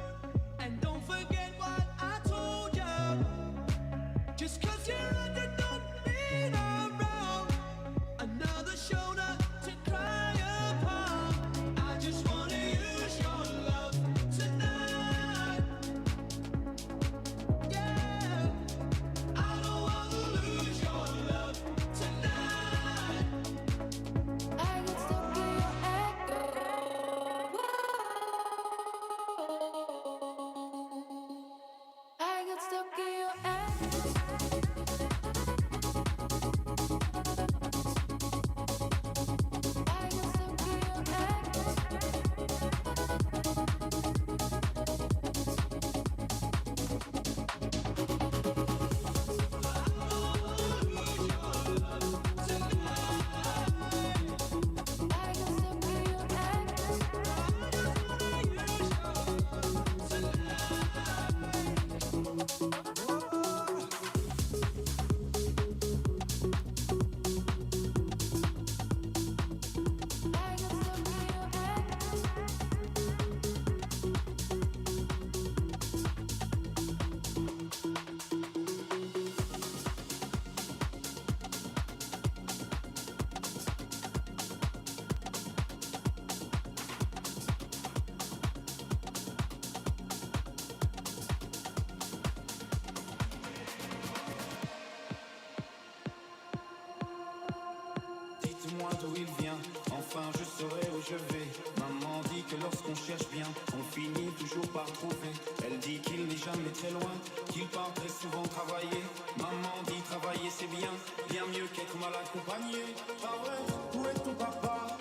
très loin, qu'il partait souvent travailler. Maman dit travailler c'est bien, bien mieux qu'être mal accompagné. Pas vrai, où est ton papa?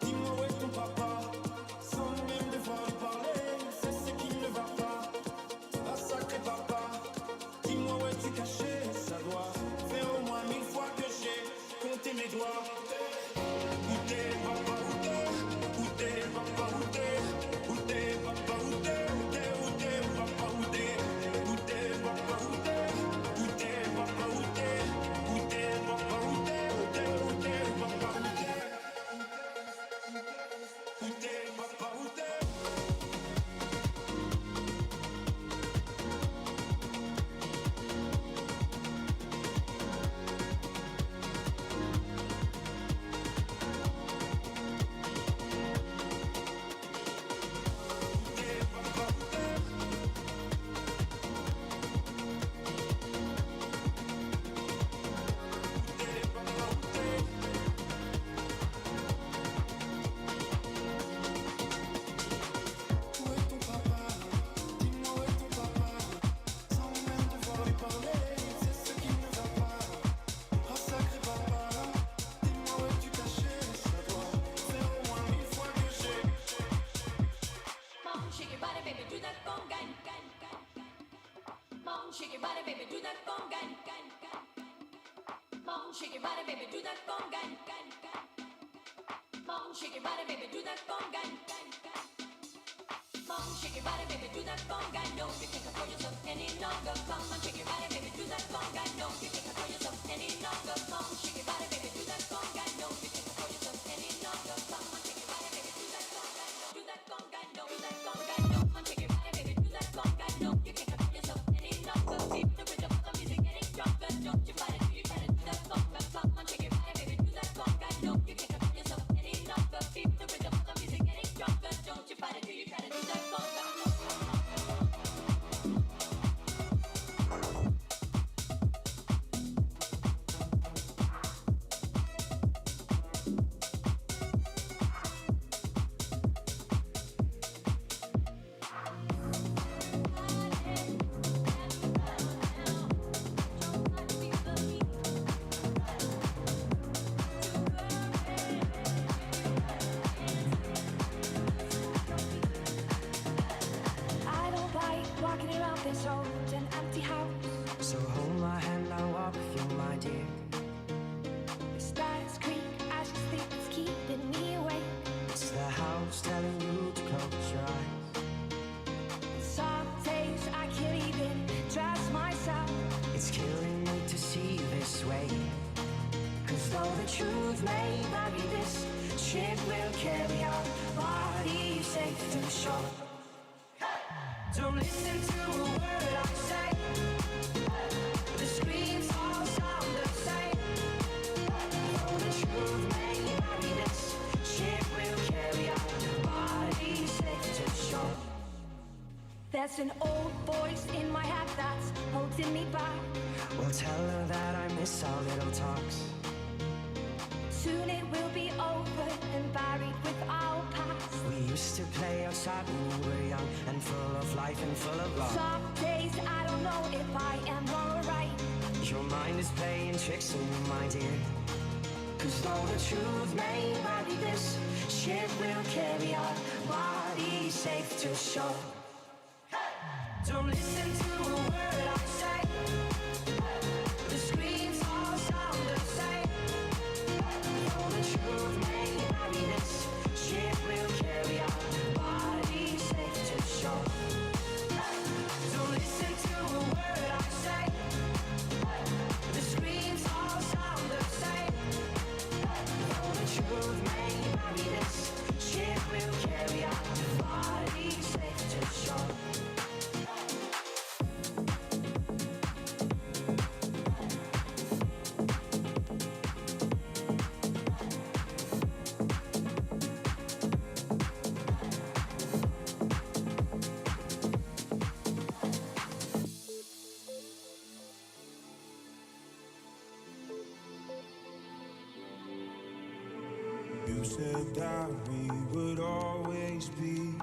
Dis-moi où est ton papa? Sans même devoir lui parler, c'est ce qui ne va pas. Ah sacré papa, dis-moi où es-tu caché? Ça doit faire au moins 1000 fois que j'ai compté mes doigts. Où t'es papa, où t'es? Où t'es papa, où t'es? Où t'es papa, où t'es? Où t'es, où t'es papa, où t'es? Où t'es papa, où t'es? Où t'es papa, où t'es? Où t'es papa, où t'es? Où t'es, où t'es papa, où t'es? Où t'es papa, où t'es? Shake your body, baby, do that conga. Mom, shake your body, baby, do that conga. Mom, shake your body, baby, do that conga. Mom, shake your body, baby, do that conga. Mom, shake your body, baby, do that conga. No, you can't control yourself any longer. Come on, shake your body, baby, do that conga. No, you can't control yourself any longer. Mom, shake your body, baby, do that conga. No, you can't control yourself any longer. Come on, shake your body, baby, do that conga. Do that conga, no, do that conga. No, come on, shake your body, baby, do that conga. No, you can't control yourself any longer. Keep the rhythm of the music getting stronger. Don't you fight it, you try to do that conga. Come on, shake your body, baby, do that conga. No, you can't control yourself any longer. Keep the rhythm of the music getting stronger. Don't you fight it, you try to do that conga. I don't like walking around this old and empty house. So hold my hand, I'll walk with you, my dear. The stars creak as you sleep, it's keeping me awake. It's the house telling you to close your eyes. Some days I can't even trust myself. It's killing me to see this way. Cause though the truth may vary, this ship will carry our bodies safe to the shore. Don't listen to a word I say. The screams all sound the same. Though the truth may vary, this Ship will carry our bodies safe to the shore. There's an old voice in my head that's holding me back. Well, tell her that I miss our little talks. Soon it will be over and buried with our past. We used to play outside when we were young and full of life and full of love. Some days I don't know if I am wrong or right. Your mind is playing tricks on you, my dear. Cause though the truth may vary, this ship will carry our bodies safe to shore. Don't listen to a word I say. The screams all sound the same. Though the truth may vary, this Ship will carry our bodies safe to shore. don't listen to a word I say. The screams all sound the same. Though the truth may vary, this Ship will carry our bodies safe to shore. You said that we would always be.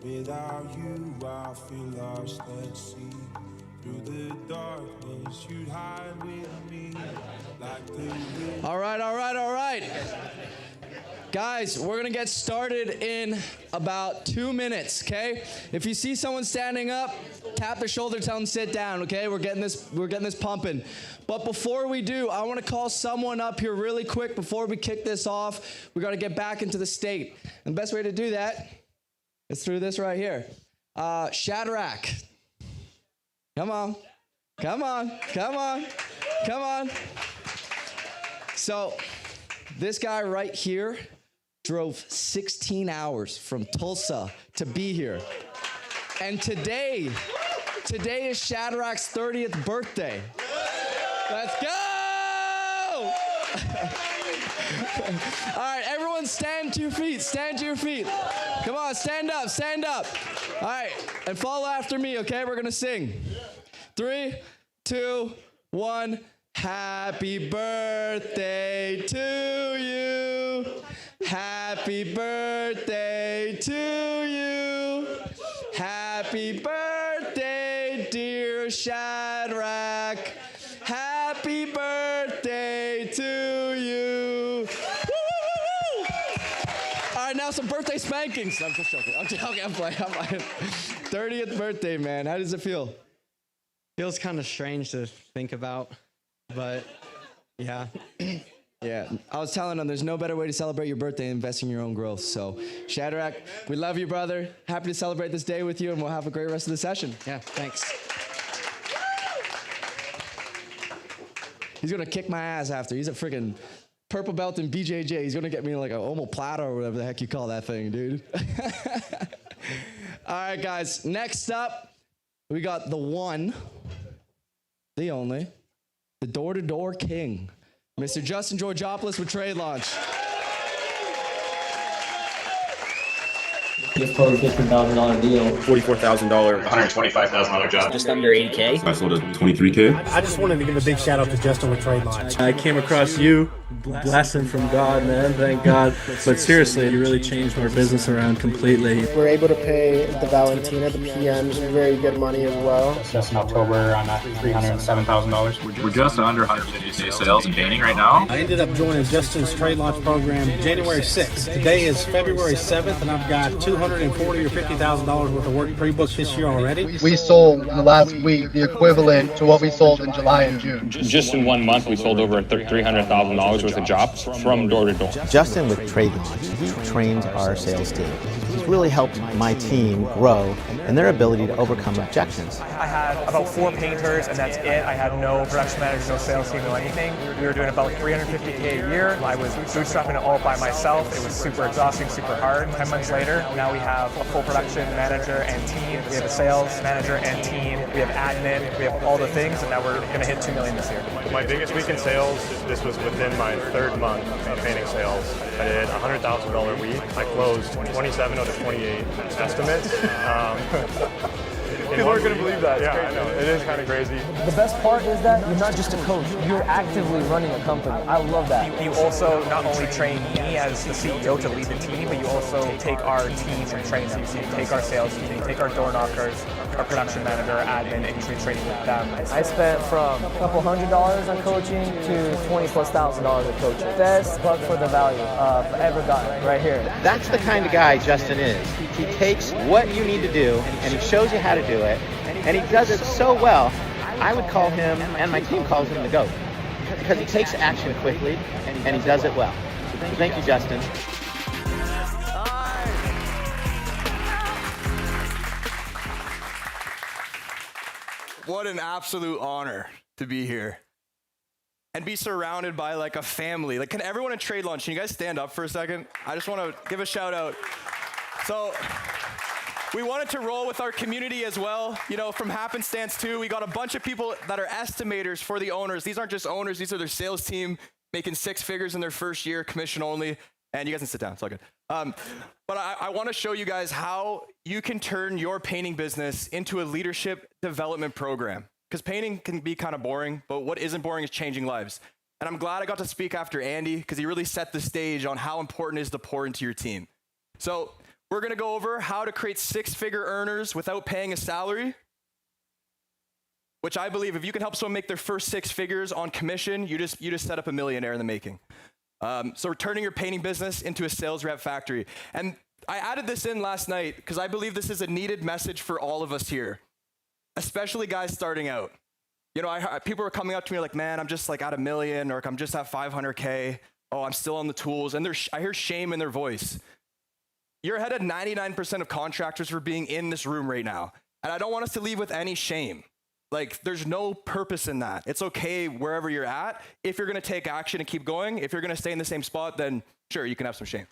Without you, I feel lost at sea. Through the darkness, you'd hide with me like the All right, all right, all right. Guys, we're gonna get started in about 2 minutes, okay? If you see someone standing up, tap their shoulder, tell them sit down, okay? We're getting this pumping. But before we do, I wanna call someone up here really quick before we kick this off. We gotta get back into the state. And the best way to do that is through this right here. Shadrach. Come on. Come on. Come on. Come on. So, this guy right here drove 16 hours from Tulsa to be here. And today is Shadrach's 30th birthday. Let's go! All right, everyone stand to your feet, stand to your feet. Come on, stand up, stand up. All right, and follow after me, okay? We're gonna sing. 3, 2, 1. Happy birthday to you. Happy birthday to you. Happy birthday, dear Shadrach. Happy birthday to you. Woo! All right, now some birthday spankings. I'm just joking. I'm playing. 30th birthday, man. How does it feel? Feels kind of strange to think about, but yeah. Yeah, I was telling them there's no better way to celebrate your birthday than investing in your own growth. So, Shadrach, we love you, brother. Happy to celebrate this day with you, and we'll have a great rest of the session. Yeah, thanks. He's gonna kick my ass after. He's a freaking purple belt in BJJ. He's gonna get me like a omoplata or whatever the heck you call that thing, dude. All right, guys. Next up, we got the one, the only, the door-to-door king, Mr. Justin Georgopoulos with Trade Launch. Just closed a $15,000 deal. $44,000. $125,000 job. Just under 80K. I sold a 23K. I just wanted to give a big shout out to Justin with Trade Launch. I came across you, blessing from God, man. Thank God. But seriously, you really changed our business around completely. We're able to pay the Valentina, the PMs, very good money as well. Just in October, I'm at $307,000. We're just under 150K sales in painting right now. I ended up joining Justin's Trade Launch program January 6th. Today is February 7th, and I've got $240,000 or $50,000 worth of work pre-booked this year already. We sold in the last week the equivalent to what we sold in July and June. Just in 1 month, we sold over $300,000 worth of jobs from door to door. Justin with Trade Launch, he trained our sales team. He's really helped my team grow in their ability to overcome objections. I had about 4 painters, and that's it. I had no production manager, no sales team, no anything. We were doing about $350K a year. I was bootstrapping it all by myself. It was super exhausting, super hard. 10 months later, now we have a full production manager and team. We have a sales manager and team. We have admin. We have all the things, and now we're going to hit $2 million this year. My biggest week in sales, this was within my 3rd month of painting sales. I did a $100,000 week. I closed 27 out of 28 estimates. People aren't going to believe that. Yeah, I know. It is kind of crazy. The best part is that you're not just a coach, you're actively running a company. I love that. You also not only train me as the CEO to lead the team, but you also take our team and train them. So you take our sales team, you take our door knockers, our production manager, our admin, and you train with them. I spent from a couple $100 on coaching to $20,000+ on coaching. Best buck for the value I've ever gotten right here. That's the kind of guy Justin is. He takes what you need to do and he shows you how to do it, and he does it so well. I would call him, and my team calls him, the GOAT, because he takes action quickly and he does it well. So thank you, Justin. What an absolute honor to be here and be surrounded by like a family. Like, can everyone in Trade Launch, can you guys stand up for a second? I just want to give a shout out. So we wanted to roll with our community as well. You know, from happenstance too, we got a bunch of people that are estimators for the owners. These aren't just owners, these are their sales team making 6 figures in their first year, commission only. And you guys can sit down, it's all good. But I want to show you guys how you can turn your painting business into a leadership development program. Because painting can be kind of boring, but what isn't boring is changing lives. And I'm glad I got to speak after Andy, because he really set the stage on how important it is to pour into your team. So we're going to go over how to create 6-figure earners without paying a salary. which I believe if you can help someone make their first 6 figures on commission, you just set up a millionaire in the making. So we're turning your painting business into a sales rep factory. And I added this in last night because I believe this is a needed message for all of us here, especially guys starting out. You know, people are coming up to me like, man, I'm just like at $1 million, or I'm just at 500K. Oh, I'm still on the tools. And I hear shame in their voice. You're ahead of 99% of contractors for being in this room right now. And I don't want us to leave with any shame. Like, there's no purpose in that. It's okay wherever you're at. If you're going to take action and keep going, if you're going to stay in the same spot, then sure, you can have some shame.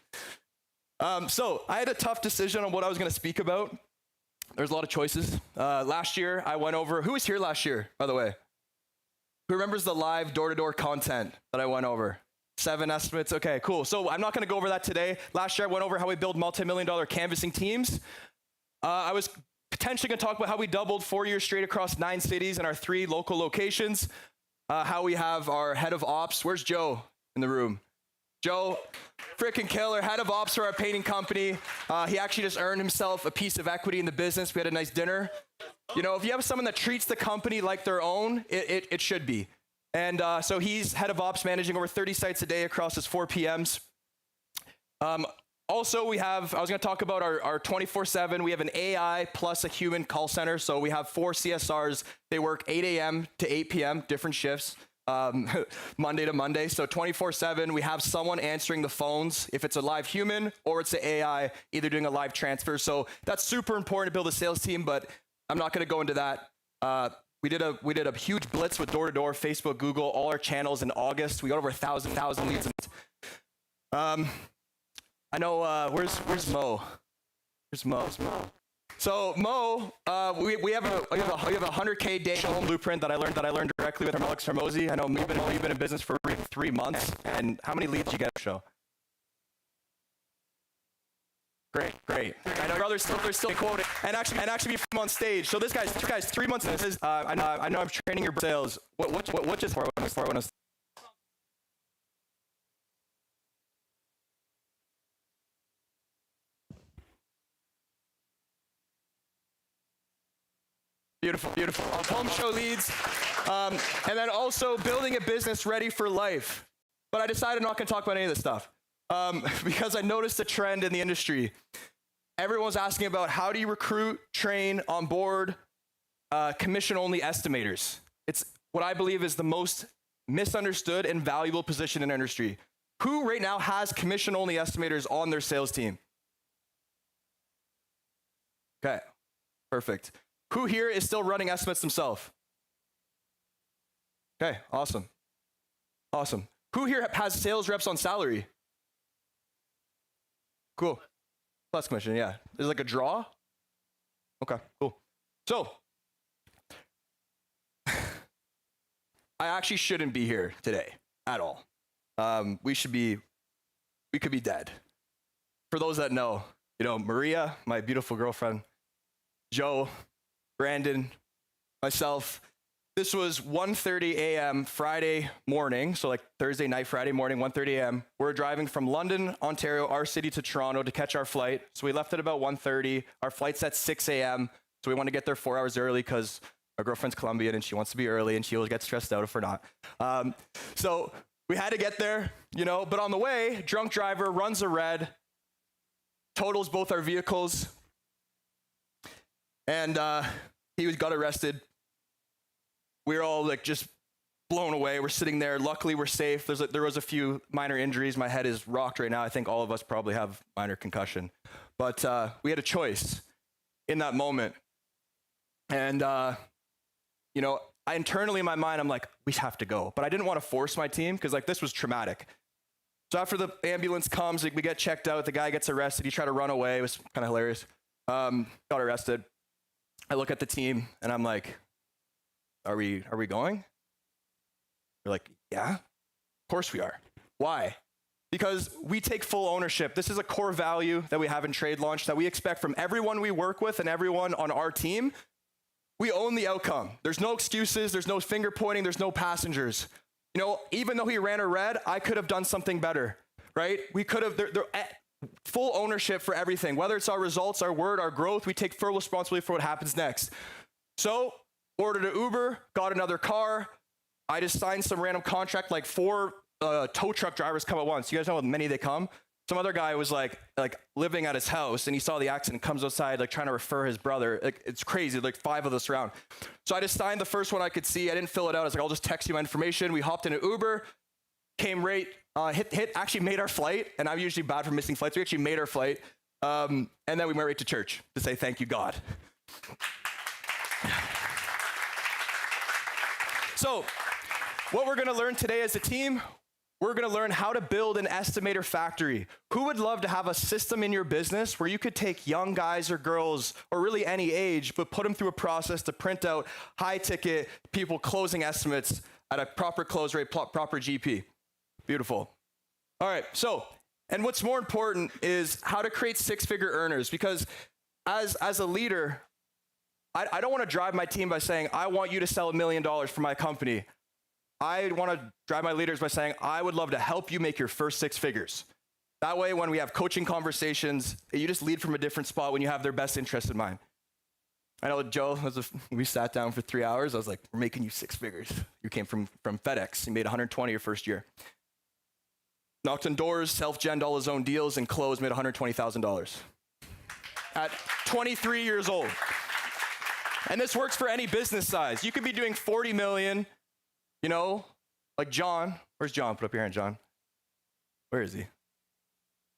So I had a tough decision on what I was going to speak about. There's a lot of choices. Last year, I went over, who was here last year, by the way? Who remembers the live door-to-door content that I went over? 7 estimates, okay, cool. So I'm not gonna go over that today. Last year, I went over how we build multi-million-dollar canvassing teams. I was potentially gonna talk about how we doubled 4 years straight across 9 cities in our 3 local locations. How we have our head of ops. Where's Joe in the room? Joe, freaking killer, head of ops for our painting company. He actually just earned himself a piece of equity in the business. We had a nice dinner. You know, if you have someone that treats the company like their own, it should be. And so he's head of ops, managing over 30 sites a day across his 4 PMs. Also, I was going to talk about our 24/7. We have an AI plus a human call center. So we have 4 CSRs. They work 8 a.m. to 8 p.m., different shifts. Monday to Monday. So 24/7, we have someone answering the phones if it's a live human or it's an AI either doing a live transfer. So that's super important to build a sales team, but I'm not going to go into that. We did a huge blitz with door-to-door, Facebook, Google, all our channels in August. We got over 1,000 leads. I know, where's Mo? Where's Mo? So Mo, we have a 100K day home blueprint that I learned directly with Alex Hermosi. I know you've been in business for 3 months, and how many leads did you get to show? Great. I know brothers still quoted and actually be from on stage. So this guy's 3 months in. This is I know I'm training your sales. What just for when I was Beautiful. Home show leads. And then also building a business ready for life. But I decided I'm not going to talk about any of this stuff because I noticed a trend in the industry. Everyone's asking about how do you recruit, train, onboard commission-only estimators. It's what I believe is the most misunderstood and valuable position in our industry. Who right now has commission-only estimators on their sales team? Okay, perfect. Who here is still running estimates themselves? Okay, awesome. Who here has sales reps on salary? Cool. Plus commission, yeah. There's like a draw? Okay, cool. So, I actually shouldn't be here today at all. We could be dead. For those that know, Maria, my beautiful girlfriend, Joe, Brandon, myself. This was 1:30 a.m. Friday morning, so like Thursday night, Friday morning, 1:30 a.m. We're driving from London, Ontario, our city, to Toronto to catch our flight. So we left at about 1:30. Our flight's at 6 a.m., so we want to get there 4 hours early because our girlfriend's Colombian and she wants to be early and she always gets stressed out if we're not. So we had to get there, but on the way, drunk driver runs a red, totals both our vehicles, and he got arrested. We were all like just blown away. We're sitting there. Luckily, we're safe. There was a few minor injuries. My head is rocked right now. I think all of us probably have minor concussion. But we had a choice in that moment. And, internally in my mind, I'm like, we have to go. But I didn't want to force my team because this was traumatic. So after the ambulance comes, we get checked out. The guy gets arrested. He tried to run away. It was kind of hilarious. Got arrested. I look at the team and I'm like, are we going? They're like, yeah, of course we are. Why? Because we take full ownership. This is a core value that we have in Trade Launch that we expect from everyone we work with and everyone on our team. We own the outcome. There's no excuses. There's no finger pointing. There's no passengers. Even though he ran a red, I could have done something better, right? We could have, full ownership for everything, whether it's our results, our word, our growth, we take full responsibility for what happens next. So ordered an Uber, got another car. I just signed some random contract, like 4 tow truck drivers come at once. You guys know how many they come? Some other guy was like living at his house and he saw the accident, comes outside, like trying to refer his brother. Like, it's crazy, like 5 of us around. So I just signed the first one I could see. I didn't fill it out. I was like, I'll just text you my information. We hopped in an Uber, came right, actually made our flight. And I'm usually bad for missing flights. We actually made our flight. And then we went right to church to say, thank you, God. So what we're gonna learn today as a team, we're gonna learn how to build an estimator factory. Who would love to have a system in your business where you could take young guys or girls, or really any age, but put them through a process to print out high ticket people closing estimates at a proper close rate, proper GP? Beautiful. All right, so, and what's more important is how to create 6-figure earners, because as a leader, I don't wanna drive my team by saying, I want you to sell $1 million for my company. I want to drive my leaders by saying, I would love to help you make your first 6 figures. That way, when we have coaching conversations, you just lead from a different spot when you have their best interest in mind. I know Joe, we sat down for 3 hours. I was like, we're making you 6 figures. You came from FedEx. You made 120 your first year. Knocked on doors, self-genned all his own deals, and closed, made $120,000 at 23 years old. And this works for any business size. You could be doing 40 million, you know, like John. Where's John? Put up your hand, John. Where is he?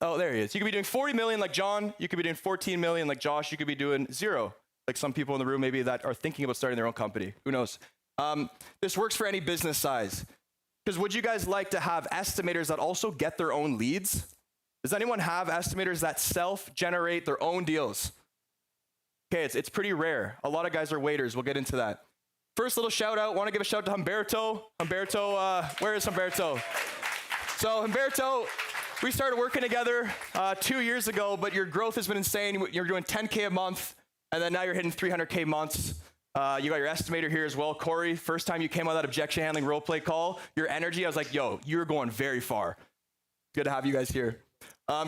Oh, there he is. You could be doing 40 million like John. You could be doing 14 million like Josh. You could be doing 0, like some people in the room maybe that are thinking about starting their own company. Who knows? This works for any business size. Because would you guys like to have estimators that also get their own leads? Does anyone have estimators that self-generate their own deals? Okay, it's pretty rare. A lot of guys are waiters. We'll get into that. First little shout out, want to give a shout out to Humberto. Humberto, where is Humberto? So Humberto, we started working together 2 years ago, but your growth has been insane. You're doing 10K a month, and then now you're hitting 300K months. You got your estimator here as well. Corey, first time you came on that objection handling role play call, your energy, I was like, yo, you're going very far. Good to have you guys here.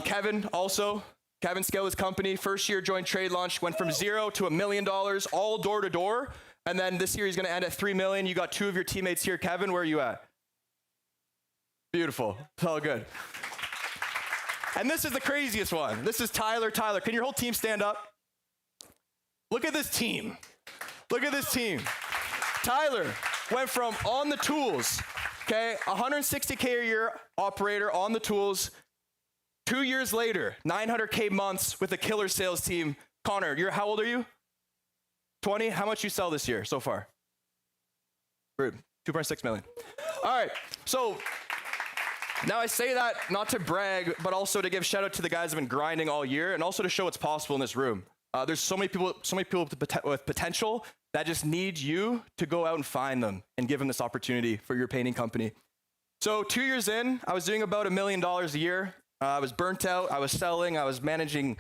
Kevin also. Kevin scaled his company. First year joined Trade Launch, went from 0 to $1 million, all door to door. And then this year he's gonna end at 3 million. You got 2 of your teammates here. Kevin, where are you at? Beautiful, it's all good. And this is the craziest one. This is Tyler. Tyler, can your whole team stand up? Look at this team. Look at this team. Tyler went from on the tools, okay, 160K a year operator on the tools. 2 years later, 900K months with a killer sales team. Connor, how old are you? 20? How much you sell this year so far? 2.6 million. All right, so now I say that not to brag, but also to give shout out to the guys who have been grinding all year, and also to show what's possible in this room. There's so many people with potential that just need you to go out and find them and give them this opportunity for your painting company. So 2 years in, I was doing about $1 million a year. I was burnt out. I was selling. I was managing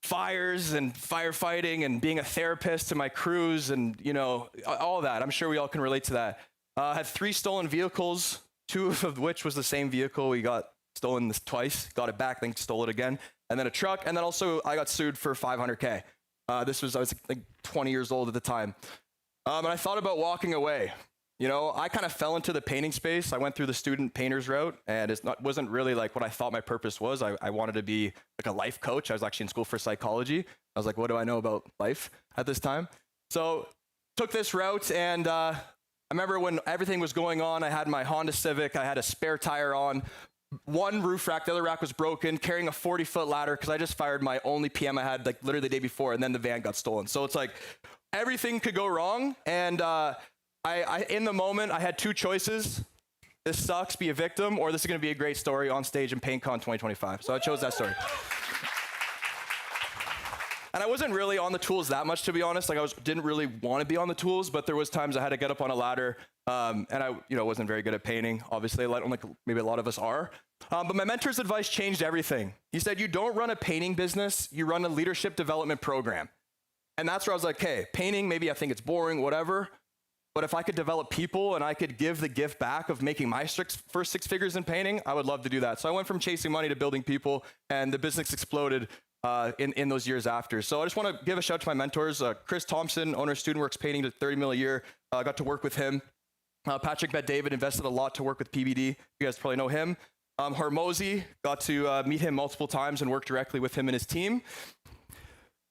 fires and firefighting and being a therapist to my crews and, you know, all that. I'm sure we all can relate to that. I had 3 stolen vehicles, 2 of which was the same vehicle. We got stolen this twice, got it back, then stole it again. And then a truck. And then also I got sued for $500K. I was like 20 years old at the time. And I thought about walking away. You know, I kind of fell into the painting space. I went through the student painter's route, and it wasn't really like what I thought my purpose was. I wanted to be like a life coach. I was actually in school for psychology. I was like, what do I know about life at this time? So took this route, and I remember when everything was going on, I had my Honda Civic. I had a spare tire on, one roof rack, the other rack was broken, carrying a 40-foot ladder because I just fired my only PM I had like literally the day before, and then the van got stolen. So it's like everything could go wrong, and I in the moment, I had 2 choices. This sucks, be a victim, or this is gonna be a great story on stage in PaintCon 2025. So I chose that story. And I wasn't really on the tools that much, to be honest. Like didn't really want to be on the tools, but there was times I had to get up on a ladder, and I, wasn't very good at painting. Obviously, like maybe a lot of us are. But my mentor's advice changed everything. He said, "You don't run a painting business; you run a leadership development program." And that's where I was like, "Hey, painting. Maybe I think it's boring, whatever. But if I could develop people and I could give the gift back of making my first 6 figures in painting, I would love to do that." So I went from chasing money to building people, and the business exploded in those years after. So I just want to give a shout out to my mentors. Chris Thompson, owner of Student Works Painting, did $30 million a year. I got to work with him. Patrick Bet-David invested a lot to work with PBD. You guys probably know him. Hormozy, got to meet him multiple times and work directly with him and his team.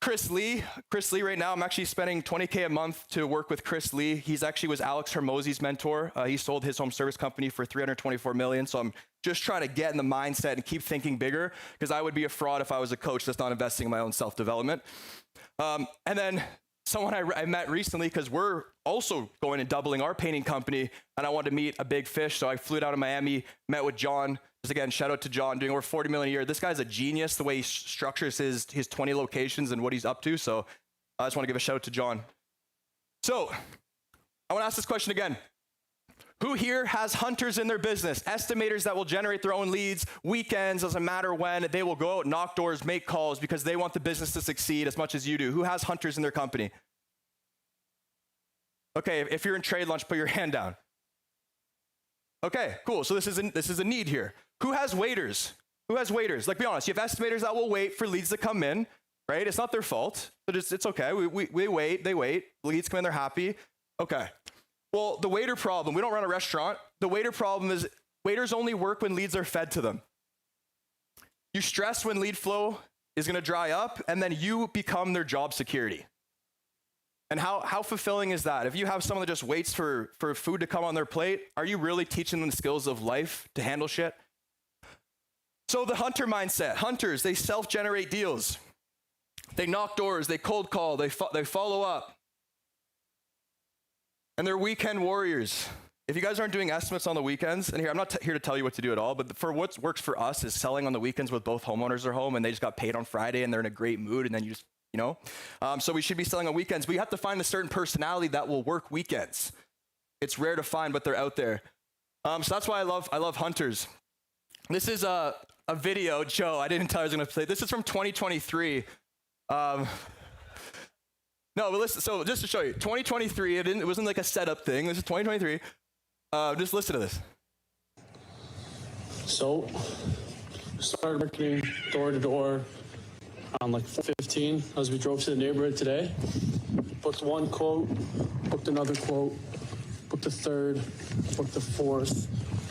Chris Lee right now, I'm actually spending $20K a month to work with Chris Lee. He's actually was Alex Hormozy's mentor. He sold his home service company for $324 million. So I'm just trying to get in the mindset and keep thinking bigger, because I would be a fraud if I was a coach that's not investing in my own self-development. And then someone I met recently, because we're also going and doubling our painting company, and I wanted to meet a big fish. So I flew down to Miami, met with John. Just again, shout out to John, doing over $40 million a year. This guy's a genius, the way he structures his 20 locations and what he's up to. So I just want to give a shout out to John. So I want to ask this question again. Who here has hunters in their business? Estimators that will generate their own leads, weekends, doesn't matter when. They will go out, knock doors, make calls because they want the business to succeed as much as you do. Who has hunters in their company? Okay, if you're in trade lunch, put your hand down. Okay, cool. So this is a need here. Who has waiters? Who has waiters? Like, be honest, you have estimators that will wait for leads to come in, right? It's not their fault, but it's okay. We wait, they wait. Leads come in, they're happy. Okay. Well, the waiter problem, we don't run a restaurant. The waiter problem is waiters only work when leads are fed to them. You stress when lead flow is going to dry up, and then you become their job security. And how fulfilling is that? If you have someone that just waits for food to come on their plate, are you really teaching them the skills of life to handle shit? So the hunter mindset, hunters, they self-generate deals. They knock doors, they cold call, they follow up. And they're weekend warriors. If you guys aren't doing estimates on the weekends, and here, I'm not here to tell you what to do at all, but for what works for us is selling on the weekends with both homeowners are home and they just got paid on Friday and they're in a great mood, and then you just, so we should be selling on weekends. But you have to find a certain personality that will work weekends. It's rare to find, but they're out there. So that's why I love hunters. This is a video, Joe, I didn't tell you I was going to play. This is from 2023. No, but listen, so just to show you, 2023, it wasn't like a setup thing. This is 2023. Just listen to this. So, started marketing door to door around like 15 as we drove to the neighborhood today. Booked one quote, booked another quote, booked a third, booked the fourth,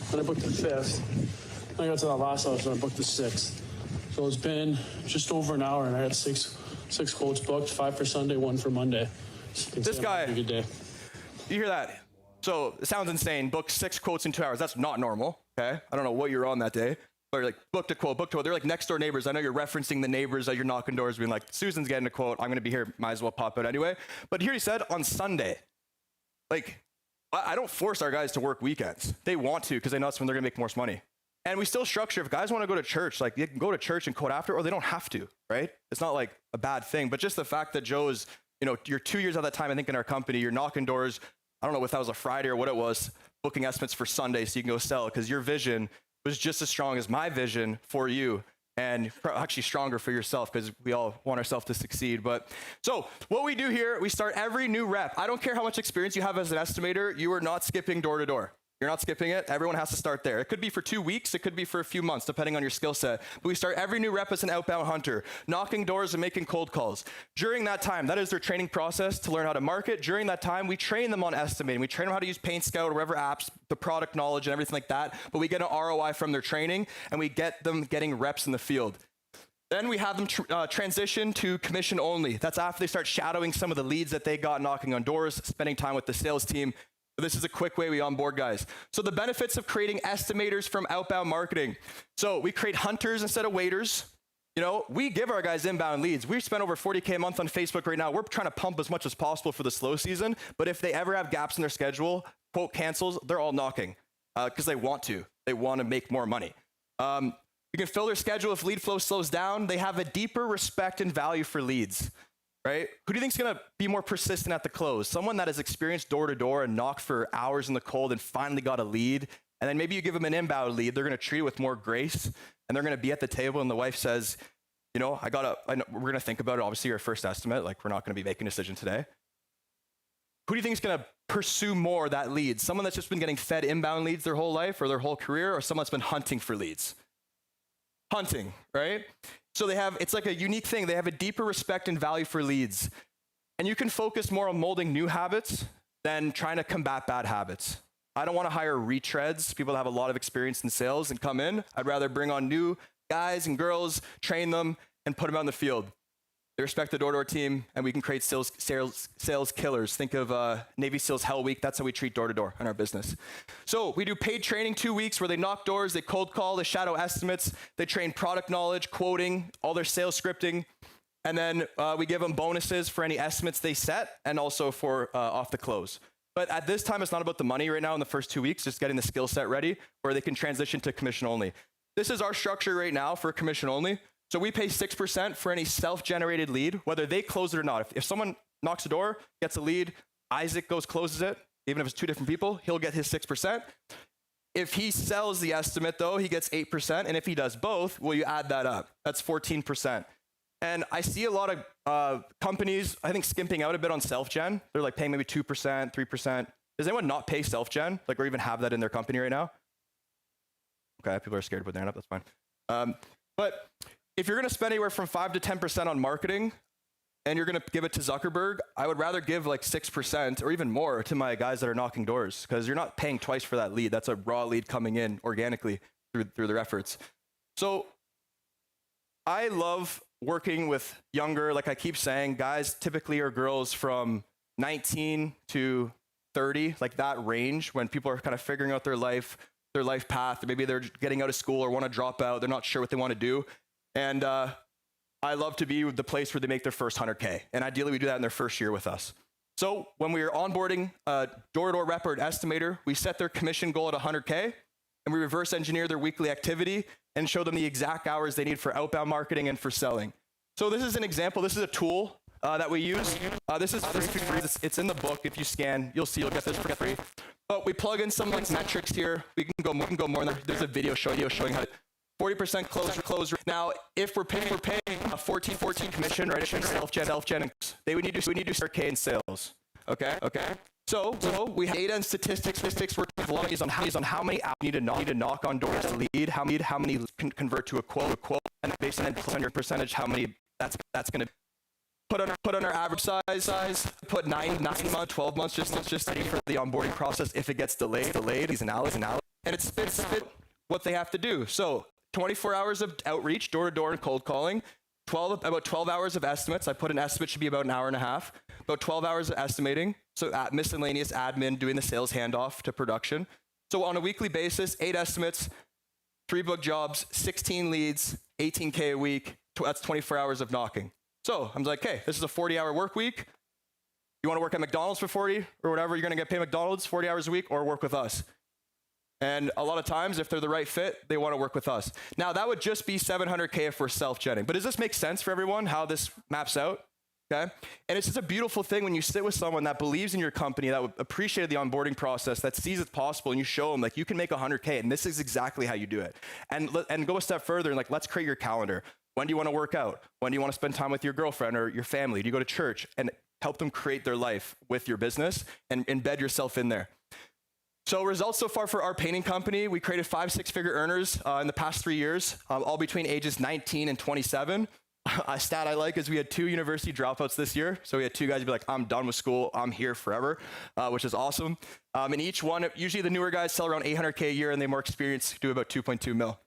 then I booked the fifth. Then I got to that last house and I booked the sixth. So it's been just over an hour and I had six quotes booked, 5 for Sunday, 1 for Monday. So this guy, a good day. You hear that? So it sounds insane. Booked 6 quotes in 2 hours. That's not normal. Okay, I don't know what you're on that day, but you're like booked a quote. They're like next door neighbors. I know you're referencing the neighbors that you're knocking doors, being like, Susan's getting a quote. I'm going to be here. Might as well pop out anyway. But here he said on Sunday, like, I don't force our guys to work weekends. They want to because they know that's when they're going to make more money. And we still structure, if guys want to go to church, like they can go to church and quote after, or they don't have to, right? It's not like a bad thing, but just the fact that Joe is, you're 2 years at that time, I think, in our company, you're knocking doors. I don't know if that was a Friday or what it was, booking estimates for Sunday so you can go sell, because your vision was just as strong as my vision for you, and actually stronger for yourself, because we all want ourselves to succeed. But so what we do here, we start every new rep. I don't care how much experience you have as an estimator, you are not skipping door to door. You're not skipping it. Everyone has to start there. It could be for 2 weeks. It could be for a few months, depending on your skill set. But we start every new rep as an outbound hunter, knocking doors and making cold calls. During that time, that is their training process to learn how to market. During that time, we train them on estimating. We train them how to use Paint Scout or whatever apps, the product knowledge and everything like that. But we get an ROI from their training, and we get them getting reps in the field. Then we have them transition to commission only. That's after they start shadowing some of the leads that they got knocking on doors, spending time with the sales team. This is a quick way we onboard guys. So the benefits of creating estimators from outbound marketing. So we create hunters instead of waiters. We give our guys inbound leads. We spend over 40K a month on Facebook right now. We're trying to pump as much as possible for the slow season. But if they ever have gaps in their schedule, quote cancels, they're all knocking because they want to. They want to make more money. You can fill their schedule if lead flow slows down. They have a deeper respect and value for leads. Right? Who do you think is going to be more persistent at the close? Someone that has experienced door to door and knocked for hours in the cold and finally got a lead. And then maybe you give them an inbound lead. They're going to treat it with more grace. And they're going to be at the table. And the wife says, we're going to think about it. Obviously, your first estimate. Like, we're not going to be making a decision today. Who do you think is going to pursue more that lead? Someone that's just been getting fed inbound leads their whole life or their whole career, or someone that's been hunting for leads? Hunting, right? So it's like a unique thing. They have a deeper respect and value for leads. And you can focus more on molding new habits than trying to combat bad habits. I don't want to hire retreads, people that have a lot of experience in sales and come in. I'd rather bring on new guys and girls, train them, and put them out in the field. They respect the door-to-door team, and we can create sales killers. Think of Navy SEALs Hell Week. That's how we treat door-to-door in our business. So we do paid training 2 weeks where they knock doors, they cold call, they shadow estimates, they train product knowledge, quoting, all their sales scripting, and then we give them bonuses for any estimates they set and also for off the close. But at this time, it's not about the money right now in the first 2 weeks, just getting the skill set ready where they can transition to commission only. This is our structure right now for commission only. So we pay 6% for any self-generated lead, whether they close it or not. If someone knocks a door, gets a lead, Isaac goes, closes it, even if it's 2 different people, he'll get his 6%. If he sells the estimate though, he gets 8%. And if he does both, well, you add that up. That's 14%. And I see a lot of companies, I think, skimping out a bit on self-gen. They're like paying maybe 2%, 3%. Does anyone not pay self-gen, like, or even have that in their company right now? Okay, people are scared to put their hand up, that's fine. But if you're gonna spend anywhere from 5 to 10% on marketing, and you're gonna give it to Zuckerberg, I would rather give like 6% or even more to my guys that are knocking doors, because you're not paying twice for that lead. That's a raw lead coming in organically through their efforts. So I love working with younger, like I keep saying, guys typically are girls from 19 to 30, like that range, when people are kind of figuring out their life path. Maybe they're getting out of school or want to drop out. They're not sure what they want to do. And I love to be the place where they make their first 100K. And ideally, we do that in their first year with us. So when we are onboarding a door-to-door rep or an estimator, we set their commission goal at 100K, and we reverse engineer their weekly activity and show them the exact hours they need for outbound marketing and for selling. So this is an example. This is a tool that we use. This is free. It's in the book. If you scan, you'll see. You'll get this for free. But we plug in some like metrics here. We can go more. There's a video showing how to 40% close. Now, if we're paying a 14 commission, right? Self-gen, they would need to do $100K in sales. Okay. So we have data and statistics. We're velocities on how many hours you need to knock on doors to lead, how many convert to a quote, and based on your percentage, how many that's going to put on our average size. Put 9 months, 12 months, just ready for the onboarding process. If it gets delayed, these analysis, and it spits what they have to do. So 24 hours of outreach, door-to-door and cold calling, about 12 hours of estimates. I put an estimate should be about an hour and a half. About 12 hours of estimating. So miscellaneous admin doing the sales handoff to production. So on a weekly basis, 8 estimates, 3 book jobs, 16 leads, 18K a week. That's 24 hours of knocking. So I'm like, hey, this is a 40-hour work week. You want to work at McDonald's for 40 or whatever, you're going to get paid McDonald's 40 hours a week, or work with us. And a lot of times, if they're the right fit, they want to work with us. Now, that would just be 700K if we're self-genning. But does this make sense for everyone, how this maps out? Okay? And it's just a beautiful thing when you sit with someone that believes in your company, that would appreciate the onboarding process, that sees it's possible, and you show them, like, you can make 100K, and this is exactly how you do it. And go a step further, and like, let's create your calendar. When do you want to work out? When do you want to spend time with your girlfriend or your family? Do you go to church? And help them create their life with your business and embed yourself in there. So results so far for our painting company, we created 5 6-figure earners in the past 3 years, all between ages 19 and 27. A stat I like is we had 2 university dropouts this year. So we had 2 guys be like, I'm done with school, I'm here forever, which is awesome. And each one, usually the newer guys sell around 800K a year, and the more experienced do about 2.2 mil.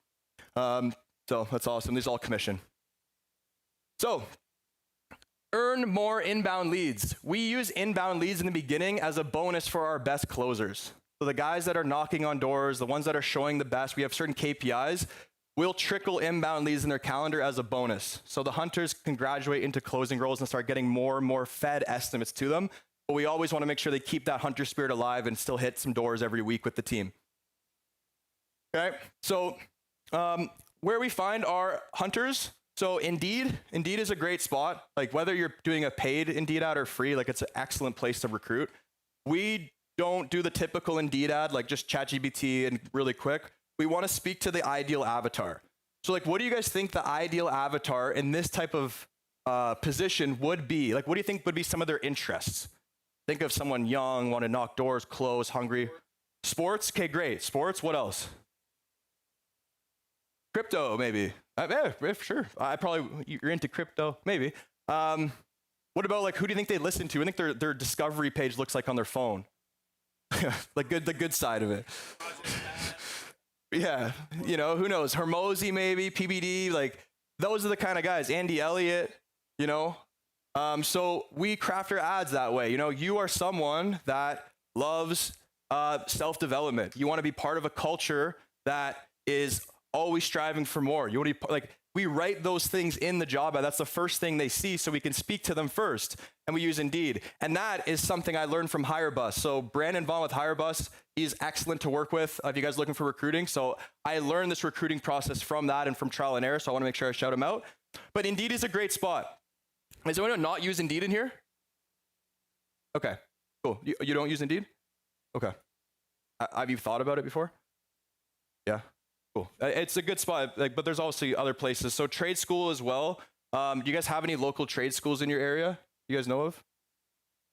So that's awesome. These are all commission. So earn more inbound leads. We use inbound leads in the beginning as a bonus for our best closers. So the guys that are knocking on doors, the ones that are showing the best, we have certain KPIs, we'll trickle inbound leads in their calendar as a bonus. So the hunters can graduate into closing roles and start getting more and more fed estimates to them. But we always want to make sure they keep that hunter spirit alive and still hit some doors every week with the team. Okay, so where we find our hunters, so Indeed is a great spot. Like whether you're doing a paid Indeed ad or free, like it's an excellent place to recruit. We don't do the typical Indeed ad, like just ChatGPT and really quick. We want to speak to the ideal avatar. So like, what do you guys think the ideal avatar in this type of position would be? Like, what do you think would be some of their interests? Think of someone young, want to knock doors, close, hungry. Sports, okay, great. Sports, what else? Crypto, maybe. Yeah, sure. You're into crypto, maybe. What about like, who do you think they listen to? I think their discovery page looks like on their phone. Like the good side of it. Yeah, you know, who knows? Hermosi maybe, PBD, like those are the kind of guys. Andy Elliott, you know. So we craft our ads that way. You know, you are someone that loves self-development. You want to be part of a culture that is always striving for more. You want to be like, we write those things in the job ad. That's the first thing they see, so we can speak to them first. And we use Indeed. And that is something I learned from HireBus. So Brandon Vaughn with HireBus, he's excellent to work with if you guys are looking for recruiting. So I learned this recruiting process from that and from trial and error. So I want to make sure I shout him out. But Indeed is a great spot. Is anyone not use Indeed in here? Okay, cool. You don't use Indeed? Okay. Have you thought about it before? Yeah. Cool. It's a good spot, like, but there's obviously other places. So trade school as well. Do you guys have any local trade schools in your area you guys know of?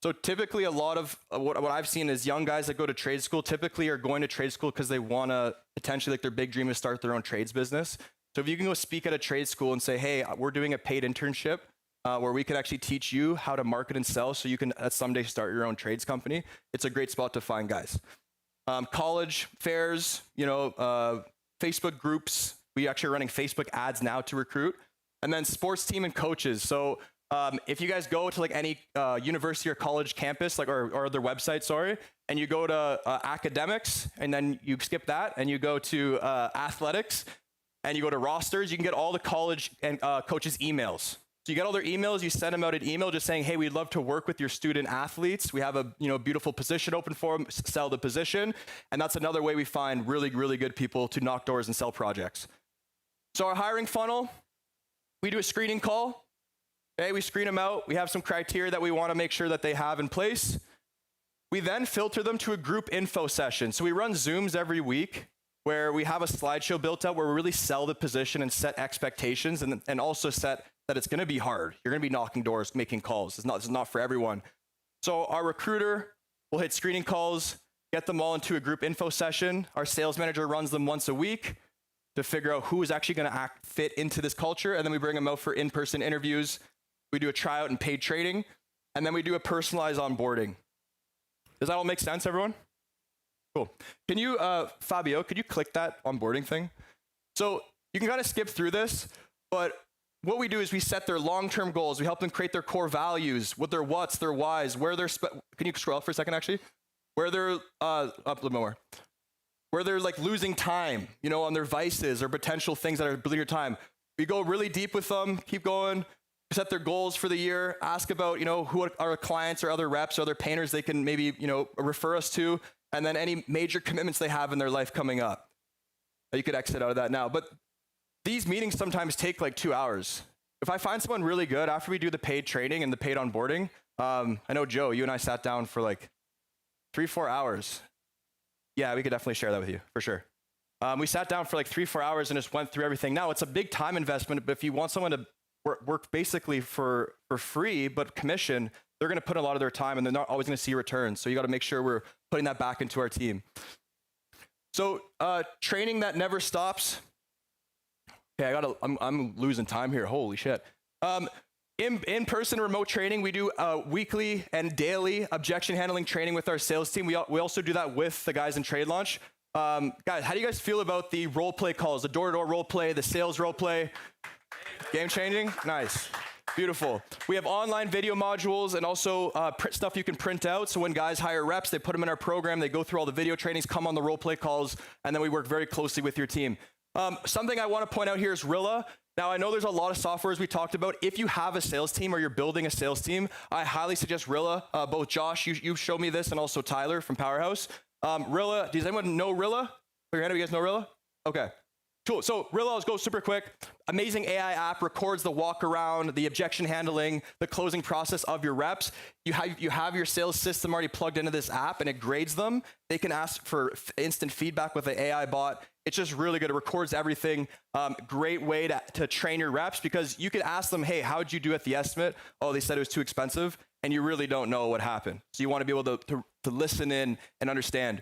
So typically a lot of what I've seen is young guys that go to trade school typically are going to trade school because they want to potentially, like their big dream is start their own trades business. So if you can go speak at a trade school and say, hey, we're doing a paid internship where we can actually teach you how to market and sell so you can someday start your own trades company, it's a great spot to find guys. College fairs, you know, Facebook groups. We actually are running Facebook ads now to recruit. And then sports team and coaches. So if you guys go to like any university or college campus, like or their website, sorry, and you go to academics and then you skip that and you go to athletics and you go to rosters, you can get all the college and coaches' emails. So you get all their emails, you send them out an email just saying, hey, we'd love to work with your student athletes. We have a beautiful position open for them, sell the position. And that's another way we find really, really good people to knock doors and sell projects. So our hiring funnel, we do a screening call. Okay, we screen them out. We have some criteria that we want to make sure that they have in place. We then filter them to a group info session. So we run Zooms every week where we have a slideshow built out where we really sell the position and set expectations and also set that it's going to be hard. You're going to be knocking doors, making calls. This is not for everyone. So our recruiter will hit screening calls, get them all into a group info session. Our sales manager runs them once a week to figure out who is actually going to fit into this culture. And then we bring them out for in-person interviews. We do a tryout and paid training. And then we do a personalized onboarding. Does that all make sense, everyone? Cool. Can you, Fabio, could you click that onboarding thing? So you can kind of skip through this, but what we do is we set their long-term goals. We help them create their core values, what their whats, their whys, where they're, can you scroll up for a second, actually? Where they're, up a little more. Where they're like losing time, on their vices or potential things that are bleeding your time. We go really deep with them, keep going, set their goals for the year, ask about, who are clients or other reps or other painters they can maybe, refer us to, and then any major commitments they have in their life coming up. You could exit out of that now, but these meetings sometimes take like 2 hours. If I find someone really good after we do the paid training and the paid onboarding, I know Joe, you and I sat down for like 3-4 hours. Yeah, we could definitely share that with you for sure. We sat down for like 3-4 hours and just went through everything. Now it's a big time investment, but if you want someone to work basically for free, but commission, they're going to put a lot of their time and they're not always going to see returns. So you got to make sure we're putting that back into our team. So training that never stops. Okay, I'm losing time here. Holy shit. In-person remote training, we do weekly and daily objection handling training with our sales team. We also do that with the guys in Trade Launch. Guys, how do you guys feel about the role play calls, the door-to-door role play, the sales role play? Game changing? Nice. Beautiful. We have online video modules and also stuff you can print out. So when guys hire reps, they put them in our program, they go through all the video trainings, come on the role play calls, and then we work very closely with your team. Something I want to point out here is Rilla. Now, I know there's a lot of softwares we talked about. If you have a sales team or you're building a sales team, I highly suggest Rilla. Both Josh, you showed me this, and also Tyler from Powerhouse. Rilla, does anyone know Rilla? Put your hand up, you guys know Rilla? Okay. Cool. So Rilla, let's go super quick. Amazing AI app, records the walk around, the objection handling, the closing process of your reps. You have your sales system already plugged into this app and it grades them. They can ask for instant feedback with the AI bot. It's just really good. It records everything. Great way to train your reps because you could ask them, hey, how'd you do at the estimate? Oh, they said it was too expensive. And you really don't know what happened. So you want to be able to listen in and understand.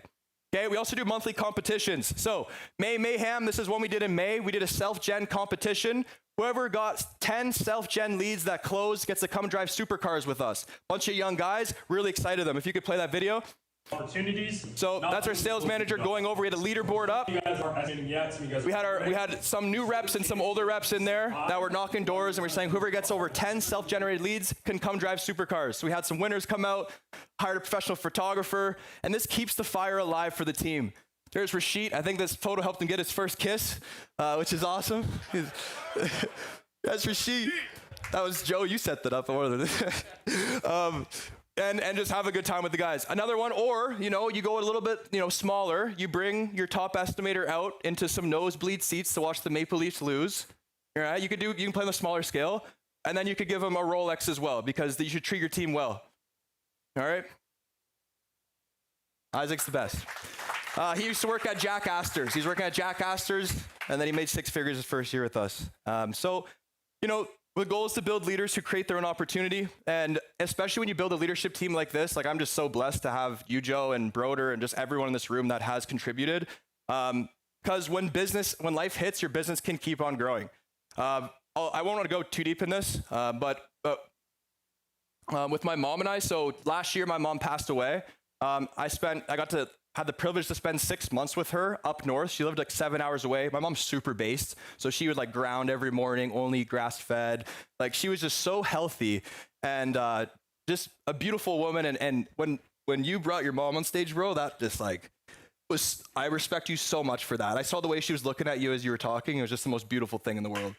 Okay, we also do monthly competitions. So May Mayhem, this is one we did in May. We did a self-gen competition. Whoever got 10 self-gen leads that closed gets to come drive supercars with us. Bunch of young guys, really excited them. If you could play that video. Opportunities. So that's our sales manager going over. We had a leaderboard up. You guys aren't estimating yet. So you guys We had some new reps and some older reps in there that were knocking doors, and we're saying whoever gets over 10 self-generated leads can come drive supercars. So we had some winners come out, hired a professional photographer, and this keeps the fire alive for the team. There's Rashid. I think this photo helped him get his first kiss, which is awesome. That's Rashid. That was Joe. You set that up. And just have a good time with the guys. Another one, or, you go a little bit, smaller. You bring your top estimator out into some nosebleed seats to watch the Maple Leafs lose. All right, you can play on a smaller scale, and then you could give them a Rolex as well, because you should treat your team well. All right? Isaac's the best. He used to work at Jack Astor's. He's working at Jack Astor's, and then he made 6 figures his first year with us. The goal is to build leaders who create their own opportunity. And especially when you build a leadership team like this, like I'm just so blessed to have you, Joe, and Broder, and just everyone in this room that has contributed. Because when life hits, your business can keep on growing. I won't want to go too deep in this, but with my mom and I, so last year my mom passed away. I had the privilege to spend 6 months with her up north. She lived like 7 hours away. My mom's super based, so she would like ground every morning, only grass fed. Like she was just so healthy and just a beautiful woman. And when you brought your mom on stage, bro, that just like I respect you so much for that. I saw the way she was looking at you as you were talking. It was just the most beautiful thing in the world.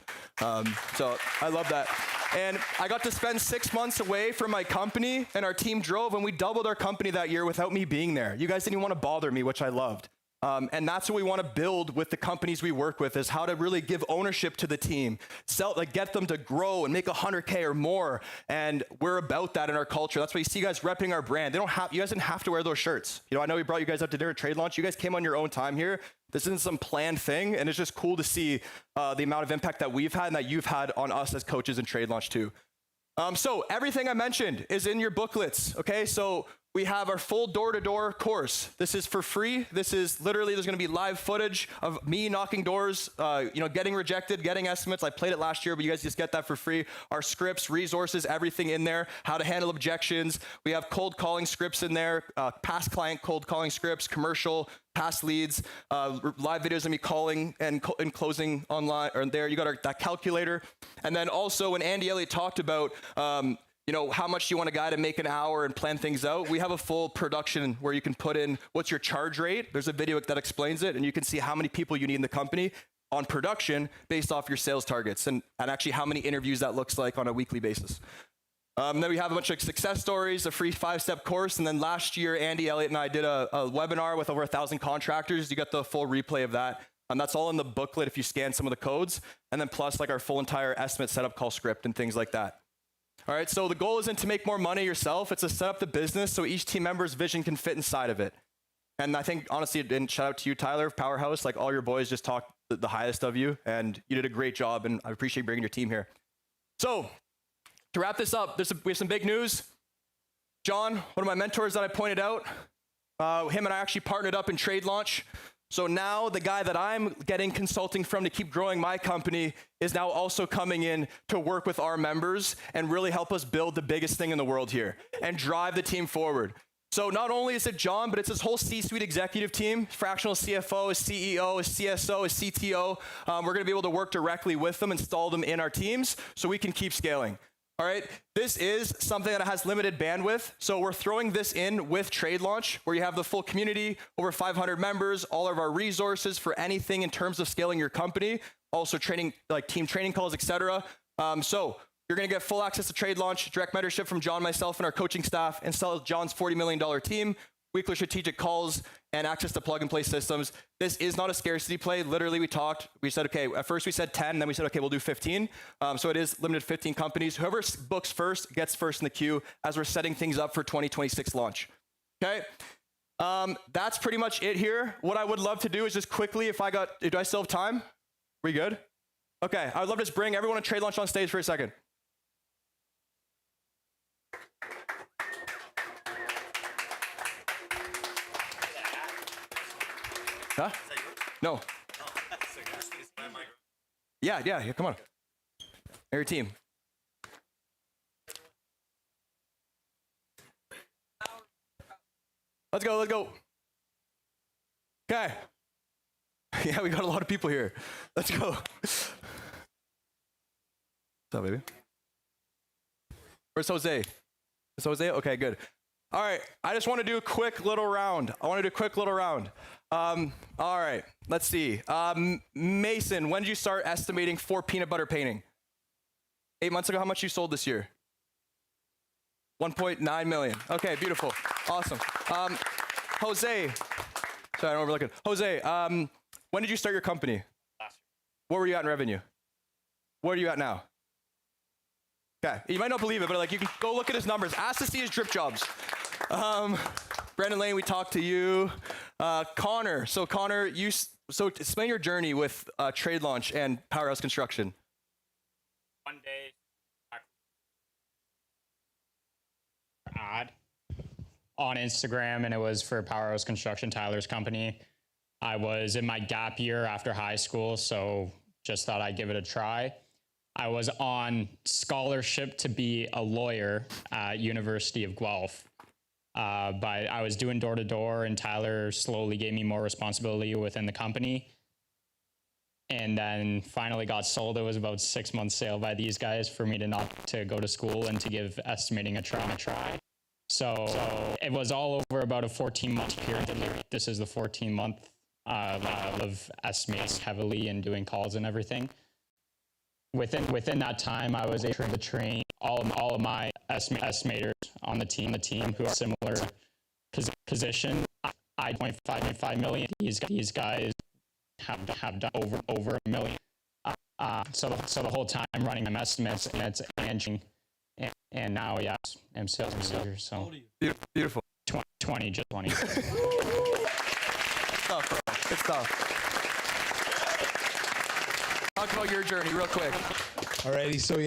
So I love that. And I got to spend 6 months away from my company, and our team drove, and we doubled our company that year without me being there. You guys didn't even want to bother me, which I loved. And that's what we want to build with the companies we work with, is how to really give ownership to the team, get them to grow and make 100K or more. And we're about that in our culture. That's why you see guys repping our brand. You guys didn't have to wear those shirts. I know we brought you guys out to dinner at trade launch. You guys came on your own time here. This isn't some planned thing. And it's just cool to see the amount of impact that we've had and that you've had on us as coaches in trade launch too. So everything I mentioned is in your booklets. Okay. So we have our full door-to-door course. This is for free. This is literally, there's gonna be live footage of me knocking doors, getting rejected, getting estimates. I played it last year, but you guys just get that for free. Our scripts, resources, everything in there, how to handle objections. We have cold calling scripts in there, past client cold calling scripts, commercial, past leads, live videos of me calling and closing online, or there, you got that calculator. And then also when Andy Elliott talked about, how much you want a guy to make an hour and plan things out. We have a full production where you can put in what's your charge rate. There's a video that explains it, and you can see how many people you need in the company on production based off your sales targets and actually how many interviews that looks like on a weekly basis. Then we have a bunch of success stories, a free 5-step course. And then last year, Andy Elliott and I did a webinar with over 1,000 contractors. You got the full replay of that. That's all in the booklet if you scan some of the codes. And then plus like our full entire estimate setup call script and things like that. All right, so the goal isn't to make more money yourself. It's to set up the business so each team member's vision can fit inside of it. And I think, honestly, and shout out to you, Tyler, Powerhouse. Like all your boys just talked the highest of you, and you did a great job, and I appreciate bringing your team here. So to wrap this up, we have some big news. John, one of my mentors that I pointed out, him and I actually partnered up in trade launch. So now the guy that I'm getting consulting from to keep growing my company is now also coming in to work with our members and really help us build the biggest thing in the world here and drive the team forward. So not only is it John, but it's his whole C-suite executive team, fractional CFO, a CEO, a CSO, a CTO. We're gonna be able to work directly with them, install them in our teams so we can keep scaling. All right, this is something that has limited bandwidth. So we're throwing this in with trade launch where you have the full community, over 500 members, all of our resources for anything in terms of scaling your company, also training, like team training calls, etc. So you're gonna get full access to trade launch, direct mentorship from John, myself, and our coaching staff, and sell John's $40 million team, weekly strategic calls, and access to plug and play systems. This is not a scarcity play. Literally, we said, okay, at first we said 10, then we said, okay, we'll do 15. So it is limited 15 companies. Whoever books first gets first in the queue as we're setting things up for 2026 launch. Okay, that's pretty much it here. What I would love to do is just quickly, do I still have time? We good? Okay, I would love to just bring everyone at trade launch on stage for a second. Huh? No. Yeah, come on. Your team. Let's go. Okay. Yeah, we got a lot of people here. Let's go. What's up, baby? Where's Jose? Is Jose? Okay, good. All right, I just want to do a quick little round. All right, let's see. Mason, when did you start estimating for peanut butter painting? 8 months ago. How much you sold this year? 1.9 million. Okay, beautiful. Awesome. Jose, sorry, I'm overlooking. Jose, when did you start your company? Last year. What were you at in revenue? Where are you at now? Okay, you might not believe it, but like you can go look at his numbers. Ask to see his drip jobs. Brandon Lane, we talked to you. Connor, so explain your journey with Trade Launch and Powerhouse Construction. One day, ad on Instagram, and it was for Powerhouse Construction, Tyler's company. I was in my gap year after high school, so just thought I'd give it a try. I was on scholarship to be a lawyer at University of Guelph. But I was doing door to door, and Tyler slowly gave me more responsibility within the company. And then finally got sold. It was about 6 months sale by these guys for me to not to go to school and to give estimating a try. So it was all over about a 14-month period. This is the 14-month of estimating heavily and doing calls and everything. Within that time, I was able to train all of my estimators on the team who are similar position. I 0.5 million. These guys have done over $1 million. So the whole time running them estimates, and it's engine, and now I'm sales manager. So beautiful. 20. It's tough, bro. It's tough. Talk about your journey real quick. Alrighty, so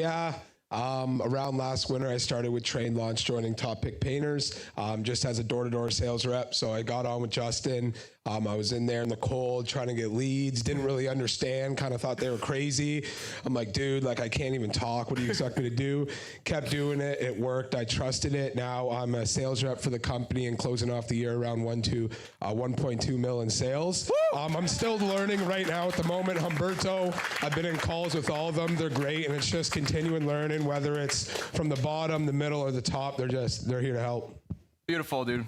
around last winter, I started with Trade Launch, joining Top Pick Painters, just as a door-to-door sales rep. So I got on with Justin. I was in there in the cold trying to get leads, didn't really understand, kind of thought they were crazy. I'm like, dude, like I can't even talk. What do you expect me to do? Kept doing it. It worked. I trusted it. Now I'm a sales rep for the company and closing off the year around 1.2 mil in sales. I'm still learning right now at the moment. Humberto, I've been in calls with all of them. They're great, and it's just continuing learning, whether it's from the bottom, the middle, or the top. They're here to help. Beautiful, dude.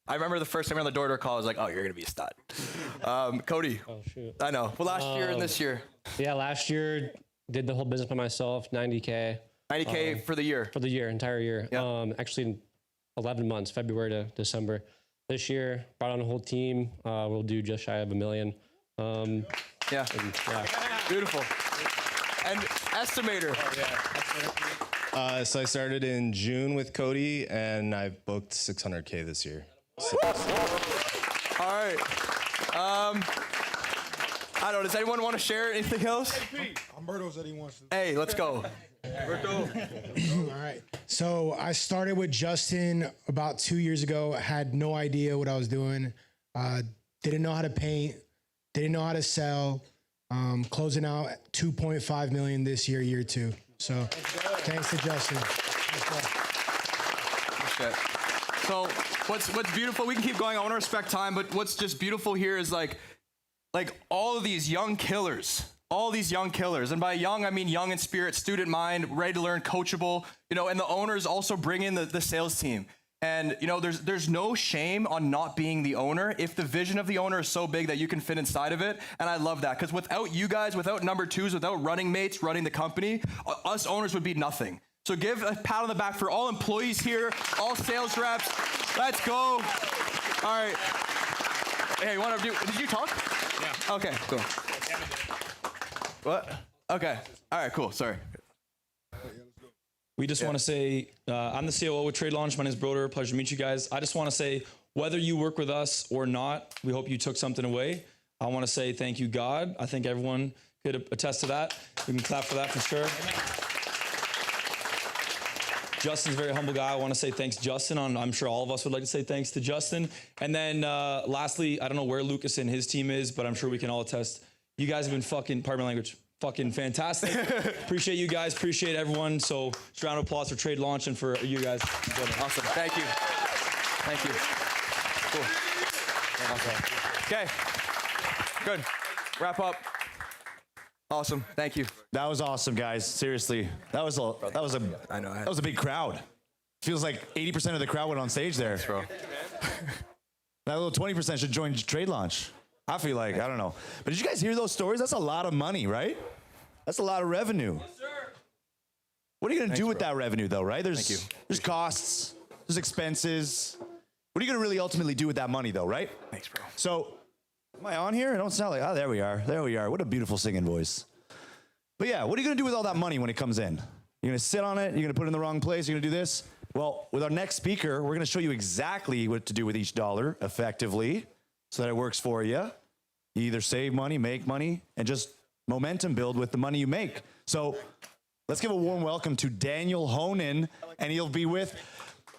I remember the first time on the door-to-door call, I was like, oh, you're going to be a stud. Cody. Oh, shoot. I know. Well, last year and this year. Yeah, last year, did the whole business by myself, 90K. 90K for the year? For the year, entire year. Yeah. Actually, 11 months, February to December. This year, brought on a whole team. We'll do just shy of $1 million. Yeah. Beautiful. And estimator. So I started in June with Cody, and I've booked 600K this year. So. All right. I don't know. Does anyone want to share anything else? Humberto said he wants to. Hey, let's go. All right. So I started with Justin about 2 years ago. Had no idea what I was doing. Didn't know how to paint. Didn't know how to sell. Closing out 2.5 million this year, year two. So thanks to Justin. So what's beautiful, we can keep going. I want to respect time, but what's just beautiful here is like all of these young killers, and by young, I mean young in spirit, student mind, ready to learn, coachable, and the owners also bring in the sales team. And, there's no shame on not being the owner if the vision of the owner is so big that you can fit inside of it. And I love that, because without you guys, without number twos, without running mates running the company, us owners would be nothing. So give a pat on the back for all employees here, all sales reps. Let's go. All right. Hey, did you talk? Yeah. Okay, cool. What? Okay. All right, cool. Sorry. We just want to say, I'm the COO with Trade Launch. My name is Broder. Pleasure to meet you guys. I just want to say, whether you work with us or not, we hope you took something away. I want to say thank you, God. I think everyone could attest to that. We can clap for that for sure. Justin's a very humble guy. I want to say thanks, Justin. I'm sure all of us would like to say thanks to Justin. And then lastly, I don't know where Lucas and his team is, but I'm sure we can all attest. You guys have been fucking, pardon my language, fucking fantastic. Appreciate you guys. Appreciate everyone. So just round of applause for Trade Launch and for you guys. Awesome. Thank you. Thank you. Cool. Awesome. Okay. Good. Wrap up. Awesome. Thank you. That was awesome, guys. Seriously, that was a big crowd. Feels like 80% of the crowd went on stage there. Thanks, bro. That little 20% should join Trade Launch. I feel like, I don't know. But did you guys hear those stories? That's a lot of money, right? That's a lot of revenue. Yes, sir. What are you going to do with that revenue, though, right? There's costs, there's expenses. What are you going to really ultimately do with that money, though, right? Thanks, bro. So, am I on here? I don't sound like, oh, there we are. There we are. What a beautiful singing voice. But yeah, what are you going to do with all that money when it comes in? You're going to sit on it? You're going to put it in the wrong place? You're going to do this? Well, with our next speaker, we're going to show you exactly what to do with each dollar effectively so that it works for you. You either save money, make money, and just momentum build with the money you make. So let's give a warm welcome to Daniel Honan, and he'll be with,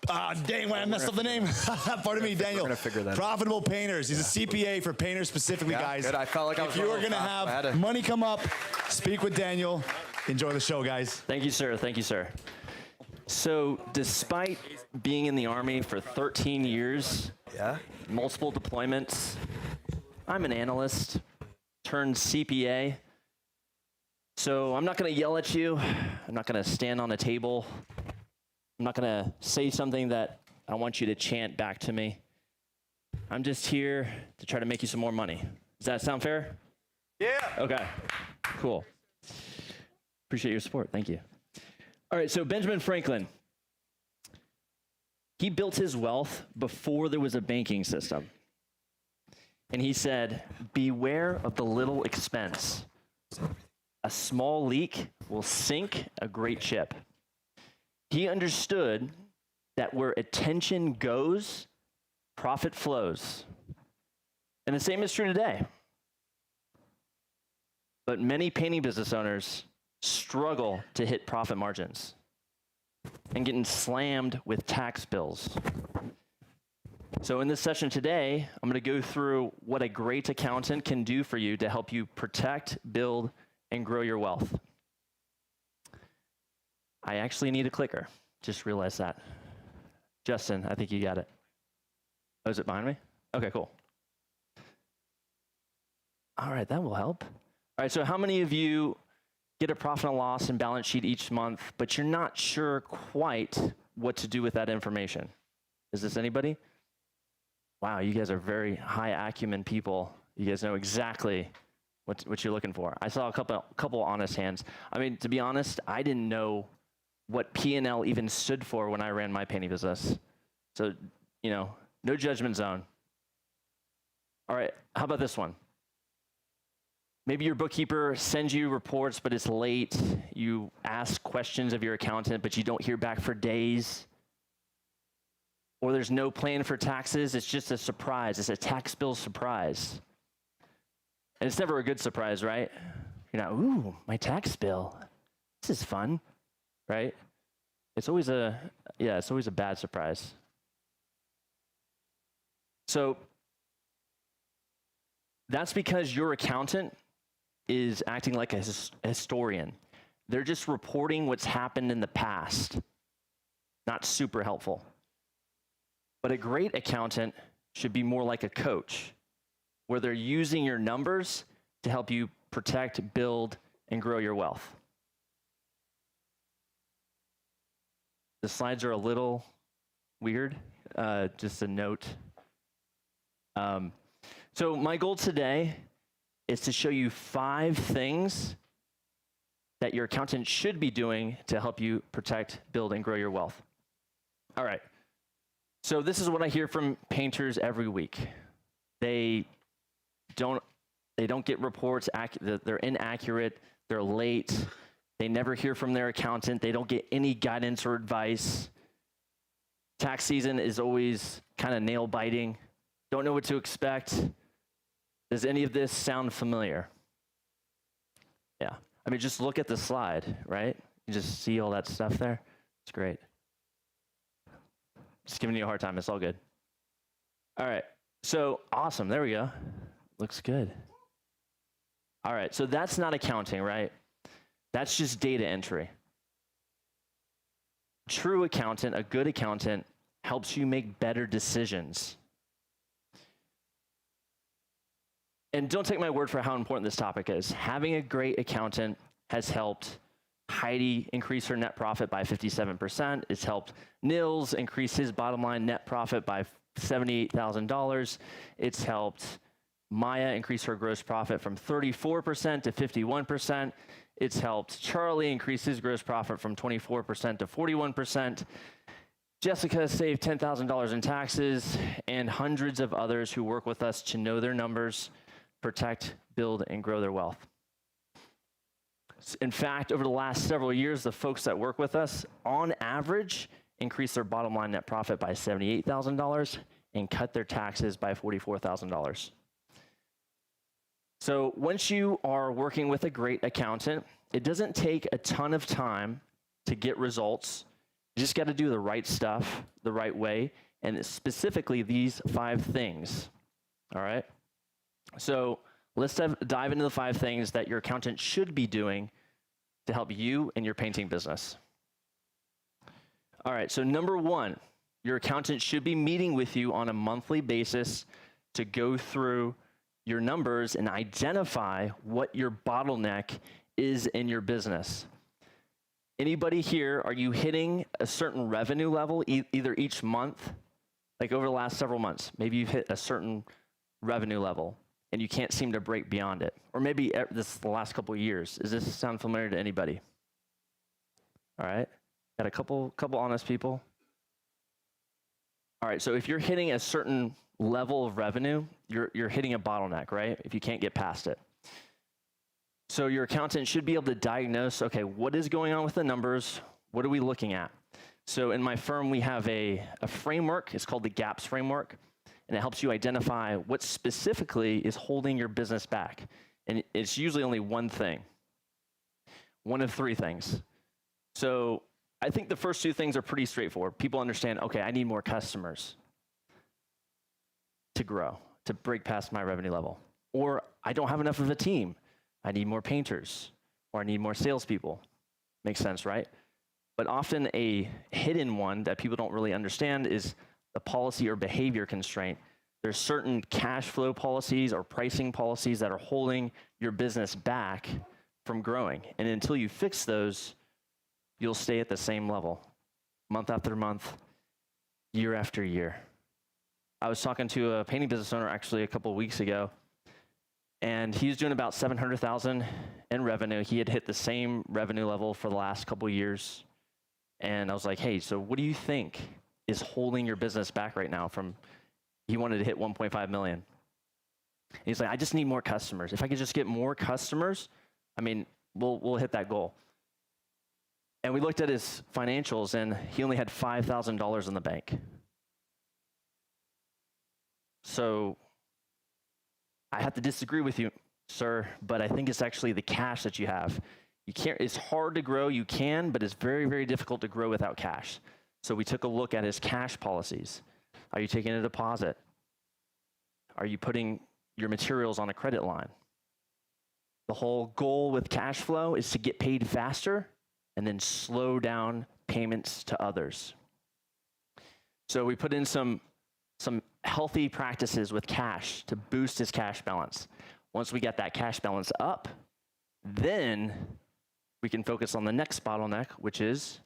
dang, I messed up the name. Pardon me, Daniel. We're gonna figure that Profitable Painters. He's a CPA for painters specifically, guys. Good. I felt like I was if you are going to have money come up, speak with Daniel. Enjoy the show, guys. Thank you, sir. Thank you, sir. So despite being in the Army for 13 years, multiple deployments, I'm an analyst turned CPA. So I'm not going to yell at you. I'm not going to stand on a table. I'm not going to say something that I want you to chant back to me. I'm just here to try to make you some more money. Does that sound fair? Yeah. Okay, cool. Appreciate your support. Thank you. All right, so Benjamin Franklin, he built his wealth before there was a banking system. And he said, beware of the little expense. A small leak will sink a great ship. He understood that where attention goes, profit flows. And the same is true today. But many painting business owners struggle to hit profit margins and getting slammed with tax bills. So in this session today, I'm going to go through what a great accountant can do for you to help you protect, build, and grow your wealth. I actually need a clicker. Just realized that. Justin, I think you got it. Oh, is it behind me? Okay, cool. All right, that will help. All right, so how many of you get a profit and loss and balance sheet each month, but you're not sure quite what to do with that information? Is this anybody? Wow, you guys are very high acumen people. You guys know exactly what you're looking for. I saw a couple honest hands. I mean, to be honest, I didn't know what P&L even stood for when I ran my painting business. So, you know, no judgment zone. All right, how about this one? Maybe your bookkeeper sends you reports, but it's late. You ask questions of your accountant, but you don't hear back for days. Or there's no plan for taxes. It's just a surprise. It's a tax bill surprise. And it's never a good surprise, right? You're not, ooh, my tax bill. This is fun, right? It's always a bad surprise. So that's because your accountant is acting like a historian. They're just reporting what's happened in the past. Not super helpful. But a great accountant should be more like a coach, where they're using your numbers to help you protect, build, and grow your wealth. The slides are a little weird, just a note. So my goal today is to show you 5 things that your accountant should be doing to help you protect, build, and grow your wealth. All right. So this is what I hear from painters every week. They don't get reports, they're inaccurate, they're late, they never hear from their accountant, they don't get any guidance or advice. Tax season is always kind of nail biting, don't know what to expect. Does any of this sound familiar? Yeah, I mean, just look at the slide, right? You just see all that stuff there. It's great. Just giving you a hard time. It's all good. All right. So awesome. There we go. Looks good. All right. So that's not accounting, right? That's just data entry. True accountant, a good accountant, helps you make better decisions. And don't take my word for how important this topic is. Having a great accountant has helped Heidi increase her net profit by 57%. It's helped Nils increase his bottom line net profit by $78,000. It's helped Maya increase her gross profit from 34% to 51%. It's helped Charlie increase his gross profit from 24% to 41%. Jessica saved $10,000 in taxes, and hundreds of others who work with us to know their numbers, protect, build, and grow their wealth. In fact, over the last several years, the folks that work with us, on average, increased their bottom line net profit by $78,000 and cut their taxes by $44,000. So once you are working with a great accountant, it doesn't take a ton of time to get results. You just got to do the right stuff the right way, and specifically these 5 things. All right? So let's dive into the 5 things that your accountant should be doing to help you in your painting business. All right, so number 1, your accountant should be meeting with you on a monthly basis to go through your numbers and identify what your bottleneck is in your business. Anybody here, are you hitting a certain revenue level either each month, like over the last several months? Maybe you've hit a certain revenue level and you can't seem to break beyond it. Or maybe this is the last couple of years. Does this sound familiar to anybody? All right, got a couple honest people. All right, so if you're hitting a certain level of revenue, you're hitting a bottleneck, right? If you can't get past it. So your accountant should be able to diagnose, okay, what is going on with the numbers? What are we looking at? So in my firm, we have a framework. It's called the GAPS framework, and it helps you identify what specifically is holding your business back. And it's usually only one thing, one of 3 things. So I think the first 2 things are pretty straightforward. People understand, okay, I need more customers to grow, to break past my revenue level. Or I don't have enough of a team. I need more painters, or I need more salespeople. Makes sense, right? But often a hidden one that people don't really understand is the policy or behavior constraint. There's certain cash flow policies or pricing policies that are holding your business back from growing. And until you fix those, you'll stay at the same level, month after month, year after year. I was talking to a painting business owner actually a couple of weeks ago, and he was doing about $700,000 in revenue. He had hit the same revenue level for the last couple of years. And I was like, hey, so what do you think is holding your business back right now from, he wanted to hit 1.5 million. And he's like, I just need more customers. If I could just get more customers, I mean, we'll hit that goal. And we looked at his financials, and he only had $5,000 in the bank. So I have to disagree with you, sir, but I think it's actually the cash that you have. You can't, it's hard to grow, you can, but it's very, very difficult to grow without cash. So we took a look at his cash policies. Are you taking a deposit? Are you putting your materials on a credit line? The whole goal with cash flow is to get paid faster and then slow down payments to others. So we put in some healthy practices with cash to boost his cash balance. Once we get that cash balance up, then we can focus on the next bottleneck, which is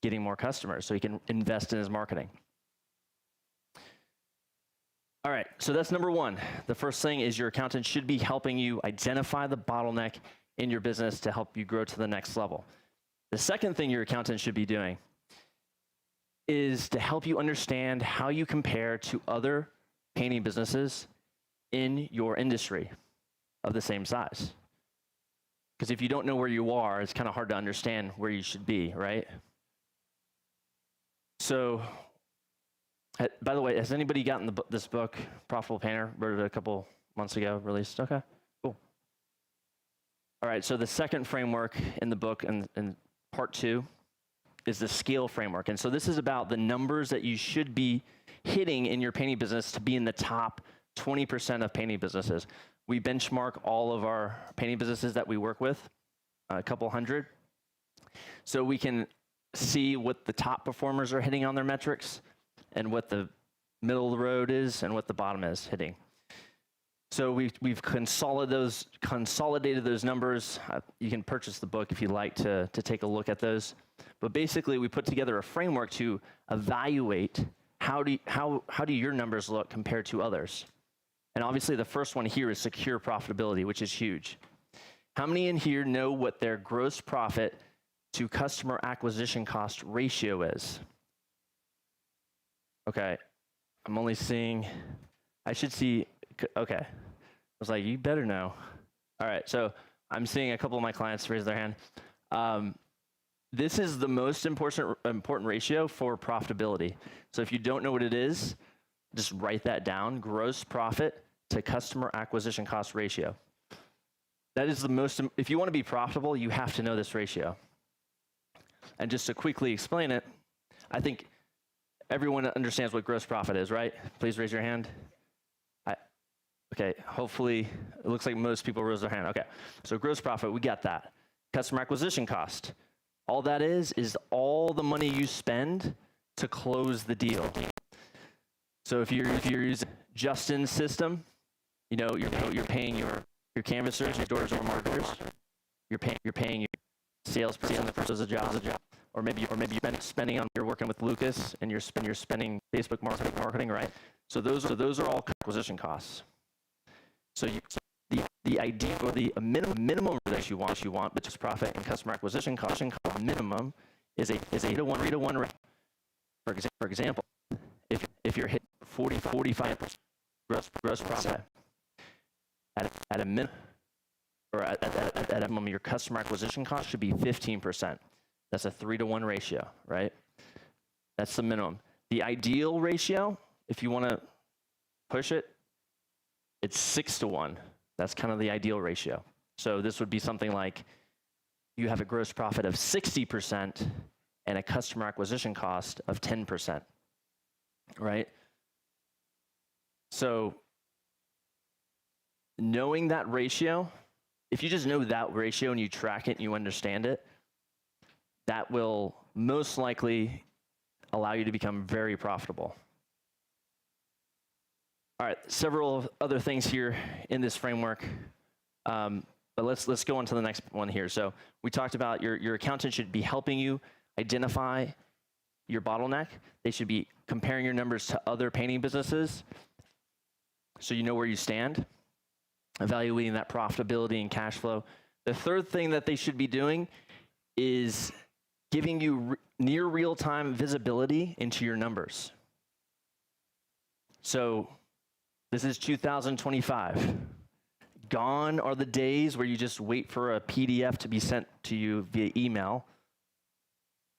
getting more customers so he can invest in his marketing. All right, so that's number 1. The first thing is your accountant should be helping you identify the bottleneck in your business to help you grow to the next level. The second thing your accountant should be doing is to help you understand how you compare to other painting businesses in your industry of the same size. Because if you don't know where you are, it's kind of hard to understand where you should be, right? So, by the way, has anybody gotten this book, Profitable Painter? Wrote it a couple months ago, released. Okay, cool. All right, so the second framework in the book, in part 2, the scale framework. And so this is about the numbers that you should be hitting in your painting business to be in the top 20% of painting businesses. We benchmark all of our painting businesses that we work with, a couple hundred. So we can see what the top performers are hitting on their metrics and what the middle of the road is and what the bottom is hitting. So we've consolidated those numbers. You can purchase the book if you'd like to take a look at those. But basically, we put together a framework to evaluate how do your numbers look compared to others. And obviously, the first one here is secure profitability, which is huge. How many in here know what their gross profit to customer acquisition cost ratio is? Okay, I'm only seeing, I should see, okay. I was like, you better know. All right, so I'm seeing a couple of my clients raise their hand. This is the most important ratio for profitability. So if you don't know what it is, just write that down, gross profit to customer acquisition cost ratio. That is the most, if you want to be profitable, you have to know this ratio. And just to quickly explain it, I think everyone understands what gross profit is, right? Please raise your hand. Okay, hopefully, it looks like most people raise their hand. Okay, so gross profit, we got that. Customer acquisition cost. All that is all the money you spend to close the deal. So if you're using Justin's system, you know, you're paying your canvassers, your door-to-door marketers, you're paying your salesperson that does a job, or maybe you're spending on, you're working with Lucas and you're spending Facebook marketing, right? So those are all acquisition costs. So the idea or the minimum that you want, but just profit and customer acquisition cost minimum is a 3-to-1 ratio. For example, if you're hitting 45% gross profit at a minimum, or at a minimum, your customer acquisition cost should be 15%. That's a 3-to-1 ratio, right? That's the minimum. The ideal ratio, if you want to push it, it's 6-to-1. That's kind of the ideal ratio. So this would be something like you have a gross profit of 60% and a customer acquisition cost of 10%, right? So knowing that ratio, if you just know that ratio and you track it and you understand it, that will most likely allow you to become very profitable. All right, several other things here in this framework, but let's go on to the next one here. So we talked about your accountant should be helping you identify your bottleneck. They should be comparing your numbers to other painting businesses so you know where you stand, evaluating that profitability and cash flow. The third thing that they should be doing is giving you near real-time visibility into your numbers. So this is 2025. Gone are the days where you just wait for a PDF to be sent to you via email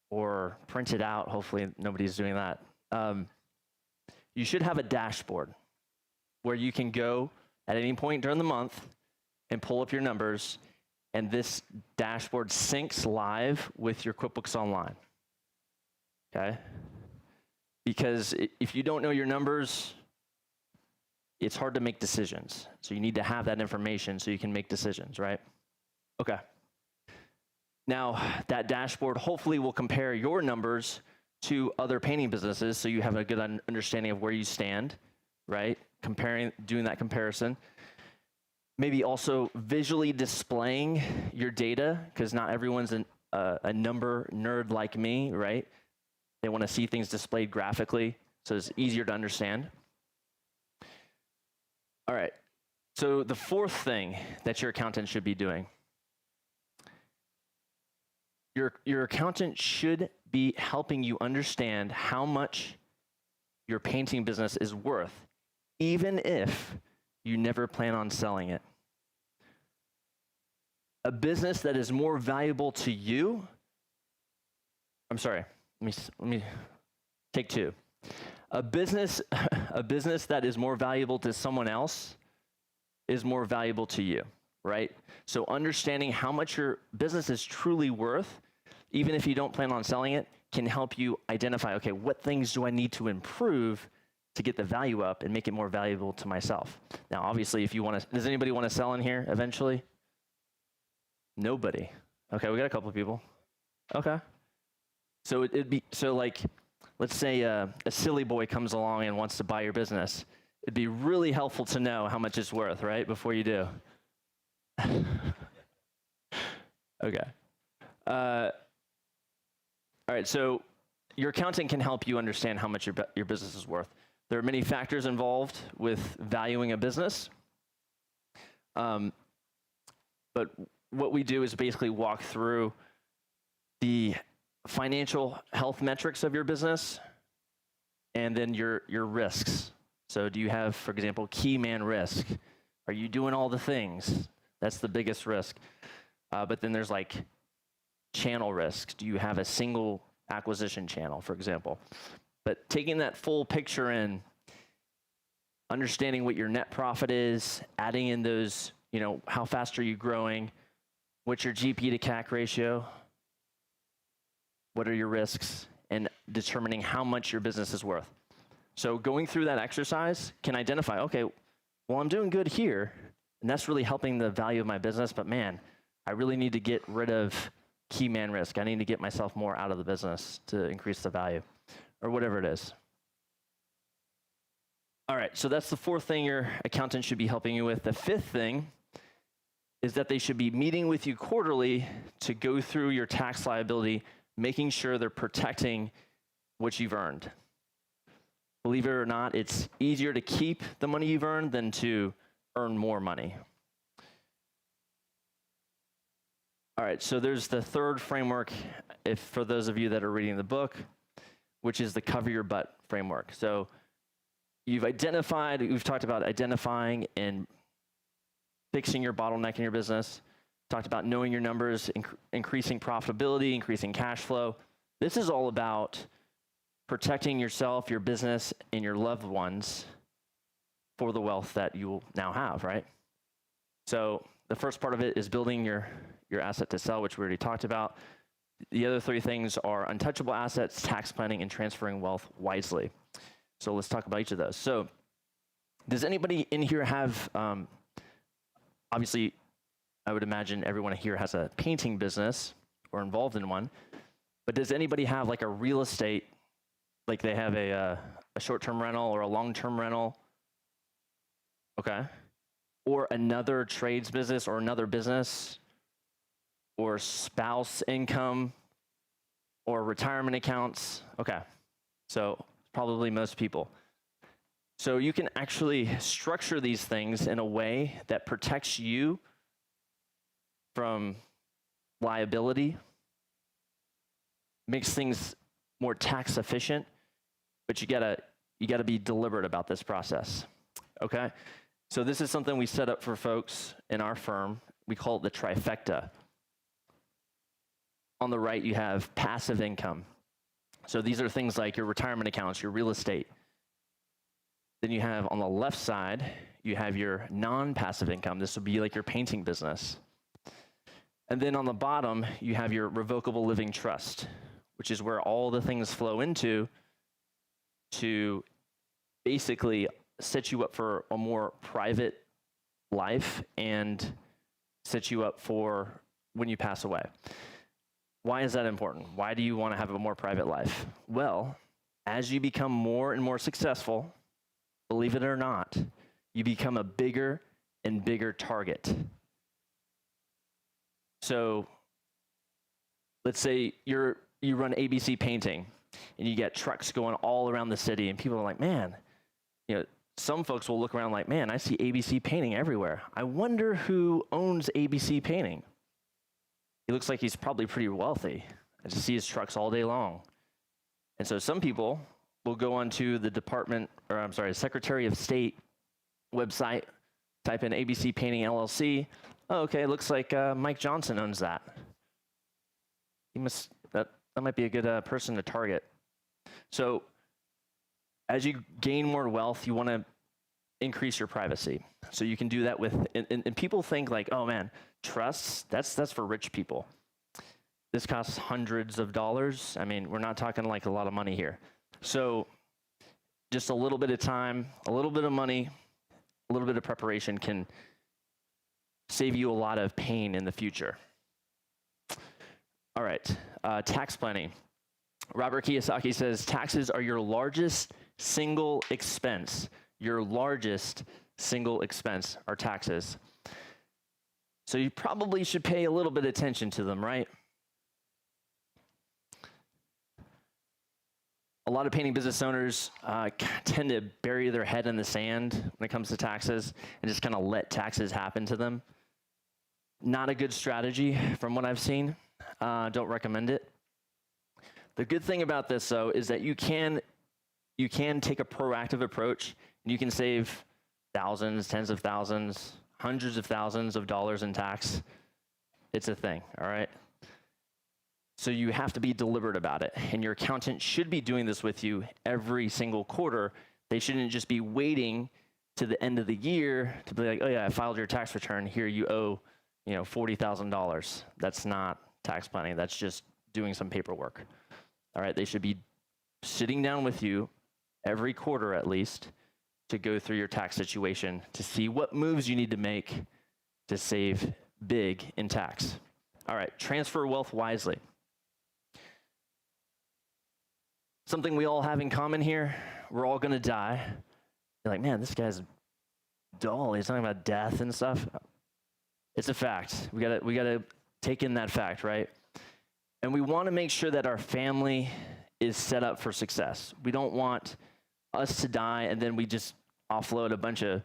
or print it out. Hopefully nobody's doing that. You should have a dashboard where you can go at any point during the month and pull up your numbers, and this dashboard syncs live with your QuickBooks Online, okay? Because if you don't know your numbers, it's hard to make decisions. So you need to have that information so you can make decisions, right? Okay. Now, that dashboard hopefully will compare your numbers to other painting businesses so you have a good understanding of where you stand, right? Doing that comparison. Maybe also visually displaying your data, because not everyone's a number nerd like me, right? They want to see things displayed graphically, so it's easier to understand. All right, so the fourth thing that your accountant should be doing, your accountant should be helping you understand how much your painting business is worth, even if you never plan on selling it. A business that is more valuable to you, I'm sorry, let me take two. A business that is more valuable to someone else is more valuable to you, right? So understanding how much your business is truly worth even if you don't plan on selling it, can help you identify, okay, what things do I need to improve to get the value up and make it more valuable to myself? Now, obviously, if you want to, does anybody want to sell in here eventually? Nobody. Okay, we got a couple of people. Okay. So it'd be, so like, let's say a silly boy comes along and wants to buy your business. It'd be really helpful to know how much it's worth, right, before you do. Okay. All right, so your accountant can help you understand how much your business is worth. There are many factors involved with valuing a business. But what we do is basically walk through the financial health metrics of your business and then your risks. So do you have, for example, key man risk? Are you doing all the things? That's the biggest risk. But then there's like channel risk. Do you have a single acquisition channel, for example? But taking that full picture in, understanding what your net profit is, adding in those, you know, how fast are you growing? What's your GP to CAC ratio? What are your risks? And determining how much your business is worth. So going through that exercise can identify, okay, well, I'm doing good here, and that's really helping the value of my business, but man, I really need to get rid of key man risk. I need to get myself more out of the business to increase the value, or whatever it is. All right, so that's the fourth thing your accountant should be helping you with. The fifth thing is that they should be meeting with you quarterly to go through your tax liability, making sure they're protecting what you've earned. Believe it or not, it's easier to keep the money you've earned than to earn more money. All right, so there's the third framework, if for those of you that are reading the book, which is the cover your butt framework. So we've talked about identifying and fixing your bottleneck in your business, talked about knowing your numbers, increasing profitability, increasing cash flow. This is all about protecting yourself, your business, and your loved ones for the wealth that you will now have, right? So the first part of it is building your asset to sell, which we already talked about. The other three things are untouchable assets, tax planning, and transferring wealth wisely. So let's talk about each of those. So does anybody in here have, obviously, I would imagine everyone here has a painting business or involved in one, but does anybody have like a real estate, like they have a short-term rental or a long-term rental? Okay. Or another trades business or another business or spouse income or retirement accounts? Okay. So probably most people. So you can actually structure these things in a way that protects you from liability, makes things more tax efficient, but you gotta be deliberate about this process, okay? So this is something we set up for folks in our firm. We call it the trifecta. On the right, you have passive income. So these are things like your retirement accounts, your real estate. Then you have on the left side, you have your non-passive income. This would be like your painting business. And then on the bottom, you have your revocable living trust, which is where all the things flow into to basically set you up for a more private life and set you up for when you pass away. Why is that important? Why do you want to have a more private life? Well, as you become more and more successful, believe it or not, you become a bigger and bigger target. So let's say you run ABC Painting and you get trucks going all around the city and people are like, man, you know, some folks will look around like, man, I see ABC Painting everywhere. I wonder who owns ABC Painting. He looks like he's probably pretty wealthy. I just see his trucks all day long. And so some people will go onto the Secretary of State website, type in ABC Painting LLC. Oh, okay, looks like Mike Johnson owns that. That might be a good person to target. So as you gain more wealth, you want to increase your privacy. So you can do that with, and people think like, oh man, trusts, that's for rich people. This costs hundreds of dollars. I mean, we're not talking like a lot of money here. So just a little bit of time, a little bit of money, a little bit of preparation can save you a lot of pain in the future. All right, tax planning. Robert Kiyosaki says, taxes are your largest single expense. Your largest single expense are taxes. So you probably should pay a little bit of attention to them, right? A lot of painting business owners tend to bury their head in the sand when it comes to taxes and just kind of let taxes happen to them. Not a good strategy from what I've seen. Don't recommend it. The good thing about this, though, is that you can take a proactive approach and you can save thousands, tens of thousands, hundreds of thousands of dollars in tax. It's a thing, all right? So you have to be deliberate about it. And your accountant should be doing this with you every single quarter. They shouldn't just be waiting to the end of the year to be like, oh yeah, I filed your tax return. Here you owe, $40,000. That's not tax planning. That's just doing some paperwork. All right, they should be sitting down with you every quarter at least to go through your tax situation to see what moves you need to make to save big in tax. All right, transfer wealth wisely. Something we all have in common here, we're all gonna die. You're like, man, this guy's dull. He's talking about death and stuff. It's a fact. We gotta take in that fact, right? And we wanna make sure that our family is set up for success. We don't want us to die and then we just offload a bunch of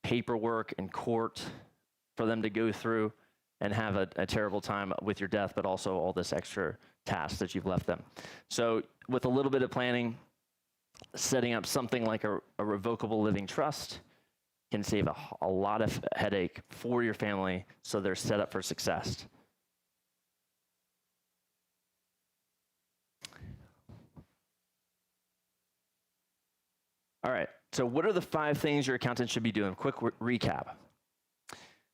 paperwork in court for them to go through and have a terrible time with your death, but also all this extra tasks that you've left them. So with a little bit of planning, setting up something like a revocable living trust can save a lot of headache for your family so they're set up for success. All right, so what are the 5 things your accountant should be doing? Quick recap.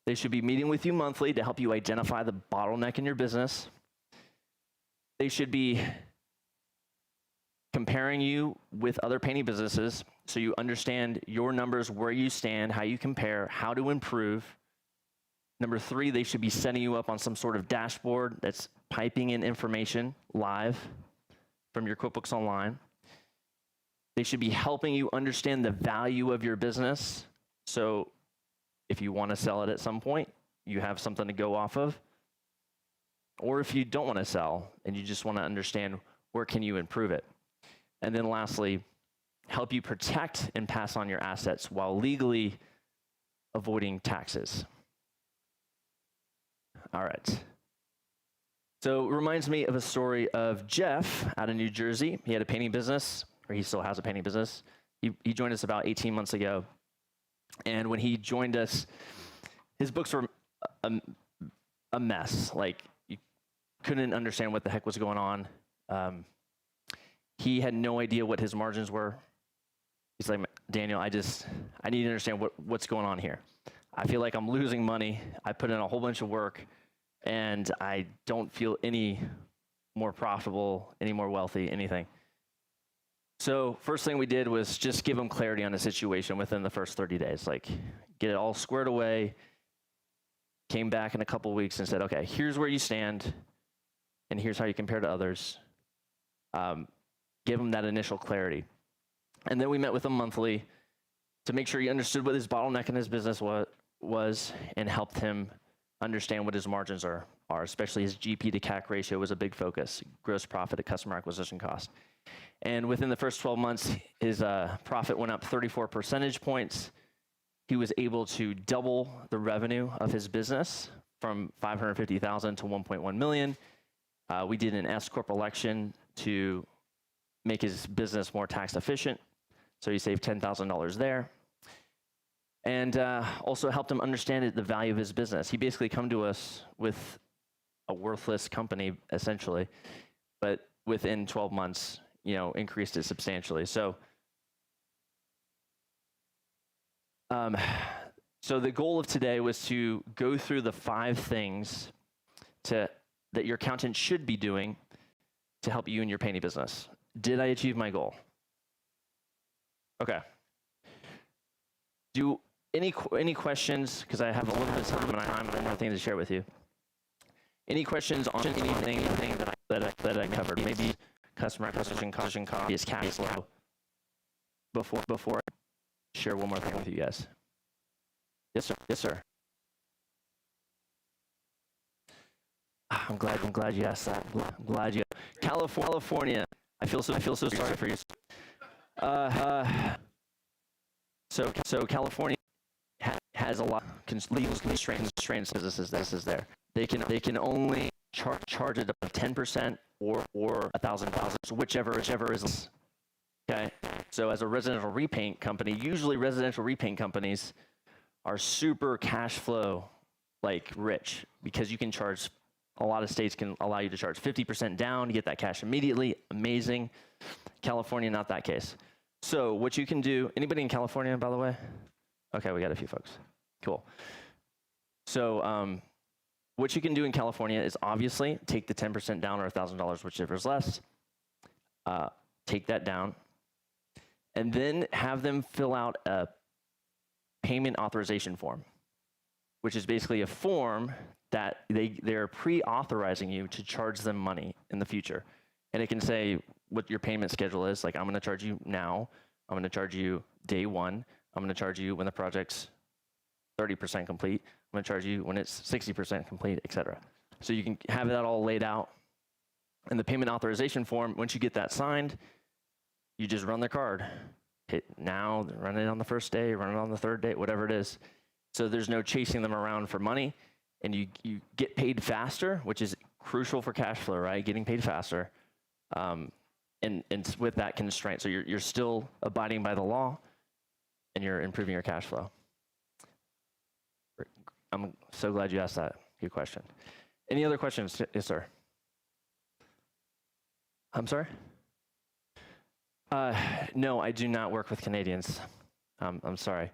They should be meeting with you monthly to help you identify the bottleneck in your business. They should be comparing you with other painting businesses so you understand your numbers, where you stand, how you compare, how to improve. Number 3, they should be setting you up on some sort of dashboard that's piping in information live from your QuickBooks Online. They should be helping you understand the value of your business. So if you want to sell it at some point, you have something to go off of. Or if you don't want to sell and you just want to understand where can you improve it. And then lastly, help you protect and pass on your assets while legally avoiding taxes. All right. So it reminds me of a story of Jeff out of New Jersey. He had a painting business, or he still has a painting business. He joined us about 18 months ago. And when he joined us, his books were a mess. Like, you couldn't understand what the heck was going on. He had no idea what his margins were. He's like, Daniel, I need to understand what's going on here. I feel like I'm losing money. I put in a whole bunch of work, and I don't feel any more profitable, any more wealthy, anything. So first thing we did was just give him clarity on the situation within the first 30 days, like get it all squared away. Came back in a couple weeks and said, okay, here's where you stand, and here's how you compare to others. Give him that initial clarity. And then we met with him monthly to make sure he understood what his bottleneck in his business was and helped him understand what his margins are, especially his GP to CAC ratio was a big focus, gross profit to customer acquisition cost. And within the first 12 months, his profit went up 34 percentage points. He was able to double the revenue of his business from $550,000 to $1.1 million. We did an S-Corp election to make his business more tax efficient. So he saved $10,000 there. And also helped him understand the value of his business. He basically come to us with a worthless company, essentially, but within 12 months, increased it substantially. So the goal of today was to go through the 5 things to that your accountant should be doing to help you in your painting business. Did I achieve my goal? Okay. Do any questions? Because I have a little bit of time and I have more things to share with you. Any questions on anything that I covered? Maybe customer acquisition cost is cash flow. Before I share one more thing with you guys. Yes, sir. Yes, sir. I'm glad you asked that. I'm glad you. California. I feel so sorry for you. So California has a lot of legal constraints. This is there. They can only charge it up to 10% or $1,000, whichever is. Okay. So as a residential repaint company, usually residential repaint companies are super cash flow like rich because you can charge. A lot of states can allow you to charge 50% down to get that cash immediately. Amazing. California, not that case. So what you can do, anybody in California, by the way? Okay, we got a few folks. Cool. So what you can do in California is obviously take the 10% down or $1,000, whichever is less. Take that down. And then have them fill out a payment authorization form, which is basically a form that they're pre-authorizing you to charge them money in the future. And it can say what your payment schedule is. Like, I'm going to charge you now. I'm going to charge you day one. I'm going to charge you when the project's 30% complete. I'm going to charge you when it's 60% complete, et cetera. So you can have that all laid out. And the payment authorization form, once you get that signed, you just run the card. Hit now, run it on the first day, run it on the third day, whatever it is. So there's no chasing them around for money. And you get paid faster, which is crucial for cash flow, right? Getting paid faster, and with that constraint. So you're still abiding by the law, and you're improving your cash flow. I'm so glad you asked that. Good question. Any other questions? Yes, sir. I'm sorry? No, I do not work with Canadians. I'm sorry.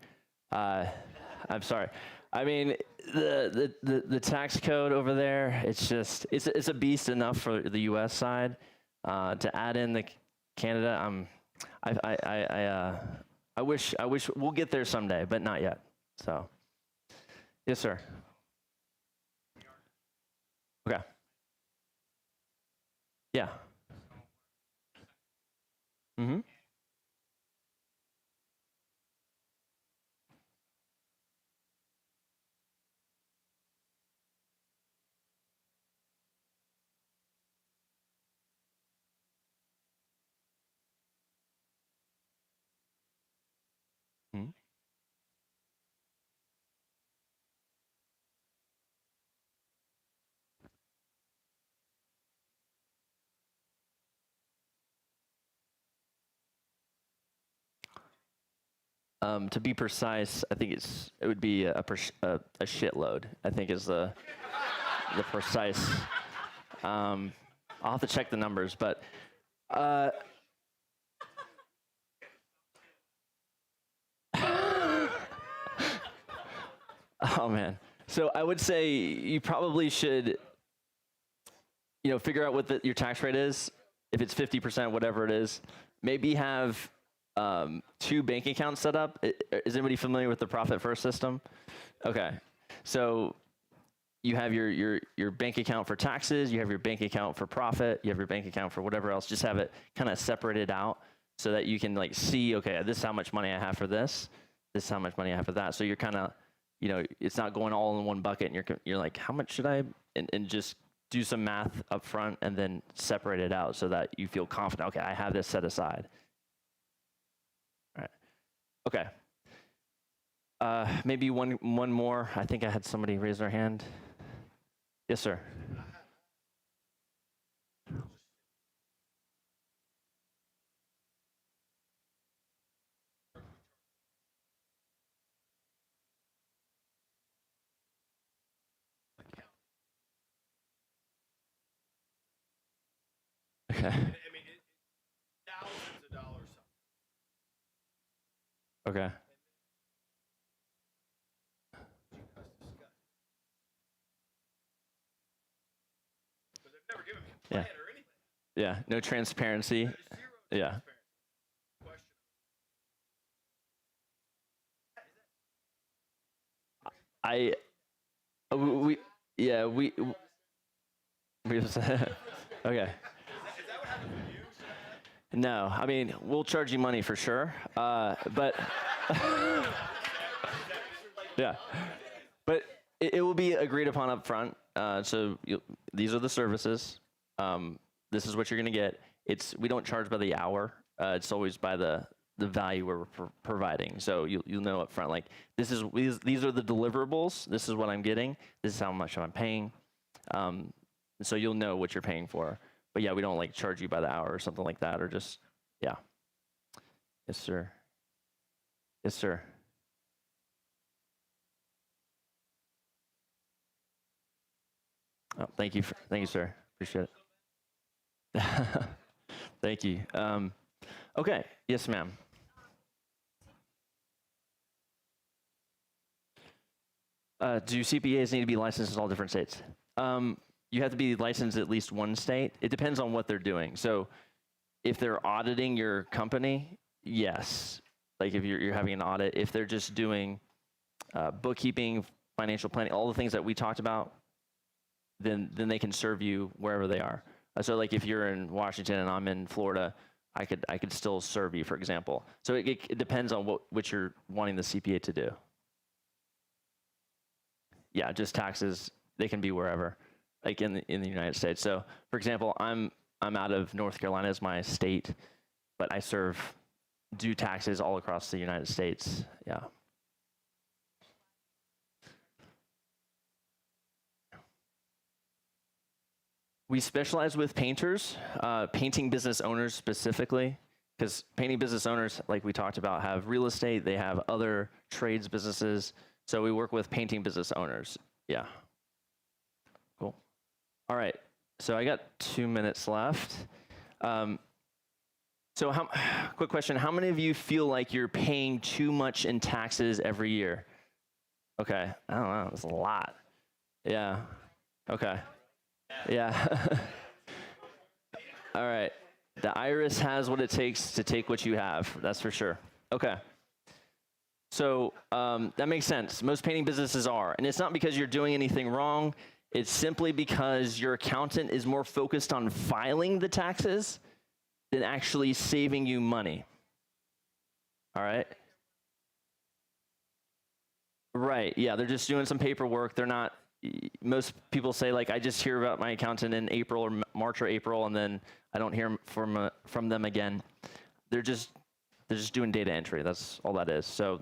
I'm sorry. I mean, the tax code over there, it's a beast enough for the U.S. side. To add in the Canada, I wish we'll get there someday, but not yet. So, yes, sir. Okay. Yeah. Mm-hmm. To be precise, I think it would be a shitload. I think is the precise. I'll have to check the numbers, but oh man. So I would say you probably should, figure out what your tax rate is. If it's 50%, whatever it is, maybe have 2 bank accounts set up. Is anybody familiar with the Profit First system? Okay, so you have your bank account for taxes, you have your bank account for profit, you have your bank account for whatever else. Just have it kind of separated out so that you can see, okay, this is how much money I have for this is how much money I have for that. So you're kind of, it's not going all in one bucket, and you're like, how much should I? And just do some math up front and then separate it out so that you feel confident. Okay, I have this set aside. Okay. Maybe one more. I think I had somebody raise their hand. Yes, sir. Okay. I mean, thousands of dollars. Okay. Yeah. Yeah. No transparency. Yeah. We okay. No, I mean, we'll charge you money for sure, but yeah, but it will be agreed upon up front. So these are the services. This is what you're going to get. We don't charge by the hour. It's always by the value we're providing. So you'll know up front, like these are the deliverables. This is what I'm getting. This is how much I'm paying. So you'll know what you're paying for. But yeah, we don't like charge you by the hour or something like that, or just, yeah. Yes, sir. Yes, sir. Oh, thank you, sir. Appreciate it. Thank you. Okay. Yes, ma'am. Do CPAs need to be licensed in all different states? You have to be licensed at least one state. It depends on what they're doing. So if they're auditing your company, yes. Like if you're having an audit, if they're just doing bookkeeping, financial planning, all the things that we talked about, then they can serve you wherever they are. So like if you're in Washington and I'm in Florida, I could still serve you, for example. So it depends on what you're wanting the CPA to do. Yeah, just taxes, they can be wherever, like in the United States. So for example, I'm out of North Carolina as my state, but I do taxes all across the United States. Yeah. We specialize with painters, painting business owners specifically, because painting business owners, like we talked about, have real estate, they have other trades businesses. So we work with painting business owners. Yeah. Cool. All right. So I got 2 minutes left. So quick question. How many of you feel like you're paying too much in taxes every year? Okay. I don't know. That's a lot. Yeah. Okay. Yeah. All right. The IRS has what it takes to take what you have. That's for sure. Okay. So that makes sense. Most painting businesses are. And it's not because you're doing anything wrong. It's simply because your accountant is more focused on filing the taxes than actually saving you money. All right? Right. Yeah, they're just doing some paperwork. They're not, most people say, like, I just hear about my accountant in April or March or April, and then I don't hear from them again. They're just doing data entry. That's all that is. So,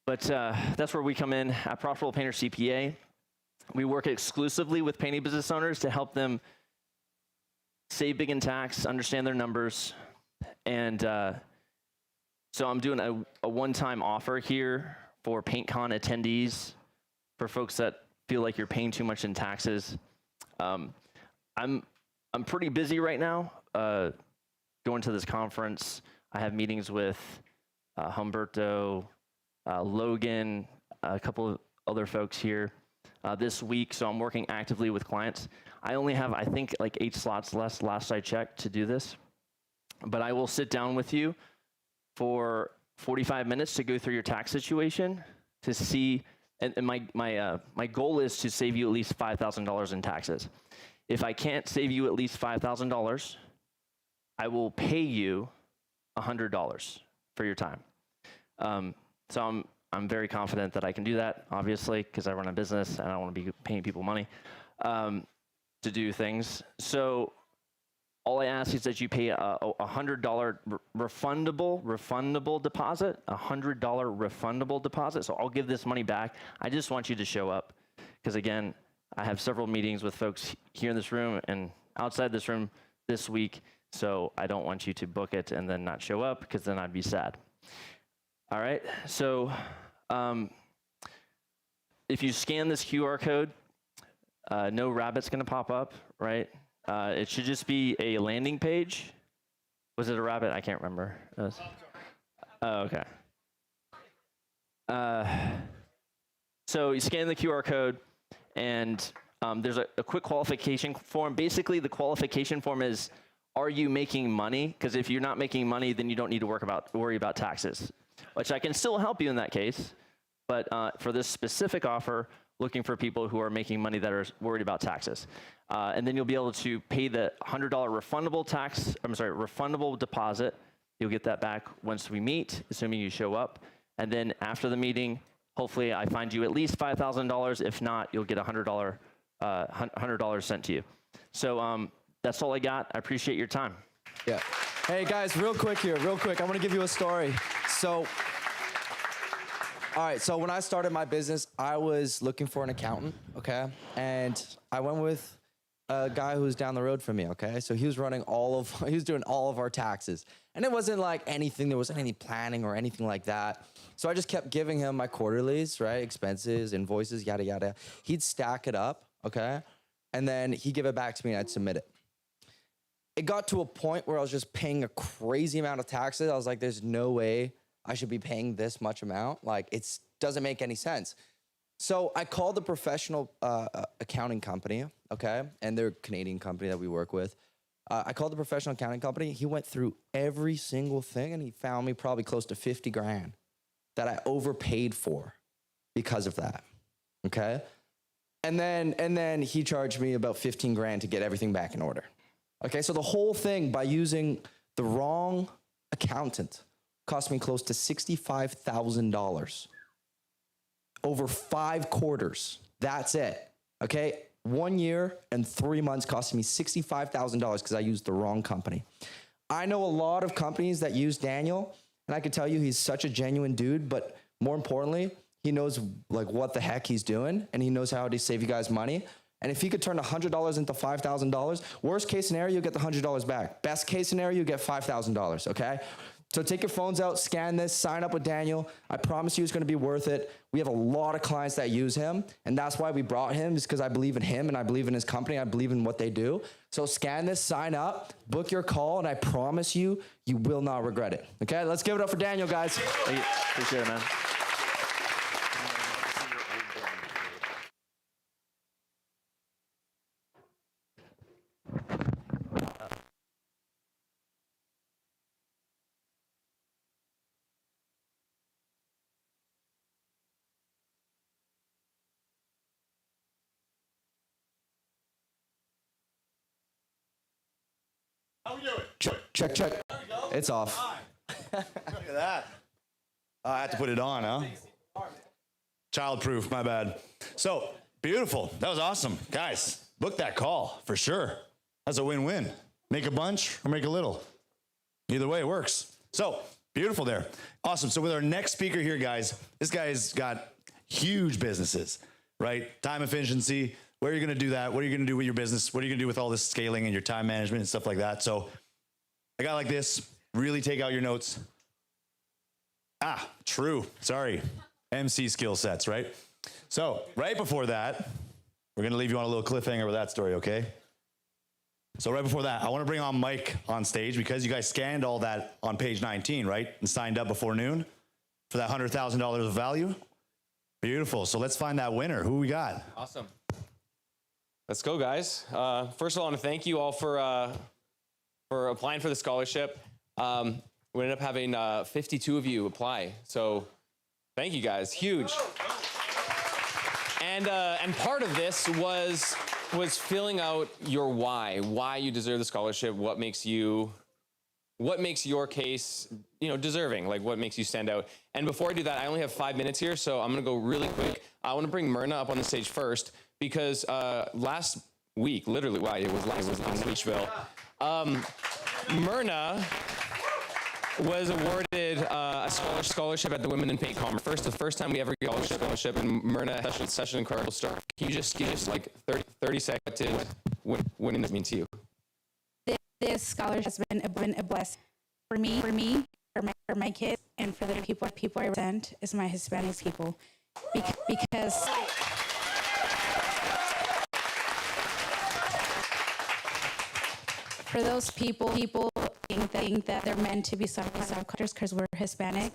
that's where we come in at Profitable Painter CPA. We work exclusively with painting business owners to help them save big in tax, understand their numbers, and so I'm doing a one-time offer here for PaintCon attendees for folks that feel like you're paying too much in taxes. I'm pretty busy right now going to this conference. I have meetings with Humberto, Logan, a couple of other folks here this week, so I'm working actively with clients. I only have, I think, like 8 slots last I checked to do this, but I will sit down with you for 45 minutes to go through your tax situation to see, and my goal is to save you at least $5,000 in taxes. If I can't save you at least $5,000, I will pay you $100 for your time. So I'm very confident that I can do that, obviously, because I run a business and I don't want to be paying people money to do things. So all I ask is that you pay a $100 refundable deposit, $100 refundable deposit. So I'll give this money back. I just want you to show up, because again, I have several meetings with folks here in this room and outside this room this week. So I don't want you to book it and then not show up, because then I'd be sad. All right. So if you scan this QR code, no rabbit's going to pop up, right? It should just be a landing page. Was it a rabbit? I can't remember. Oh, okay. So you scan the QR code, and there's a quick qualification form. Basically, the qualification form is, are you making money? Because if you're not making money, then you don't need to worry about taxes, which I can still help you in that case. But for this specific offer, looking for people who are making money that are worried about taxes. And then you'll be able to pay the $100 refundable deposit. You'll get that back once we meet, assuming you show up. And then after the meeting, hopefully I find you at least $5,000. If not, you'll get $100 sent to you. So that's all I got. I appreciate your time. Yeah. Hey guys, real quick. I want to give you a story. So, all right. So when I started my business, I was looking for an accountant. Okay. And I went with a guy who was down the road from me. Okay. So he was doing all of our taxes, and it wasn't like anything. There wasn't any planning or anything like that. So I just kept giving him my quarterlies, right? Expenses, invoices, yada, yada. He'd stack it up. Okay. And then he'd give it back to me and I'd submit it. It got to a point where I was just paying a crazy amount of taxes. I was like, there's no way I should be paying this much amount. Like, it doesn't make any sense. So I called the professional accounting company, okay? And they're a Canadian company that we work with. I called the professional accounting company. He went through every single thing and he found me probably close to 50 grand that I overpaid for because of that, okay? And then he charged me about 15 grand to get everything back in order. Okay, so the whole thing, by using the wrong accountant, cost me close to $65,000 over 5 quarters. That's it. Okay, 1 year and 3 months costing me $65,000 because I used the wrong company. I know a lot of companies that use Daniel, and I can tell you he's such a genuine dude, but more importantly, he knows like what the heck he's doing, and he knows how to save you guys money. And if he could turn $100 into $5,000, worst case scenario, you get the $100 back. Best case scenario, you get $5,000, okay? So take your phones out, scan this, sign up with Daniel. I promise you it's gonna be worth it. We have a lot of clients that use him, and that's why we brought him, is because I believe in him and I believe in his company, I believe in what they do. So scan this, sign up, book your call, and I promise you, you will not regret it. Okay, let's give it up for Daniel, guys. Thank you. Appreciate it, man. How we doing? Check. It's off. Look at that. I have to put it on, huh? Childproof, my bad. So, beautiful. That was awesome. Guys, book that call for sure. That's a win-win. Make a bunch or make a little. Either way, it works. So, beautiful there. Awesome. So with our next speaker here, guys, this guy's got huge businesses, right? Time efficiency. Where are you going to do that? What are you going to do with your business? What are you going to do with all this scaling and your time management and stuff like that? So a guy like this, really take out your notes. True. Sorry. MC skill sets, right? So right before that, we're going to leave you on a little cliffhanger with that story, okay? So right before that, I want to bring on Mike on stage because you guys scanned all that on page 19, right? And signed up before noon for that $100,000 of value. Beautiful. So let's find that winner. Who we got? Awesome. Let's go, guys. First of all, I want to thank you all for applying for the scholarship. We ended up having 52 of you apply. So thank you, guys. Huge. And part of this was filling out your why you deserve the scholarship, what makes your case, deserving, like what makes you stand out. And before I do that, I only have 5 minutes here, so I'm gonna go really quick. I want to bring Myrna up on the stage first because last week, literally, it was in Leachville. Myrna was awarded a scholarship at the Women in PaintCon. The first time we ever got a scholarship, and Myrna had such an incredible story. Can you just give us like 30 seconds what does mean to you? This scholarship has been a blessing for me, for my kids, and for the people I represent is my Hispanic people, because for those people think that they're meant to be subcultures because we're Hispanic.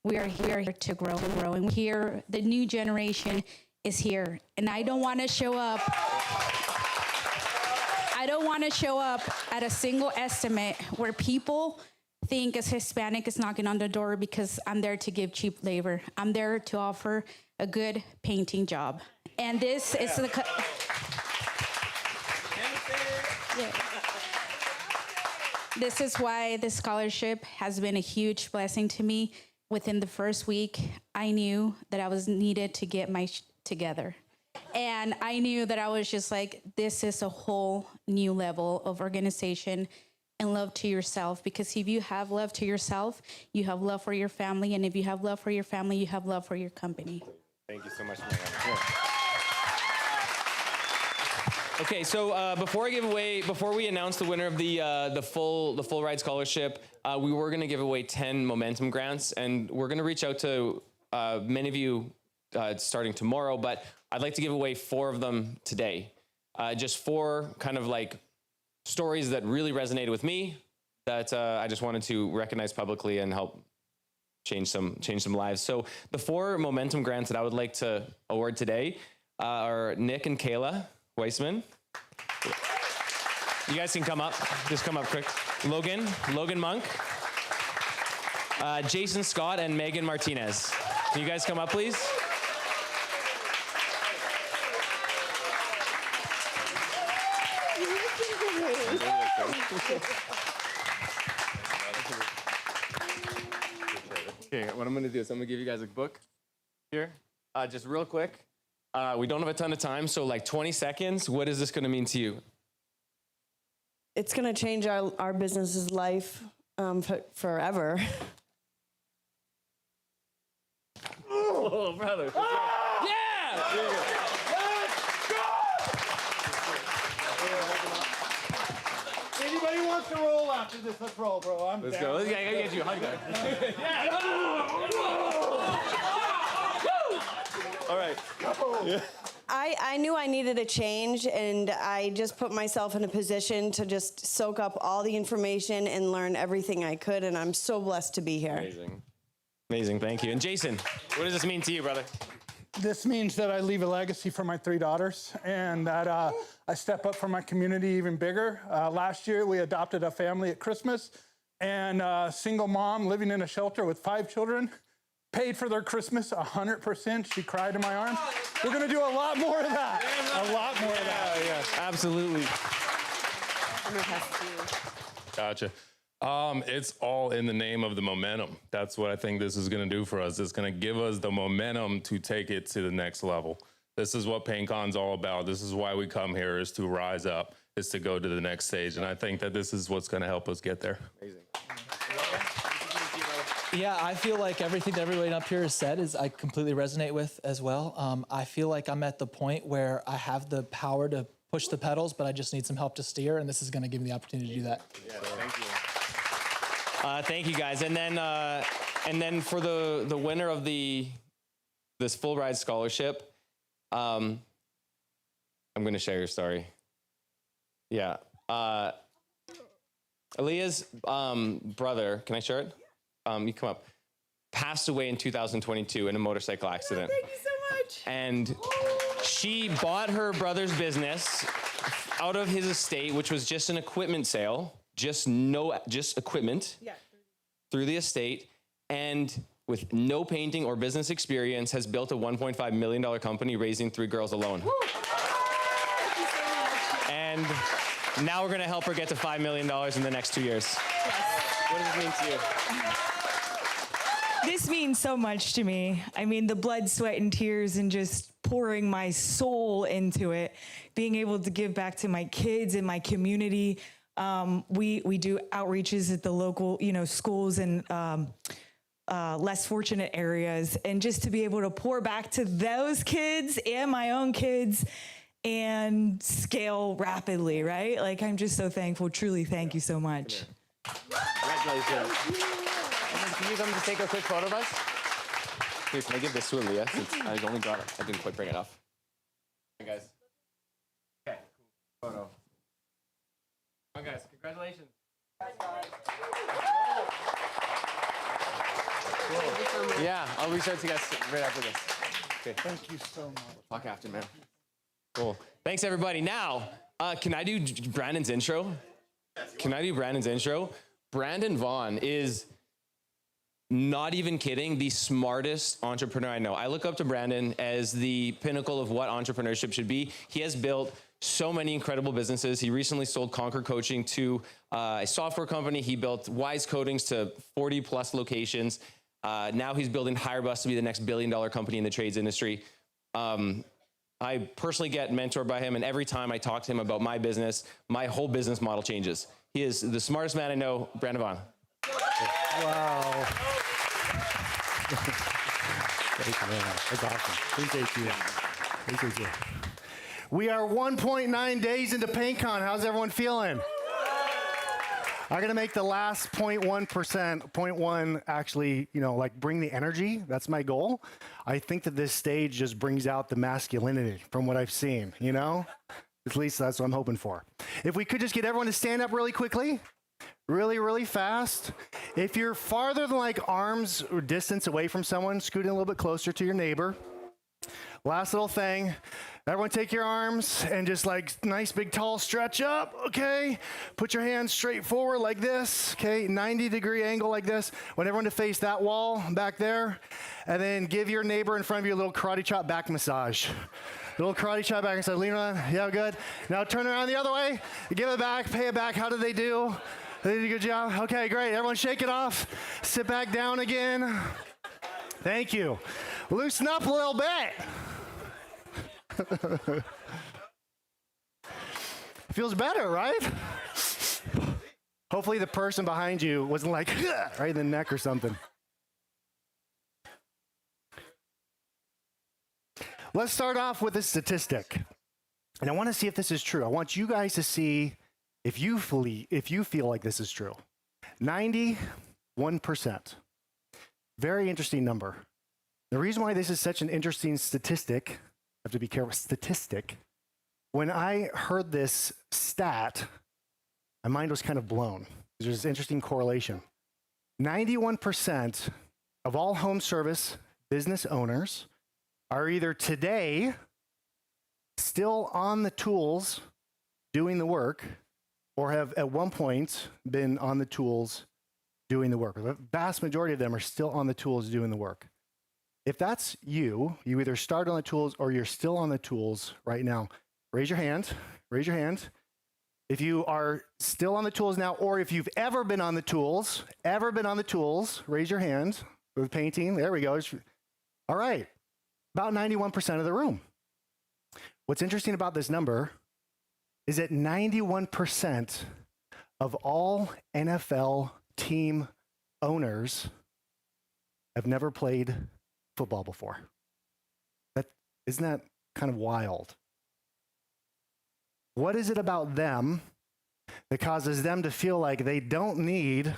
We are here to grow, and here the new generation is here, and I don't want to show up I don't want to show up at a single estimate where people think as Hispanic is knocking on the door because I'm there to give cheap labor. I'm there to offer a good painting job. And this is the... This is why this scholarship has been a huge blessing to me. Within the first week, I knew that I was needed to get my together. And I knew that I was just like, this is a whole new level of organization and love to yourself. Because if you have love to yourself, you have love for your family. And if you have love for your family, you have love for your company. Thank you so much, Megan. Okay, so before we announce the winner of the full ride scholarship, we were going to give away 10 momentum grants, and we're going to reach out to many of you starting tomorrow. But I'd like to give away 4 of them today. Just 4 kind of like stories that really resonated with me that I just wanted to recognize publicly and help change some lives. So the 4 momentum grants that I would like to award today are Nick and Kayla Weissman. You guys can come up. Just come up quick. Logan Monk. Jason Scott and Megan Martinez. Can you guys come up, please? Okay, what I'm going to do is I'm going to give you guys a book here. Just real quick. We don't have a ton of time, so like 20 seconds. What is this going to mean to you? It's going to change our business's life forever. Oh, brother. Yeah! There you go. Anybody wants to roll after this? Let's roll, bro. Let's go. I gotta get you a hug there. All right. Yeah. I knew I needed a change, and I just put myself in a position to just soak up all the information and learn everything I could, and I'm so blessed to be here. Amazing, thank you. And Jason, what does this mean to you, brother? This means that I leave a legacy for my 3 daughters, and that I step up for my community even bigger. Last year, we adopted a family at Christmas, and a single mom living in a shelter with 5 children paid for their Christmas 100%. She cried in my arms. We're going to do a lot more of that. A lot more of that. Yeah, absolutely. Gotcha. It's all in the name of the momentum. That's what I think this is going to do for us. It's going to give us the momentum to take it to the next level. This is what PaintCon's all about. This is why we come here, is to rise up, is to go to the next stage. And I think that this is what's going to help us get there. Amazing. Yeah, I feel like everything that everyone up here has said is I completely resonate with as well. I feel like I'm at the point where I have the power to push the pedals, but I just need some help to steer, and this is going to give me the opportunity to do that. Yeah, thank you. Thank you, guys. And then for the winner of this full ride scholarship, I'm going to share your story. Yeah. Aaliyah's brother, can I share it? You come up, passed away in 2022 in a motorcycle accident. Thank you so much. And she bought her brother's business out of his estate, which was just an equipment sale, just equipment through the estate, and with no painting or business experience, has built a $1.5 million company raising 3 girls alone. And now we're going to help her get to $5 million in the next 2 years. What does it mean to you? This means so much to me. I mean, the blood, sweat, and tears, and just pouring my soul into it, being able to give back to my kids and my community. We do outreaches at the local, schools and less fortunate areas, and just to be able to pour back to those kids and my own kids and scale rapidly, right? Like, I'm just so thankful. Truly, thank you so much. Congratulations. Can you come to take a quick photo of us? Here, can I give this to Aaliyah? Since I only got it. I didn't quite bring it off. Hey, guys. Okay, cool. Photo. Come on, guys. Congratulations. Yeah, I'll reach out to you guys right after this. Okay. Thank you so much. Talk after, man. Cool. Thanks, everybody. Now, Can I do Brandon's intro? Can I do Brandon's intro? Brandon Vaughn is, not even kidding, the smartest entrepreneur I know. I look up to Brandon as the pinnacle of what entrepreneurship should be. He has built so many incredible businesses. He recently sold Conquer Coaching to a software company. He built Wise Coatings to 40 plus locations. Now he's building HireBus to be the next $1 billion company in the trades industry. I personally get mentored by him, and every time I talk to him about my business, my whole business model changes. He is the smartest man I know, Brandon Vaughn. Wow. That's awesome. Appreciate you. Appreciate you. We are 1.9 days into PaintCon. How's everyone feeling? I'm going to make the last 0.1% actually, like bring the energy. That's my goal. I think that this stage just brings out the masculinity from what I've seen, At least that's what I'm hoping for. If we could just get everyone to stand up really quickly. Really, really fast. If you're farther than like arms or distance away from someone, scoot in a little bit closer to your neighbor. Last little thing. Everyone take your arms and just like nice big tall stretch up, okay? Put your hands straight forward like this, okay? 90-degree angle like this. Want everyone to face that wall back there. And then give your neighbor in front of you a little karate chop back massage. Little karate chop back massage. Lean on, yeah, good. Now turn around the other way. Give it back, pay it back. How did they do? They did a good job. Okay, great. Everyone shake it off. Sit back down again. Thank you. Loosen up a little bit. Feels better, right? Hopefully the person behind you wasn't like, right in the neck or something. Let's start off with a statistic. And I want to see if this is true. I want you guys to see if you feel like this is true. 91%. Very interesting number. The reason why this is such an interesting statistic, I have to be careful, statistic, when I heard this stat, my mind was kind of blown. There's this interesting correlation. 91% of all home service business owners are either today still on the tools doing the work, or have at one point been on the tools doing the work. The vast majority of them are still on the tools doing the work. If that's you either started on the tools or you're still on the tools right now. Raise your hand. Raise your hand. If you are still on the tools now, or if you've ever been on the tools, raise your hand with painting. There we go. All right. About 91% of the room. What's interesting about this number is that 91% of all NFL team owners have never played football before. Isn't that kind of wild? What is it about them that causes them to feel like they don't need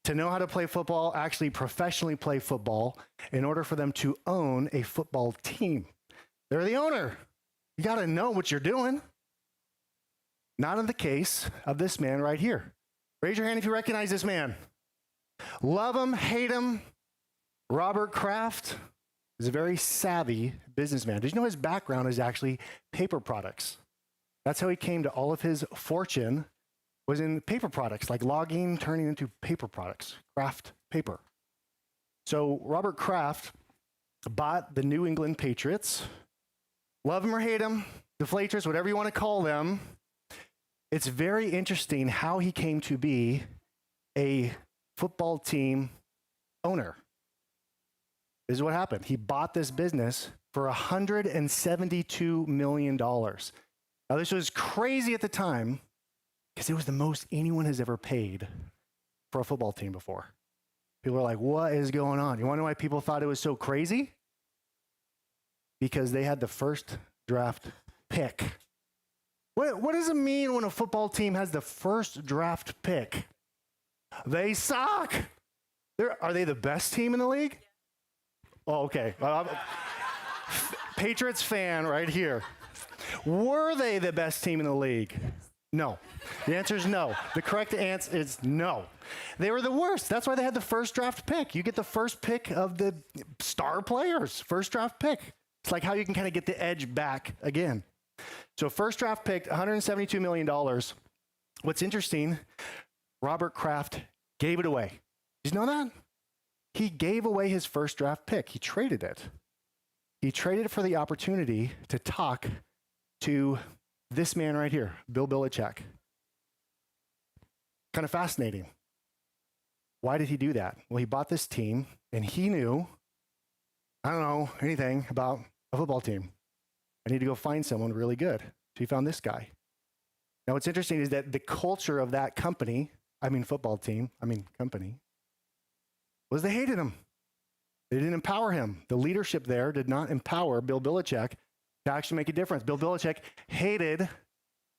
to know how to play football, actually professionally play football, in order for them to own a football team? They're the owner. You got to know what you're doing. Not in the case of this man right here. Raise your hand if you recognize this man. Love him, hate him. Robert Kraft is a very savvy businessman. Did you know his background is actually paper products? That's how he came to all of his fortune, was in paper products, like logging, turning into paper products, Kraft paper. So Robert Kraft bought the New England Patriots. Love him or hate him, deflators, whatever you want to call them. It's very interesting how he came to be a football team owner. This is what happened. He bought this business for $172 million. Now, this was crazy at the time because it was the most anyone has ever paid for a football team before. People are like, what is going on? You want to know why people thought it was so crazy? Because they had the first draft pick. What does it mean when a football team has the first draft pick? They suck. Are they the best team in the league? Oh, okay. Patriots fan right here. Were they the best team in the league? No. The answer is no. The correct answer is no. They were the worst. That's why they had the first draft pick. You get the first pick of the star players, first draft pick. It's like how you can kind of get the edge back again. So first draft pick, $172 million. What's interesting, Robert Kraft gave it away. Did you know that? He gave away his first draft pick. He traded it. He traded it for the opportunity to talk to this man right here, Bill Belichick. Kind of fascinating. Why did he do that? Well, he bought this team, and he knew, I don't know anything about a football team. I need to go find someone really good. So he found this guy. Now, what's interesting is that the culture of that company, company, was they hated him. They didn't empower him. The leadership there did not empower Bill Belichick to actually make a difference. Bill Belichick hated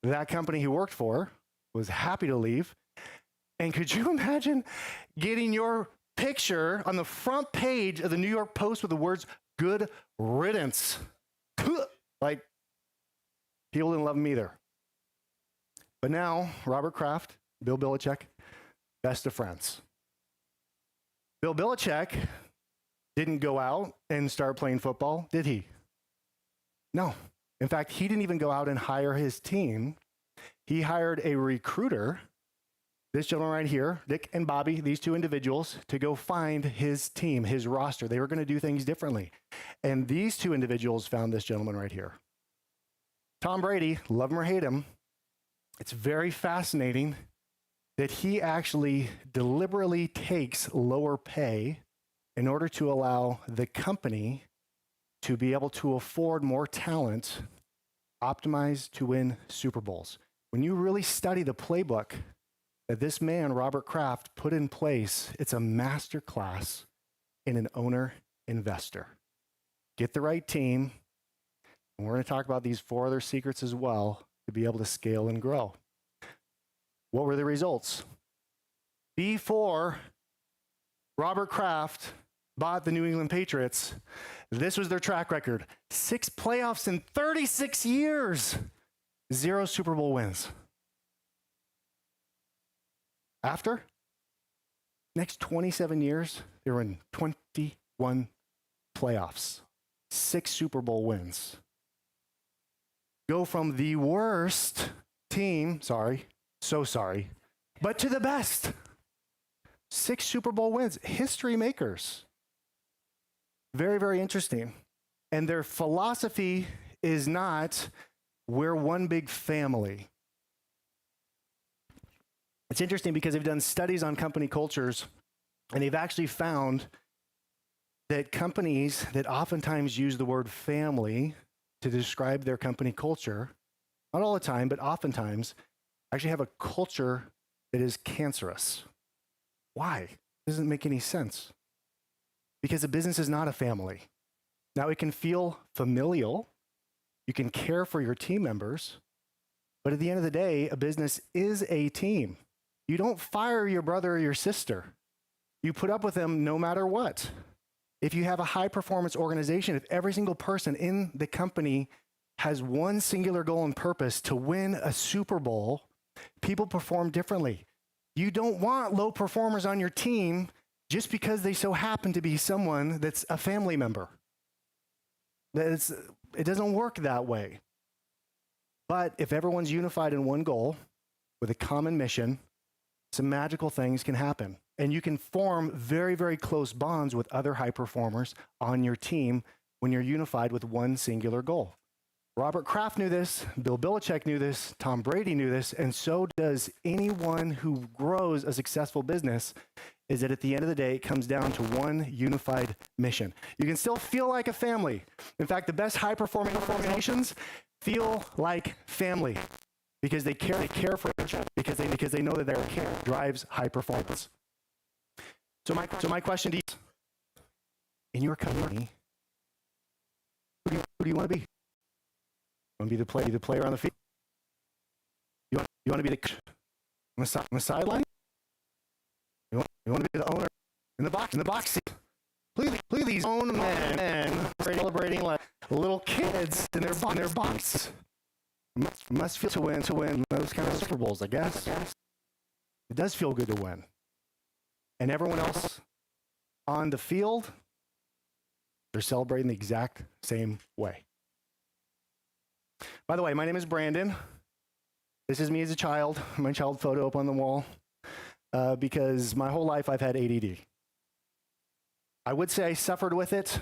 that company he worked for, was happy to leave. And could you imagine getting your picture on the front page of the New York Post with the words, "Good riddance"? Like, people didn't love him either. But now, Robert Kraft, Bill Belichick, best of friends. Bill Belichick didn't go out and start playing football, did he? No. In fact, he didn't even go out and hire his team. He hired a recruiter, this gentleman right here, Dick and Bobby, these two individuals, to go find his team, his roster. They were going to do things differently. And these two individuals found this gentleman right here. Tom Brady, love him or hate him, it's very fascinating that he actually deliberately takes lower pay in order to allow the company to be able to afford more talent, optimized to win Super Bowls. When you really study the playbook that this man, Robert Kraft, put in place, it's a master class in an owner-investor. Get the right team, and we're going to talk about these 4 other secrets as well to be able to scale and grow. What were the results? Before Robert Kraft bought the New England Patriots, this was their track record. 6 playoffs in 36 years, 0 Super Bowl wins. After, next 27 years, they were in 21 playoffs, 6 Super Bowl wins. Go from the worst team, but to the best. 6 Super Bowl wins, history makers. Very, very interesting. And their philosophy is not, we're one big family. It's interesting because they've done studies on company cultures, and they've actually found that companies that oftentimes use the word family to describe their company culture, not all the time, but oftentimes, actually have a culture that is cancerous. Why? It doesn't make any sense. Because a business is not a family. Now, it can feel familial. You can care for your team members. But at the end of the day, a business is a team. You don't fire your brother or your sister. You put up with them no matter what. If you have a high-performance organization, if every single person in the company has one singular goal and purpose to win a Super Bowl, people perform differently. You don't want low performers on your team just because they so happen to be someone that's a family member. It doesn't work that way. But if everyone's unified in one goal with a common mission, some magical things can happen. And you can form very, very close bonds with other high performers on your team when you're unified with one singular goal. Robert Kraft knew this, Bill Belichick knew this, Tom Brady knew this, and so does anyone who grows a successful business, is that at the end of the day, it comes down to one unified mission. You can still feel like a family. In fact, the best high-performing organizations feel like family because they care for each other, because they know that their care drives high performance. So my question to you, in your company, who do you want to be? You want to be the player on the field? You want to be the coach on the sideline? You want to be the owner in the box seat? Please, own men celebrating like little kids in their box. Must feel to win those kind of Super Bowls, I guess. It does feel good to win. And everyone else on the field, they're celebrating the exact same way. By the way, my name is Brandon. This is me as a child, my child photo up on the wall, because my whole life I've had ADD. I would say I suffered with it,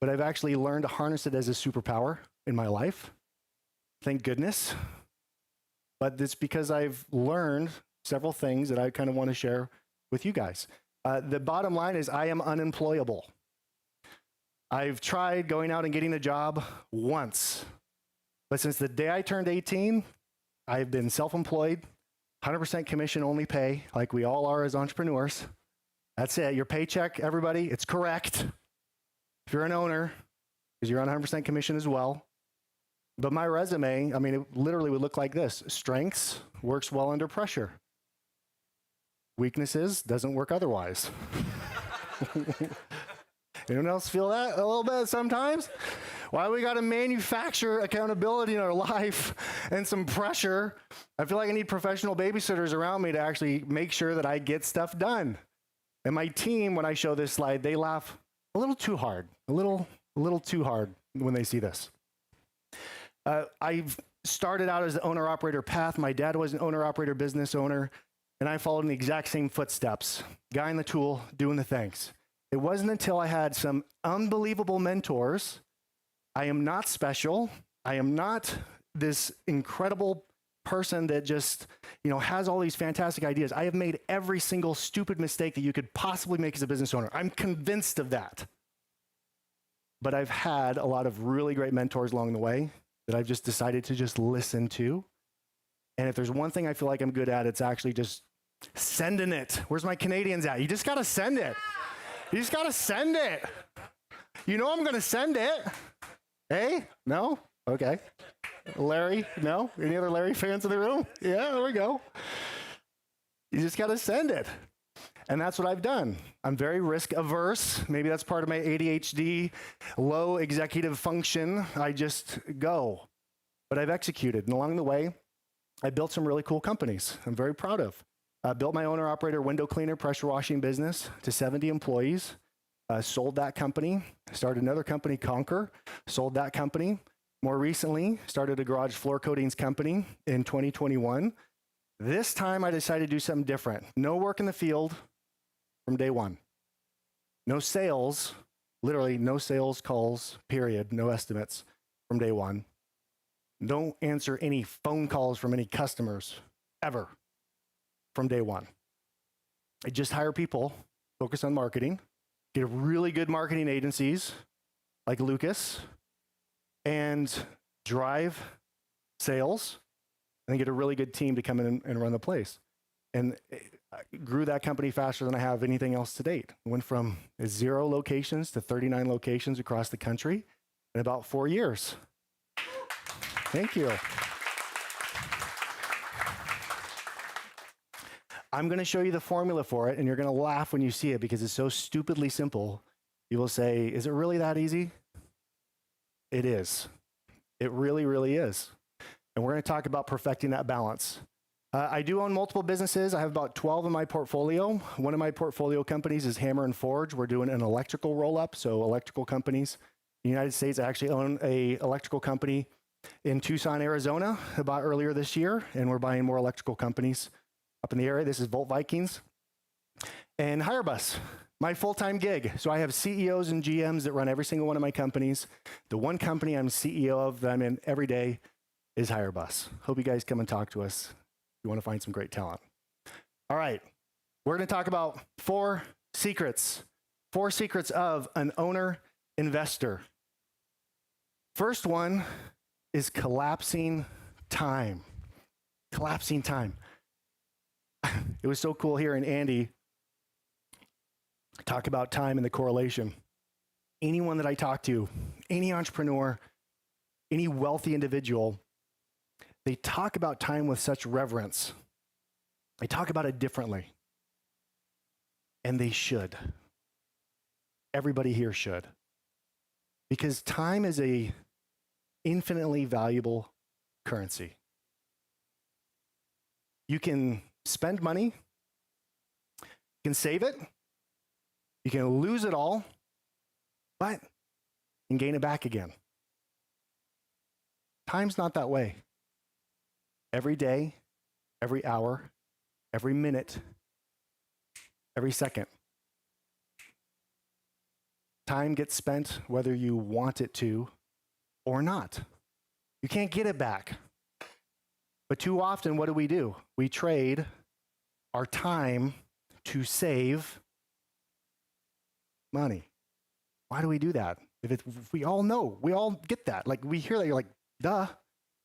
but I've actually learned to harness it as a superpower in my life. Thank goodness. But it's because I've learned several things that I kind of want to share with you guys. The bottom line is I am unemployable. I've tried going out and getting a job once, but since the day I turned 18, I've been self-employed, 100% commission only pay, like we all are as entrepreneurs. That's it. Your paycheck, everybody, it's correct. If you're an owner, because you're on 100% commission as well. But my resume, I mean, it literally would look like this. Strengths, works well under pressure. Weaknesses, doesn't work otherwise. Anyone else feel that a little bit sometimes? Why we got to manufacture accountability in our life and some pressure? I feel like I need professional babysitters around me to actually make sure that I get stuff done. And my team, when I show this slide, they laugh a little too hard, a little too hard when they see this. I've started out as the owner-operator path. My dad was an owner-operator business owner, and I followed in the exact same footsteps. Guy in the tool, doing the things. It wasn't until I had some unbelievable mentors. I am not special. I am not this incredible person that just, has all these fantastic ideas. I have made every single stupid mistake that you could possibly make as a business owner. I'm convinced of that. But I've had a lot of really great mentors along the way that I've just decided to just listen to. And if there's one thing I feel like I'm good at, it's actually just sending it. Where's my Canadians at? You just got to send it. You just got to send it. You know I'm going to send it. Hey? No? Okay. Larry? No? Any other Larry fans in the room? Yeah, there we go. You just got to send it. And that's what I've done. I'm very risk averse. Maybe that's part of my ADHD, low executive function. I just go. But I've executed. And along the way, I built some really cool companies I'm very proud of. I built my owner-operator window cleaner pressure washing business to 70 employees. Sold that company. Started another company, Conquer. Sold that company. More recently, started a garage floor coatings company in 2021. This time, I decided to do something different. No work in the field from day one. No sales, literally no sales calls, period. No estimates from day one. Don't answer any phone calls from any customers, ever, from day one. I just hire people, focus on marketing, get really good marketing agencies like Lucas, and drive sales, and then get a really good team to come in and run the place. And I grew that company faster than I have anything else to date. Went from 0 locations to 39 locations across the country in about 4 years. Thank you. I'm going to show you the formula for it, and you're going to laugh when you see it because it's so stupidly simple. You will say, is it really that easy? It is. It really, really is. And we're going to talk about perfecting that balance. I do own multiple businesses. I have about 12 in my portfolio. One of my portfolio companies is Hammer and Forge. We're doing an electrical roll-up, so electrical companies. In the United States, I actually own an electrical company in Tucson, Arizona, about earlier this year, and we're buying more electrical companies up in the area. This is Volt Vikings. And HireBus, my full-time gig. So I have CEOs and GMs that run every single one of my companies. The one company I'm CEO of that I'm in every day is HireBus. Hope you guys come and talk to us if you want to find some great talent. All right, we're going to talk about 4 secrets. 4 secrets of an owner investor. First one is collapsing time. Collapsing time. It was so cool hearing Andy talk about time and the correlation. Anyone that I talk to, any entrepreneur, any wealthy individual, they talk about time with such reverence. They talk about it differently. And they should. Everybody here should. Because time is an infinitely valuable currency. You can spend money, you can save it, you can lose it all, but you can gain it back again. Time's not that way. Every day, every hour, every minute, every second. Time gets spent whether you want it to or not. You can't get it back. But too often, what do? We trade our time to save money. Why do we do that? If we all know, we all get that. Like we hear that, you're like, duh,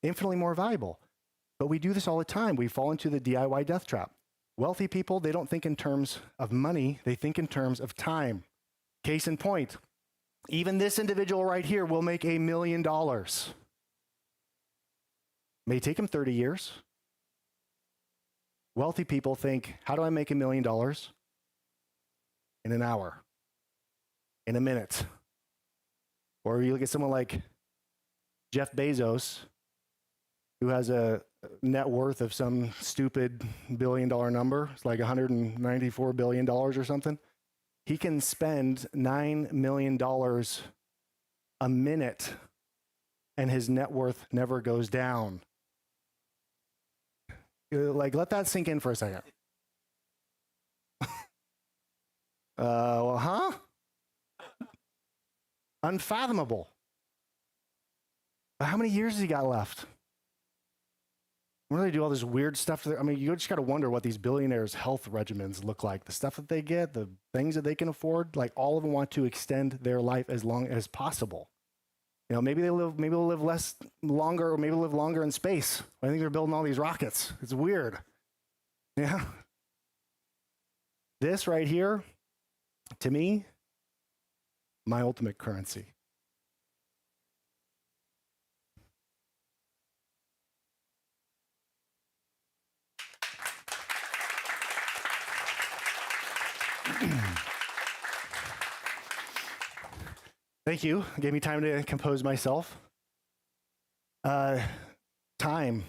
infinitely more valuable. But we do this all the time. We fall into the DIY death trap. Wealthy people, they don't think in terms of money, they think in terms of time. Case in point, even this individual right here will make $1 million. May take him 30 years. Wealthy people think, how do I make $1 million? In an hour, in a minute. Or you look at someone like Jeff Bezos, who has a net worth of some stupid billion-dollar number. It's like $194 billion or something. He can spend $9 million a minute, and his net worth never goes down. Like, let that sink in for a second. Unfathomable. But how many years has he got left? When do they do all this weird stuff? I mean, you just got to wonder what these billionaires' health regimens look like. The stuff that they get, the things that they can afford, like all of them want to extend their life as long as possible. You know, maybe they'll live longer, or maybe live longer in space. I think they're building all these rockets. It's weird. Yeah. This right here, to me, my ultimate currency. Thank you. It gave me time to compose myself. Time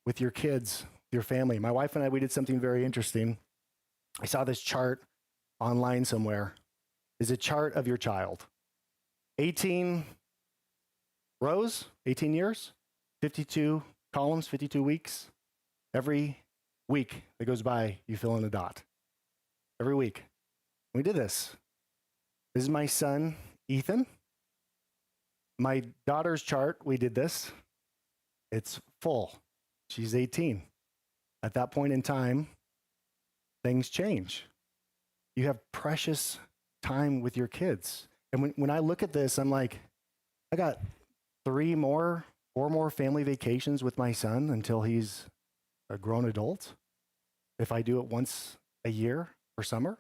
with your kids, your family. My wife and I, we did something very interesting. I saw this chart online somewhere. It's a chart of your child. 18 rows, 18 years, 52 columns, 52 weeks. Every week that goes by, you fill in a dot. Every week. We did this. This is my son, Ethan. My daughter's chart, we did this. It's full. She's 18. At that point in time, things change. You have precious time with your kids. And when I look at this, I'm like, I got 4 more family vacations with my son until he's a grown adult. If I do it once a year for summer,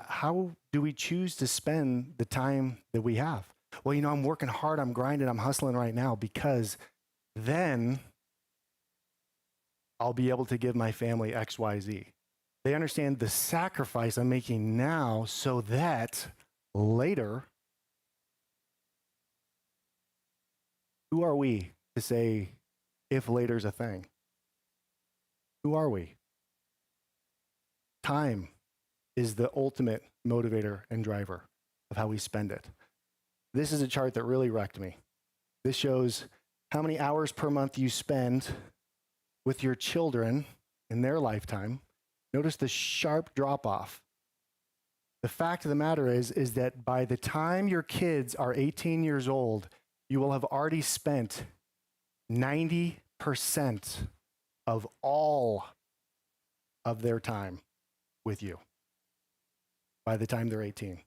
how do we choose to spend the time that we have? Well, you know, I'm working hard, I'm grinding, I'm hustling right now because then I'll be able to give my family X, Y, Z. They understand the sacrifice I'm making now so that later, who are we to say if later's a thing? Who are we? Time is the ultimate motivator and driver of how we spend it. This is a chart that really wrecked me. This shows how many hours per month you spend with your children in their lifetime. Notice the sharp drop off. The fact of the matter is that by the time your kids are 18 years old, you will have already spent 90% of all of their time with you by the time they're 18.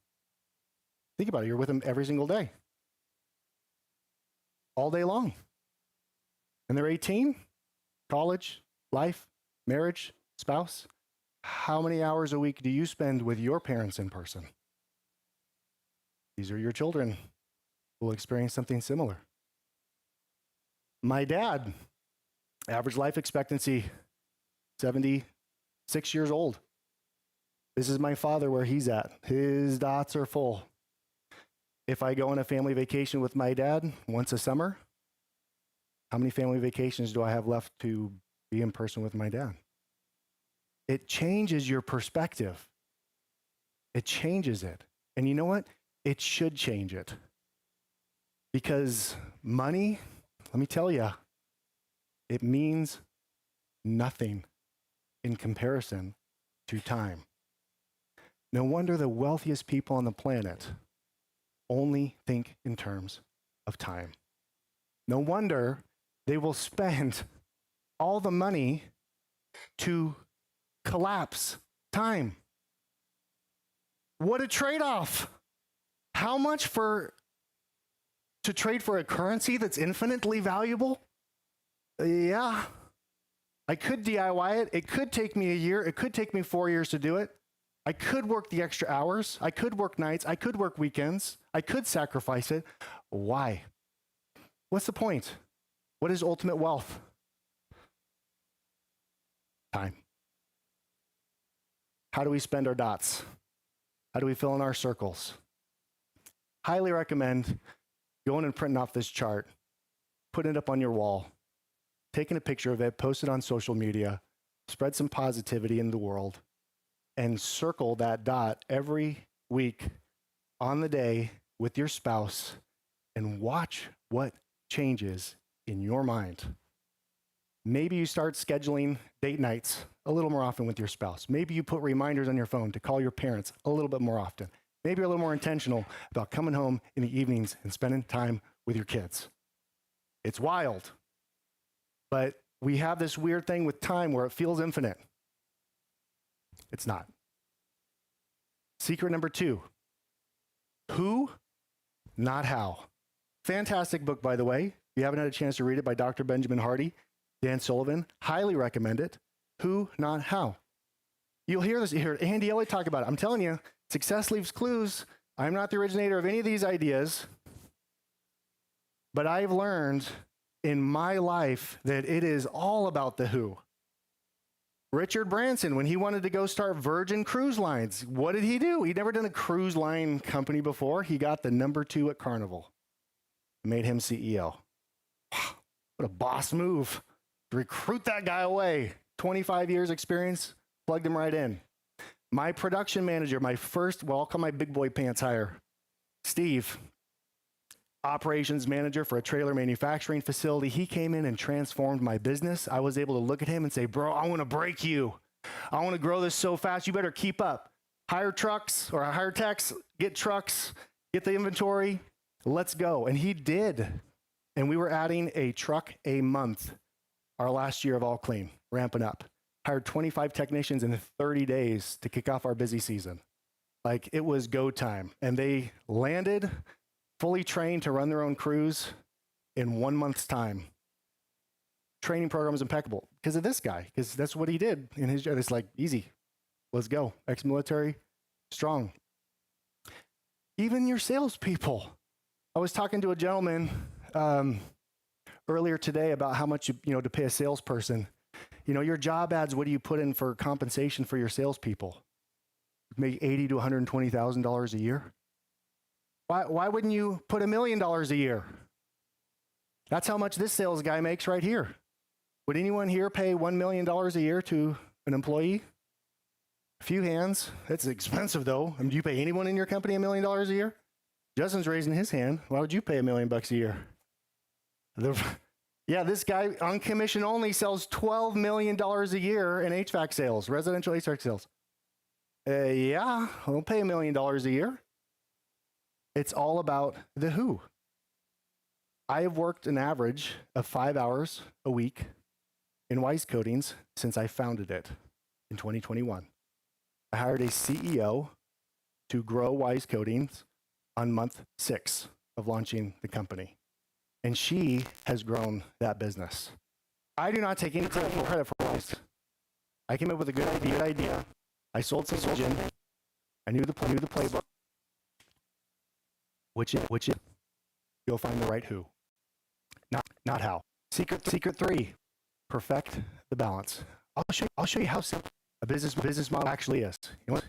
Think about it. You're with them every single day, all day long. And they're 18, college, life, marriage, spouse. How many hours a week do you spend with your parents in person? These are your children who will experience something similar. My dad, average life expectancy, 76 years old. This is my father where he's at. His dots are full. If I go on a family vacation with my dad once a summer, how many family vacations do I have left to be in person with my dad? It changes your perspective. It changes it. And you know what? It should change it. Because money, let me tell you, it means nothing in comparison to time. No wonder the wealthiest people on the planet only think in terms of time. No wonder they will spend all the money to collapse time. What a trade-off. How much to trade for a currency that's infinitely valuable? Yeah. I could DIY it. It could take me a year. It could take me 4 years to do it. I could work the extra hours. I could work nights. I could work weekends. I could sacrifice it. Why? What's the point? What is ultimate wealth? Time. How do we spend our dots? How do we fill in our circles? Highly recommend going and printing off this chart, putting it up on your wall, taking a picture of it, post it on social media, spread some positivity in the world, and circle that dot every week on the day with your spouse and watch what changes in your mind. Maybe you start scheduling date nights a little more often with your spouse. Maybe you put reminders on your phone to call your parents a little bit more often. Maybe you're a little more intentional about coming home in the evenings and spending time with your kids. It's wild. But we have this weird thing with time where it feels infinite. It's not. Secret number 2. Who, not how. Fantastic book, by the way. If you haven't had a chance to read it, by Dr. Benjamin Hardy, Dan Sullivan, highly recommend it. Who, not how. You'll hear this, you hear Andy Elliott talk about it. I'm telling you, success leaves clues. I'm not the originator of any of these ideas, but I've learned in my life that it is all about the who. Richard Branson, when he wanted to go start Virgin Cruise Lines, what did he do? He'd never done a cruise line company before. He got the number 2 at Carnival. Made him CEO. What a boss move. Recruit that guy away. 25 years experience, plugged him right in. My production manager, my first, well, I'll call my big boy pants hire, Steve, operations manager for a trailer manufacturing facility. He came in and transformed my business. I was able to look at him and say, bro, I want to break you. I want to grow this so fast. You better keep up. Hire trucks or hire techs, get trucks, get the inventory. Let's go. And he did. And we were adding a truck a month our last year of All Clean, ramping up. Hired 25 technicians in 30 days to kick off our busy season. Like, it was go time. And they landed fully trained to run their own crews in 1 month's time. Training program was impeccable because of this guy, because that's what he did in his job. It's like, easy, let's go. Ex-military, strong. Even your salespeople. I was talking to a gentleman earlier today about how much to pay a salesperson. Your job ads, what do you put in for compensation for your salespeople? Make $80,000 to $120,000 a year. Why wouldn't you put $1 million a year? That's how much this sales guy makes right here. Would anyone here pay $1 million a year to an employee? A few hands. That's expensive, though. Do you pay anyone in your company $1 million a year? Justin's raising his hand. Why would you pay $1 million a year? Yeah, this guy on commission only sells $12 million a year in HVAC sales, residential HVAC sales. Yeah, I'll pay $1 million a year. It's all about the who. I have worked an average of 5 hours a week in Wise Coatings since I founded it in 2021. I hired a CEO to grow Wise Coatings on month 6 of launching the company. And she has grown that business. I do not take any credit for Wise. I came up with a good idea. I sold some gin. I knew the playbook. Which is go find the right who, not how. Secret 3, perfect the balance. I'll show you how simple a business model actually is. You want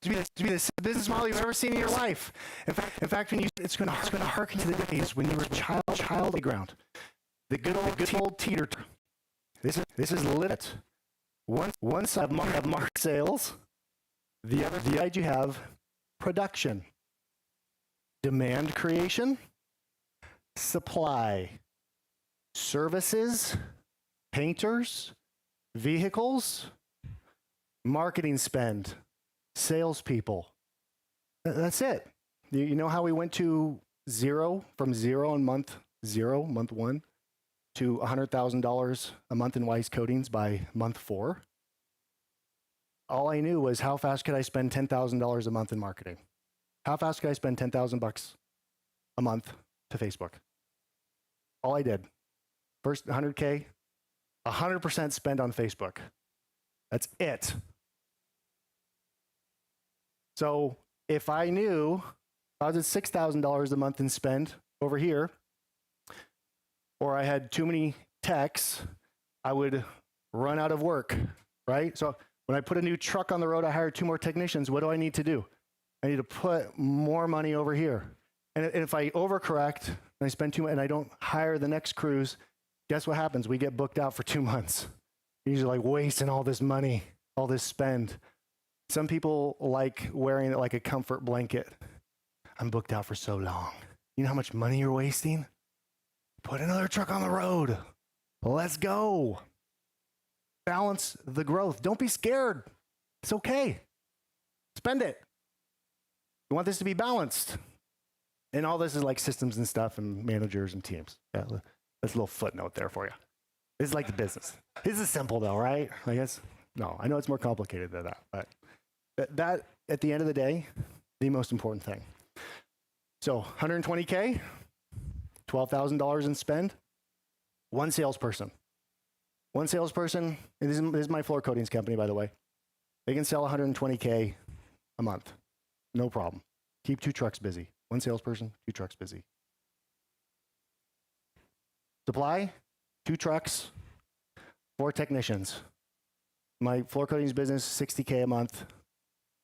to be the business model you've ever seen in your life. In fact, when it's going to harken to the days when you were a child playground. The good old teeter. This is lit. One side have market sales. The other side you have production. Demand creation, supply. services, painters, vehicles, marketing spend, salespeople. That's it. You know how we went to zero, from zero in month zero, month one, to $100,000 a month in Wise Coatings by month 4? All I knew was how fast could I spend $10,000 a month in marketing? How fast could I spend $10,000 a month to Facebook? All I did. First 100K, 100% spend on Facebook. That's it. So if I knew I was at $6,000 a month in spend over here, or I had too many techs, I would run out of work, right? So when I put a new truck on the road, I hired 2 more technicians. What do I need to do? I need to put more money over here. And if I overcorrect and I spend too much and I don't hire the next crews, guess what happens? We get booked out for 2 months. You're usually like wasting all this money, all this spend. Some people like wearing it like a comfort blanket. I'm booked out for so long. You know how much money you're wasting? Put another truck on the road. Let's go. Balance the growth. Don't be scared. It's okay. Spend it. You want this to be balanced. And all this is like systems and stuff and managers and teams. Yeah, that's a little footnote there for you. This is like the business. This is simple though, right? I guess. No, I know it's more complicated than that, but that at the end of the day, the most important thing. So 120K, $12,000 in spend, one salesperson. One salesperson, and this is my floor coatings company, by the way. They can sell 120K a month. No problem. Keep 2 trucks busy. One salesperson, 2 trucks busy. Supply, 2 trucks, 4 technicians. My floor coatings business, 60K a month,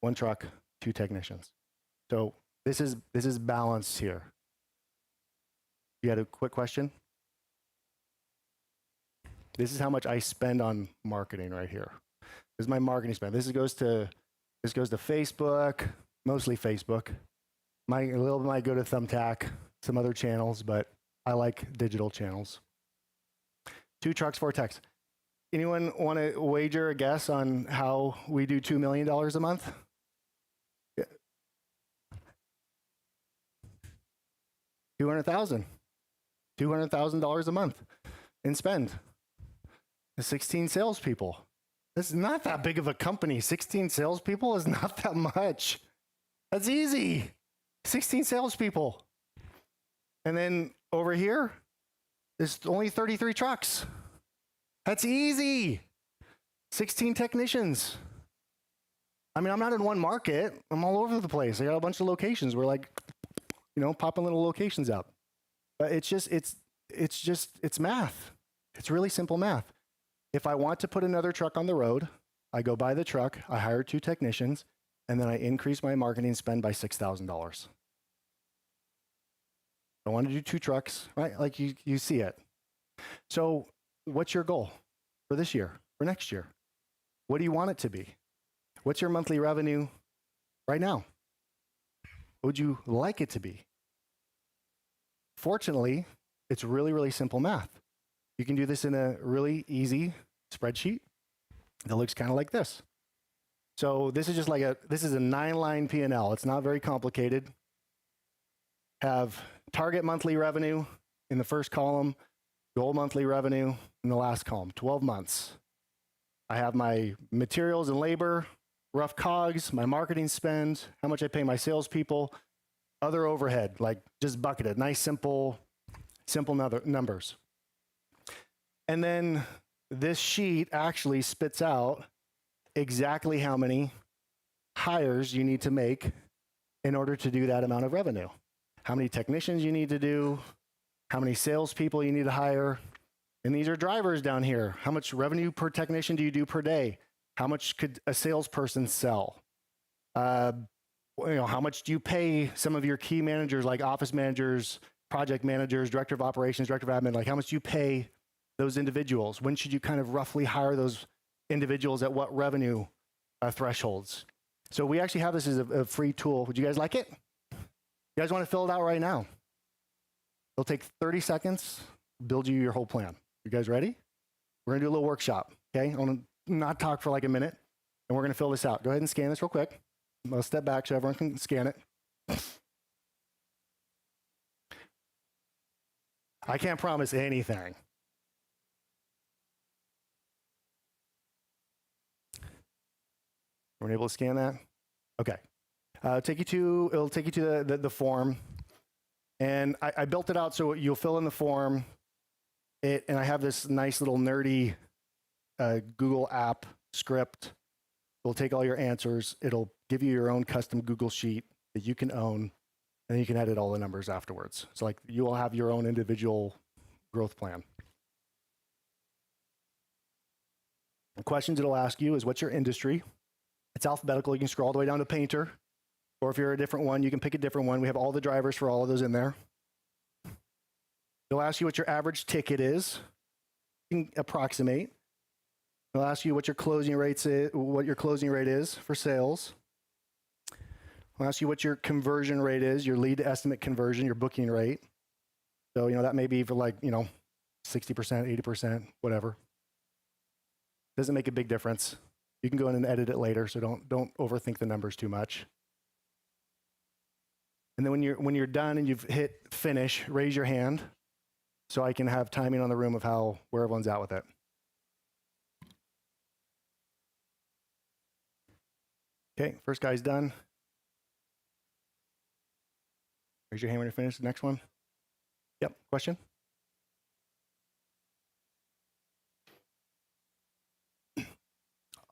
1 truck, 2 technicians. So this is balanced here. You had a quick question? This is how much I spend on marketing right here. This is my marketing spend. This goes to Facebook, mostly Facebook. A little bit might go to Thumbtack, some other channels, but I like digital channels. 2 trucks, 4 techs. Anyone want to wager a guess on how we do $2 million a month? Yeah. $200,000. $200,000 a month in spend. 16 salespeople. This is not that big of a company. 16 salespeople is not that much. That's easy. 16 salespeople. And then over here, there's only 33 trucks. That's easy. 16 technicians. I mean, I'm not in one market. I'm all over the place. I got a bunch of locations. We're like, popping little locations out. But it's math. It's really simple math. If I want to put another truck on the road, I go buy the truck, I hire 2 technicians, and then I increase my marketing spend by $6,000. I want to do 2 trucks, right? Like you see it. So what's your goal for this year, for next year? What do you want it to be? What's your monthly revenue right now? What would you like it to be? Fortunately, it's really, really simple math. You can do this in a really easy spreadsheet that looks kind of like this. So this is just this is a 9-line P&L. It's not very complicated. Have target monthly revenue in the first column, goal monthly revenue in the last column, 12 months. I have my materials and labor, rough COGS, my marketing spend, how much I pay my salespeople, other overhead, like just bucketed, nice, simple numbers. And then this sheet actually spits out exactly how many hires you need to make in order to do that amount of revenue. How many technicians you need to do, how many salespeople you need to hire. And these are drivers down here. How much revenue per technician do you do per day? How much could a salesperson sell? How much do you pay some of your key managers like office managers, project managers, director of operations, director of admin? Like how much do you pay those individuals? When should you kind of roughly hire those individuals at what revenue thresholds? So we actually have this as a free tool. Would you guys like it? You guys want to fill it out right now? It'll take 30 seconds, build you your whole plan. You guys ready? We're gonna do a little workshop, okay? I'm gonna not talk for like a minute, and we're gonna fill this out. Go ahead and scan this real quick. I'll step back so everyone can scan it. I can't promise anything. We're able to scan that? Okay. It'll take you to the form. And I built it out so you'll fill in the form. And I have this nice little nerdy Google app script. It'll take all your answers. It'll give you your own custom Google sheet that you can own. And you can edit all the numbers afterwards. So like you will have your own individual growth plan. The questions it'll ask you is what's your industry? It's alphabetical. You can scroll all the way down to painter. Or if you're a different one, you can pick a different one. We have all the drivers for all of those in there. It'll ask you what your average ticket is. You can approximate. It'll ask you what your closing rate is for sales. It'll ask you what your conversion rate is, your lead to estimate conversion, your booking rate. So, that may be for 60%, 80%, whatever. Doesn't make a big difference. You can go in and edit it later, so don't overthink the numbers too much. And then when you're done and you've hit finish, raise your hand so I can have timing on the room of where everyone's at with it. Okay, first guy's done. Raise your hand when you're finished. The next one. Yep, question?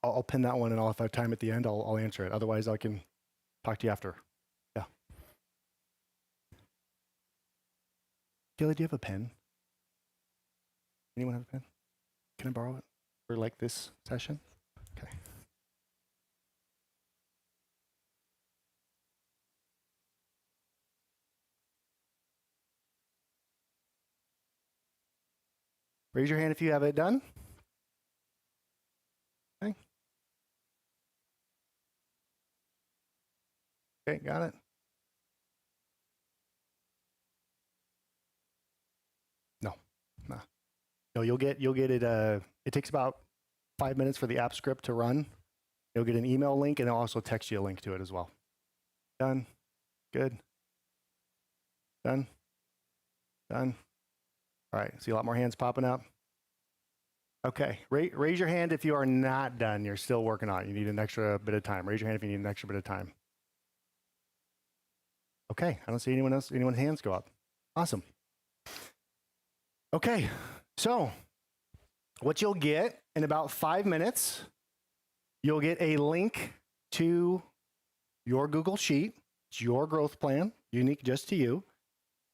I'll pin that one, and if I have time at the end, I'll answer it. Otherwise, I can talk to you after. Yeah. Gilly, do you have a pen? Anyone have a pen? Can I borrow it for this session? Okay. Raise your hand if you have it done. Okay. Okay, got it. No, you'll get it. It takes about 5 minutes for the app script to run. You'll get an email link, and it'll also text you a link to it as well. Done. Good. Done. Done. All right. See a lot more hands popping up. Okay. Raise your hand if you are not done. You're still working on it. You need an extra bit of time. Raise your hand if you need an extra bit of time. Okay. I don't see anyone's hands go up. Awesome. Okay. So what you'll get in about 5 minutes, you'll get a link to your Google Sheet. It's your growth plan, unique just to you.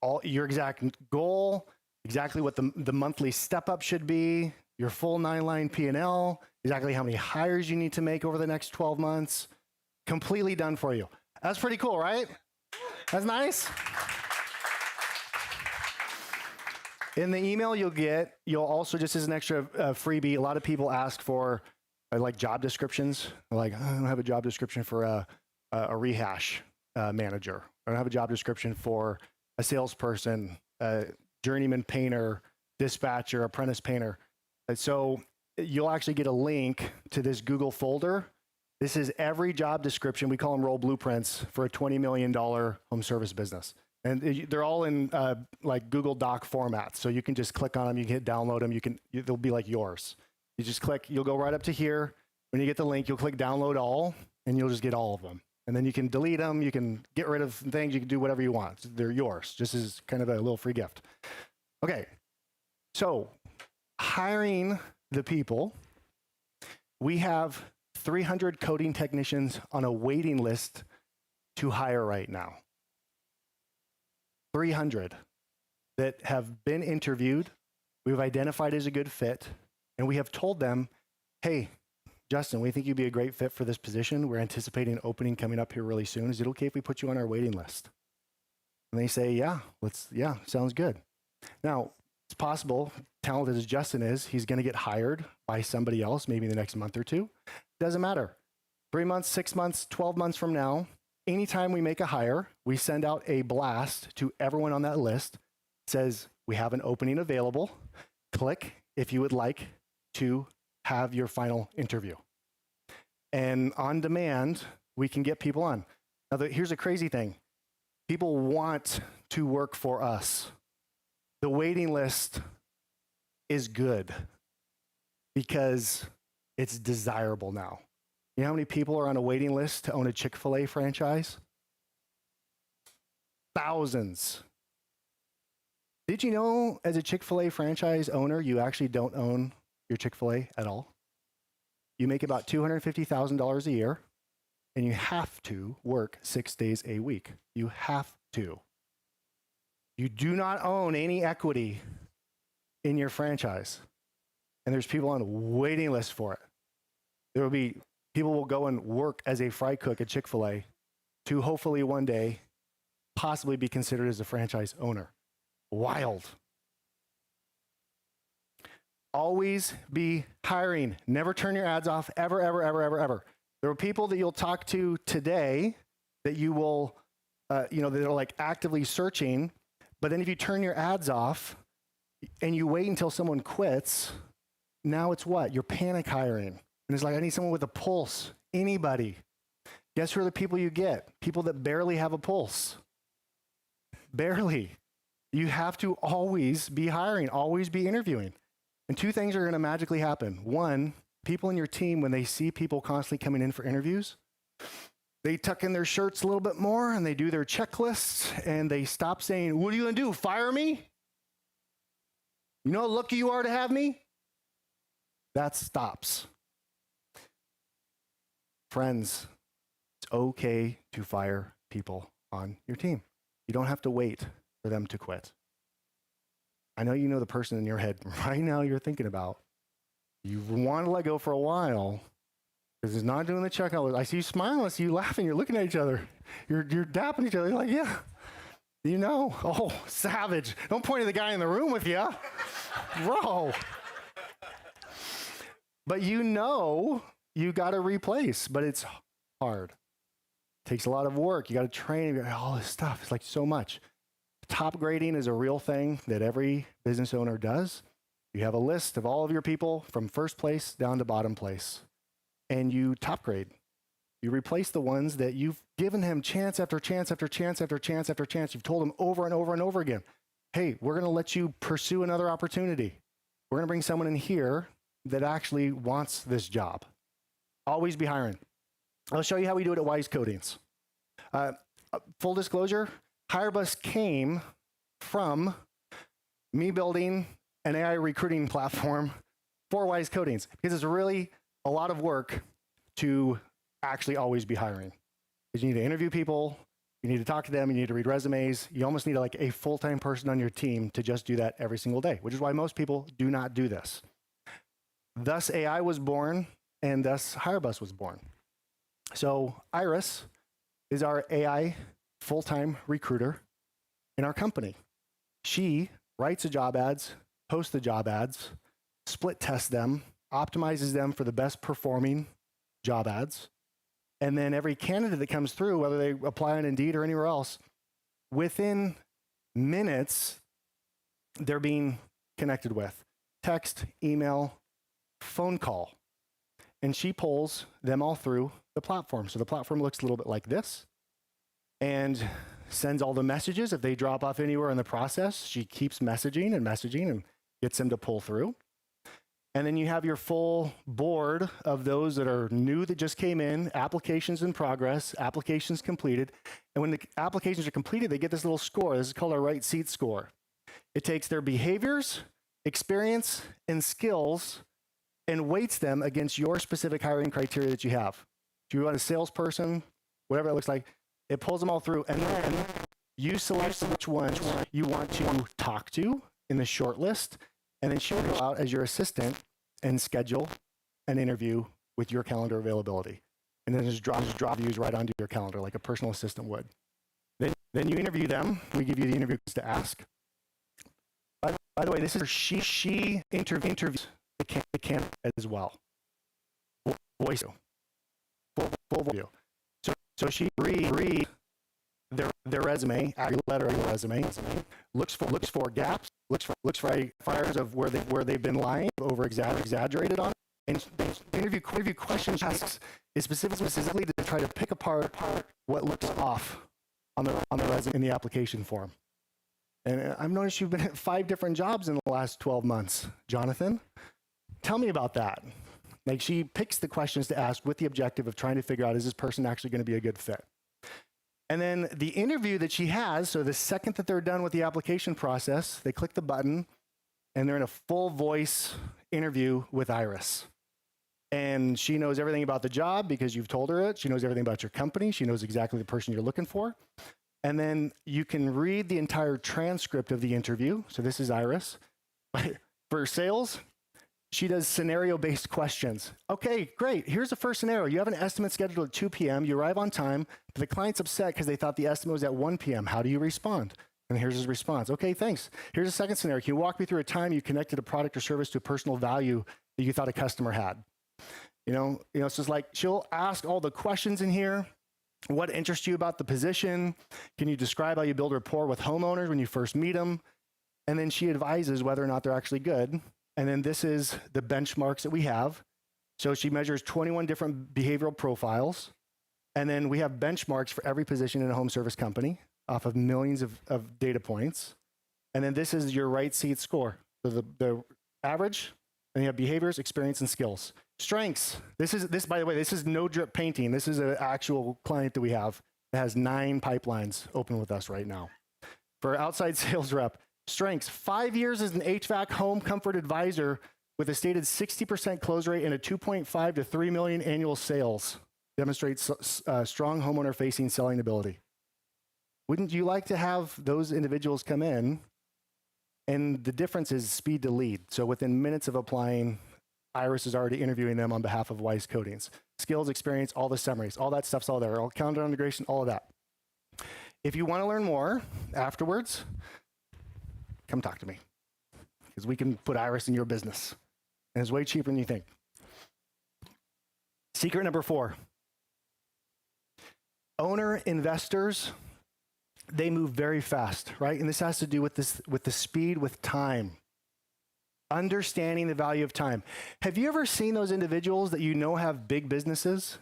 All your exact goal, exactly what the monthly step up should be, your full 9-line P&L, exactly how many hires you need to make over the next 12 months. Completely done for you. That's pretty cool, right? That's nice. In the email you'll also, just as an extra freebie, a lot of people ask for job descriptions. They're like, I don't have a job description for a rehash manager. I don't have a job description for a salesperson, a journeyman painter, dispatcher, apprentice painter. And so you'll actually get a link to this Google folder. This is every job description. We call them role blueprints for a $20 million home service business. And they're all in Google Doc format. So you can just click on them, you can hit download them, they'll be like yours. You just click, you'll go right up to here. When you get the link, you'll click download all, and you'll just get all of them. And then you can delete them, you can get rid of things, you can do whatever you want. They're yours, just as kind of a little free gift. Okay, so hiring the people, we have 300 coding technicians on a waiting list to hire right now. 300 that have been interviewed, we've identified as a good fit, and we have told them, hey, Justin, we think you'd be a great fit for this position. We're anticipating an opening coming up here really soon. Is it okay if we put you on our waiting list? And they say, yeah, sounds good. Now, it's possible, talented as Justin is, he's going to get hired by somebody else, maybe in the next month or two. Doesn't matter. 3 months, 6 months, 12 months from now, anytime we make a hire, we send out a blast to everyone on that list. It says, We have an opening available. Click if you would like to have your final interview. And on demand, we can get people on. Now, here's a crazy thing. People want to work for us. The waiting list is good because it's desirable now. You know how many people are on a waiting list to own a Chick-fil-A franchise? Thousands. Did you know, as a Chick-fil-A franchise owner, you actually don't own your Chick-fil-A at all? You make about $250,000 a year, and you have to work 6 days a week. You have to. You do not own any equity in your franchise. And there's people on a waiting list for it. There will be people will go and work as a fry cook at Chick-fil-A to hopefully one day possibly be considered as a franchise owner. Wild. Always be hiring. Never turn your ads off, ever, ever, ever, ever, ever. There are people that you'll talk to today that you will, that are like actively searching, but then if you turn your ads off and you wait until someone quits, now it's what? You're panic hiring. And it's like, I need someone with a pulse. Anybody. Guess who are the people you get? People that barely have a pulse. Barely. You have to always be hiring, always be interviewing. And two things are going to magically happen. One, people in your team, when they see people constantly coming in for interviews, they tuck in their shirts a little bit more and they do their checklists and they stop saying, what are you going to do? Fire me? You know how lucky you are to have me? That stops. Friends, it's okay to fire people on your team. You don't have to wait for them to quit. I know you know the person in your head right now you're thinking about. You want to let go for a while because it's not doing the checkout. I see you smiling, I see you laughing, you're looking at each other. You're dapping each other. You're like, yeah, you know. Oh, savage. Don't point at the guy in the room with you. Bro. But you know you got to replace, but it's hard. It takes a lot of work. You got to train, you got all this stuff. It's like so much. Top grading is a real thing that every business owner does. You have a list of all of your people from first place down to bottom place, and you top grade. You replace the ones that you've given him chance after chance after chance after chance after chance. You've told him over and over and over again, hey, we're going to let you pursue another opportunity. We're going to bring someone in here that actually wants this job. Always be hiring. I'll show you how we do it at Wise Coatings. Full disclosure, HireBus came from me building an AI recruiting platform for Wise Coatings because it's really a lot of work to actually always be hiring. Because you need to interview people, you need to talk to them, you need to read resumes. You almost need like a full-time person on your team to just do that every single day, which is why most people do not do this. Thus AI was born, and thus HireBus was born. So Iris is our AI full-time recruiter in our company. She writes the job ads, posts the job ads, split tests them, optimizes them for the best performing job ads. And then every candidate that comes through, whether they apply on Indeed or anywhere else, within minutes, they're being connected with text, email, phone call. And she pulls them all through the platform. So the platform looks a little bit like this and sends all the messages. If they drop off anywhere in the process, she keeps messaging and gets them to pull through. And then you have your full board of those that are new that just came in, applications in progress, applications completed. And when the applications are completed, they get this little score. This is called a right seat score. It takes their behaviors, experience, and skills and weights them against your specific hiring criteria that you have. Do you want a salesperson, whatever it looks like, it pulls them all through, and then you select which ones you want to talk to in the short list, and then she will go out as your assistant and schedule an interview with your calendar availability. And then just drop views right onto your calendar like a personal assistant would. Then you interview them. We give you the interviews to ask. By the way, this is she interviews the candidate as well. Voice. Full view. So she reads their resume, your letter, your resume, looks for gaps, looks for fires of where they've been lying, exaggerated on, and the interview questions asks is specifically to try to pick apart what looks off on the resume in the application form. And I've noticed you've been at 5 different jobs in the last 12 months, Jonathan. Tell me about that. Like, she picks the questions to ask with the objective of trying to figure out, is this person actually going to be a good fit? And then the interview that she has, so the second that they're done with the application process, they click the button and they're in a full voice interview with Iris. And she knows everything about the job because you've told her it. She knows everything about your company. She knows exactly the person you're looking for. And then you can read the entire transcript of the interview. So this is Iris. For sales, she does scenario-based questions. Okay, great. Here's the first scenario. You have an estimate scheduled at 2 p.m. You arrive on time, but the client's upset because they thought the estimate was at 1 p.m. How do you respond? And here's his response. Okay, thanks. Here's a second scenario. Can you walk me through a time you connected a product or service to a personal value that you thought a customer had? You know, it's just like, she'll ask all the questions in here. What interests you about the position? Can you describe how you build rapport with homeowners when you first meet them? And then she advises whether or not they're actually good. And then this is the benchmarks that we have. So she measures 21 different behavioral profiles. And then we have benchmarks for every position in a home service company off of millions of data points. And then this is your right seat score. So the average, and you have behaviors, experience, and skills. Strengths. This, by the way, this is no drip painting. This is an actual client that we have that has 9 pipelines open with us right now. For outside sales rep, strengths, 5 years as an HVAC home comfort advisor with a stated 60% close rate and a 2.5 to 3 million annual sales. Demonstrates strong homeowner-facing selling ability. Wouldn't you like to have those individuals come in? And the difference is speed to lead. So within minutes of applying, Iris is already interviewing them on behalf of Wise Coatings. Skills, experience, all the summaries, all that stuff's all there. All calendar integration, all of that. If you want to learn more afterwards, come talk to me, because we can put Iris in your business. And it's way cheaper than you think. Secret number 4. Owner investors, they move very fast, right? And this has to do with the speed with time. Understanding the value of time. Have you ever seen those individuals that you know have big businesses?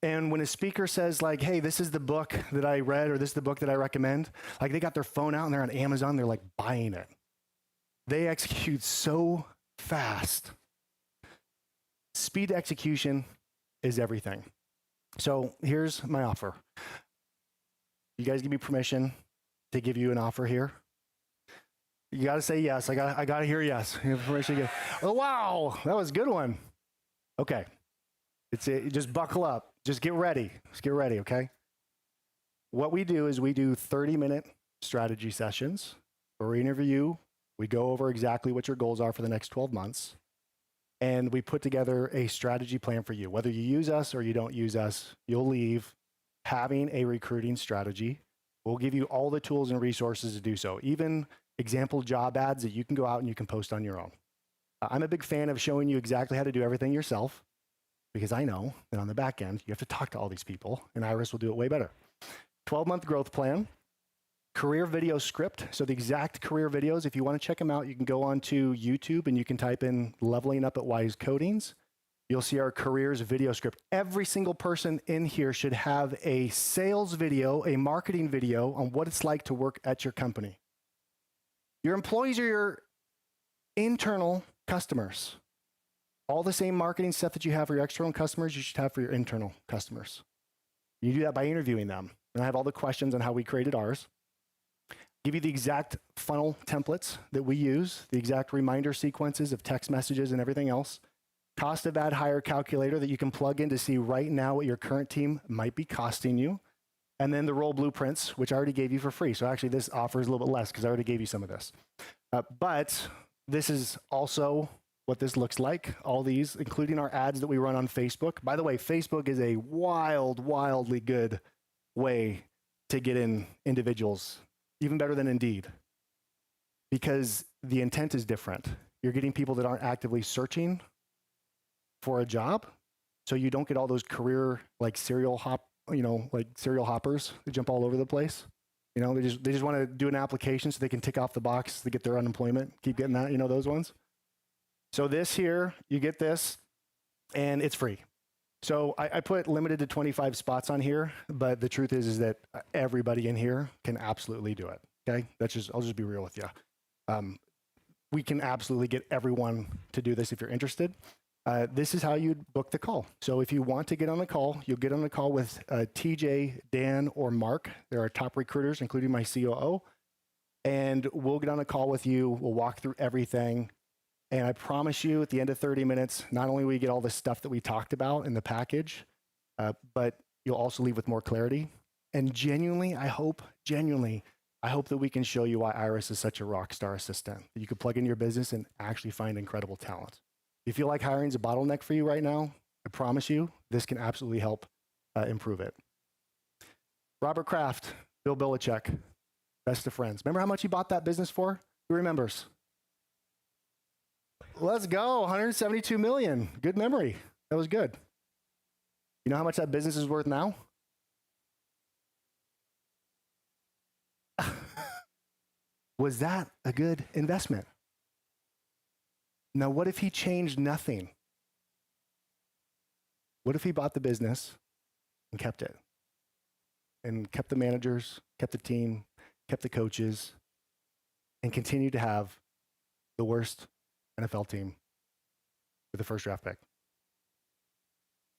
And when a speaker says like, hey, this is the book that I read, or this is the book that I recommend, like they got their phone out and they're on Amazon, they're like buying it. They execute so fast. Speed to execution is everything. So here's my offer. You guys give me permission to give you an offer here? You got to say yes. I got to hear yes. You have permission to oh, wow, that was a good one. Okay. Just buckle up. Just get ready. Just get ready, okay? What we do is we do 30-minute strategy sessions where we interview you. We go over exactly what your goals are for the next 12 months. And we put together a strategy plan for you. Whether you use us or you don't use us, you'll leave having a recruiting strategy. We'll give you all the tools and resources to do so, even example job ads that you can go out and you can post on your own. I'm a big fan of showing you exactly how to do everything yourself, because I know that on the back end, you have to talk to all these people, and Iris will do it way better. 12-month growth plan, career video script. So the exact career videos, if you want to check them out, you can go onto YouTube and you can type in Leveling Up at Wise Coatings. You'll see our careers video script. Every single person in here should have a sales video, a marketing video on what it's like to work at your company. Your employees are your internal customers. All the same marketing stuff that you have for your external customers, you should have for your internal customers. You do that by interviewing them. And I have all the questions on how we created ours. Give you the exact funnel templates that we use, the exact reminder sequences of text messages and everything else. Cost of ad hire calculator that you can plug in to see right now what your current team might be costing you. And then the role blueprints, which I already gave you for free. So actually this offer is a little bit less because I already gave you some of this. But this is also what this looks like. All these, including our ads that we run on Facebook. By the way, Facebook is a wildly good way to get in individuals, even better than Indeed, because the intent is different. You're getting people that aren't actively searching for a job, so you don't get all those career like serial hop like serial hoppers. They jump all over the place. They just want to do an application so they can tick off the box to get their unemployment. Keep getting that, those ones. So this here, you get this, and it's free. So I put limited to 25 spots on here, but the truth is that everybody in here can absolutely do it. Okay, I'll just be real with you. We can absolutely get everyone to do this if you're interested. This is how you'd book the call. So if you want to get on the call, you'll get on the call with TJ, Dan, or Mark. They're our top recruiters, including my COO. And we'll get on a call with you. We'll walk through everything. And I promise you, at the end of 30 minutes, not only will you get all the stuff that we talked about in the package, but you'll also leave with more clarity. And genuinely, I hope that we can show you why Iris is such a rock star assistant, that you could plug into your business and actually find incredible talent. If you feel like hiring is a bottleneck for you right now, I promise you, this can absolutely help improve it. Robert Kraft, Bill Belichick, best of friends. Remember how much he bought that business for? Who remembers? Let's go, 172 million. Good memory. That was good. You know how much that business is worth now? Was that a good investment? Now, what if he changed nothing? What if he bought the business and kept it? And kept the managers, kept the team, kept the coaches, and continued to have the worst NFL team with the first draft pick?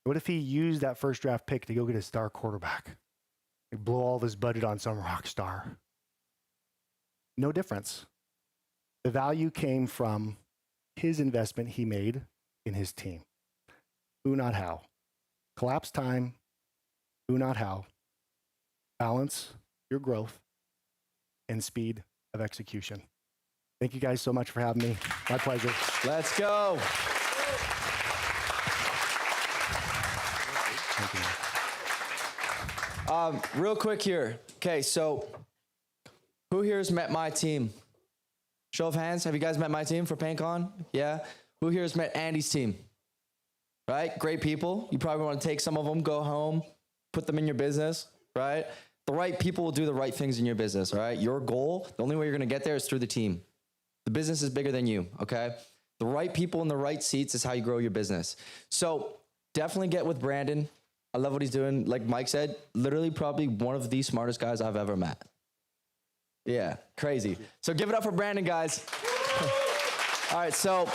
What if he used that first draft pick to go get a star quarterback and blow all of his budget on some rock star? No difference. The value came from his investment he made in his team. Who, not how. Collapse time. Who, not how. Balance your growth and speed of execution. Thank you guys so much for having me. My pleasure. Let's go. Real quick here. Okay, so who here has met my team? Show of hands. Have you guys met my team for PaintCon? Yeah. Who here has met Andy's team? Right? Great people. You probably want to take some of them, go home, put them in your business, right? The right people will do the right things in your business, all right? Your goal, the only way you're going to get there is through the team. The business is bigger than you, okay? The right people in the right seats is how you grow your business. So definitely get with Brandon. I love what he's doing. Like Mike said, literally probably one of the smartest guys I've ever met. Yeah, crazy. So give it up for Brandon, guys. All right, so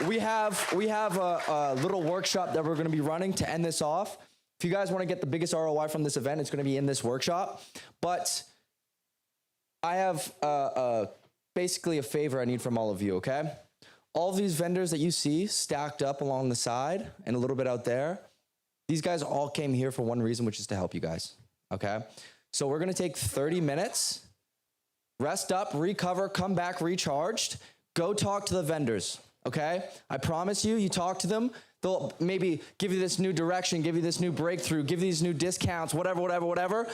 we have a little workshop that we're going to be running to end this off. If you guys want to get the biggest ROI from this event, it's going to be in this workshop. But I have basically a favor I need from all of you, okay? All of these vendors that you see stacked up along the side and a little bit out there, these guys all came here for one reason, which is to help you guys, okay? So we're going to take 30 minutes, rest up, recover, come back recharged, go talk to the vendors, okay? I promise you, you talk to them, they'll maybe give you this new direction, give you this new breakthrough, give you these new discounts, whatever.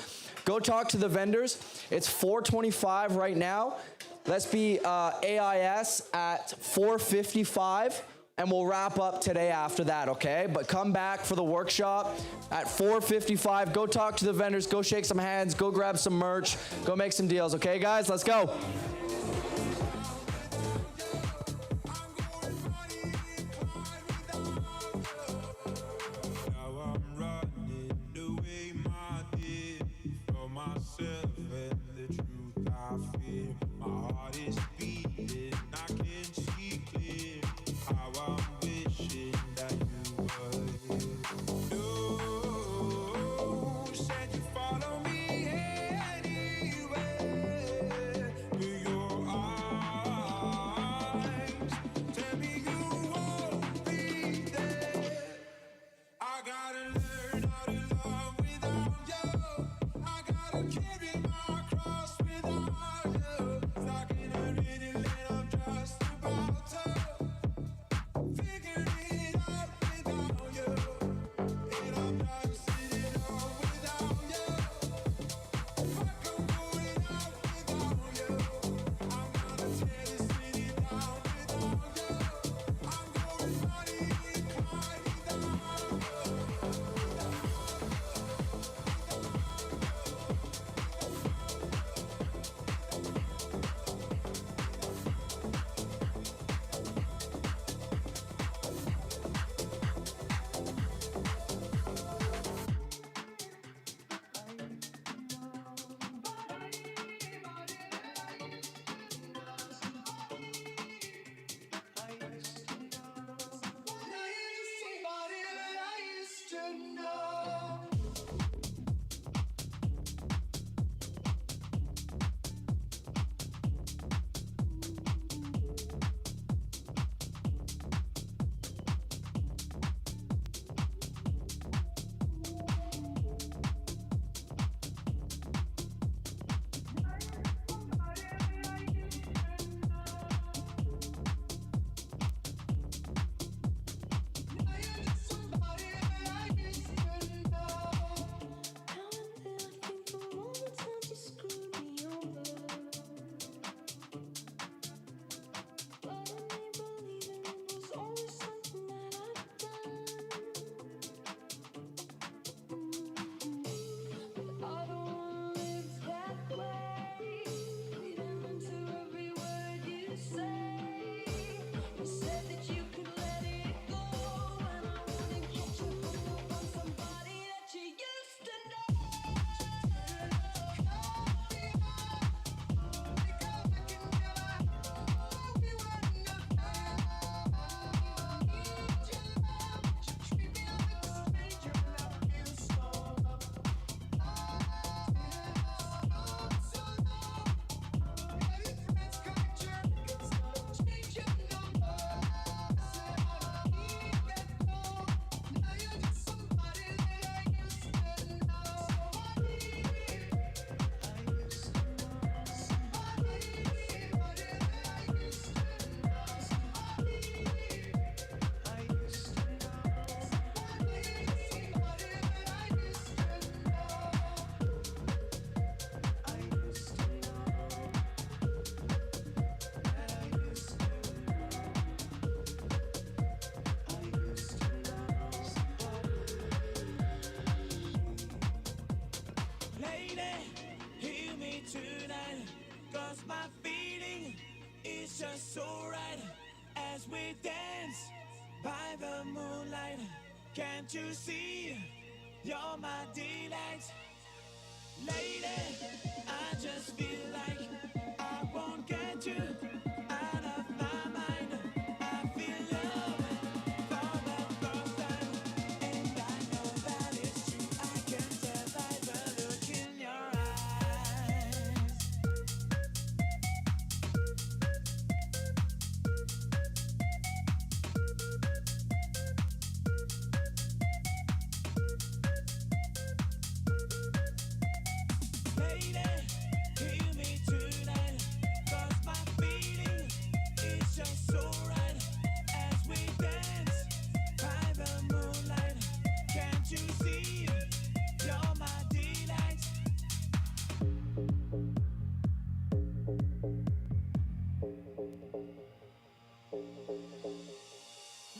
Go talk to the vendors. It's 4:25 right now. Let's be AIS at 4:55, and we'll wrap up today after that, okay? But come back for the workshop at 4:55. Go talk to the vendors. Go shake some hands. Go grab some merch. Go make some deals, okay, guys? Let's go. Said you follow me anywhere. Do you just so right as we dance by the moonlight. Can't you see? You're my delight. Lady, I just feel like I won't get you out of my mind. I feel love for the first time, and I know that it's true. I can tell by the look in your eyes. Lady, hear me tonight, 'cause my feeling is just so right as we dance by the moonlight. Can't you see? You're my delight.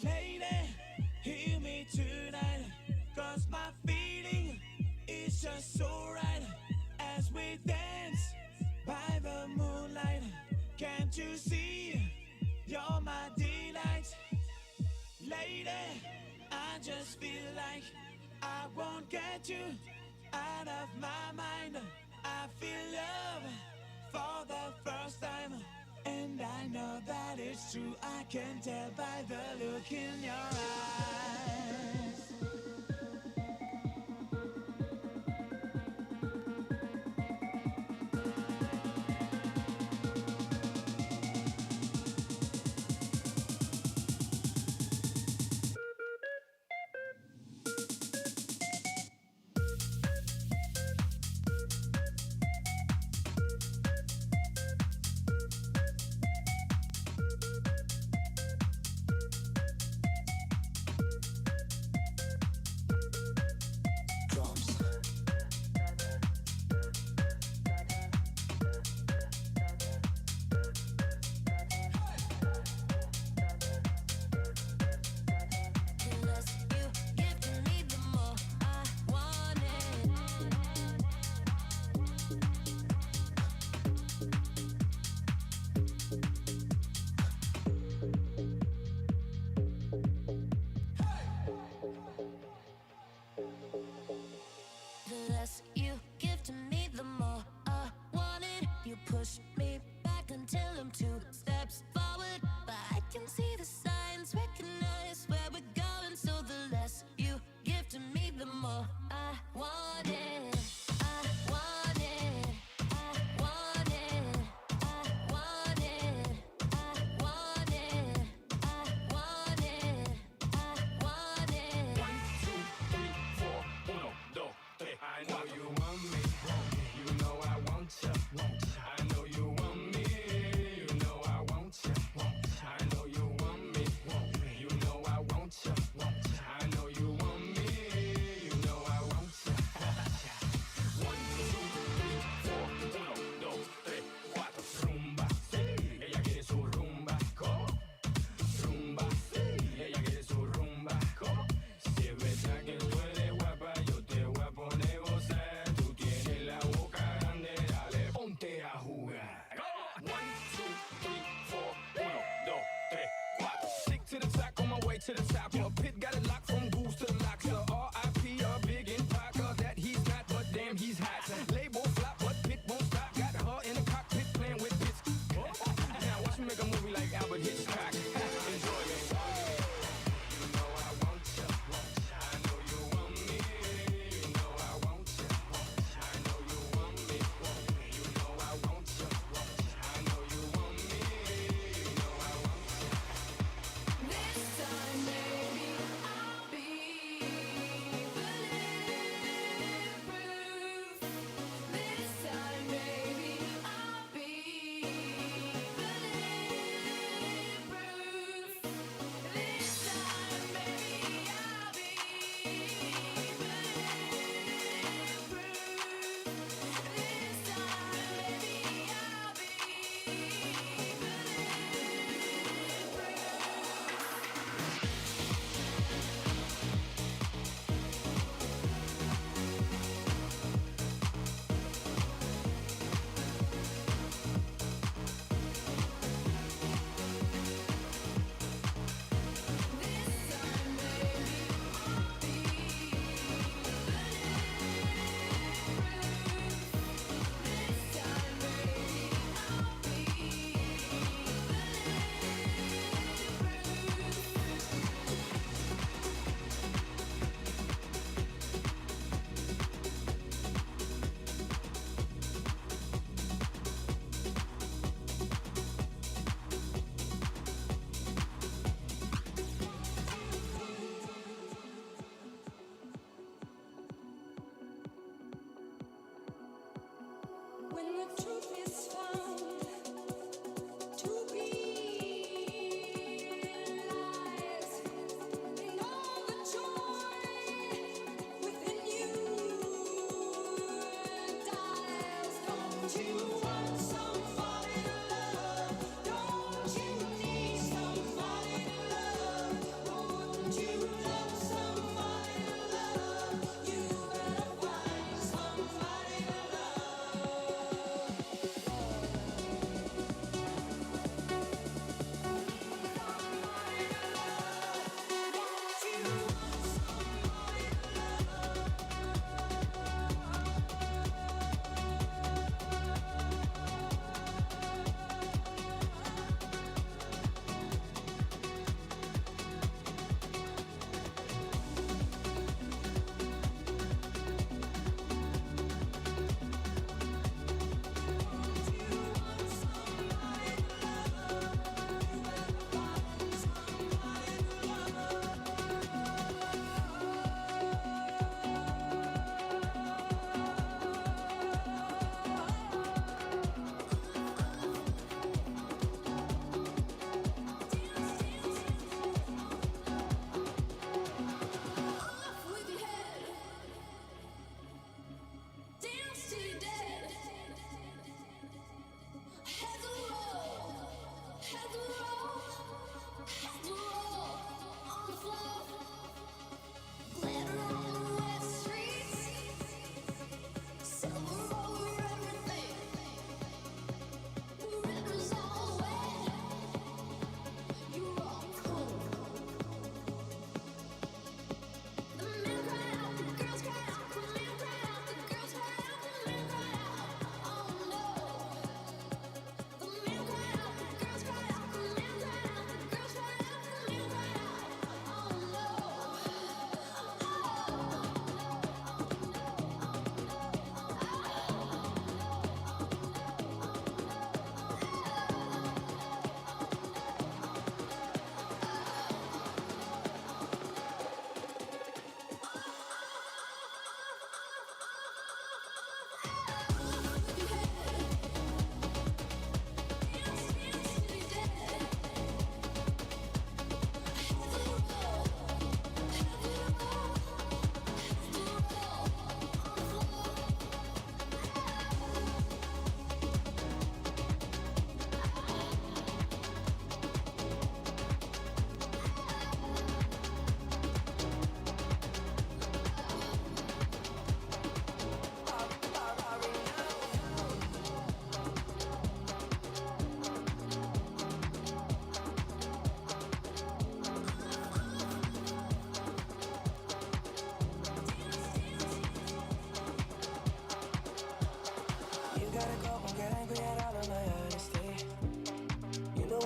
Lady, hear me tonight, 'cause my feeling is just so right as we dance by the moonlight. Can't you see? You're my delight. Lady, I just feel like I won't get you out of my mind. I feel love for the first time, and I know that it's true. I can tell by the look in your eyes. The less you give to me, the more I want it. You push me back until I'm 2 steps forward, but I can see the signs, recognize where we're going. So the less you give to me, the more I want it. I want it. I want it. I want it. I want it. I want it. I want it. 1, 2, 3, 4, 1, 2, 3. I know you want me. You know I want you. I know you want me. You know I want you. I know you want me. You know I want you. I know you want me. You know I want you. 1, 2, 3, 4, 1, 2, 3, 4. Rumba, sí. Ella quiere su rumba. Rumba, sí. Ella quiere su rumba. Si es verdad que tú eres guapa, yo te voy a poner gozar. Tú tienes la boca grande, dale, ponte a jugar. 1, 2, 3, 4, 1, 2, 3, 4. Stick to the top, on my way to the top. Your pit got it locked from goose to the locks. R.I.P. a big impact, that he's not, but damn he's hot. Label flop, but pit won't stop. Got her in the cockpit playing with bits. Now watch me make a movie like Albert Hitchcock. Enjoy me. You know I want you. I know you want me. You know I want you. I know you want me. You know I want you. I know you want me. You know I want you. This time, baby, I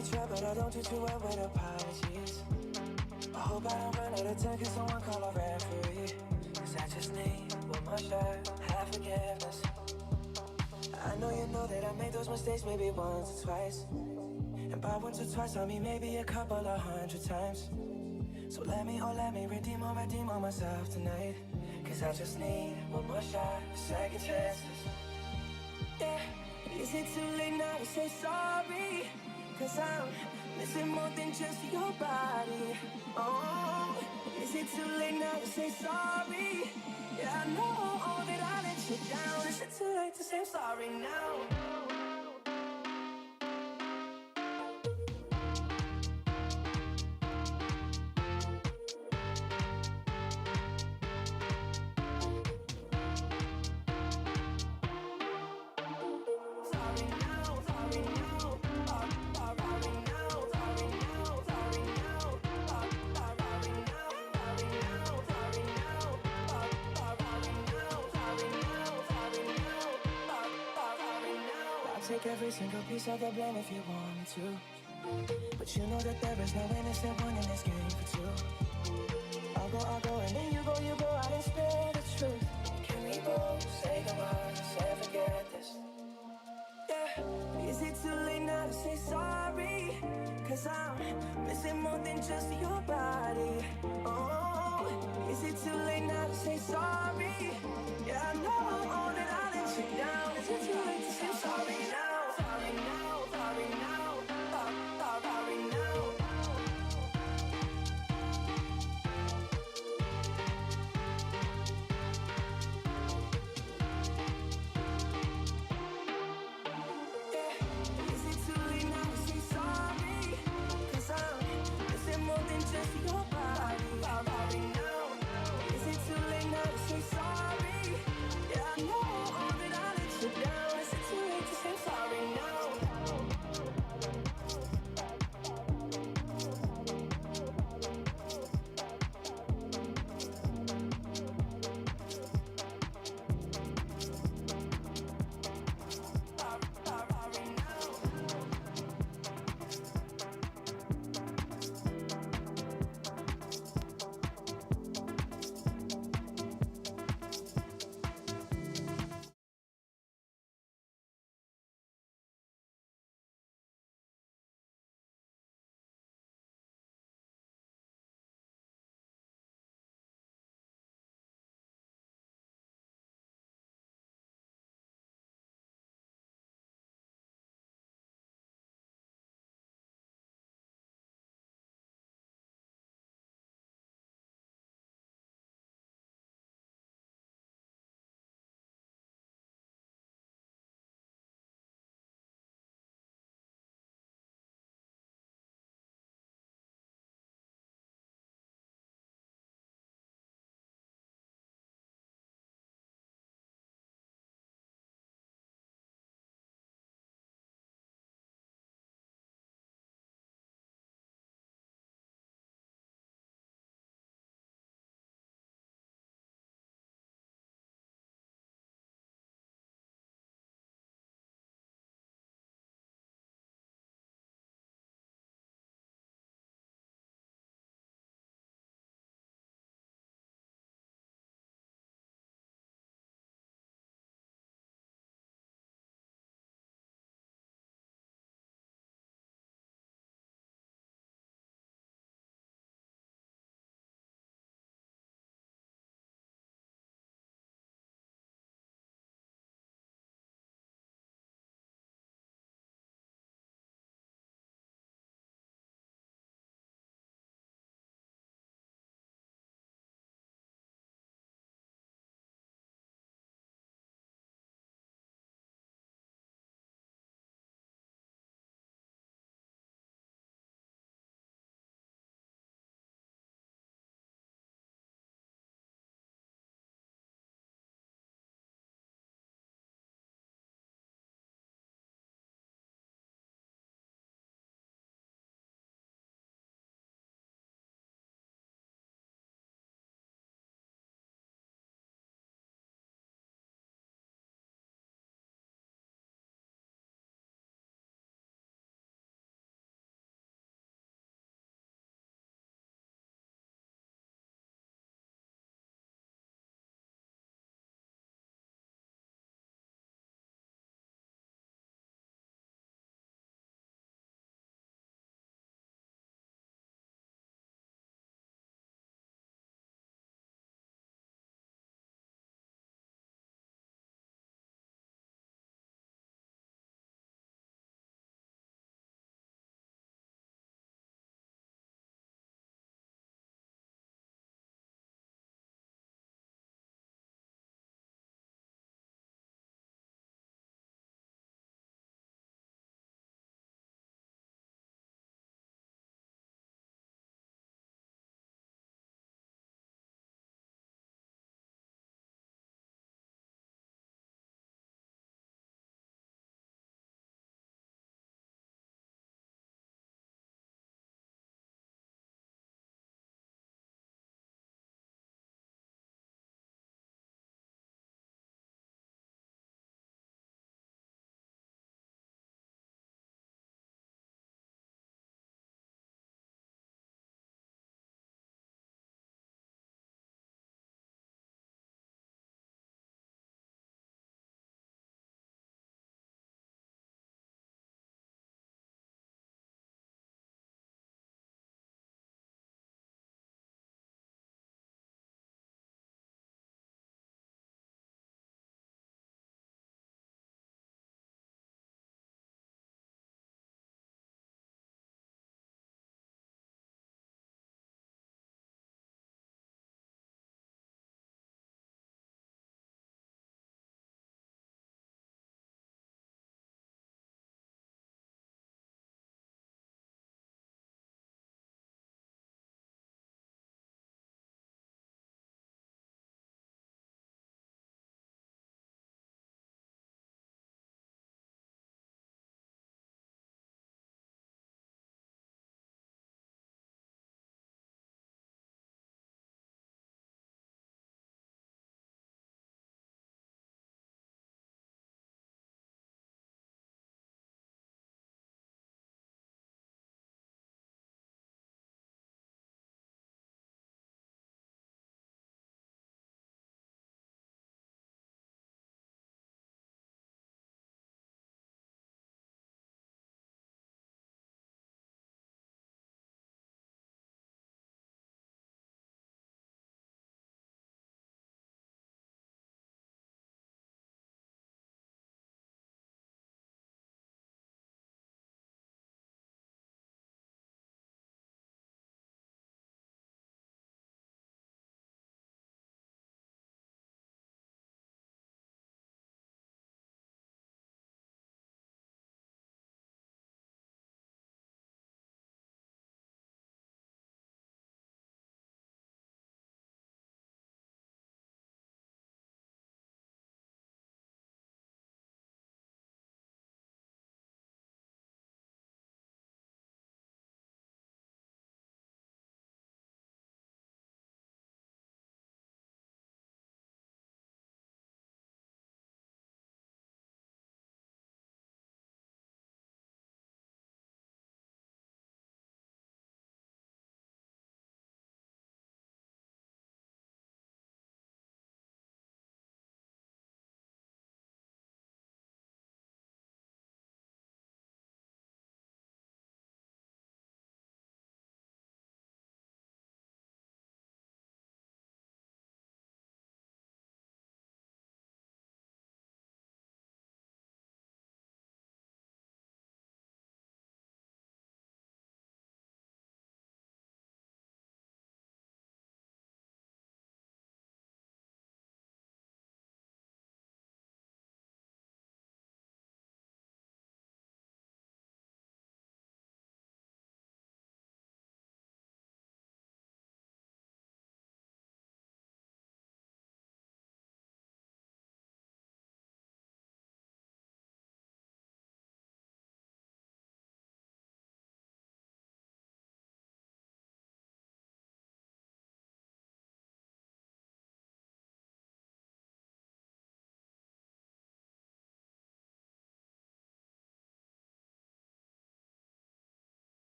wanna try, but I don't do too well with apologies. I hope I don't run out of time, can someone call a referee? Cause I just need one more shot, have forgiveness. I know you know that I made those mistakes maybe once or twice. And by once or twice, I mean maybe a couple of 100 times. So let me redeem on myself tonight. Cause I just need one more shot, second chances. Yeah, is it too late now to say sorry? Cause I'm missing more than just your body. Oh, is it too late now to say sorry? Yeah, I know that I let you down. Is it too late to say I'm sorry now? Take every single piece of the blame if you want me to. But you know that there is no innocent one in this game for two. I'll go, and then you go out and spill the truth. Can we both say the words and forget this? Yeah, is it too late now to say sorry? Cause I'm missing more than just your body. Oh, is it too late now to say sorry? Yeah, I know that I let you down. Is it too late to say sorry now? Sorry now, sorry now, sorry now. Yeah, is it too late now to say sorry? Cause I'm missing more than just your body. Sorry now. Is it too late now to say sorry? Yeah, I know that I let you down.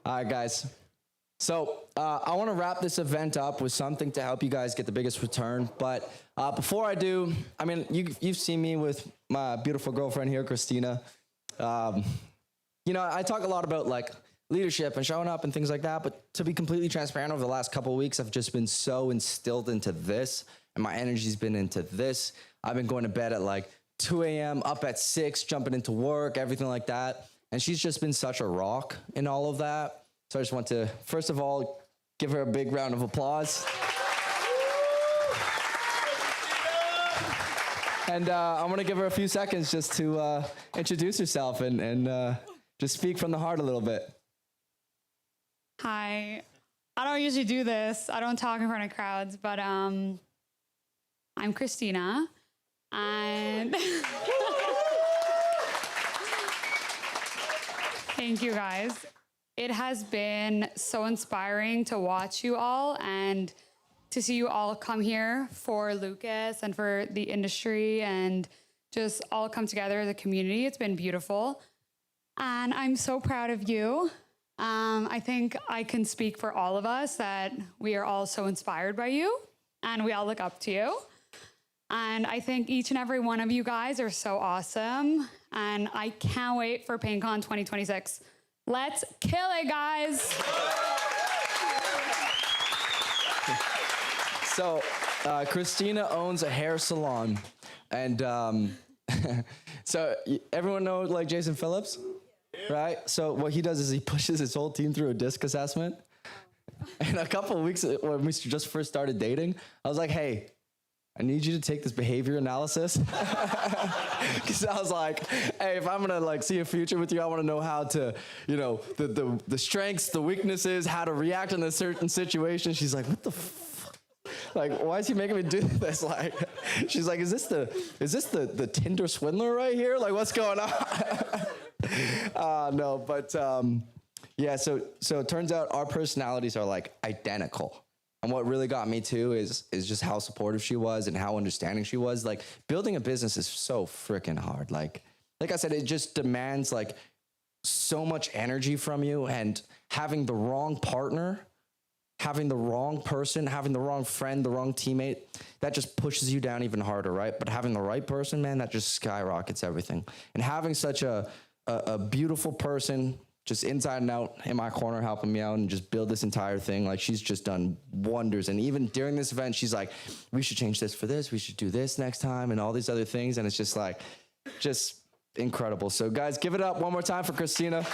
All right, guys. So I want to wrap this event up with something to help you guys get the biggest return. But before I do, I mean, you've seen me with my beautiful girlfriend here, Christina. You know, I talk a lot about like leadership and showing up and things like that. But to be completely transparent, over the last couple of weeks, I've just been so instilled into this, and my energy's been into this. I've been going to bed at like 2 a.m., up at 6, jumping into work, everything like that. And she's just been such a rock in all of that. So I just want to, first of all, give her a big round of applause. And I'm going to give her a few seconds just to introduce herself and just speak from the heart a little bit. Hi. I don't usually do this. I don't talk in front of crowds, but I'm Christina. And thank you, guys. It has been so inspiring to watch you all and to see you all come here for Lucas and for the industry and just all come together as a community. It's been beautiful. And I'm so proud of you. I think I can speak for all of us that we are all so inspired by you and we all look up to you. And I think each and every one of you guys are so awesome. And I can't wait for PaintCon 2026. Let's kill it, guys. So, Christina owns a hair salon. And so everyone know like Jason Phillips, right? So what he does is he pushes his whole team through a DISC assessment. And a couple of weeks when we just first started dating, I was like, hey, I need you to take this behavior analysis. Because I was like, hey, if I'm gonna like see a future with you, I wanna know how to, you know, the strengths, the weaknesses, how to react in a certain situation. She's like, what the fuck? Like, why is he making me do this? Like, she's like, is this the Tinder swindler right here? Like, what's going on? No, but yeah, so it turns out our personalities are like identical. And what really got me too is just how supportive she was and how understanding she was. Like, building a business is so freaking hard. Like I said, it just demands like so much energy from you, and having the wrong partner, having the wrong person, having the wrong friend, the wrong teammate, that just pushes you down even harder, right? But having the right person, man, that just skyrockets everything. And having such a beautiful person just inside and out in my corner helping me out and just build this entire thing. Like, she's just done wonders. And even during this event, she's like, we should change this for this. We should do this next time and all these other things. And it's just like, just incredible. So guys, give it up one more time for Christina. Love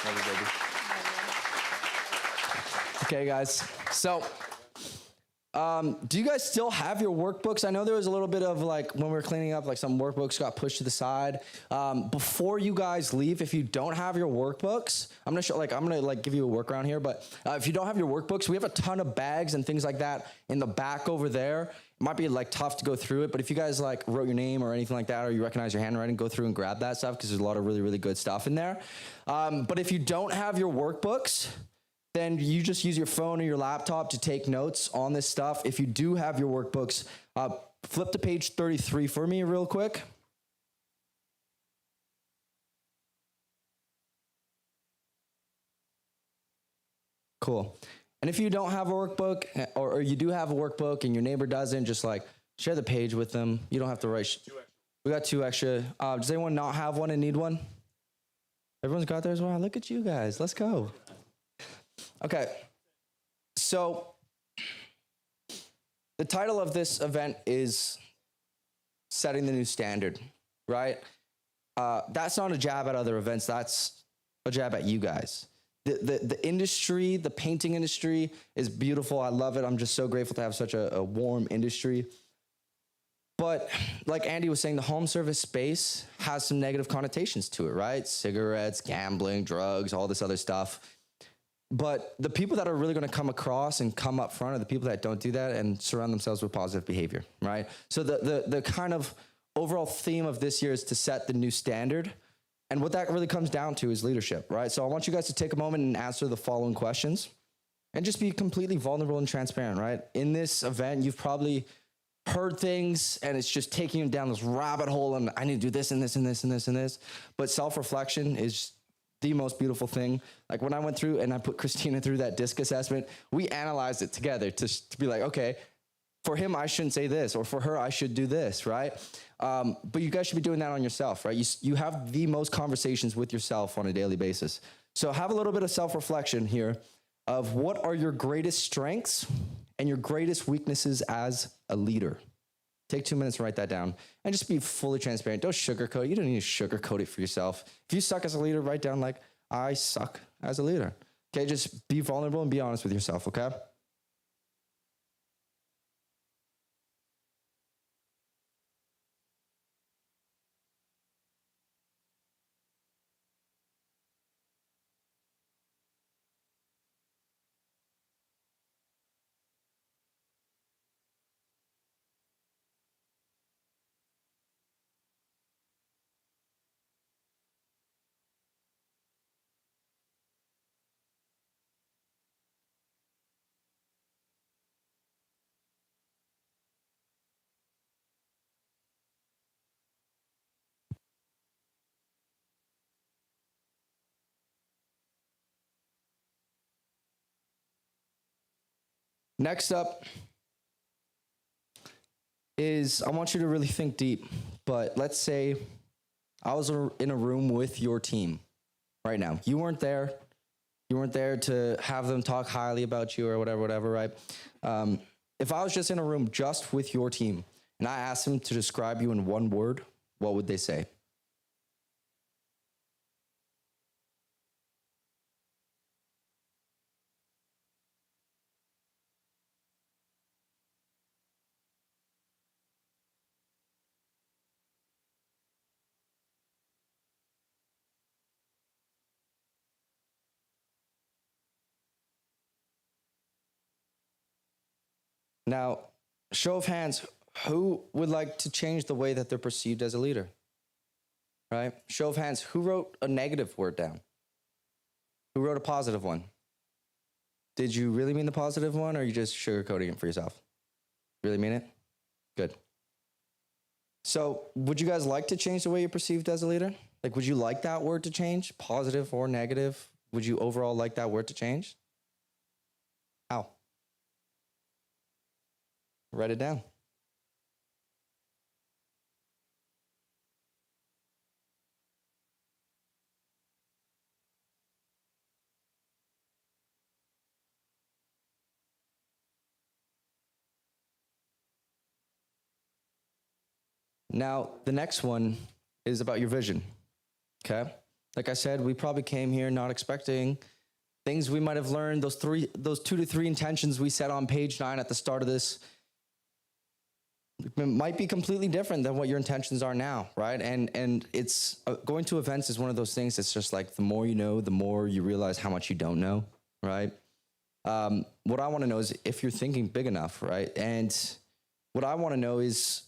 you, baby. Okay, guys. So, do you guys still have your workbooks? I know there was a little bit of like, when we were cleaning up, like some workbooks got pushed to the side. Before you guys leave, if you don't have your workbooks, I'm gonna give you a workaround here, but if you don't have your workbooks, we have a ton of bags and things like that in the back over there. It might be like tough to go through it, but if you guys like wrote your name or anything like that, or you recognize your handwriting, go through and grab that stuff, because there's a lot of really, really good stuff in there. But if you don't have your workbooks, then you just use your phone or your laptop to take notes on this stuff. If you do have your workbooks, flip to page 33 for me real quick. Cool. And if you don't have a workbook, or you do have a workbook and your neighbor doesn't, just like share the page with them. You don't have to write. We got 2 extra. Does anyone not have one and need one? Everyone's got theirs. Wow, look at you guys. Let's go. Okay, so the title of this event is Setting the New Standard, right? That's not a jab at other events, that's a jab at you guys. The industry, the painting industry is beautiful. I love it. I'm just so grateful to have such a warm industry. But like Andy was saying, the home service space has some negative connotations to it, right? Cigarettes, gambling, drugs, all this other stuff. But the people that are really going to come across and come up front are the people that don't do that and surround themselves with positive behavior, right? So the kind of overall theme of this year is to set the new standard. And what that really comes down to is leadership, right? So I want you guys to take a moment and answer the following questions and just be completely vulnerable and transparent, right? In this event, you've probably heard things and it's just taking you down this rabbit hole and I need to do this and this and this and this and this. But self-reflection is the most beautiful thing. Like when I went through and I put Christina through that DISC assessment, we analyzed it together to be like, okay, for him, I shouldn't say this, or for her, I should do this, right? But you guys should be doing that on yourself, right? You have the most conversations with yourself on a daily basis. So have a little bit of self-reflection here of what are your greatest strengths and your greatest weaknesses as a leader. Take 2 minutes and write that down and just be fully transparent. Don't sugarcoat it. You don't need to sugarcoat it for yourself. If you suck as a leader, write down like, I suck as a leader. Okay, just be vulnerable and be honest with yourself, okay? Next up is I want you to really think deep, but let's say I was in a room with your team right now. You weren't there. You weren't there to have them talk highly about you or whatever, right? If I was just in a room just with your team and I asked them to describe you in one word, what would they say? Now, show of hands, who would like to change the way that they're perceived as a leader? Right? Show of hands, who wrote a negative word down? Who wrote a positive one? Did you really mean the positive one, or are you just sugarcoating it for yourself? Really mean it? Good. So, would you guys like to change the way you're perceived as a leader? Like, would you like that word to change, positive or negative? Would you overall like that word to change? How? Write it down. Now, the next one is about your vision, okay? Like I said, we probably came here not expecting things we might have learned, those 2 to 3 intentions we set on page 9 at the start of this. It might be completely different than what your intentions are now, right? And it's going to events is one of those things that's just like the more you know, the more you realize how much you don't know, right? What I want to know is if you're thinking big enough, right? And what I want to know is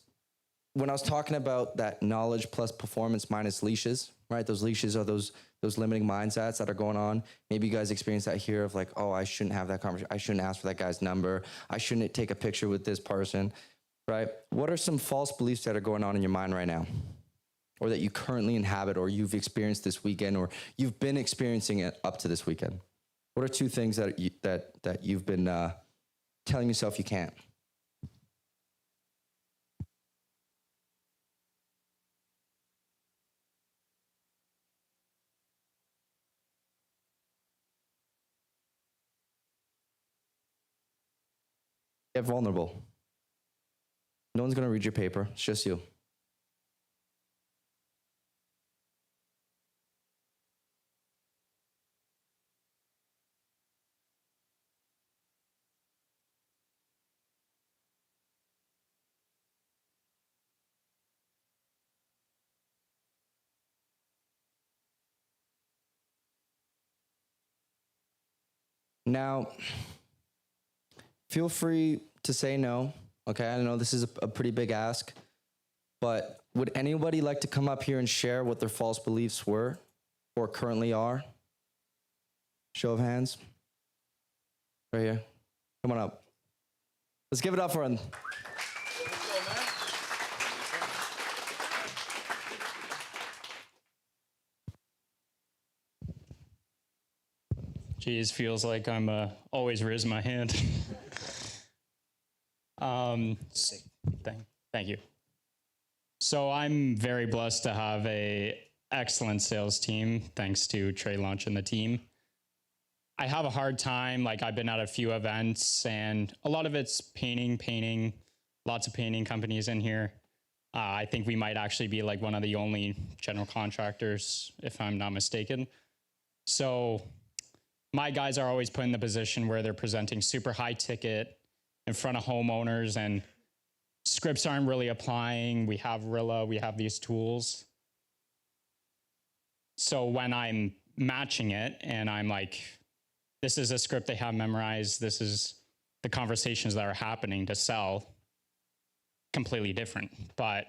when I was talking about that knowledge plus performance minus leashes, right? Those leashes are those limiting mindsets that are going on. Maybe you guys experience that here of like, oh, I shouldn't have that conversation. I shouldn't ask for that guy's number. I shouldn't take a picture with this person. Right? What are some false beliefs that are going on in your mind right now? Or that you currently inhabit, or you've experienced this weekend, or you've been experiencing it up to this weekend? What are 2 things that you've been telling yourself you can't? Get vulnerable. No one's going to read your paper. It's just you. Now, feel free to say no. Okay, I know this is a pretty big ask, but would anybody like to come up here and share what their false beliefs were or currently are? Show of hands. Right here. Come on up. Let's give it up for him. Geez, feels like I'm always raising my hand. Thank you. So I'm very blessed to have a excellent sales team, thanks to Trade Launch and the team. I have a hard time, like I've been at a few events and a lot of it's painting, lots of painting companies in here. I think we might actually be like one of the only general contractors, if I'm not mistaken. So my guys are always put in the position where they're presenting super high ticket in front of homeowners and scripts aren't really applying. We have Rilla, we have these tools. So when I'm matching it and I'm like, this is a script they have memorized, this is the conversations that are happening to sell, completely different. But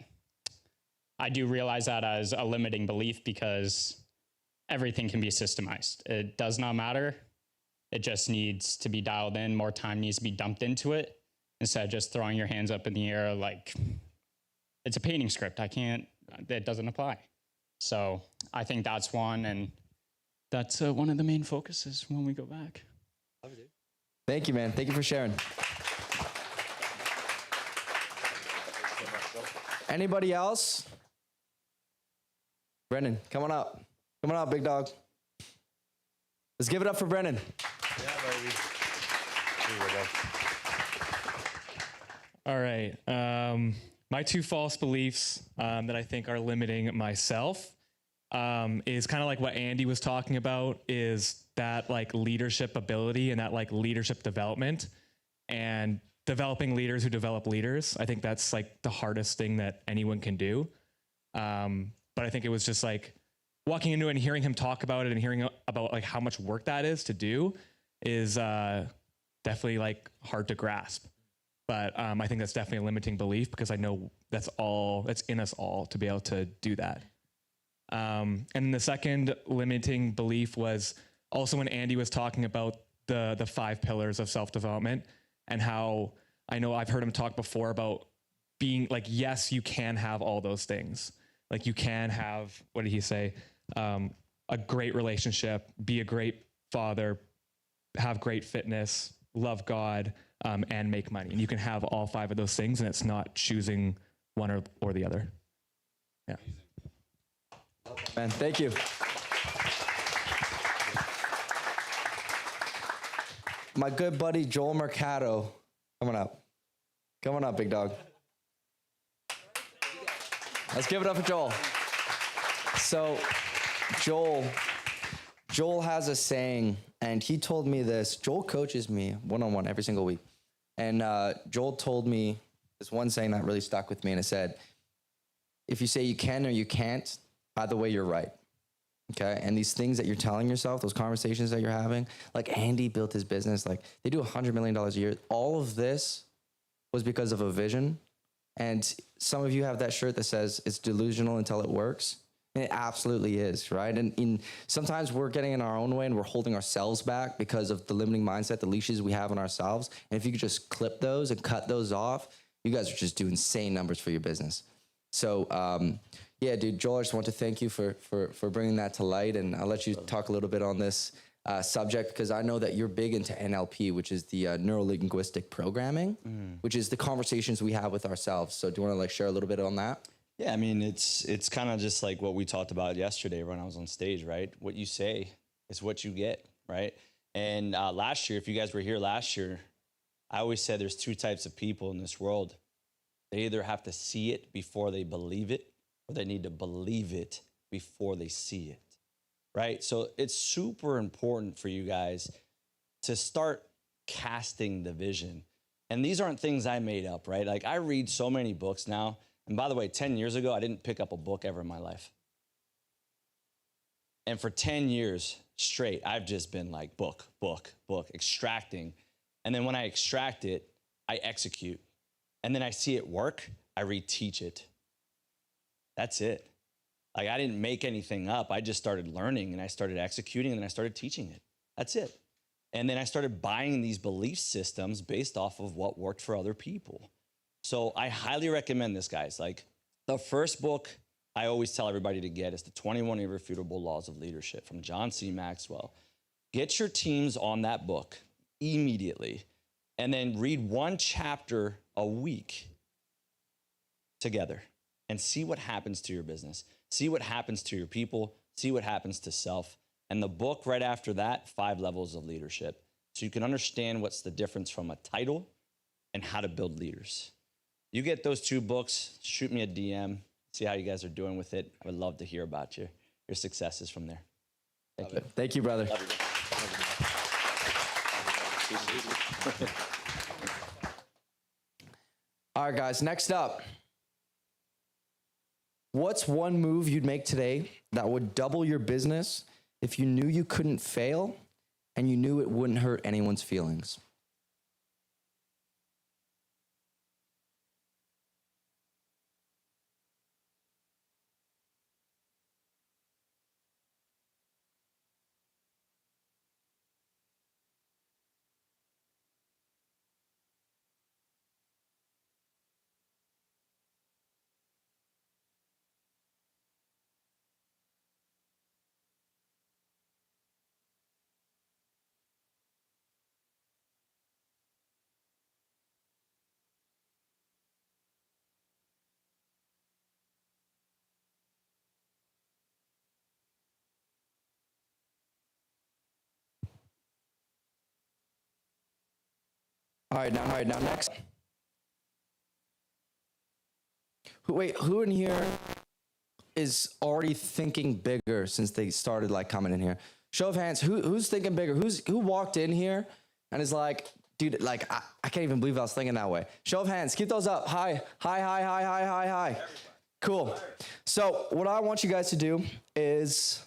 I do realize that as a limiting belief because everything can be systemized. It does not matter. It just needs to be dialed in. More time needs to be dumped into it instead of just throwing your hands up in the air like it's a painting script. That doesn't apply. So I think that's one, and that's one of the main focuses when we go back. Thank you, man. Thank you for sharing. Anybody else? Brennan, come on up. Come on up, big dog. Let's give it up for Brennan. Yeah, baby. All right. My two false beliefs that I think are limiting myself is kind of like what Andy was talking about, is that like leadership ability and that like leadership development and developing leaders who develop leaders. I think that's like the hardest thing that anyone can do. But I think it was just like walking into it and hearing him talk about it and hearing about like how much work that is to do is definitely like hard to grasp. But I think that's definitely a limiting belief because I know that's in us all to be able to do that. And the second limiting belief was also when Andy was talking about the 5 pillars of self-development and how I know I've heard him talk before about being like, yes, you can have all those things. Like you can have, what did he say? A great relationship, be a great father, have great fitness, love God, and make money. And you can have all 5 of those things, and it's not choosing one or the other. Yeah. Man, thank you. My good buddy Joel Mercado, coming up. Coming up, big dog. Let's give it up for Joel. So, Joel has a saying, and he told me this. Joel coaches me one-on-one every single week. And Joel told me this one saying that really stuck with me, and it said, if you say you can or you can't, either way, you're right. Okay? And these things that you're telling yourself, those conversations that you're having, like Andy built his business, like they do $100 million a year. All of this was because of a vision. And some of you have that shirt that says it's delusional until it works. And it absolutely is, right? And sometimes we're getting in our own way and we're holding ourselves back because of the limiting mindset, the leashes we have on ourselves. And if you could just clip those and cut those off, you guys are just doing insane numbers for your business. So, yeah, dude, Joel, I just want to thank you for bringing that to light. And I'll let you talk a little bit on this subject because I know that you're big into NLP, which is the neuro-linguistic programming, which is the conversations we have with ourselves. So do you want to like share a little bit on that? Yeah, I mean, it's kind of just like what we talked about yesterday when I was on stage, right? What you say is what you get, right? And last year, if you guys were here last year, I always said there's 2 types of people in this world. They either have to see it before they believe it, or they need to believe it before they see it, right? So it's super important for you guys to start casting the vision. And these aren't things I made up, right? Like I read so many books now. And by the way, 10 years ago, I didn't pick up a book ever in my life. And for 10 years straight, I've just been like book, extracting. And then when I extract it, I execute. And then I see it work, I reteach it. That's it. Like I didn't make anything up. I just started learning and I started executing and then I started teaching it. That's it. And then I started buying these belief systems based off of what worked for other people. So I highly recommend this, guys. Like the first book I always tell everybody to get is the 21 Irrefutable Laws of Leadership from John C. Maxwell. Get your teams on that book immediately, and then read one chapter a week together and see what happens to your business. See what happens to your people. See what happens to self. And the book right after that, 5 Levels of Leadership. So you can understand what's the difference from a title and how to build leaders. You get those 2 books, shoot me a DM, see how you guys are doing with it. I would love to hear about your successes from there. Thank you. Thank you, brother. All right, guys, next up. What's one move you'd make today that would double your business if you knew you couldn't fail and you knew it wouldn't hurt anyone's feelings? All right, now next. Who in here is already thinking bigger since they started like coming in here? Show of hands, who's thinking bigger? Who walked in here and is like, dude, like I can't even believe I was thinking that way. Show of hands, keep those up. Hi. Cool. So what I want you guys to do is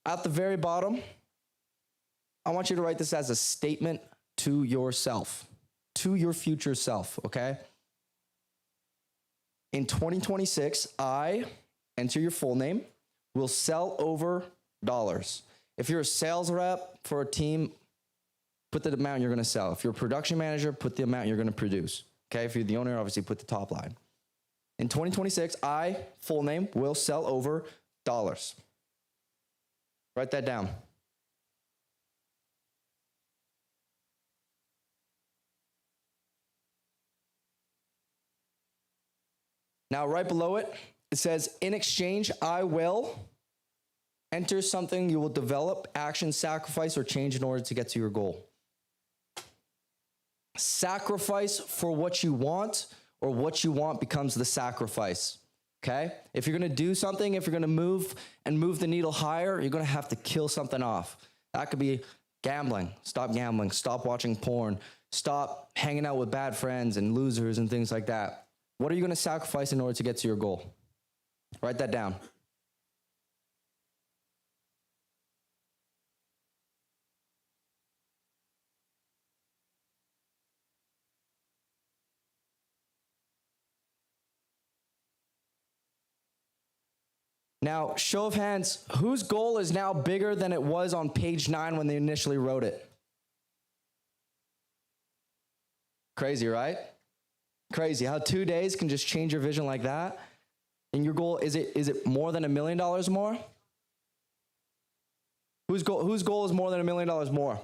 at the very bottom, I want you to write this as a statement to yourself, to your future self, okay? In 2026, I, enter your full name, will sell over dollars. If you're a sales rep for a team, put the amount you're gonna sell. If you're a production manager, put the amount you're gonna produce, okay? If you're the owner, obviously put the top line. In 2026, I, full name, will sell over dollars. Write that down. Now, right below it, it says, in exchange, I will enter something you will develop, action, sacrifice, or change in order to get to your goal. Sacrifice for what you want, or what you want becomes the sacrifice, okay? If you're gonna do something, if you're gonna move the needle higher, you're gonna have to kill something off. That could be gambling. Stop gambling, stop watching porn, stop hanging out with bad friends and losers and things like that. What are you going to sacrifice in order to get to your goal? Write that down. Now, show of hands, whose goal is now bigger than it was on page 9 when they initially wrote it? Crazy, right? Crazy how 2 days can just change your vision like that. And your goal, is it more than $1 million more? Whose goal is more than $1 million more?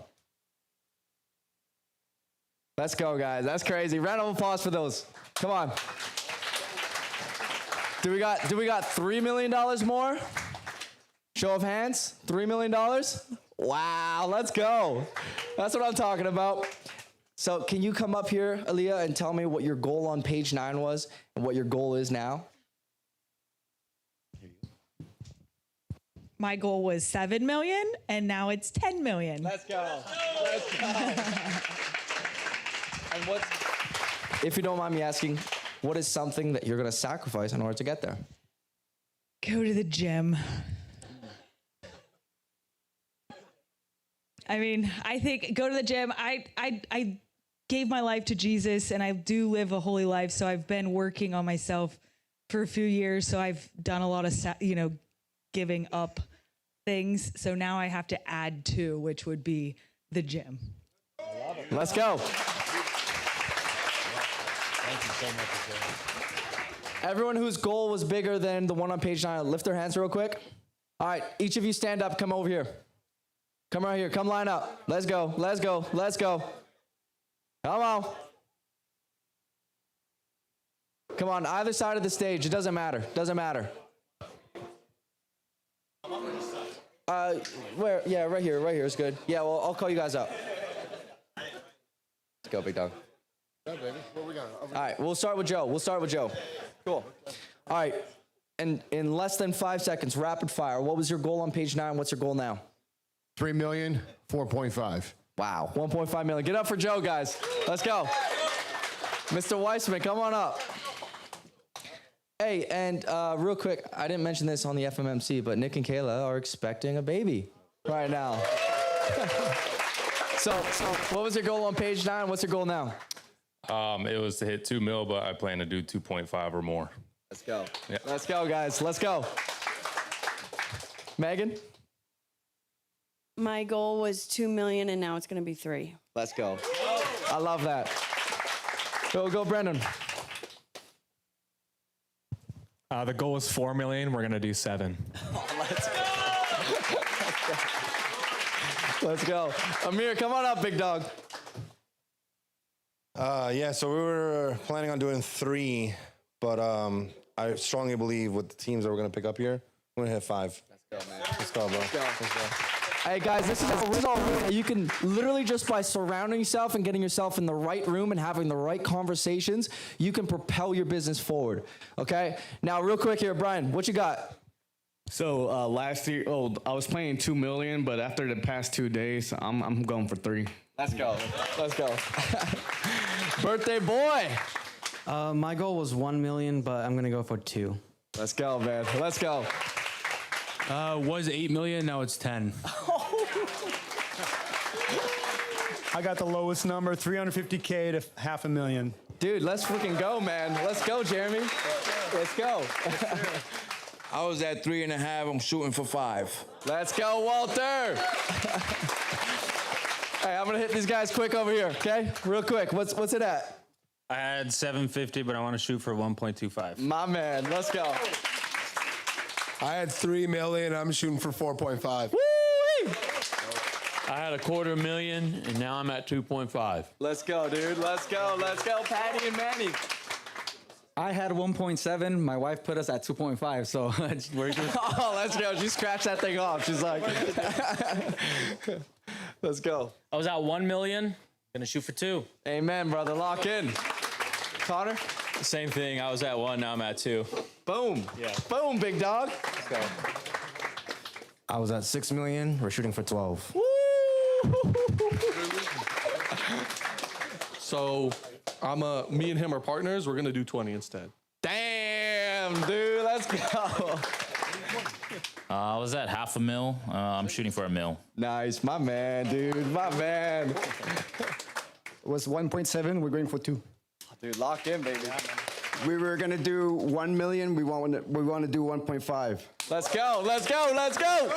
Let's go, guys. That's crazy. Round of applause for those. Come on. Do we got $3 million more? Show of hands. $3 million? Wow, let's go. That's what I'm talking about. So can you come up here, Aaliyah, and tell me what your goal on page 9 was and what your goal is now? My goal was 7 million, and now it's 10 million. Let's go. Let's go. And what, if you don't mind me asking, what is something that you're going to sacrifice in order to get there? Go to the gym. I mean, I think go to the gym. I gave my life to Jesus, and I do live a holy life. So I've been working on myself for a few years. So I've done a lot of, giving up things. So now I have to add to, which would be the gym. Let's go. Thank you so much for sharing. Everyone whose goal was bigger than the one on page 9, lift their hands real quick. All right, each of you stand up, come over here. Come right here. Come line up. Let's go. Let's go. Let's go. Come on. Come on, either side of the stage. It doesn't matter. Doesn't matter. Where? Yeah, right here. Right here is good. Yeah, well, I'll call you guys up. Let's go, big dog. Yeah, baby. Where we going? All right, we'll start with Joe. Cool. All right, and in less than 5 seconds, rapid fire. What was your goal on page 9? What's your goal now? 3 million, 4.5. Wow, 1.5 million. Get up for Joe, guys. Let's go. Mr. Weissman, come on up. Hey, and real quick, I didn't mention this on the FMMC, but Nick and Kayla are expecting a baby right now. So what was your goal on page 9? What's your goal now? It was to hit 2 mil, but I plan to do 2.5 or more. Let's go. Yeah. Let's go, guys. Let's go. Megan? My goal was 2 million, and now it's going to be 3. Let's go. I love that. Go, Brendan. The goal is 4 million. We're gonna do 7. Let's go. Let's go. Amir, come on up, big dog. Yeah, so we were planning on doing 3, but I strongly believe with the teams that we're going to pick up here, we're going to hit 5. Let's go, man. Let's go, bro. Let's go. Let's go. Hey guys, this is all you can literally just by surrounding yourself and getting yourself in the right room and having the right conversations, you can propel your business forward. Okay? Now, real quick here, Brian, what you got? So last year, I was planning 2 million, but after the past 2 days, I'm going for 3. Let's go. Let's go. Birthday boy. My goal was 1 million, but I'm gonna go for 2. Let's go, man. Let's go. Was 8 million, now it's 10. I got the lowest number, 350K to $500,000. Dude, let's freaking go, man. Let's go, Jeremy. Let's go. I was at 3.5. I'm shooting for 5. Let's go, Walter. Hey, I'm gonna hit these guys quick over here, okay? Real quick. What's it at? I had 750, but I want to shoot for 1.25. My man, let's go. I had 3 million. I'm shooting for 4.5. Woo! I had $250,000, and now I'm at 2.5. Let's go, dude. Let's go. Let's go, Patty and Manny. I had 1.7. My wife put us at 2.5, so we're just... Oh, let's go. She scratched that thing off. She's like, let's go. I was at 1 million. Gonna shoot for 2. Amen, brother. Lock in. Connor? Same thing. I was at 1. Now I'm at 2. Boom. Yeah. Boom, big dog. Let's go. I was at 6 million. We're shooting for 12. So me and him are partners. We're gonna do 20 instead. Damn, dude. Let's go. I was at $500,000. I'm shooting for $1 million. Nice, my man, dude. My man. It was 1.7. We're going for 2. Dude, lock in, baby. We were gonna do 1 million. We want to do 1.5. Let's go. Let's go. Let's go.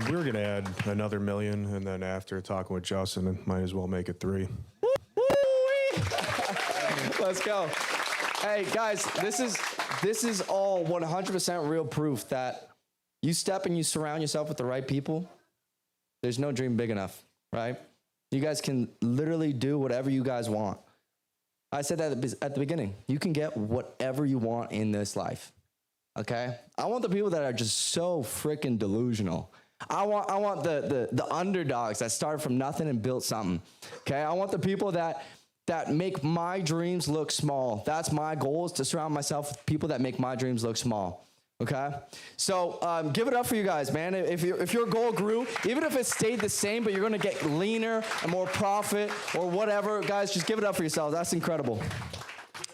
We were gonna add another million, and then after talking with Justin, might as well make it 3. Let's go. Hey guys, this is all 100% real proof that you step and you surround yourself with the right people. There's no dream big enough, right? You guys can literally do whatever you guys want. I said that at the beginning. You can get whatever you want in this life. Okay? I want the people that are just so freaking delusional. I want the underdogs that started from nothing and built something. Okay? I want the people that make my dreams look small. That's my goal, is to surround myself with people that make my dreams look small. Okay? So give it up for you guys, man. If your goal grew, even if it stayed the same, but you're going to get leaner and more profit or whatever, guys, just give it up for yourselves. That's incredible.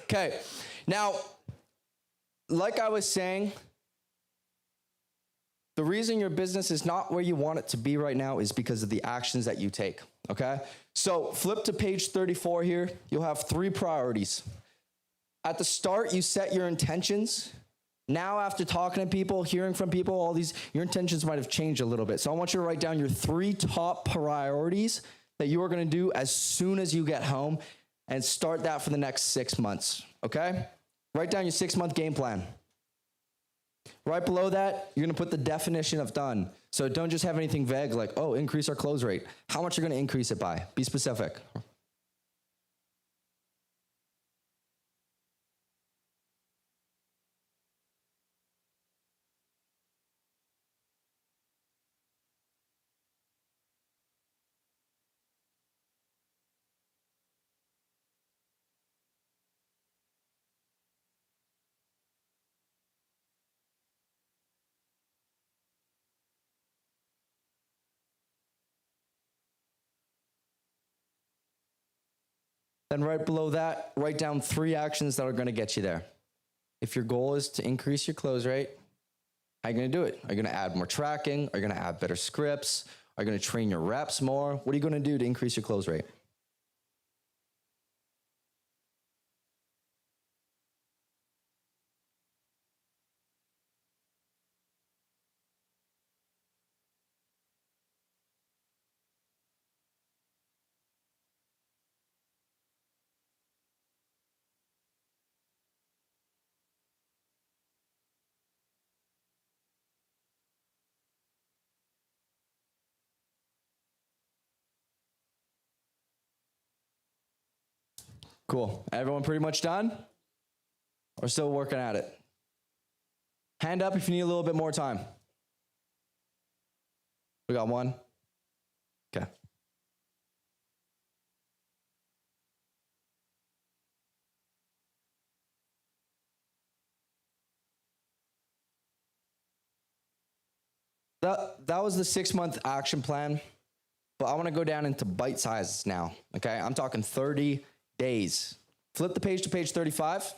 Okay. Now, like I was saying, the reason your business is not where you want it to be right now is because of the actions that you take. Okay? So flip to page 34 here. You'll have 3 priorities. At the start, you set your intentions. Now, after talking to people, hearing from people, all these, your intentions might have changed a little bit. So I want you to write down your 3 top priorities that you are going to do as soon as you get home, and start that for the next 6 months, okay? Write down your 6-month game plan. Right below that, you're going to put the definition of done. So don't just have anything vague like, oh, increase our close rate. How much are you going to increase it by? Be specific. Then right below that, write down 3 actions that are going to get you there. If your goal is to increase your close rate, how are you going to do it? Are you going to add more tracking? Are you going to add better scripts? Are you going to train your reps more? What are you going to do to increase your close rate? Cool. Everyone pretty much done? Or still working at it? Hand up if you need a little bit more time. We got 1. Okay. That was the 6-month action plan, but I want to go down into bite sizes now, okay? I'm talking 30 days. Flip the page to page 35.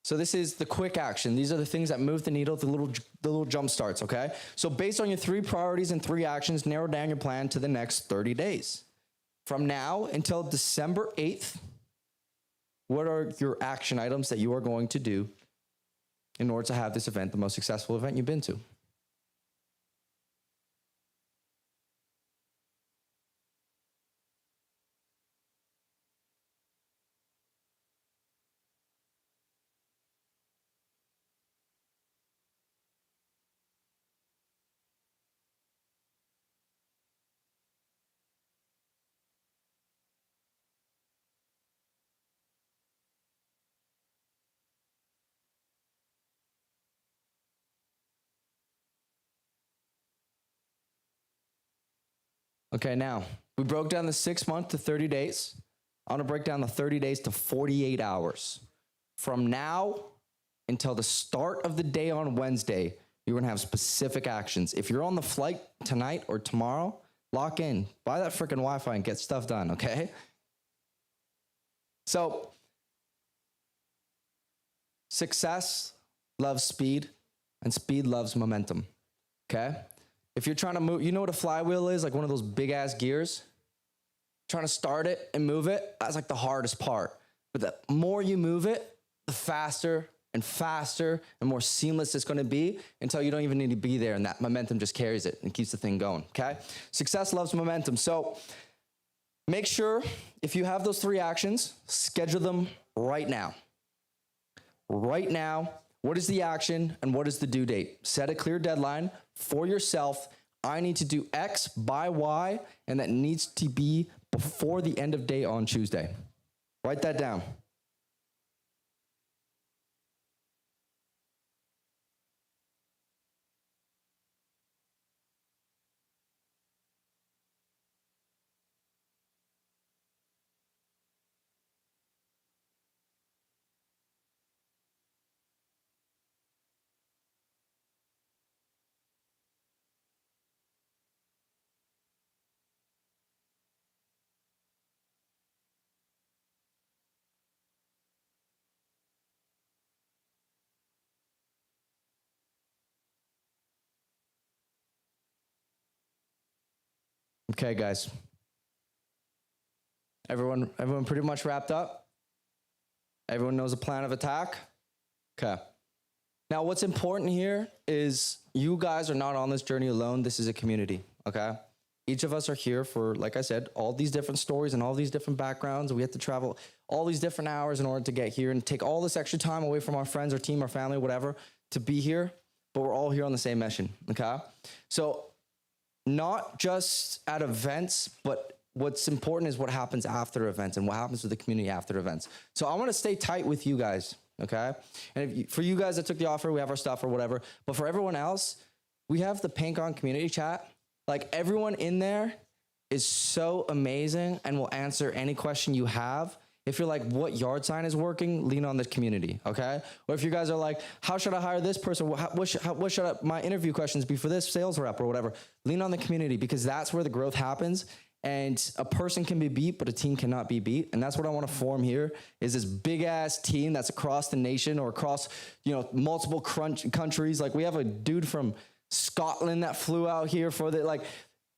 So this is the quick action. These are the things that move the needle, the little jump starts, okay? So based on your 3 priorities and 3 actions, narrow down your plan to the next 30 days. From now until December 8th, what are your action items that you are going to do in order to have this event the most successful event you've been to? Okay, now, we broke down the 6 month to 30 days. I want to break down the 30 days to 48 hours. From now until the start of the day on Wednesday, you're going to have specific actions. If you're on the flight tonight or tomorrow, lock in. Buy that freaking Wi-Fi and get stuff done, okay? So, success loves speed, and speed loves momentum, okay? If you're trying to move, you know what a flywheel is? Like one of those big ass gears? Trying to start it and move it, that's like the hardest part. But the more you move it, the faster and faster and more seamless it's gonna be until you don't even need to be there, and that momentum just carries it and keeps the thing going, okay? Success loves momentum. So make sure if you have those 3 actions, schedule them right now. Right now, what is the action and what is the due date? Set a clear deadline for yourself. I need to do X by Y, and that needs to be before the end of day on Tuesday. Write that down. Okay, guys. Everyone pretty much wrapped up? Everyone knows a plan of attack? Okay. Now, what's important here is you guys are not on this journey alone. This is a community, okay? Each of us are here for, like I said, all these different stories and all these different backgrounds. We have to travel all these different hours in order to get here and take all this extra time away from our friends, our team, our family, whatever, to be here. but we're all here on the same mission, okay? So not just at events, but what's important is what happens after events and what happens with the community after events. So I want to stay tight with you guys, okay? And for you guys that took the offer, we have our stuff or whatever. But for everyone else, we have the PaintCon community chat. Like, everyone in there is so amazing and will answer any question you have. If you're like, what yard sign is working, lean on the community, okay? Or if you guys are like, how should I hire this person? What should my interview questions be for this sales rep or whatever? Lean on the community, because that's where the growth happens. And a person can be beat, but a team cannot be beat. And that's what I want to form here, is this big ass team that's across the nation or across, multiple countries. Like, we have a dude from Scotland that flew out here for the, like,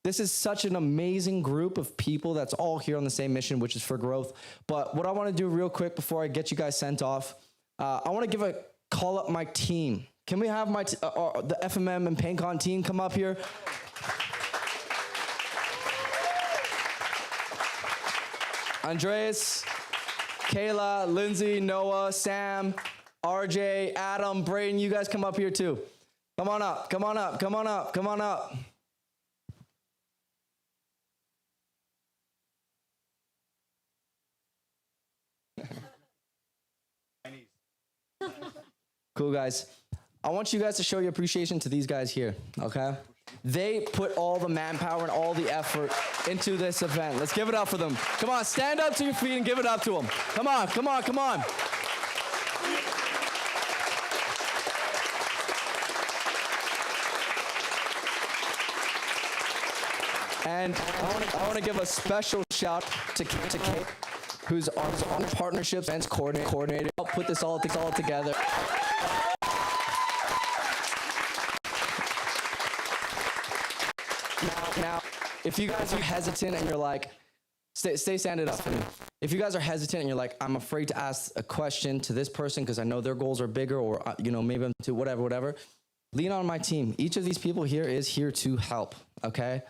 this is such an amazing group of people that's all here on the same mission, which is for growth. But what I want to do real quick before I get you guys sent off, I want to give a call up my team. Can we have the FMM and PaintCon team come up here? Andreas, Kayla, Lindsay, Noah, Sam, RJ, Adam, Braden, you guys come up here too. Come on up, come on up, come on up, come on up. Cool, guys. I want you guys to show your appreciation to these guys here, okay? They put all the manpower and all the effort into this event. Let's give it up for them. Come on, stand up to your feet and give it up to them. Come on, come on, come on. And I want to give a special shout to Kate, who's on partnerships and coordinator. Help put this all together. Now, if you guys are hesitant and you're like, stay standing up. If you guys are hesitant and you're like, I'm afraid to ask a question to this person because I know their goals are bigger, or maybe I'm too whatever, lean on my team. Each of these people here is here to help, okay?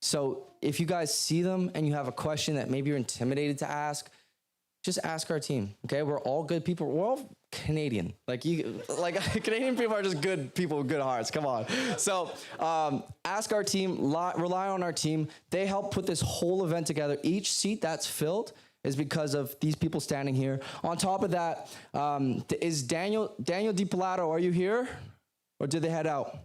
So if you guys see them and you have a question that maybe you're intimidated to ask, just ask our team, okay? We're all good people. We're all Canadian. Like Canadian people are just good people with good hearts. Come on. So ask our team, rely on our team. They help put this whole event together. Each seat that's filled is because of these people standing here. On top of that, is Daniel DiPalato, are you here? Or did they head out?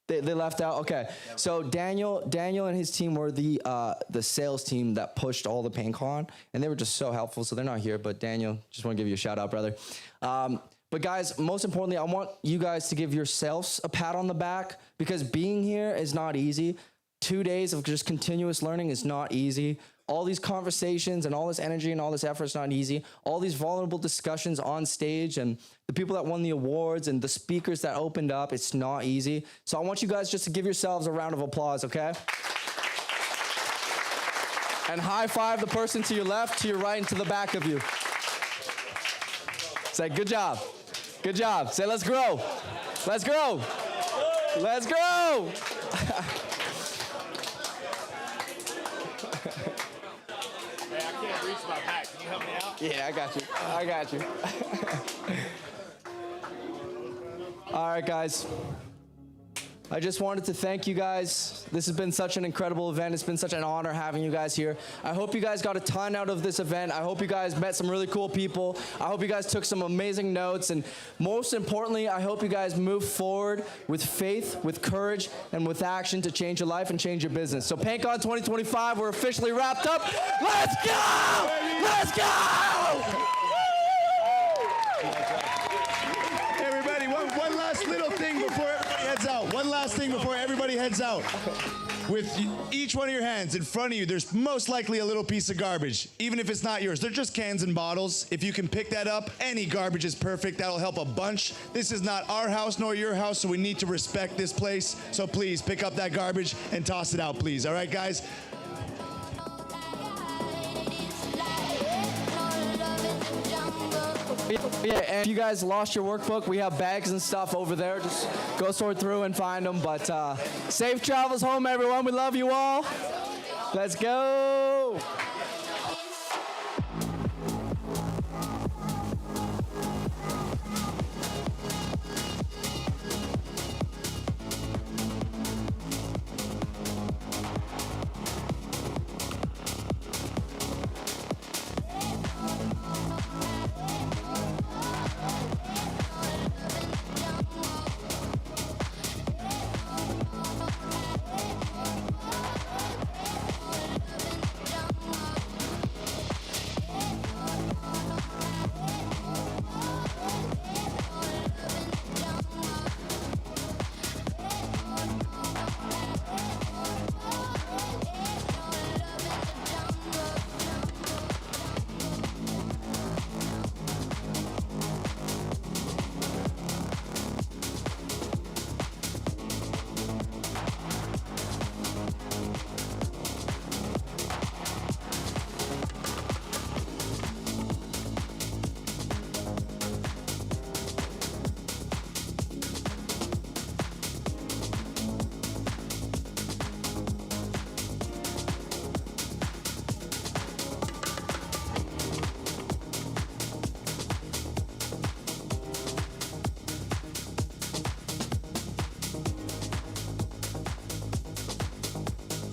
They left out? Okay. So Daniel and his team were the sales team that pushed all the PaintCon, and they were just so helpful. So they're not here, but Daniel, just want to give you a shout out, brother. But guys, most importantly, I want you guys to give yourselves a pat on the back, because being here is not easy. 2 days of just continuous learning is not easy. All these conversations and all this energy and all this effort is not easy. All these vulnerable discussions on stage and the people that won the awards and the speakers that opened up, it's not easy. So I want you guys just to give yourselves a round of applause, okay? And high five the person to your left, to your right, and to the back of you. Say, good job. Good job. Say, let's grow. Let's grow. Let's grow. My back. Can you help me out? Yeah, I got you. All right, guys. I just wanted to thank you guys. This has been such an incredible event. It's been such an honor having you guys here. I hope you guys got a ton out of this event. I hope you guys met some really cool people. I hope you guys took some amazing notes. And most importantly, I hope you guys move forward with faith, with courage, and with action to change your life and change your business. So PaintCon 2025, we're officially wrapped up. Let's go! Let's go! Everybody, one last little thing before everybody heads out. One last thing before everybody heads out. With each one of your hands in front of you, there's most likely a little piece of garbage, even if it's not yours. They're just cans and bottles. If you can pick that up, any garbage is perfect. That'll help a bunch. This is not our house nor your house, so we need to respect this place. So please pick up that garbage and toss it out, please. All right, guys? Yeah, and if you guys lost your workbook, we have bags and stuff over there. Just go sort through and find them. But safe travels home, everyone. We love you all. Let's go.